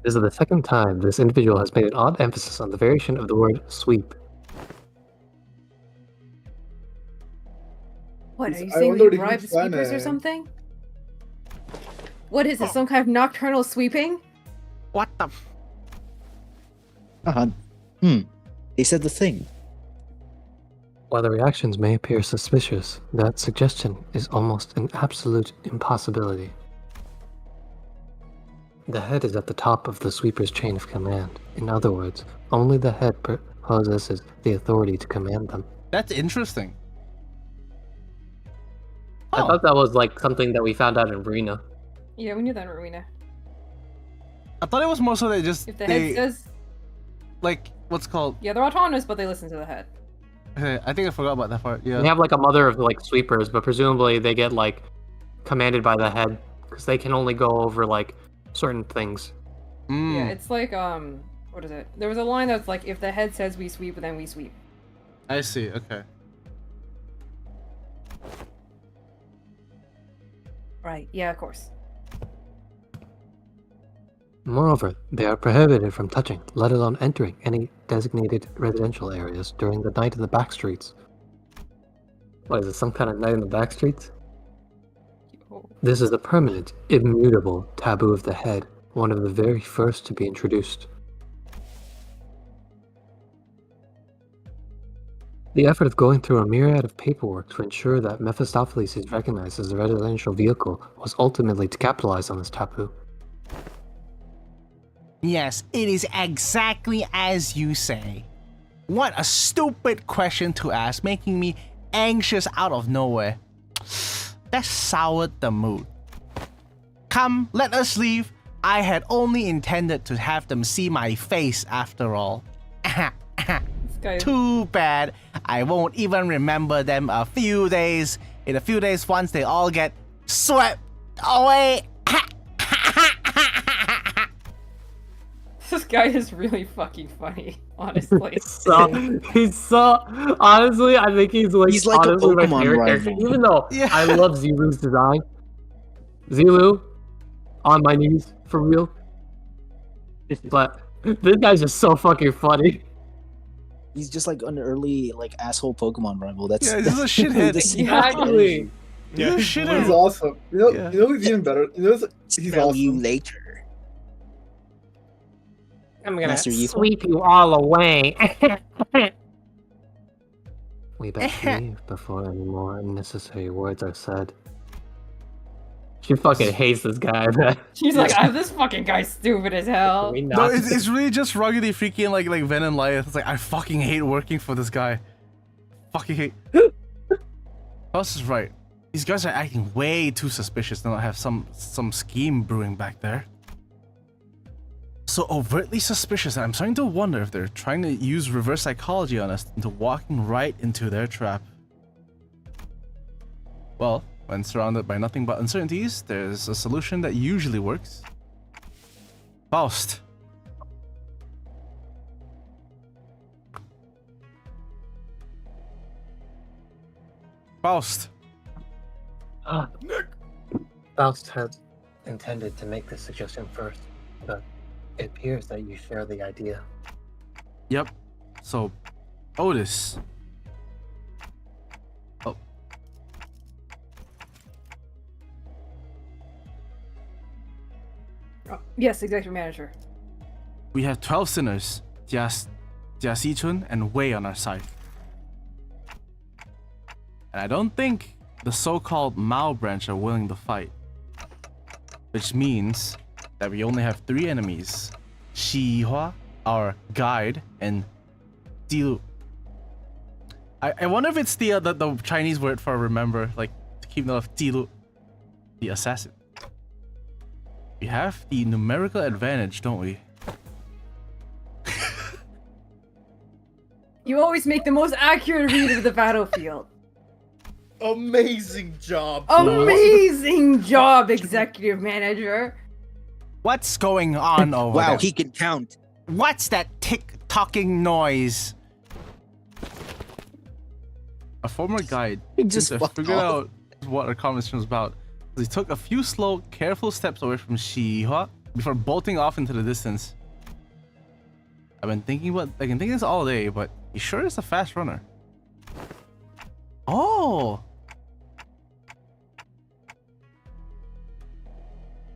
This is the second time this individual has made an odd emphasis on the variation of the word sweep. What, are you I saying wonder we what bribe the he's sweepers or planning. something? What is this, some kind of nocturnal sweeping? What the They said the thing. While the reactions may appear suspicious, that suggestion is almost an absolute impossibility. The head is at the top of the sweeper's chain of command. In other words, only the head possesses the authority to command them. That's interesting. I thought that was like something that we found out in Rena. Yeah, we knew that in Rowena. I thought it was more so they just If the head says... like what's called. Yeah, they're autonomous, but they listen to the head. Okay, I think I forgot about that part. Yeah. They have like a mother of like sweepers, but presumably they get like commanded by the head because they can only go over like certain things. Yeah, it's like, what is it? There was a line that's like, if the head says we sweep, then we sweep. I see. Okay. Right, yeah, of course. Moreover, they are prohibited from touching, let alone entering, any designated residential areas during the night of the backstreets. What, is it some kind of night in the backstreets? This is a permanent, immutable taboo of the head, one of the very first to be introduced. The effort of going through a myriad of paperwork to ensure that Mephistopheles is recognized as a residential vehicle was ultimately to capitalize on this taboo. Yes, it is exactly as you say. What a stupid question to ask, making me anxious out of nowhere. That soured the mood. Come, let us leave. I had only intended to have them see my face after all. Too bad. I won't even remember them a few days. In a few days, once they all get swept away. This guy is really fucking funny, honestly. He's so honestly, I think he's like a honestly my Pokemon favorite character. rival. Even though I love Zilu's design. Zilu, on my knees for real. But this guy's just so fucking funny. He's just like an early like asshole Pokemon rival. That's Yeah, he's a shithead. Exactly. Yeah, He's shithead. awesome. You know who's even better? You know, he's Smell awesome. you later. I'm gonna Master Yi. sweep you all away. We best leave before any more unnecessary words are said. She fucking hates this guy, man. She's like, this fucking guy's stupid as hell. No, it's really just ruggedly freaking like Ven and Lyeth. It's like, I fucking hate working for this guy. Fucking hate. Faust is right. These guys are acting way too suspicious to not have some scheme brewing back there. So overtly suspicious, and I'm starting to wonder if they're trying to use reverse psychology on us into walking right into their trap. Well, when surrounded by nothing but uncertainties, there's a solution that usually works. Faust. Faust. Faust had intended to make this suggestion first, but it appears that you share the idea. Yep. So, Otis. Oh. Yes, executive manager. We have 12 sinners, Jia Sichun and Wei on our side. And I don't think the so-called Mao branch are willing to fight. Which means that we only have 3 enemies. Shi Yihua, our guide, and Dilu. I wonder if it's the Chinese word for remember, like to keep note of Dilu, the assassin. We have the numerical advantage, don't we? You always make the most accurate read of the battlefield. Amazing job. Amazing job, executive manager. What's going on over there? Wow, he can count. What's that tick-tocking noise? A former guide just figured out what our conversation was about. He took a few slow, careful steps away from Shi Yihua before bolting off into the distance. I've been thinking this all day, but he sure is a fast runner. Oh!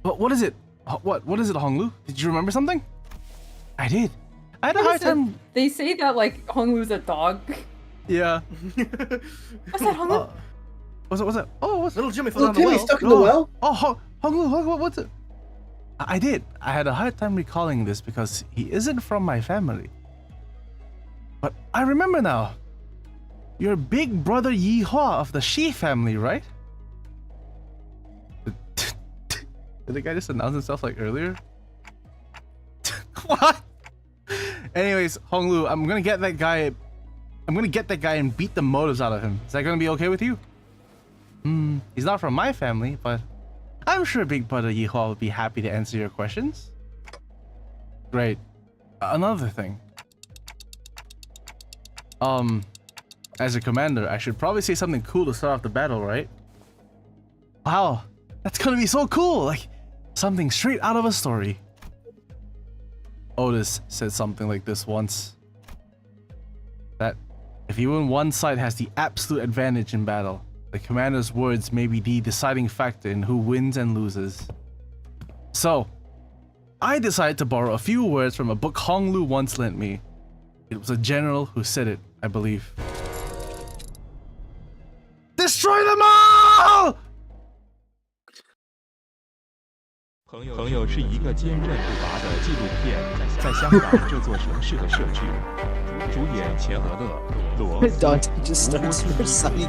What is it? What is it, Honglu? Did you remember something? I did. I had a hard time. They say that like Honglu's a dog. Yeah. What's that, Honglu? What's that? Oh, what's Little Jimmy fell down the Timmy well. stuck in the well? Oh, Honglu, what's it? I did. I had a hard time recalling this because he isn't from my family. But I remember now. You're big brother Yihua of the Shi family, right? Did the guy just announce himself like earlier? What? Anyways, Honglu, I'm gonna get that guy and beat the motives out of him. Is that gonna be okay with you? He's not from my family, but I'm sure Big Brother Yihua would be happy to answer your questions. Great. Another thing. As a commander, I should probably say something cool to start off the battle, right? Wow, that's gonna be so cool! Like, something straight out of a story. Otis said something like this once. That if you and one side has the absolute advantage in battle, the commander's words may be the deciding factor in who wins and loses. So, I decided to borrow a few words from a book Honglu once lent me. It was a general who said it, I believe. Destroy them all! 朋友是一个坚韧不拔的纪录片，在香港这座城市的摄制，主演钱和乐、罗。Dante just starts reciting.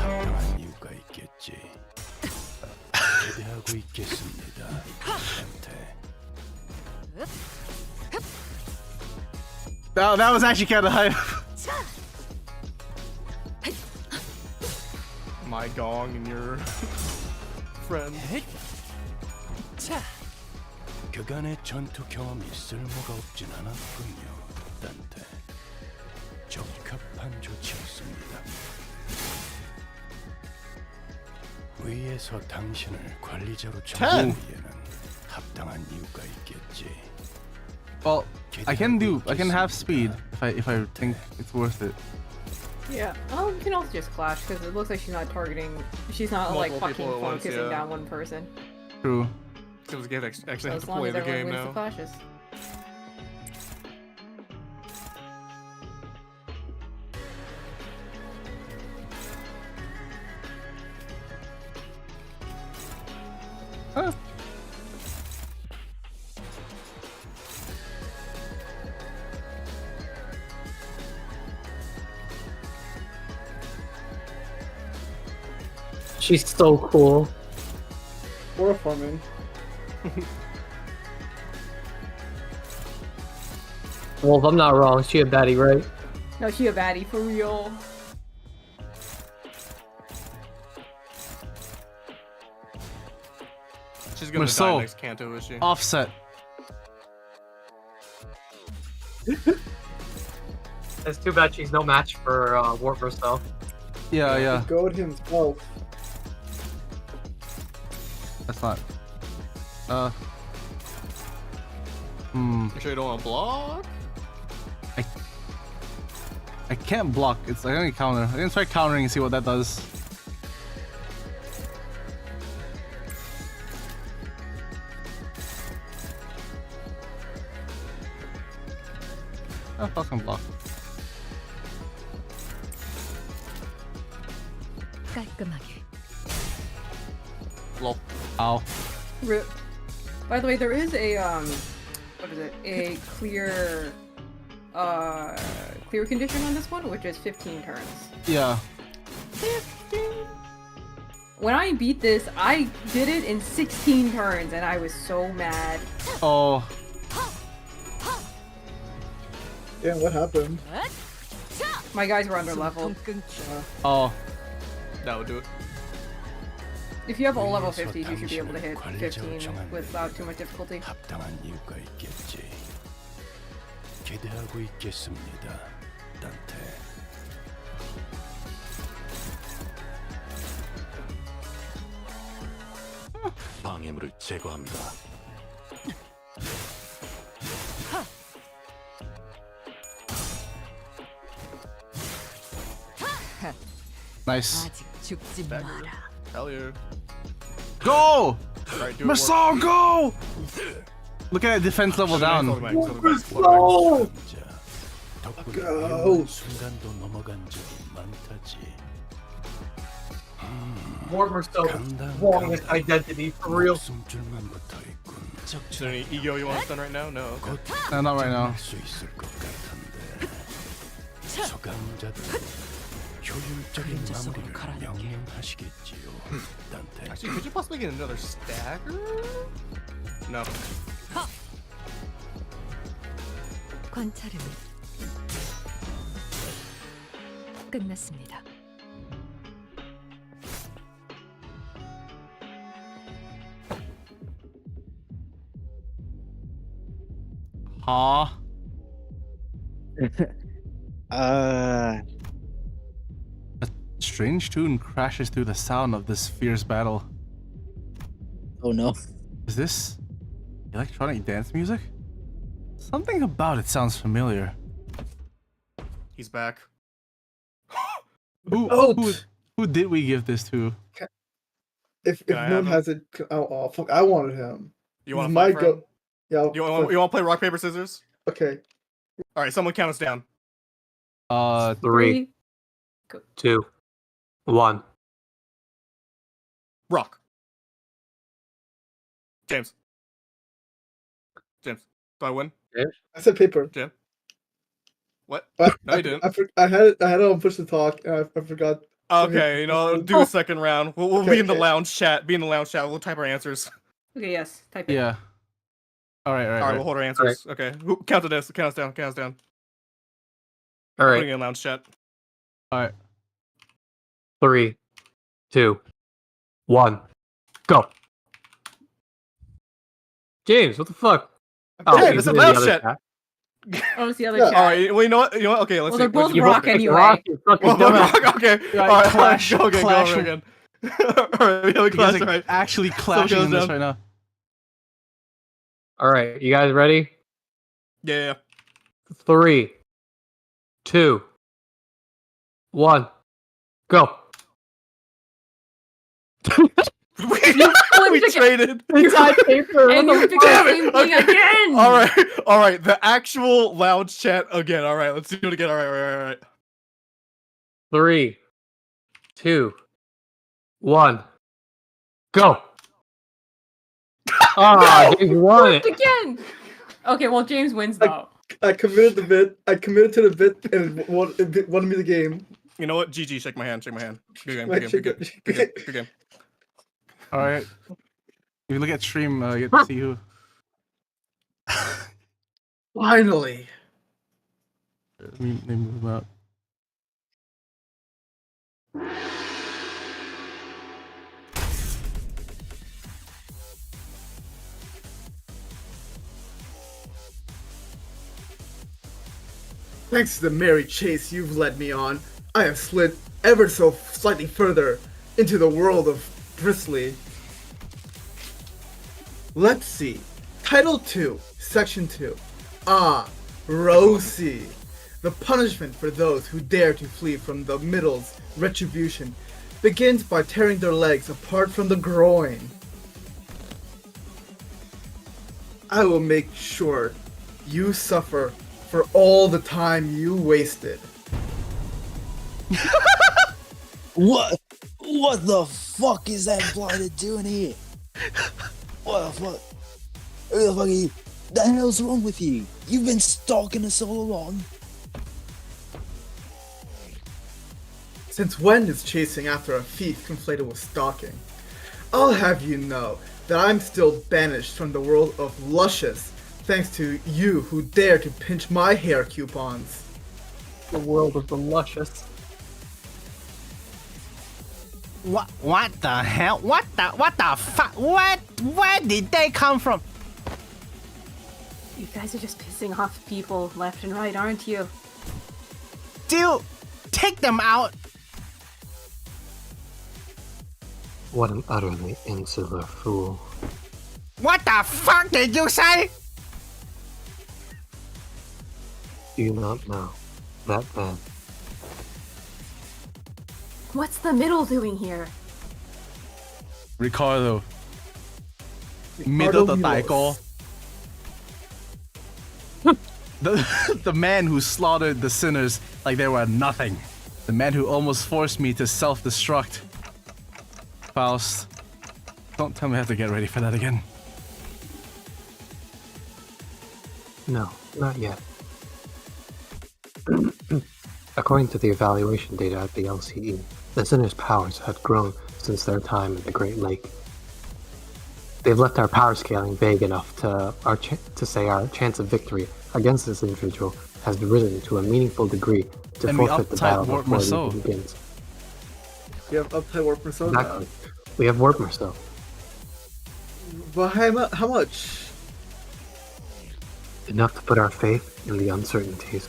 당당한 이유가 있겠지. 기대하고 있겠습니다. 단테. That was actually kind of hype. My gong and your friend. 그간의 전투 경험이 쓸모가 없진 않았군요. 단테. 적합한 조치였습니다. 위에서 당신을 관리자로 정하기에는 합당한 이유가 있겠지. Well, I can have speed if I think it's worth it. Yeah. Oh, we can also just clash because it looks like she's not targeting. She's not like Multiple fucking people at once, focusing yeah. down one person. True. Because we actually So have as to long play as the everyone game wins the now. clashes. Huh. She's so cool. Horrifying. Well, if I'm not wrong, she a baddie, right? No, she a baddie for real. She's gonna die Marceau. next Kanto, is she? Offset. It's too bad she's no match for Warverse though. Yeah, yeah. Goad himself. That's not. You sure you don't want to block? I can't block. It's I can counter. I can try countering and see what that does. Oh, fucking block. 깔끔하게. Lol. Ow. Rip. By the way, there is a what is it? A clear condition on this one, which is 15 turns. Yeah. 15. When I beat this, I did it in 16 turns, and I was so mad. Oh. Yeah, what happened? My guys were under level. Oh. That would do it. If you have all level 50s, you should be able to hit 15 without too much difficulty. 합당한 이유가 있겠지. 기대하고 있겠습니다. 단테. 방해물을 제거합니다. Nice. 아직 죽지 마라. Hell yeah. Go! Alright, do it. Marceau, go! Look at that defense level down. Go! 덕분에 Go! 위험한 순간도 넘어간 적이 많다지. Warverse though, wrongest identity for real. 숨줄만 붙어 있군. Is there any ego you want done right now? No. Okay. No, not right now. 수 있을 것 같은데. 소감자들 효율적인 마무리를 명령하시겠지요. 단테. Actually, could you possibly get another stagger? No. 관찰은 끝났습니다. Huh? Uh, A strange tune crashes through the sound of this fierce battle. oh no. Is this electronic dance music? Something about it sounds familiar. He's back. Who did we give this to? If Can I no one have has it, oh fuck! I wanted him. You want He's to my fight for him? go? Yeah. You want to play rock, paper, scissors? Okay. Alright, someone count us down. 3, 2, 1. Rock. James. Do I win? I said paper. Jim? What? But No, you didn't. I had it on push to talk, and I forgot Okay, you know, do a second round. We'll Okay, be in the okay. lounge chat. Be in the lounge chat. We'll type our answers. Okay, yes. Type it. Yeah. All right. All right, we'll hold our answers. Okay, count to this. Count us down. Count us down. All Putting right. it in lounge chat. All right. 3, 2, 1, go. James, what the fuck? Hey, he's it's a in the lounge other chat. Oh, it's the other Yeah. chat. All right. Well, you know what? You know what? Okay, let's Well, see. they're both What'd you rock pick? anyway. Rock, you fucking Well, dumbass. okay. Yeah, All right. clash- Go again. clash- Go again. All right. We have a You guys clash. are Right. actually clashing goes in this down. right now. All right, you guys ready? Yeah. 3, 2, 1, go. We traded. You got paper. And you picked the Damn it! same thing Okay. again! All right. The actual lounge chat again. All right, let's do it again. All right. 3, 2, 1, go. Ah, James won it. Again! Okay, well, James wins though. I committed the bit. I committed to the bit and wanted me the game. You know what? GG. Shake my hand. Good game. Like, Good game. All right. If you look at stream, you get to see who. Finally. Let me move out. Thanks to the merry chase you've led me on, I have slid ever so slightly further into the world of Bristly. Let's see. Title 2, Section 2. Rosie. The punishment for those who dare to flee from the Middle's retribution begins by tearing their legs apart from the groin. I will make sure you suffer for all the time you wasted. What the fuck is that blighted doing here? What the fuck? Who the fuck are you? The hell's wrong with you? You've been stalking us all along. Since when is chasing after a thief conflated with stalking? I'll have you know that I'm still banished from the world of luscious, thanks to you who dare to pinch my hair coupons. The world of the luscious. What the hell? What the fuck? Where did they come from? You guys are just pissing off people left and right, aren't you? Dude, take them out. What an utterly insular fool. What the fuck did you say? Do you not know that man? What's the middle doing here? Ricardo. Middle the taiko. The man who slaughtered the sinners like they were nothing. The man who almost forced me to self-destruct. Faust. Don't tell me I have to get ready for that again. No, not yet. According to the evaluation data at the LCE, the Sinner's powers had grown since their time at the Great Lake. They've left our power scaling vague enough to say our chance of victory against this individual has risen to a meaningful degree to And we forfeit the uptight battle Warp before it Marceau. even begins. You have uptight warp persona. Exactly. We have Warp Marceau. But how much? Enough to put our faith in the uncertainties.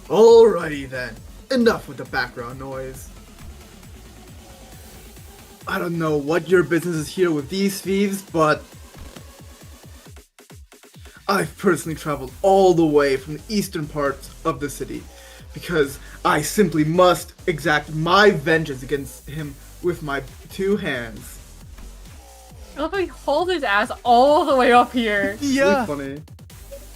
Alrighty then. Enough with the background noise. I don't know what your business is here with these thieves, but I've personally traveled all the way from the eastern parts of the city because I simply must exact my vengeance against him with my two hands. I love how he holds his ass all the way up here. Yeah. Really funny.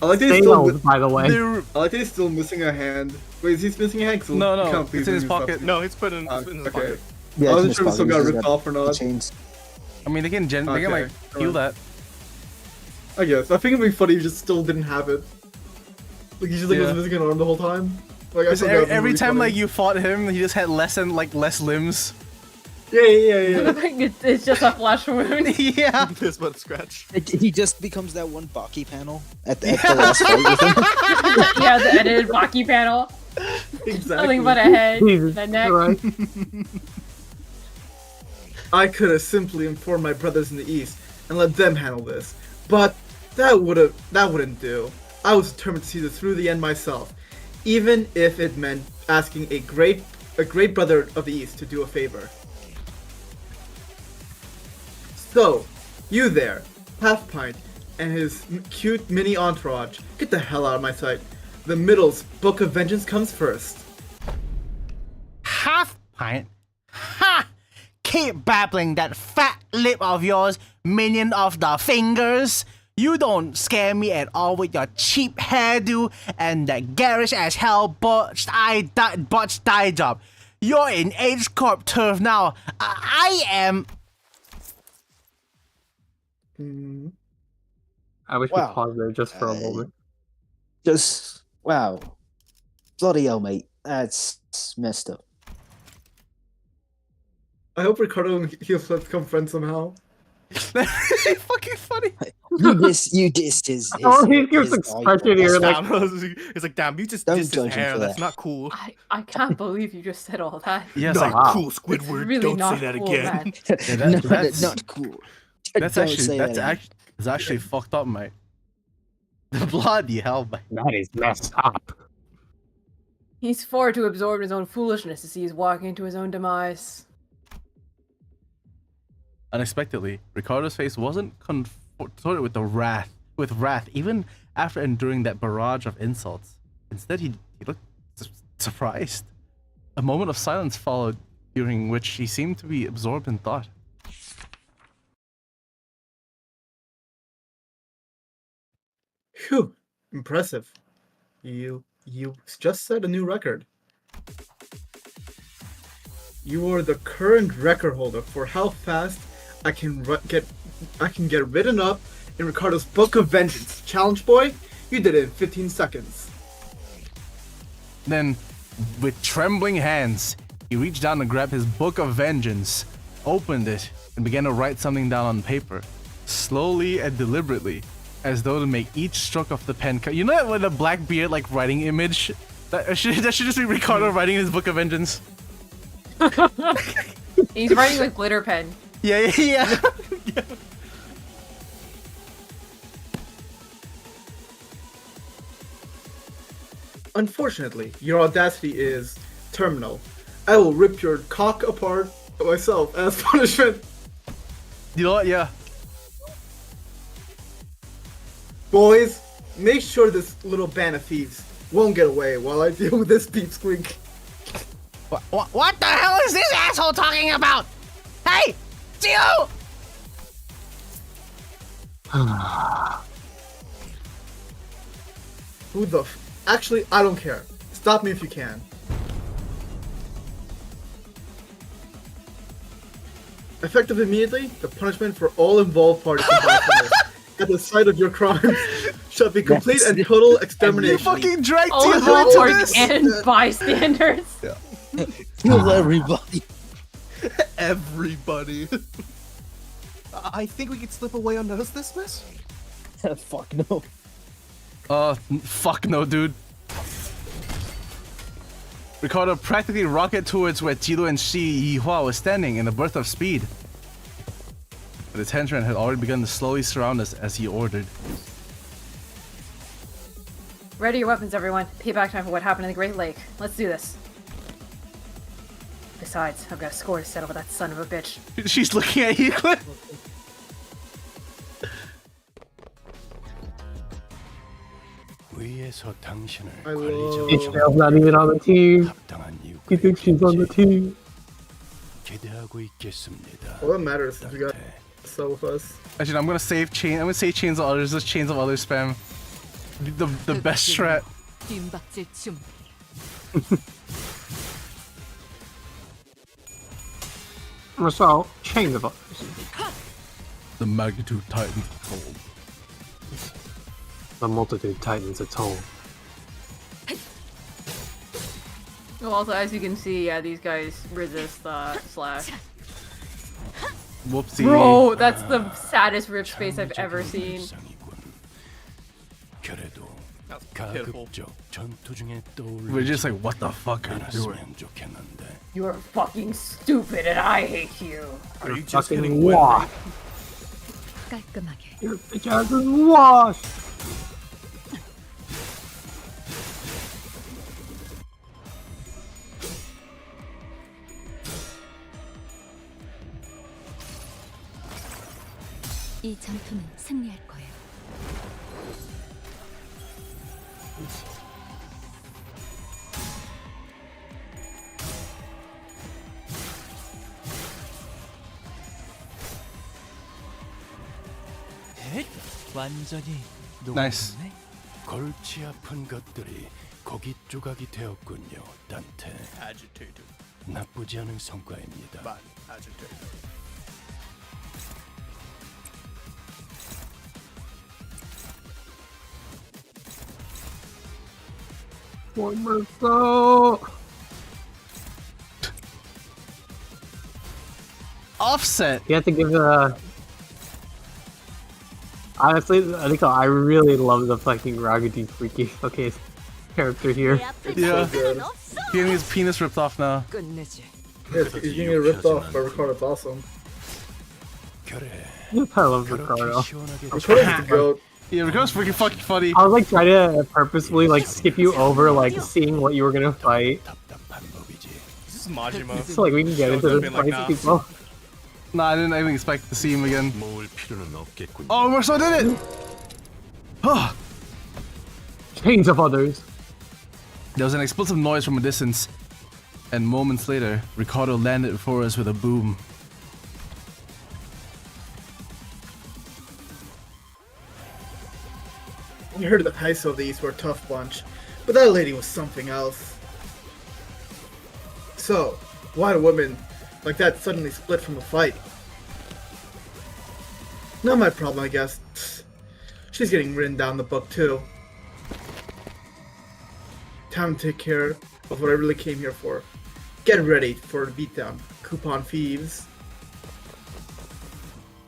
I like that he's still Failed, by the way. I like that he's still missing a hand. Wait, is he missing a hand? 'Cause No, he no, can't it's in his stuff. pocket. No, it's put in his pocket. Yeah, I it's in wasn't his sure if it still pocket. got He's ripped off or the not. chains. I mean, they can Okay, like heal alright. that. I guess. I think it'd be funny if he just still didn't have it. Like he just like was Yeah. missing an arm the whole time. Like, I forgot the Every movie time funny. like you fought him, he just had less limbs. Yeah. It's just a flesh wound. Yeah. Just but a scratch. He just becomes that one Baki panel at the last fight with him. Yeah, the edited Baki panel. Exactly. Nothing but a head, Jesus the neck. Christ. I could have simply informed my brothers in the East and let them handle this, but that wouldn't do. I was determined to see this through the end myself, even if it meant asking a great brother of the East to do a favor. So, you there, Half Pint, and his cute mini entourage, get the hell out of my sight. The Middle's Book of Vengeance comes first. Half Pint? Ha! Keep babbling that fat lip of yours, minion of the fingers. You don't scare me at all with your cheap hairdo and that garish as hell botched dye job. You're in H Corp turf now. I am. I wish Wow. we paused there just for a moment. Just wow, bloody hell, mate. That's messed up. I hope Ricardo and Heelflip become friends somehow. Fucking funny. You dissed his Oh, he gives his expression idol. here, Damn, like, it's like, damn, you just Don't dissed his judge him hair. for That's that. not cool. I can't believe you just said all that. Yes, Not wow. cool, Squidward. Really Don't not say that cool, again. man. Yeah, No, that's not cool. that's Don't actually say that again. that's actually fucked up, mate. The bloody hell, mate. that is messed up. He's far too absorbed in his own foolishness to see he's walking into his own demise. Unexpectedly, Ricardo's face wasn't contorted with wrath, even after enduring that barrage of insults. Instead, he looked surprised. A moment of silence followed, during which he seemed to be absorbed in thought. Phew, impressive. You just set a new record. You are the current record holder for how fast I can get written up in Ricardo's Book of Vengeance. Challenge boy, you did it in 15 seconds. Then, with trembling hands, he reached down to grab his Book of Vengeance, opened it, and began to write something down on paper, slowly and deliberately, as though to make each stroke of the pen. You know that with a Blackbeard like writing image? That should just be Ricardo writing his Book of Vengeance. He's writing with glitter pen. Yeah. Unfortunately, your audacity is terminal. I will rip your cock apart myself as punishment. You know what? Yeah. Boys, make sure this little band of thieves won't get away while I deal with this peep squeak. What the hell is this asshole talking about? Hey, it's you! Who the Actually, I don't care. Stop me if you can. Effective immediately, the punishment for all involved parties combined from this, at the site of your crimes shall be complete and total extermination. You fucking dragged All Tito involved into parties this! and bystanders. Kill everybody. Everybody. I think we could slip away unnoticed this mess. Fuck no. Fuck no, dude. Ricardo practically rocketed towards where Tito and Shi Yihua was standing in a burst of speed. But his henchmen had already begun to slowly surround us as he ordered. Ready your weapons, everyone. Payback time for what happened in the Great Lake. Let's do this. Besides, I've got a score to settle with that son of a bitch. She's looking at you. 위에서 당신을 I Ishmael's not even on the team. 합당한 You 이유가 think she's on the team? 기대하고 있겠습니다. All that matters is we got Cell with us. Actually, I'm gonna save chain. I'm gonna say chains of others. Just chains of others spam. The best strat. 뒷박질 춤. So, chain of others. The magnitude tightens cold. The multitude tightens its hold. Well, also, as you can see, yeah, these guys resist slash. Whoopsie. Bro, that's the saddest rip space I've ever seen. 그래도 pitiful. 가급적 전투 중에 We're just like, what the fuck are you doing? 않았으면 좋겠는데. You're fucking stupid and I hate you. Are you just fucking getting wet? washed. 깔끔하게. Your bitch ass is washed. 이 전투는 승리할 거예요. 헷! 완전히 Nice. 녹았네. 골치 아픈 것들이 고기 조각이 되었군요, 단테. Agitated. 나쁘지 않은 성과입니다. Man, agitated. One more so. Offset. You have to give honestly, I really love the fucking Raggedy Freaky showcase character here. Yeah. good. Getting his penis ripped off now. 끝내지. Yes, he's getting ripped off by Ricardo. It's awesome. 그래. I love 그렇게 Ricardo. 시원하게 Ricardo's the goat. Yeah, Ricardo's freaking fucking funny. I was like trying to purposefully like skip you over like seeing what you were gonna fight. 답답한 법이지. This is Majima. So like we can get into Should've this been like, fight nah. people. Nah, I didn't even expect to see him again. 모을 필요는 없겠군요. Oh, Marceau did it! Oh, Chains of others. there was an explosive noise from a distance, and moments later, Ricardo landed before us with a boom. We heard the Heiso of these were a tough bunch, but that lady was something else. So, why a woman like that suddenly split from the fight? Not my problem, I guess. She's getting written down the book too. Time to take care of what I really came here for. Get ready for the beatdown, coupon thieves.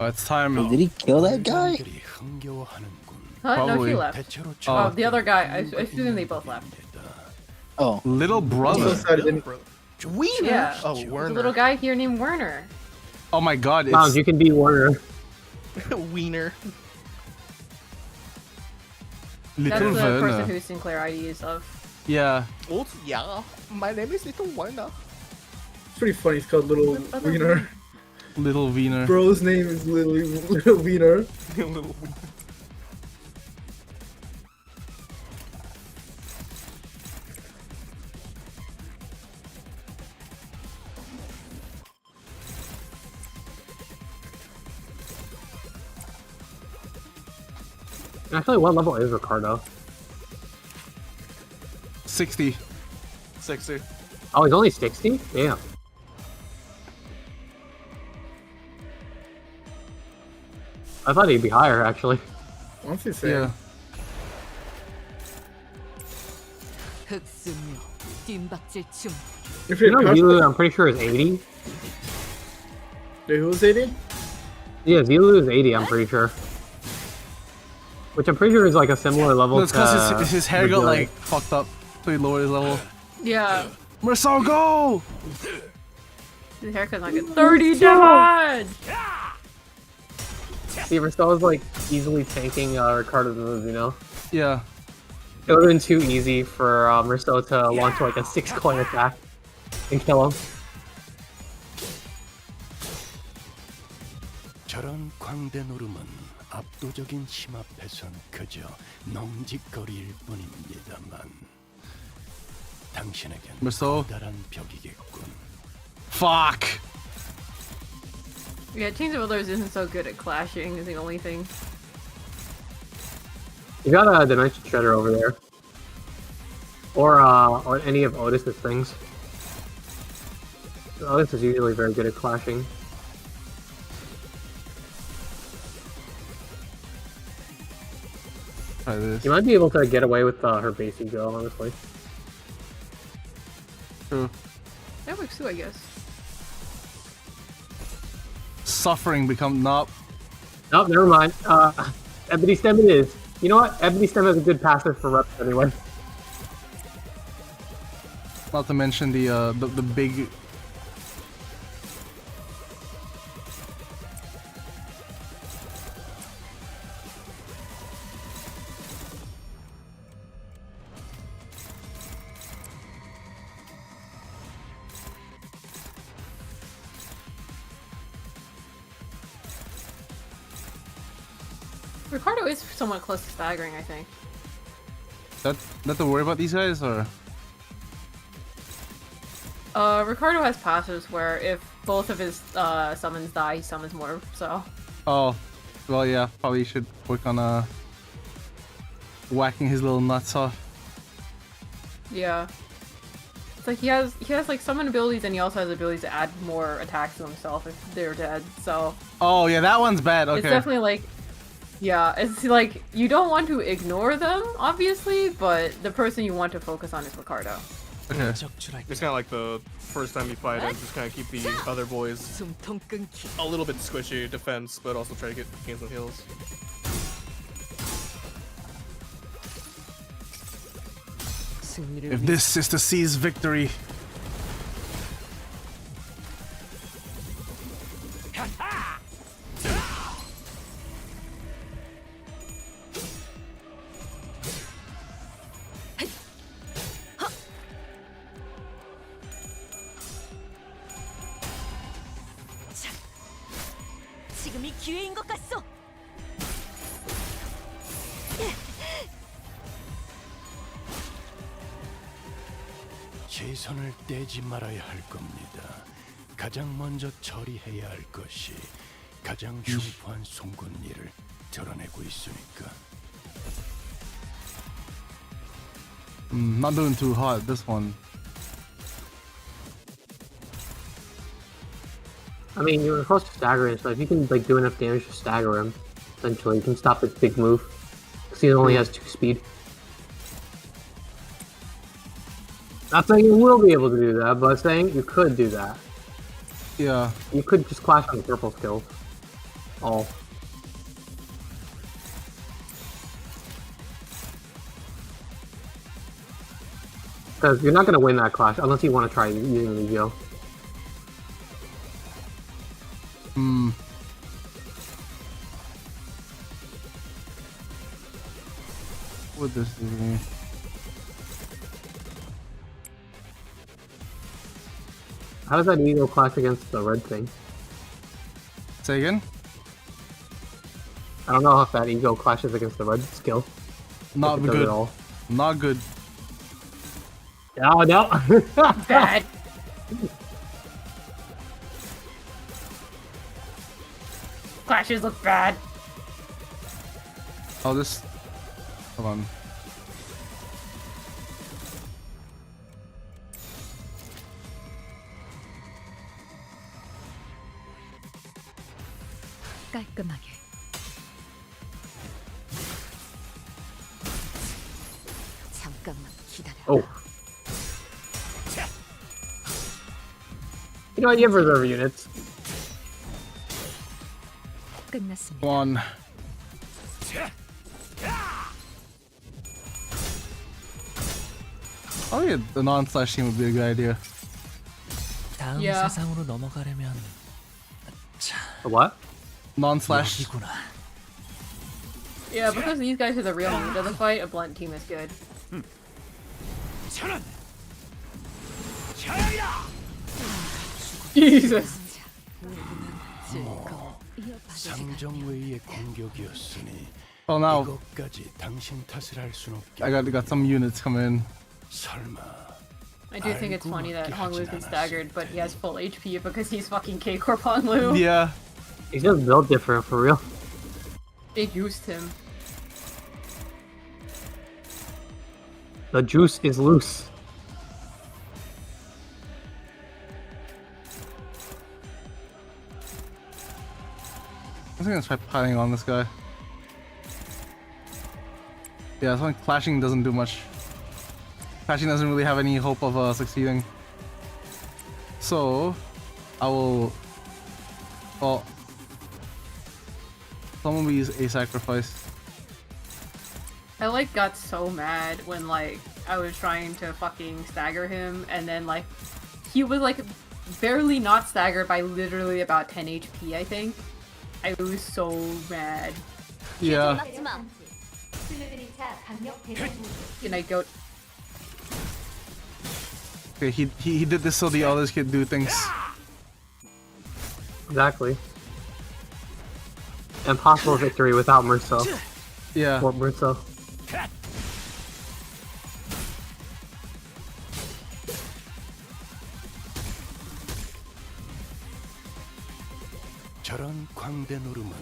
Oh, it's time. Wait, did he kill that guy? 사람들이 흥겨워하는군. Huh? No, Probably. she left. 대체로 Oh, the other guy. I assume they both left. Oh, Little So brother. sad it didn't- Wiener? Yeah. Oh, There's a Werner. little guy here named Werner. Oh my god, Wow, it's you can be Warner. Wiener. That's Little the person Werner. who Sinclair IDs of. Yeah. Oh, yeah. My name is Little Werner. It's pretty funny, it's called Little Wiener. Little Wiener. Bro's name is Little Wiener. Little Wiener. Actually, what level is Ricardo? 60. 60. Oh, he's only 60? Damn. I thought he'd be higher, actually. Honestly, same. Yeah. 흑수묘, 뜀박질 춤. If You you're know, Zilu, I'm pretty sure is 80. Wait, who was 80? Yeah, Zilu is 80, I'm pretty sure. Which I'm pretty sure is like a similar level No, it's because to his hair got Magillian. like fucked up, so he lowered his level. Yeah. Marceau, go! His haircut's not good. 30 damage! See, Marcel is like easily tanking Ricardo's moves, you know? Yeah. It would have been too easy for Marcel to launch like a 6-coin attack and kill him. 저런 광대 노름은 압도적인 힘 앞에선 그저 넋짓거리일 뿐입니다만 당신에겐 Marceau. 커다란 벽이겠군. Fuck! Yeah, Chains of Others isn't so good at clashing, is the only thing. You got a Dimension Shredder over there. Or any of Otis's things. Otis is usually very good at clashing. Try this. You might be able to get away with her base ego, honestly. True. That works too, I guess. Suffering become nope. Nope, never mind. Ebony Stem it is. You know what? Ebony Stem has a good passive for reps anyway. Not to mention the big. Ricardo is somewhat close to staggering, I think. Not to worry about these guys, or? Ricardo has passives where if both of his summons die, he summons more, so. Oh, well, yeah, probably should work on whacking his little nuts off. Yeah. It's like he has like summon abilities and he also has abilities to add more attacks to himself if they're dead, so. Oh, yeah, that one's bad, okay. It's definitely like, yeah, it's like, you don't want to ignore them, obviously, but the person you want to focus on is Ricardo. Okay. It's kind of like the first time you fight him, just kind of keep the other boys a little bit squishy defense, but also try to gain some heals. If this is to seize victory. 지금이 기회인 것 같소. 시선을 떼지 말아야 할 겁니다. 가장 먼저 처리해야 할 것이 가장 흉포한 송곳니를 드러내고 있으니까. Not doing too hot this one. I mean, you were close to staggering, so if you can like do enough damage to stagger him, essentially, you can stop his big move. Because he only has 2 speed. Not saying you will be able to do that, but saying you could do that. Yeah. You could just clash on the purple skills. All. Because you're not going to win that clash unless you want to try using the Ego. What this do to me? How does that Ego clash against the red thing? Say again? I don't know if that Ego clashes against the red skill. Not If it does good. at all. Not good. No, no. Bad. Clashes look bad. Oh, this. Hold on. 깔끔하게. 잠깐만 기다려. Oh. You know what? You have reserve units. 끝났습니다. One. Oh yeah, the non-slash team would be a good idea. 다음 Yeah. 세상으로 넘어가려면 The what? Non-slash. 여기구나. Yeah, because these guys are the real meat of the fight, a blunt team is good. Jesus. 상정웨이의 공격이었으니 Oh now 이것까지 당신 탓을 할 순 없겠. I got some units coming in. 설마. I do think it's funny that Honglu's been staggered, but he has full HP because he's fucking K Corp Honglu. Yeah. He's just built different for real. They juiced him. The juice is loose. I'm gonna try piling on this guy. Yeah, something clashing doesn't do much. Clashing doesn't really have any hope of succeeding. So, I will. Well, someone will use a sacrifice. I like got so mad when like I was trying to fucking stagger him, and then like he was like barely not staggered by literally about 10 HP, I think. I was so mad. Yeah. And I go. Okay, he did this so the others could do things. Exactly. Impossible victory without Murso. Yeah. Or Murso. 저런 광대 노름은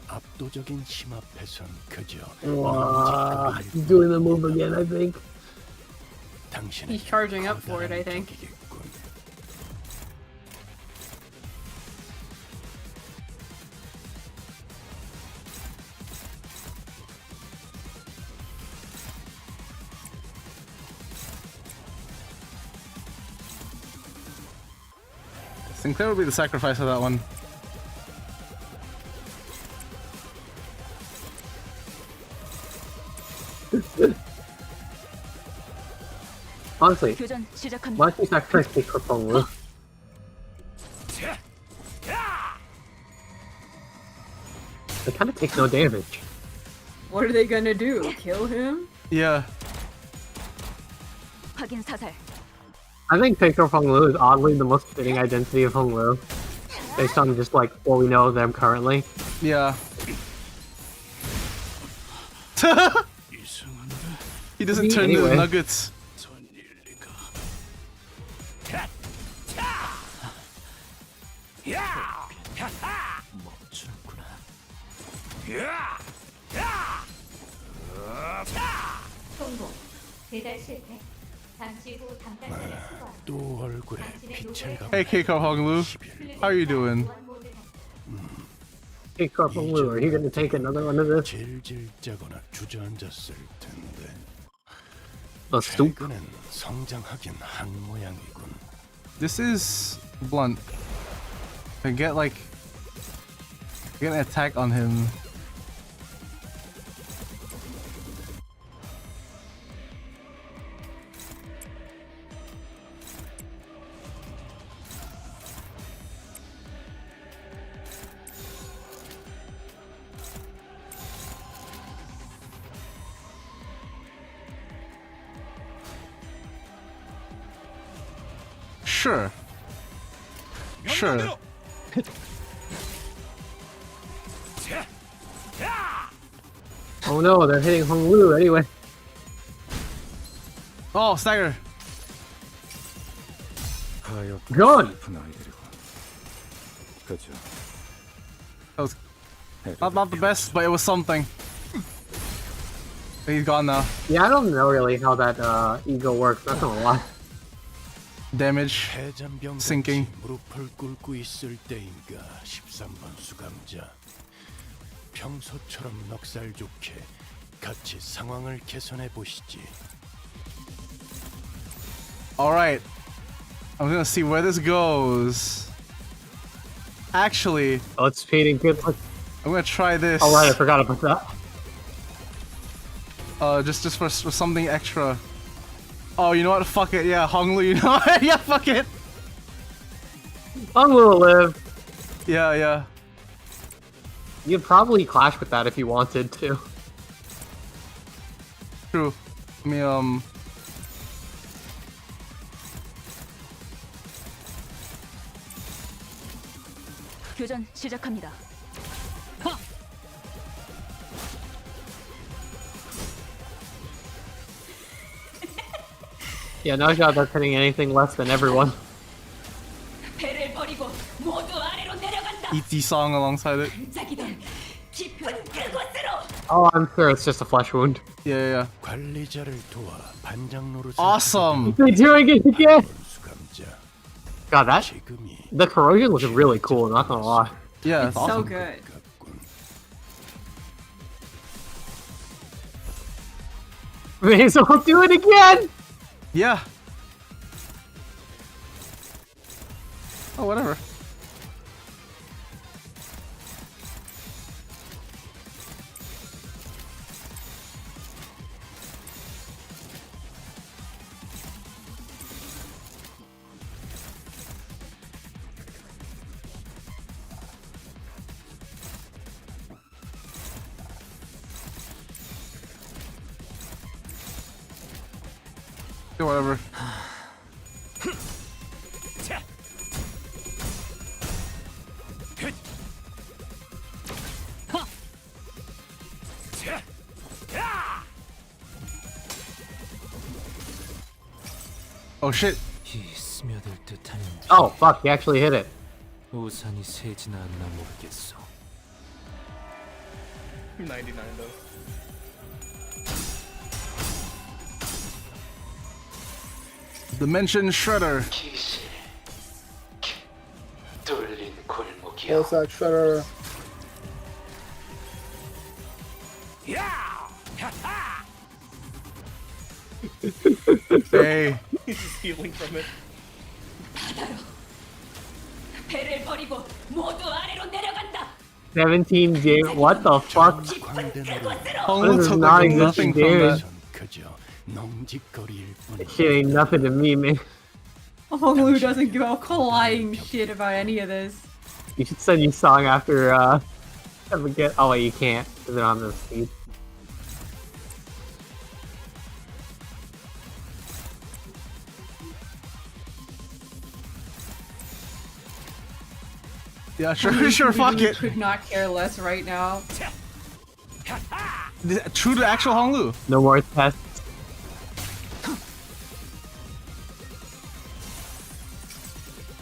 압도적인 힘 앞에선 그저 Wow, he's doing the move again, I think. He's charging up for it, I think. Sinclair will be the sacrifice of that one. Honestly, 교전 시작합니다. why don't you sacrifice H Corp I? They kind of take no damage. What are they gonna do? Kill him? Yeah. 확인 사살. I think H Corp I is oddly the most fitting identity of Honglu, based on just like what we know of them currently. Yeah. He doesn't turn into Anyway. nuggets. 성공. 배달 실패. 잠시 후 담당자의 수거. 또 얼굴에 빛을 Hey Keiko Honglu, how are you doing? H Corp I, are you gonna take another one of this? 질질 짜거나 주저앉았을 텐데 A stoop? 최근엔 성장하긴 한 모양이군. This is blunt. I get an attack on him. Sure. Sure. Oh no, they're hitting Honglu anyway. Oh, stagger. Gun! That was not the best, but it was something. He's gone now. Yeah, I don't know really how that ego works, not gonna lie. Damage. Sinking. 무릎을 꿇고 있을 때인가 13번 수감자. 평소처럼 넉살 좋게 같이 상황을 개선해 보시지. Alright. I'm gonna see where this goes. Actually, oh, it's fading good. I'm gonna try this. Oh right, I forgot about that. Just for something extra. Oh, you know what? Fuck it. Yeah, Honglu, you know what? Yeah, fuck it. Honglu will live. Yeah, yeah. You'd probably clash with that if you wanted to. True. I mean, 교전 시작합니다. Yeah, no shot that's hitting anything less than everyone. 배를 버리고 모두 아래로 내려간다. ET song alongside it. 반짝이던 깊은 그곳으로. Oh, I'm sure it's just a flesh wound. Yeah, yeah. 관리자를 도와 반장 노릇을 Awesome. They're doing it again. 수감자. God, that the corrosion looks really cool. Not gonna lie. Yeah, It's it's so awesome. good. May as well do it again. Yeah. Oh, whatever. Yeah, whatever. Oh shit. 이 스며들 듯한 Oh fuck! He actually hit it. 우산이 새지나 않나 모르겠어. 99 though. Dimension Shredder. 뚫린 골목이야. What's that shredder? Hey. He's just healing from it. 배를 버리고 모두 아래로 내려간다. 17 damage. What the fuck? Honglu This is took not like existing nothing from damage. that. 그저 농짓거리일 뿐. That shit ain't nothing to me, man. Honglu doesn't give a flying shit about any of this. You should send your song after I forget. Oh wait, you can't because they're on the feed. Yeah, sure, fuck it. Could not care less right now. True to actual Honglu. No more tests.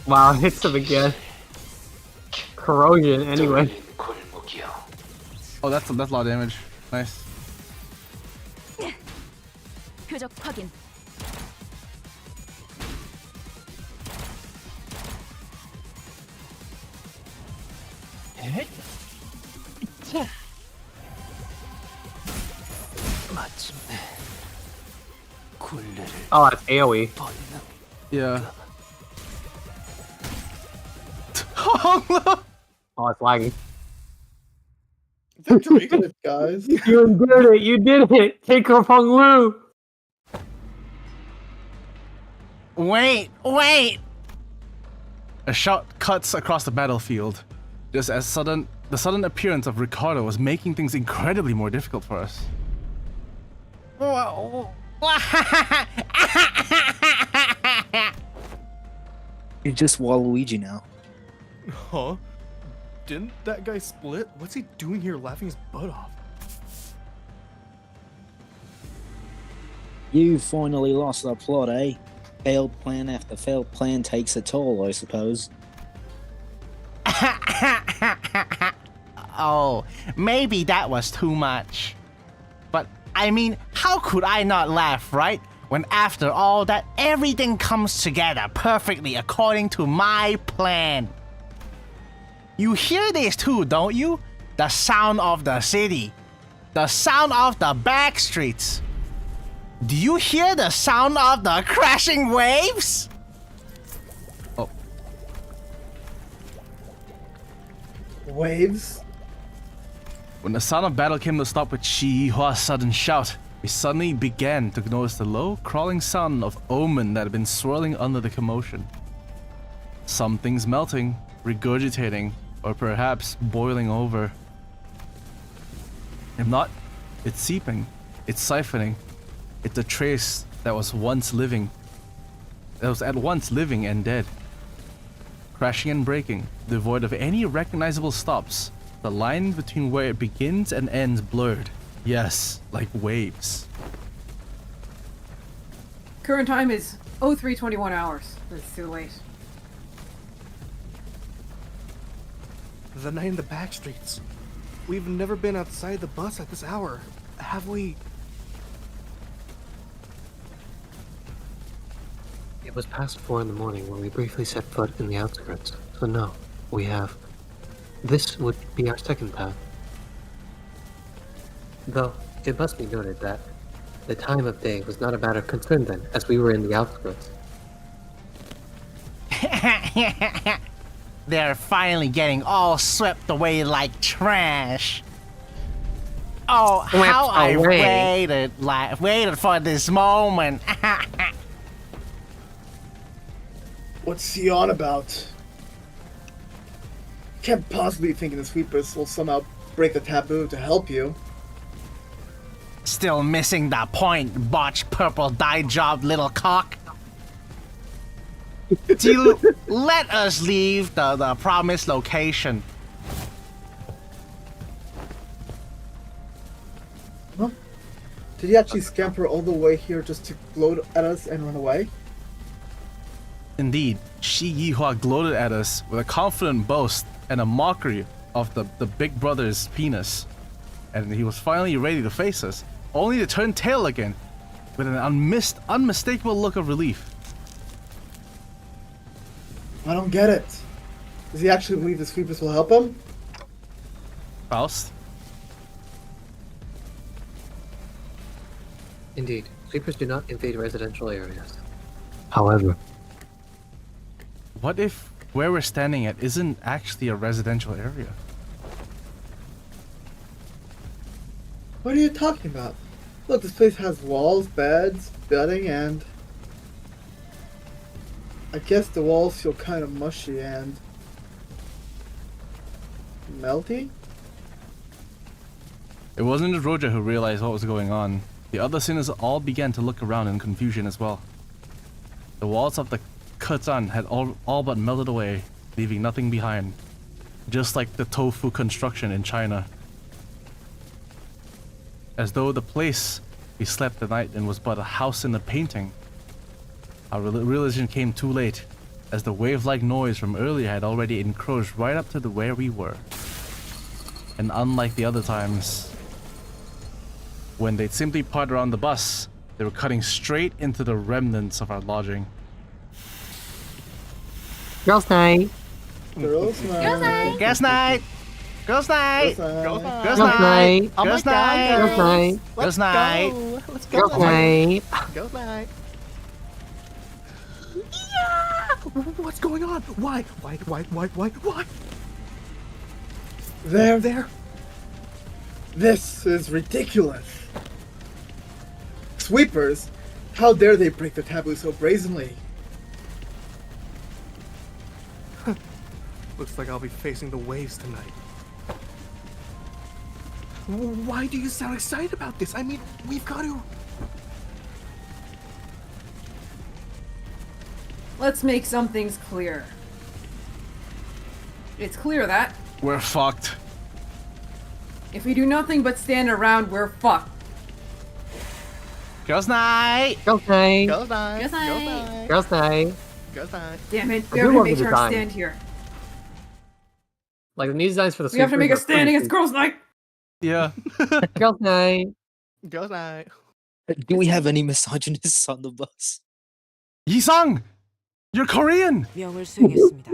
Wow, hits him again. Corrosion, anyway. Oh, that's a lot of damage. Nice. 표적 확인. 마침내 굴레를 Oh, that's AoE. Yeah. Honglu. Oh, it's lagging. Guys. You did it! You did it! Take her Hong Lu! Wait! A shout cuts across the battlefield. Just as the sudden appearance of Ricardo was making things incredibly more difficult for us. You're just Waluigi now. Huh? Didn't that guy split? What's he doing here laughing his butt off? You finally lost the plot, eh? Failed plan after failed plan takes a toll, I suppose. Oh, maybe that was too much. But, I mean, how could I not laugh, right? When after all that, everything comes together perfectly according to my plan. You hear this too, don't you? The sound of the city. The sound of the backstreets. Do you hear the sound of the crashing waves? Oh. Waves? When the sound of battle came to stop with Shi Hua's sudden shout, we suddenly began to notice the low, crawling sound of omen that had been swirling under the commotion. Something's melting, regurgitating, or perhaps boiling over. If not, it's seeping, it's siphoning. It's a trace that was once living, that was at once living and dead. Crashing and breaking, devoid of any recognizable stops, the line between where it begins and ends blurred. Yes, like waves. Current time is 03:21 hours. It's too late. The night in the backstreets. We've never been outside the bus at this hour, have we? It was past 4 in the morning when we briefly set foot in the outskirts, so no, we have. This would be our second path. Though, it must be noted that the time of day was not a matter of concern then, as we were in the outskirts. they're finally getting all swept away like trash. Oh, how I waited for this moment. What's he on about? Can't possibly be thinking the sweepers will somehow break the taboo to help you. Still missing the point, botched purple dye job little cock. Let us leave the promised location. Huh? Did he actually scamper all the way here just to gloat at us and run away? Indeed, Shi Yihua gloated at us with a confident boast and a mockery of the big brother's penis. And he was finally ready to face us, only to turn tail again with an unmistakable look of relief. I don't get it. Does he actually believe the sweepers will help him? Faust? Indeed, sweepers do not invade residential areas. However, What if where we're standing at isn't actually a residential area? What are you talking about? Look, this place has walls, beds, bedding, and... I guess the walls feel kind of mushy and... melty? It wasn't just Roja who realized what was going on. The other sinners all began to look around in confusion as well. The walls of the Katan had all but melted away, leaving nothing behind. Just like the tofu construction in China. As though the place we slept the night in was but a house in a painting. Our realization came too late, as the wave-like noise from earlier had already encroached right up to where we were. And unlike the other times, when they'd simply parked around the bus, they were cutting straight into the remnants of our lodging. Girls' night! Girls' night! Girls' night! Girls' night! Girls' night! Girls' night! Oh Girls' night! Girls' night! Girls' night! Let's go! Girls' night! Girls' night! Yeah! What's going on? Why? There. This is ridiculous. Sweepers? How dare they break the taboo so brazenly? Looks like I'll be facing the waves tonight. Why do you sound excited about this? I mean, we've got to... Let's make some things clear. It's clear that We're fucked. if we do nothing but stand around, we're fucked. Girls' night! Girls' night! Girls' night! Girls' night! Girls' night! Girls' night! Damn it, I we do have to love make the our design. stand here. Like the new designs for the We have to make a sweepers are stand pretty against girls' night. Yeah. sweet. Girls' night! Girls' night! Do we have any misogynists on the bus? Yisung! You're Korean! 명을 수행했습니다.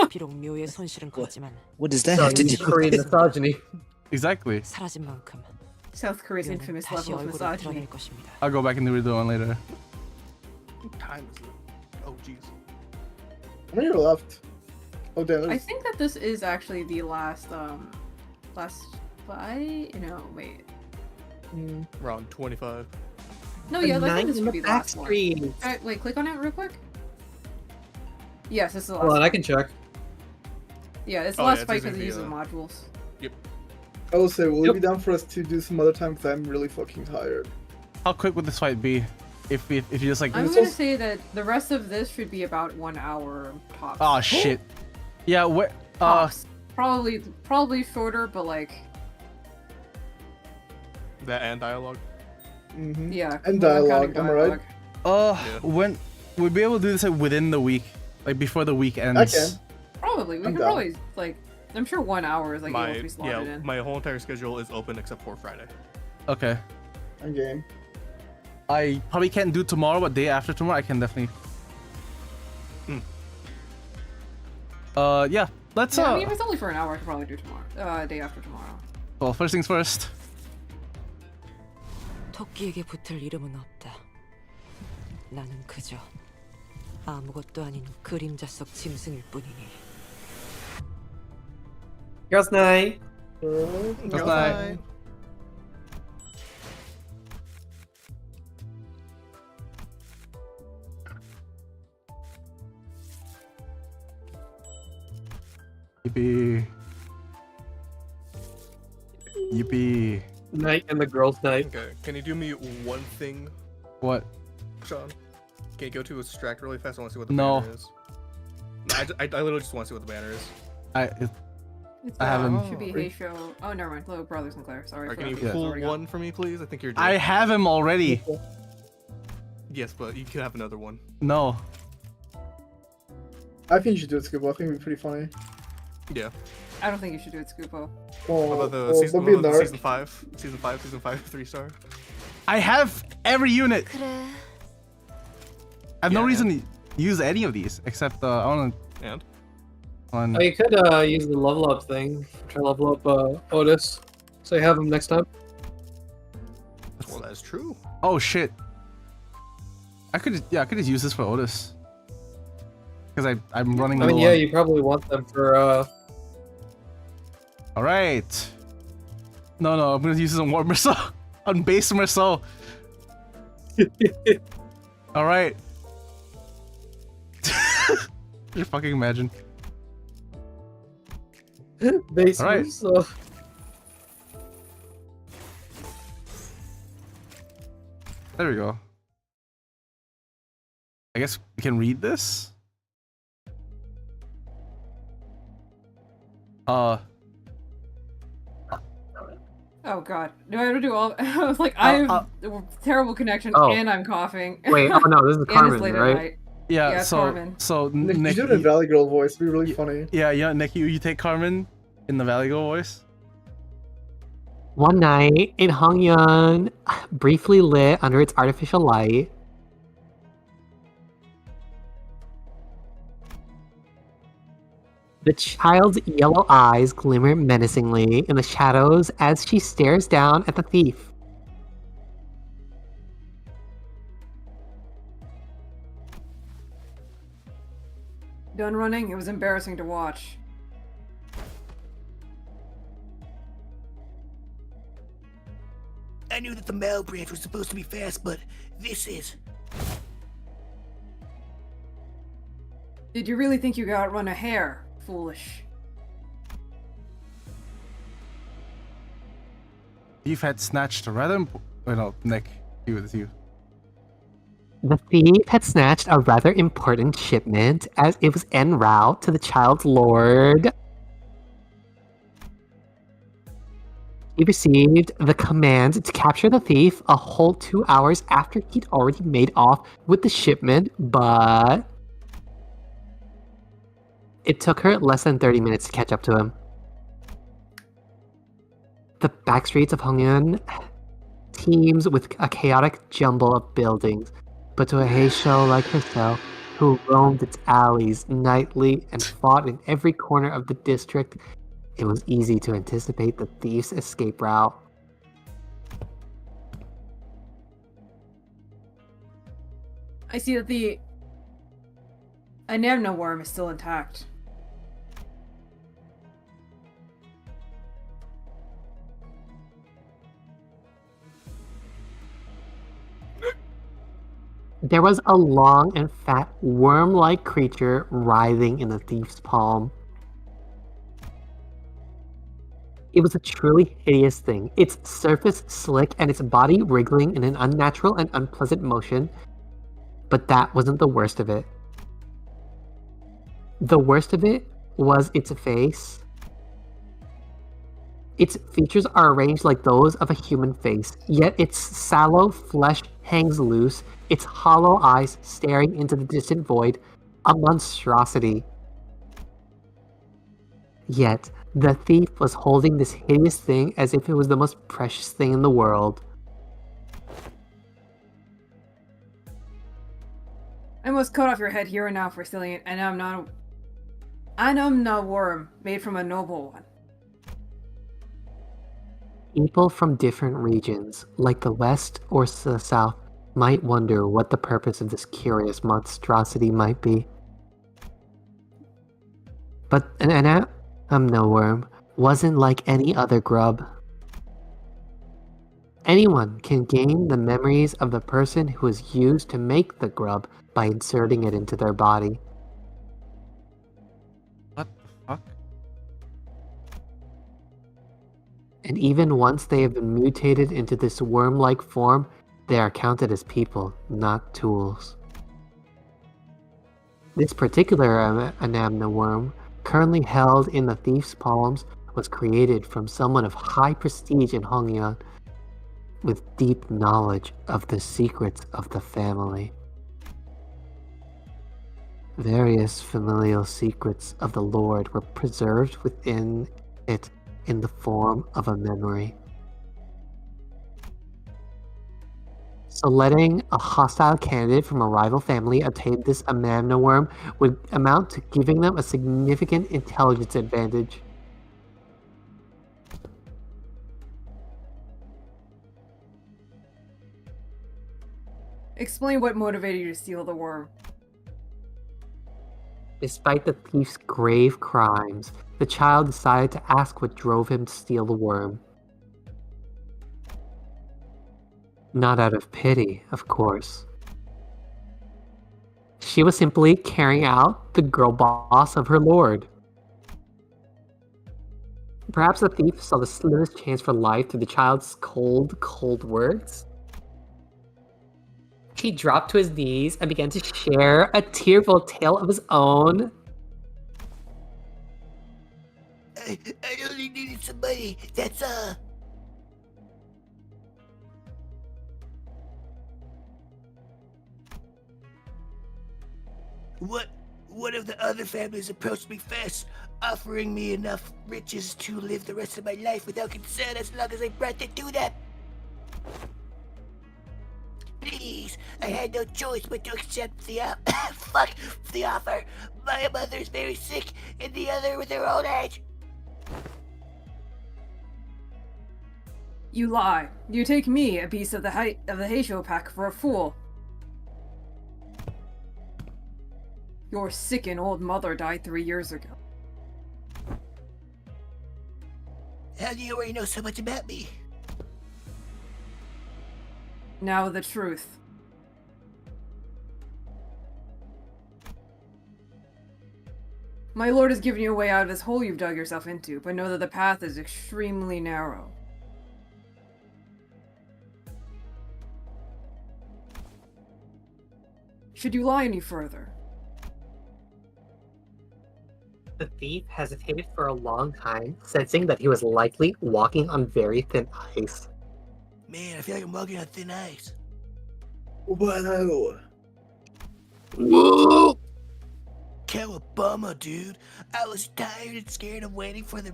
비록 묘의 손실은 컸지만 What does that So have to you do Korean with it? misogyny. Exactly. 사라진 만큼 South Korea's 묘는 infamous 다시 level of 얼굴을 misogyny. 드러낼 것입니다. I'll go back and read the one later. What time is it? Oh, jeez. How many are left? Oh, damn. I there's- think that this is actually the last fight? No, wait. Around 25. No, yeah, I think Nine this in would the be the last one. Backstreets. Alright, wait, click on it real quick. Yes, this is the last Hold on, one. I can check. Yeah, it's the Oh, last yeah, it's fight using because it uses the, modules. I will say, will you Yep. be down for us to do some other time? Because I'm really fucking tired. How quick would this fight be? If you just like... I'm gonna say that the rest of this should be about 1 hour tops. Oh shit. Yeah, where... Tops. Probably shorter, but like, That and dialogue. Mm-hmm. yeah. And well, I'm dialogue, counting am I right? Yeah. when... We'd be able to do this like within the week. Like before the week I ends. can. Probably. We I'm can down. probably, like, I'm sure 1 hour is like able to be slotted in. My whole entire schedule is open except for Friday. Okay. I'm game. I probably can't do tomorrow, but day after tomorrow I can definitely... Yeah. Let's Yeah, I mean, if it's only for an hour, I could probably do tomorrow. Day after tomorrow. Well, first things first. 토끼에게 붙을 이름은 없다. 나는 그저 아무것도 아닌 그림자 속 짐승일 뿐이니. Girls' night. Good night. Yippee. Yippee. Night and the girls' night. Okay, can you do me one thing, What? Sean? Can you go to extract really fast? I want to see what the No. banner is. No, I literally just want to see what the banner is. I haven't. Should be Heisho. Oh, never mind. Little Brother Sinclair. Sorry. Alright, can you forgot. pull Already one for me, please? I think you're. I have him already. Yes, but you could have another one. No. I think you should do it, Scuba. I think it'd be pretty funny. Yeah. I don't think you should do it, Scoopo. Oh, What about the oh, season, don't be a what about the narc. season 5, 3-star? I have every unit. 그래. I have no reason to use any of these except I want to. And? On. Oh, you could use the level up thing. Try to level up Otis, so you have him next time. Well, that's true. Oh shit. I could just use this for Otis. Because I'm running. I mean, low yeah, on- you probably want them for. All right. No, I'm gonna use this on War Marcel, on base Marcel. All right. Just fucking imagine. Base All right. so. There we go. I guess we can read this. Oh god. Do I have to do all? I was like, I have a terrible connection Oh. and I'm coughing. Wait, oh no, this is And it's Carmen, late at right? night. Yeah. Yeah, so Carmen. so Nick, Nick, you do it in Valley Girl voice. It'd be really funny. yeah, Nick, you take Carmen in the Valley Girl voice. One night in Hongyeon, briefly lit under its artificial light. The child's yellow eyes glimmer menacingly in the shadows as she stares down at the thief. Done running? It was embarrassing to watch. I knew that the male branch was supposed to be fast, but this is. Did you really think you could outrun a hare? Foolish. Thief had snatched a rather. Wait, no, Nick, he was you. The thief had snatched a rather important shipment as it was en route to the child's lord. He received the command to capture the thief a whole 2 hours after he'd already made off with the shipment, but it took her less than 30 minutes to catch up to him. The backstreets of Hongyeon teems with a chaotic jumble of buildings, but to a Heisho like herself, who roamed its alleys nightly and fought in every corner of the district, it was easy to anticipate the thief's escape route. I see that the anemone worm is still intact. There was a long and fat worm-like creature writhing in the thief's palm. It was a truly hideous thing, its surface slick and its body wriggling in an unnatural and unpleasant motion. But that wasn't the worst of it. The worst of it was its face. Its features are arranged like those of a human face, yet its sallow flesh hangs loose, its hollow eyes staring into the distant void, a monstrosity. Yet, the thief was holding this hideous thing as if it was the most precious thing in the world. I must cut off your head here and now for stealing it, and I'm not a worm made from a noble one. People from different regions, like the West or the South, might wonder what the purpose of this curious monstrosity might be. But I'm no worm. wasn't like any other grub. Anyone can gain the memories of the person who was used to make the grub by inserting it into their body. What the fuck? And even once they have been mutated into this worm-like form, they are counted as people, not tools. This particular anamna worm, currently held in the thief's palms, was created from someone of high prestige in Hongyan, with deep knowledge of the secrets of the family. Various familial secrets of the Lord were preserved within it in the form of a memory. So letting a hostile candidate from a rival family obtain this amamna worm would amount to giving them a significant intelligence advantage. Explain what motivated you to steal the worm. Despite the thief's grave crimes, the child decided to ask what drove him to steal the worm. Not out of pity, of course. She was simply carrying out the girl boss of her lord. Perhaps the thief saw the slimmest chance for life through the child's cold words. He dropped to his knees and began to share a tearful tale of his own. I only needed some money. That's One of the other families approached me first, offering me enough riches to live the rest of my life without concern as long as I brought it to them. Please, I had no choice but to accept the the offer. My mother's very sick, and the other with her old age. You lie. You take me, a piece of the Heisho pack, for a fool. Your sick and old mother died 3 years ago. How do you already know so much about me? Now the truth. My lord has given you a way out of this hole you've dug yourself into, but know that the path is extremely narrow. Should you lie any further? The thief hesitated for a long time, sensing that he was likely walking on very thin ice. Man, I feel like I'm walking on thin ice. Wow. Whoa! Cowabunga, dude. I was tired and scared of waiting for the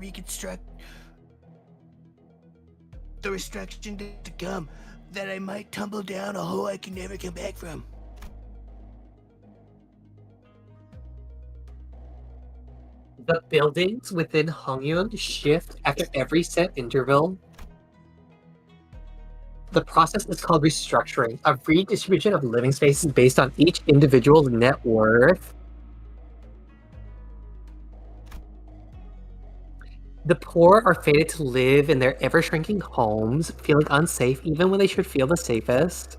restriction to come, that I might tumble down a hole I can never come back from. The buildings within Hongyun shift after every set interval. The process is called restructuring, a redistribution of living spaces based on each individual's net worth. The poor are fated to live in their ever-shrinking homes, feeling unsafe even when they should feel the safest.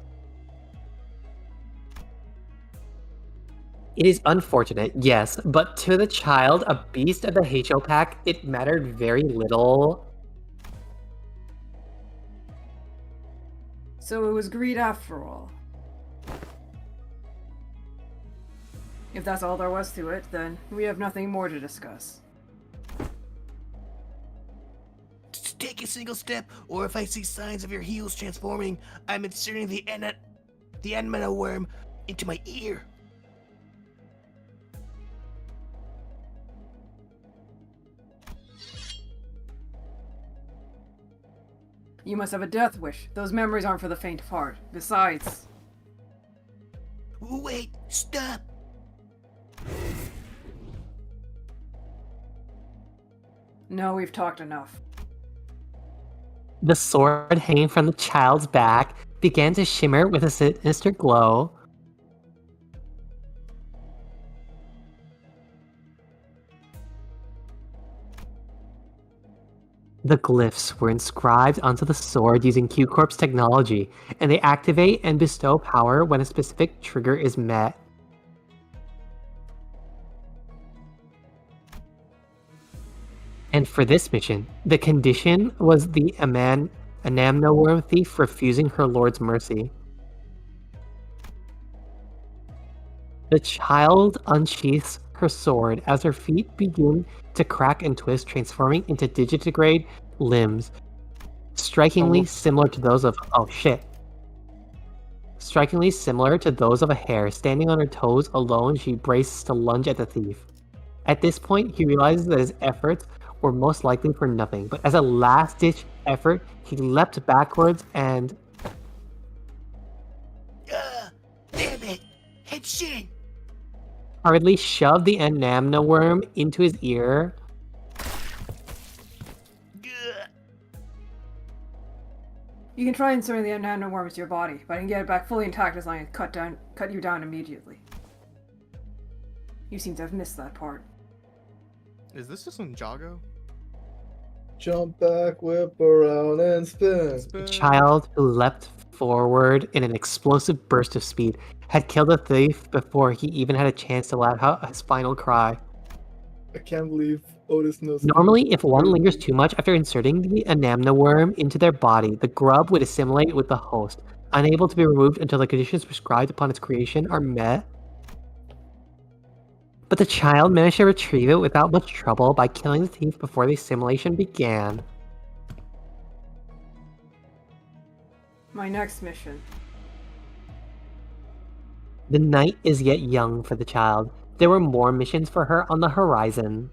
It is unfortunate, yes, but to the child, a beast of the HO pack, it mattered very little. So it was greed after all. If that's all there was to it, then we have nothing more to discuss. Just take a single step, or if I see signs of your heels transforming, I'm inserting the anima worm into my ear. You must have a death wish. Those memories aren't for the faint of heart. Besides... Wait, stop! No, we've talked enough. The sword hanging from the child's back began to shimmer with a sinister glow. The glyphs were inscribed onto the sword using Q Corp's technology, and they activate and bestow power when a specific trigger is met. And for this mission, the condition was the Anamnoworm thief refusing her lord's mercy. The child unsheaths her sword as her feet begin to crack and twist, transforming into digitigrade limbs, strikingly similar to those of strikingly similar to those of a hare. Standing on her toes alone, she braces to lunge at the thief. At this point, he realizes that his efforts were most likely for nothing, but as a last-ditch effort, he leapt backwards and... Damn it! Hit shin! hurriedly shoved the Anamnoworm into his ear. You can try inserting the nanoworm into your body, but I can get it back fully intact as long as I cut you down immediately. You seem to have missed that part. Is this just Ninjago? Jump back, whip around, and spin. The child, who leapt forward in an explosive burst of speed, had killed the thief before he even had a chance to let out his final cry. I can't believe Otis knows. Normally, if one lingers too much after inserting the Anamnoworm into their body, the grub would assimilate with the host, unable to be removed until the conditions prescribed upon its creation are met. But the child managed to retrieve it without much trouble by killing the thief before the assimilation began. My next mission. The night is yet young for the child. There were more missions for her on the horizon.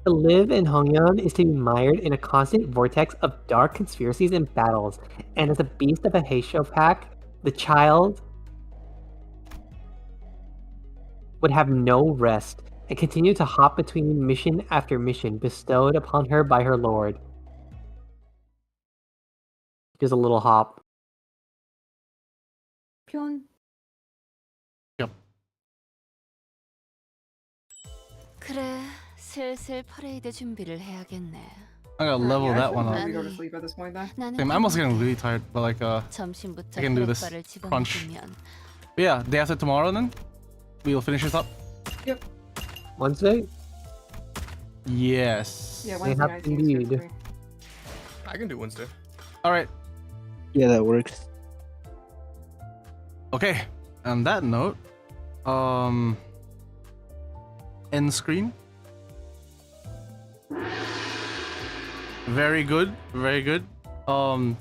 To live in Hongyeon is to be mired in a constant vortex of dark conspiracies and battles, and as a beast of a Heisho pack, the child would have no rest and continue to hop between mission after mission bestowed upon her by her lord. Just a little hop. Pyong. Yep. 그래, 슬슬 퍼레이드 준비를 해야겠네. I gotta level that one Probably up. go to sleep at this point then. Same, I'm also getting really tired, but like, I 점심부터 can do this 그릇발을 crunch. 집어먹으면 But yeah, day after tomorrow then, we'll finish this up. Yep. Wednesday? Yes. Yeah, They Wednesday have night seems good indeed. for me. I can do Wednesday. All right. Yeah, that works. Okay. On that note, end screen. Very good, very good.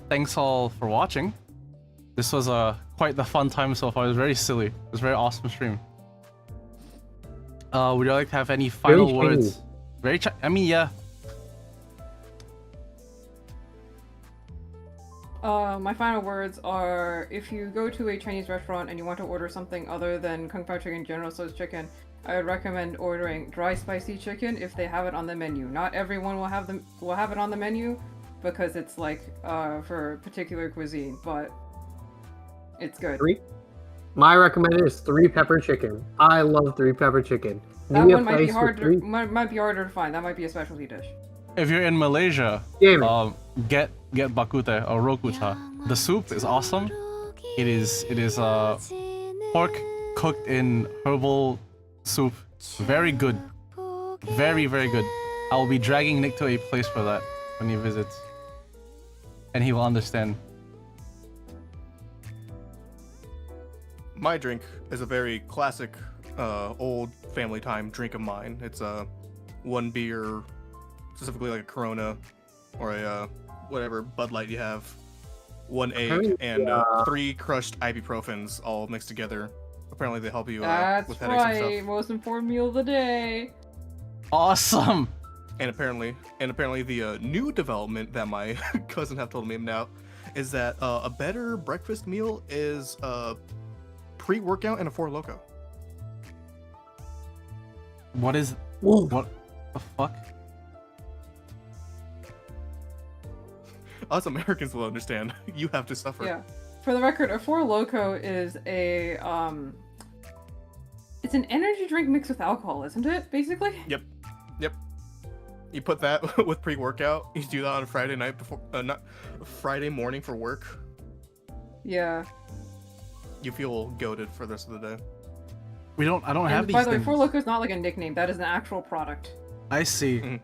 Thanks all for watching. This was quite the fun time so far. It was very silly. It was a very awesome stream. Would you like to have any final words? Very I mean, yeah. My final words are, if you go to a Chinese restaurant and you want to order something other than Kung Pao chicken, General Tso's chicken, I would recommend ordering dry spicy chicken if they have it on the menu. Not everyone will have it on the menu because it's like for particular cuisine, but it's good. My recommendation is 3-pepper chicken. I love 3-pepper chicken. That one might be might be harder to find. That might be a specialty dish. If you're in Malaysia, get bakute or rokuta. The soup is awesome. It is pork cooked in herbal soup. Very good. Very, very good. I will be dragging Nick to a place for that when he visits. And he will understand. My drink is a very classic, old family time drink of mine. It's one beer, specifically like a Corona or a whatever Bud Light you have, 1 egg, and 3 crushed ibuprofens all mixed together. Apparently they help you with That's headaches and right. stuff. Most important meal of the day. Awesome. And apparently the new development that my cousin have told me now is that a better breakfast meal is pre-workout and a 4 Loko. What is... What the fuck? Us Americans will understand. You have to suffer. Yeah. For the record, a 4 Loko is a it's an energy drink mixed with alcohol, isn't it? Basically. Yep. Yep. You put that with pre-workout. You do that on Friday night before, not Friday morning for work. Yeah. You feel goated for the rest of the day. I don't have And these by the way, things. Four Loko is not like a nickname. That is an actual product. I see. Mhm.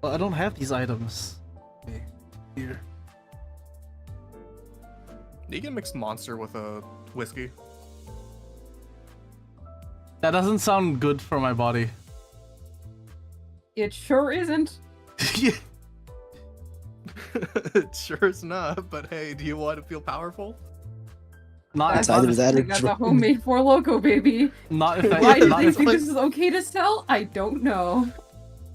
Well, I don't have these items. Okay. Here. You can mix Monster with a whiskey. That doesn't sound good for my body. It sure isn't. It sure is not, but hey, do you want to feel powerful? Not That's either that or that's a drugs. homemade Four Loko, baby. Not if Why do not they if think this is okay to sell? I don't know.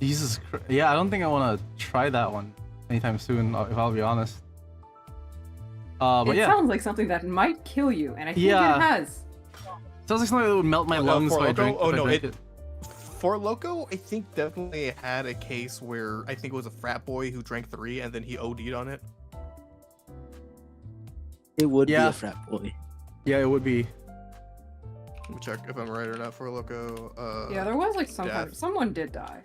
Jesus Christ. Yeah, I don't think I want to try that one anytime soon, if I'll be honest. But It yeah, sounds like something that might kill you, and I think Yeah. it has. sounds like something that would melt my lungs Four if I Loko? drink. Oh if I no, drank it. Four Loko, I think definitely had a case where I think it was a frat boy who drank 3 and then he OD'd on it. It would be Yeah. a frat boy. Yeah, it would be. Let me check if I'm right or not. Four Loko. Yeah, there was like death. someone did die.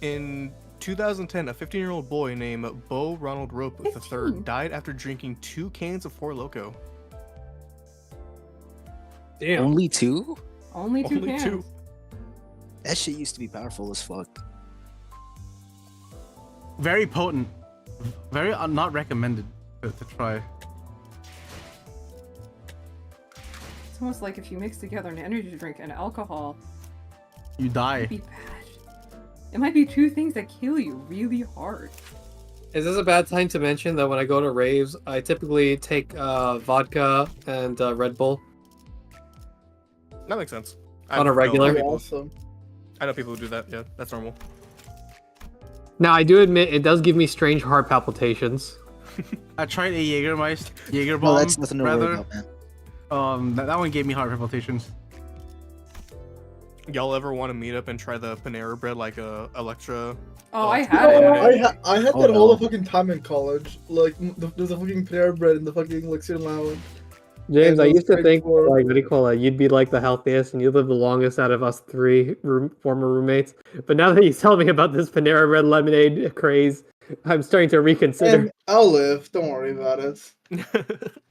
In 2010, a 15-year-old boy named Bo Ronald Rope III 15? died after drinking 2 cans of Four Loko. Damn. Only 2? Only two Only cans. 2. That shit used to be powerful as fuck. Very potent. Very not recommended to try. It's almost like if you mix together an energy drink and alcohol, You die. it'd be bad. It might be 2 things that kill you really hard. Is this a bad time to mention that when I go to raves, I typically take vodka and Red Bull? That makes sense. On a regular? Awesome. I know people who do that. Yeah, that's normal. Now, I do admit it does give me strange heart palpitations. I tried a Jaeger No, bomb. that's nothing to worry rather. about, man. That one gave me heart palpitations. Y'all ever want to meet up and try the Panera bread like Electra? Oh, I Oh, had it. I had Oh, that all no. the fucking time in college. Like, there's a fucking Panera bread in the fucking like student lounge. James, I those used to crazy think, for- like, what do you call it? You'd be like the healthiest and you'd live the longest out of us 3 former roommates. But now that you tell me about this Panera Bread lemonade craze, I'm starting to reconsider. And I'll live. Don't worry about it.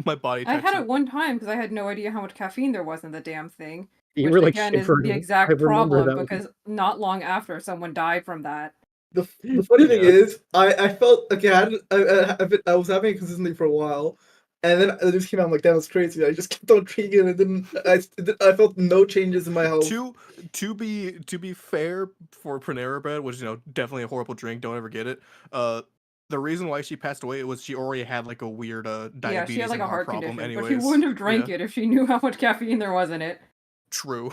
My body. I type's had it one time because I had no idea how much caffeine there was in the damn thing. You Which were like again is shivering. the I exact remember problem that one. because not long after someone died from that. The funny thing Yeah. is, I felt okay. I was having it consistently for a while, and then it just came out. I'm like, that was crazy. I just kept on drinking, and it didn't. I felt no changes in my health. To be fair for Panera bread, which definitely a horrible drink. Don't ever get it. The reason why she passed away was she already had like a weird diabetes Yeah, she had like and a heart problem. condition, Anyways, but she wouldn't have drank Yeah, it if she knew how much caffeine there was in it. True.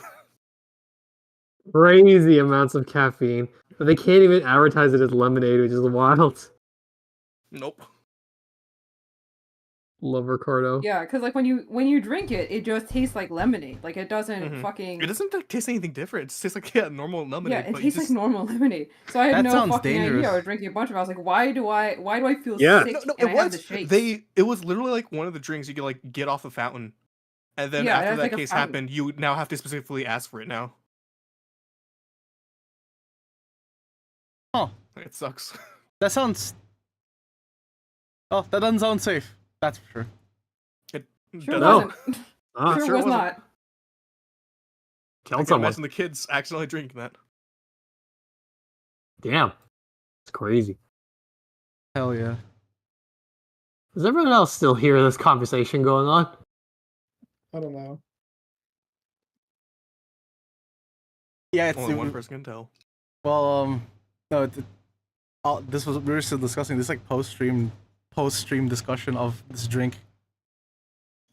Crazy amounts of caffeine. But they can't even advertise it as lemonade, which is wild. Nope. Love Ricardo. Yeah, because like when you drink it, it just tastes like lemonade. Like it doesn't fucking. It doesn't taste anything different. It just tastes like normal lemonade. Yeah, it but tastes like normal lemonade. So I had That no sounds fucking dangerous. idea. I was drinking a bunch of it. I was like, why do I feel Yeah. sick No, and it I have the was. shakes? It was literally like one of the drinks you could like get off the fountain, and then Yeah, it after has, that like, a case fountain. happened, you now have to specifically ask for it now. Huh. It sucks. That sounds. Oh, that doesn't sound safe. That's for sure. Sure No. wasn't. Ah, sure sure was wasn't. not. I killed can someone. imagine the kids accidentally drinking that. Damn. It's crazy. Hell yeah. Does everyone else still hear this conversation going on? I don't know. Yeah, it's Only one person can tell. well, no, this was we were still discussing this like post stream discussion of this drink.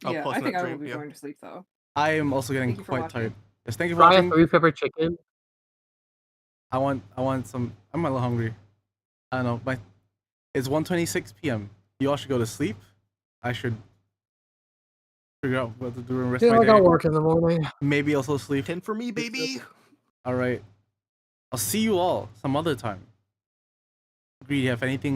I'll Yeah, post I think that I will dream, be yeah. going to sleep though. I am also getting Thank you for quite watching. tired. Yes, thank you for Fry a watching. 3 pepper chicken. I want some. I'm a little hungry. I don't know. It's 1:26 p.m. You all should go to sleep. I should figure out what to do the rest of Yeah, my I day. got work in the morning. Maybe also sleep. 10 for me, baby. All right. I'll see you all some other time. Agree. You have anything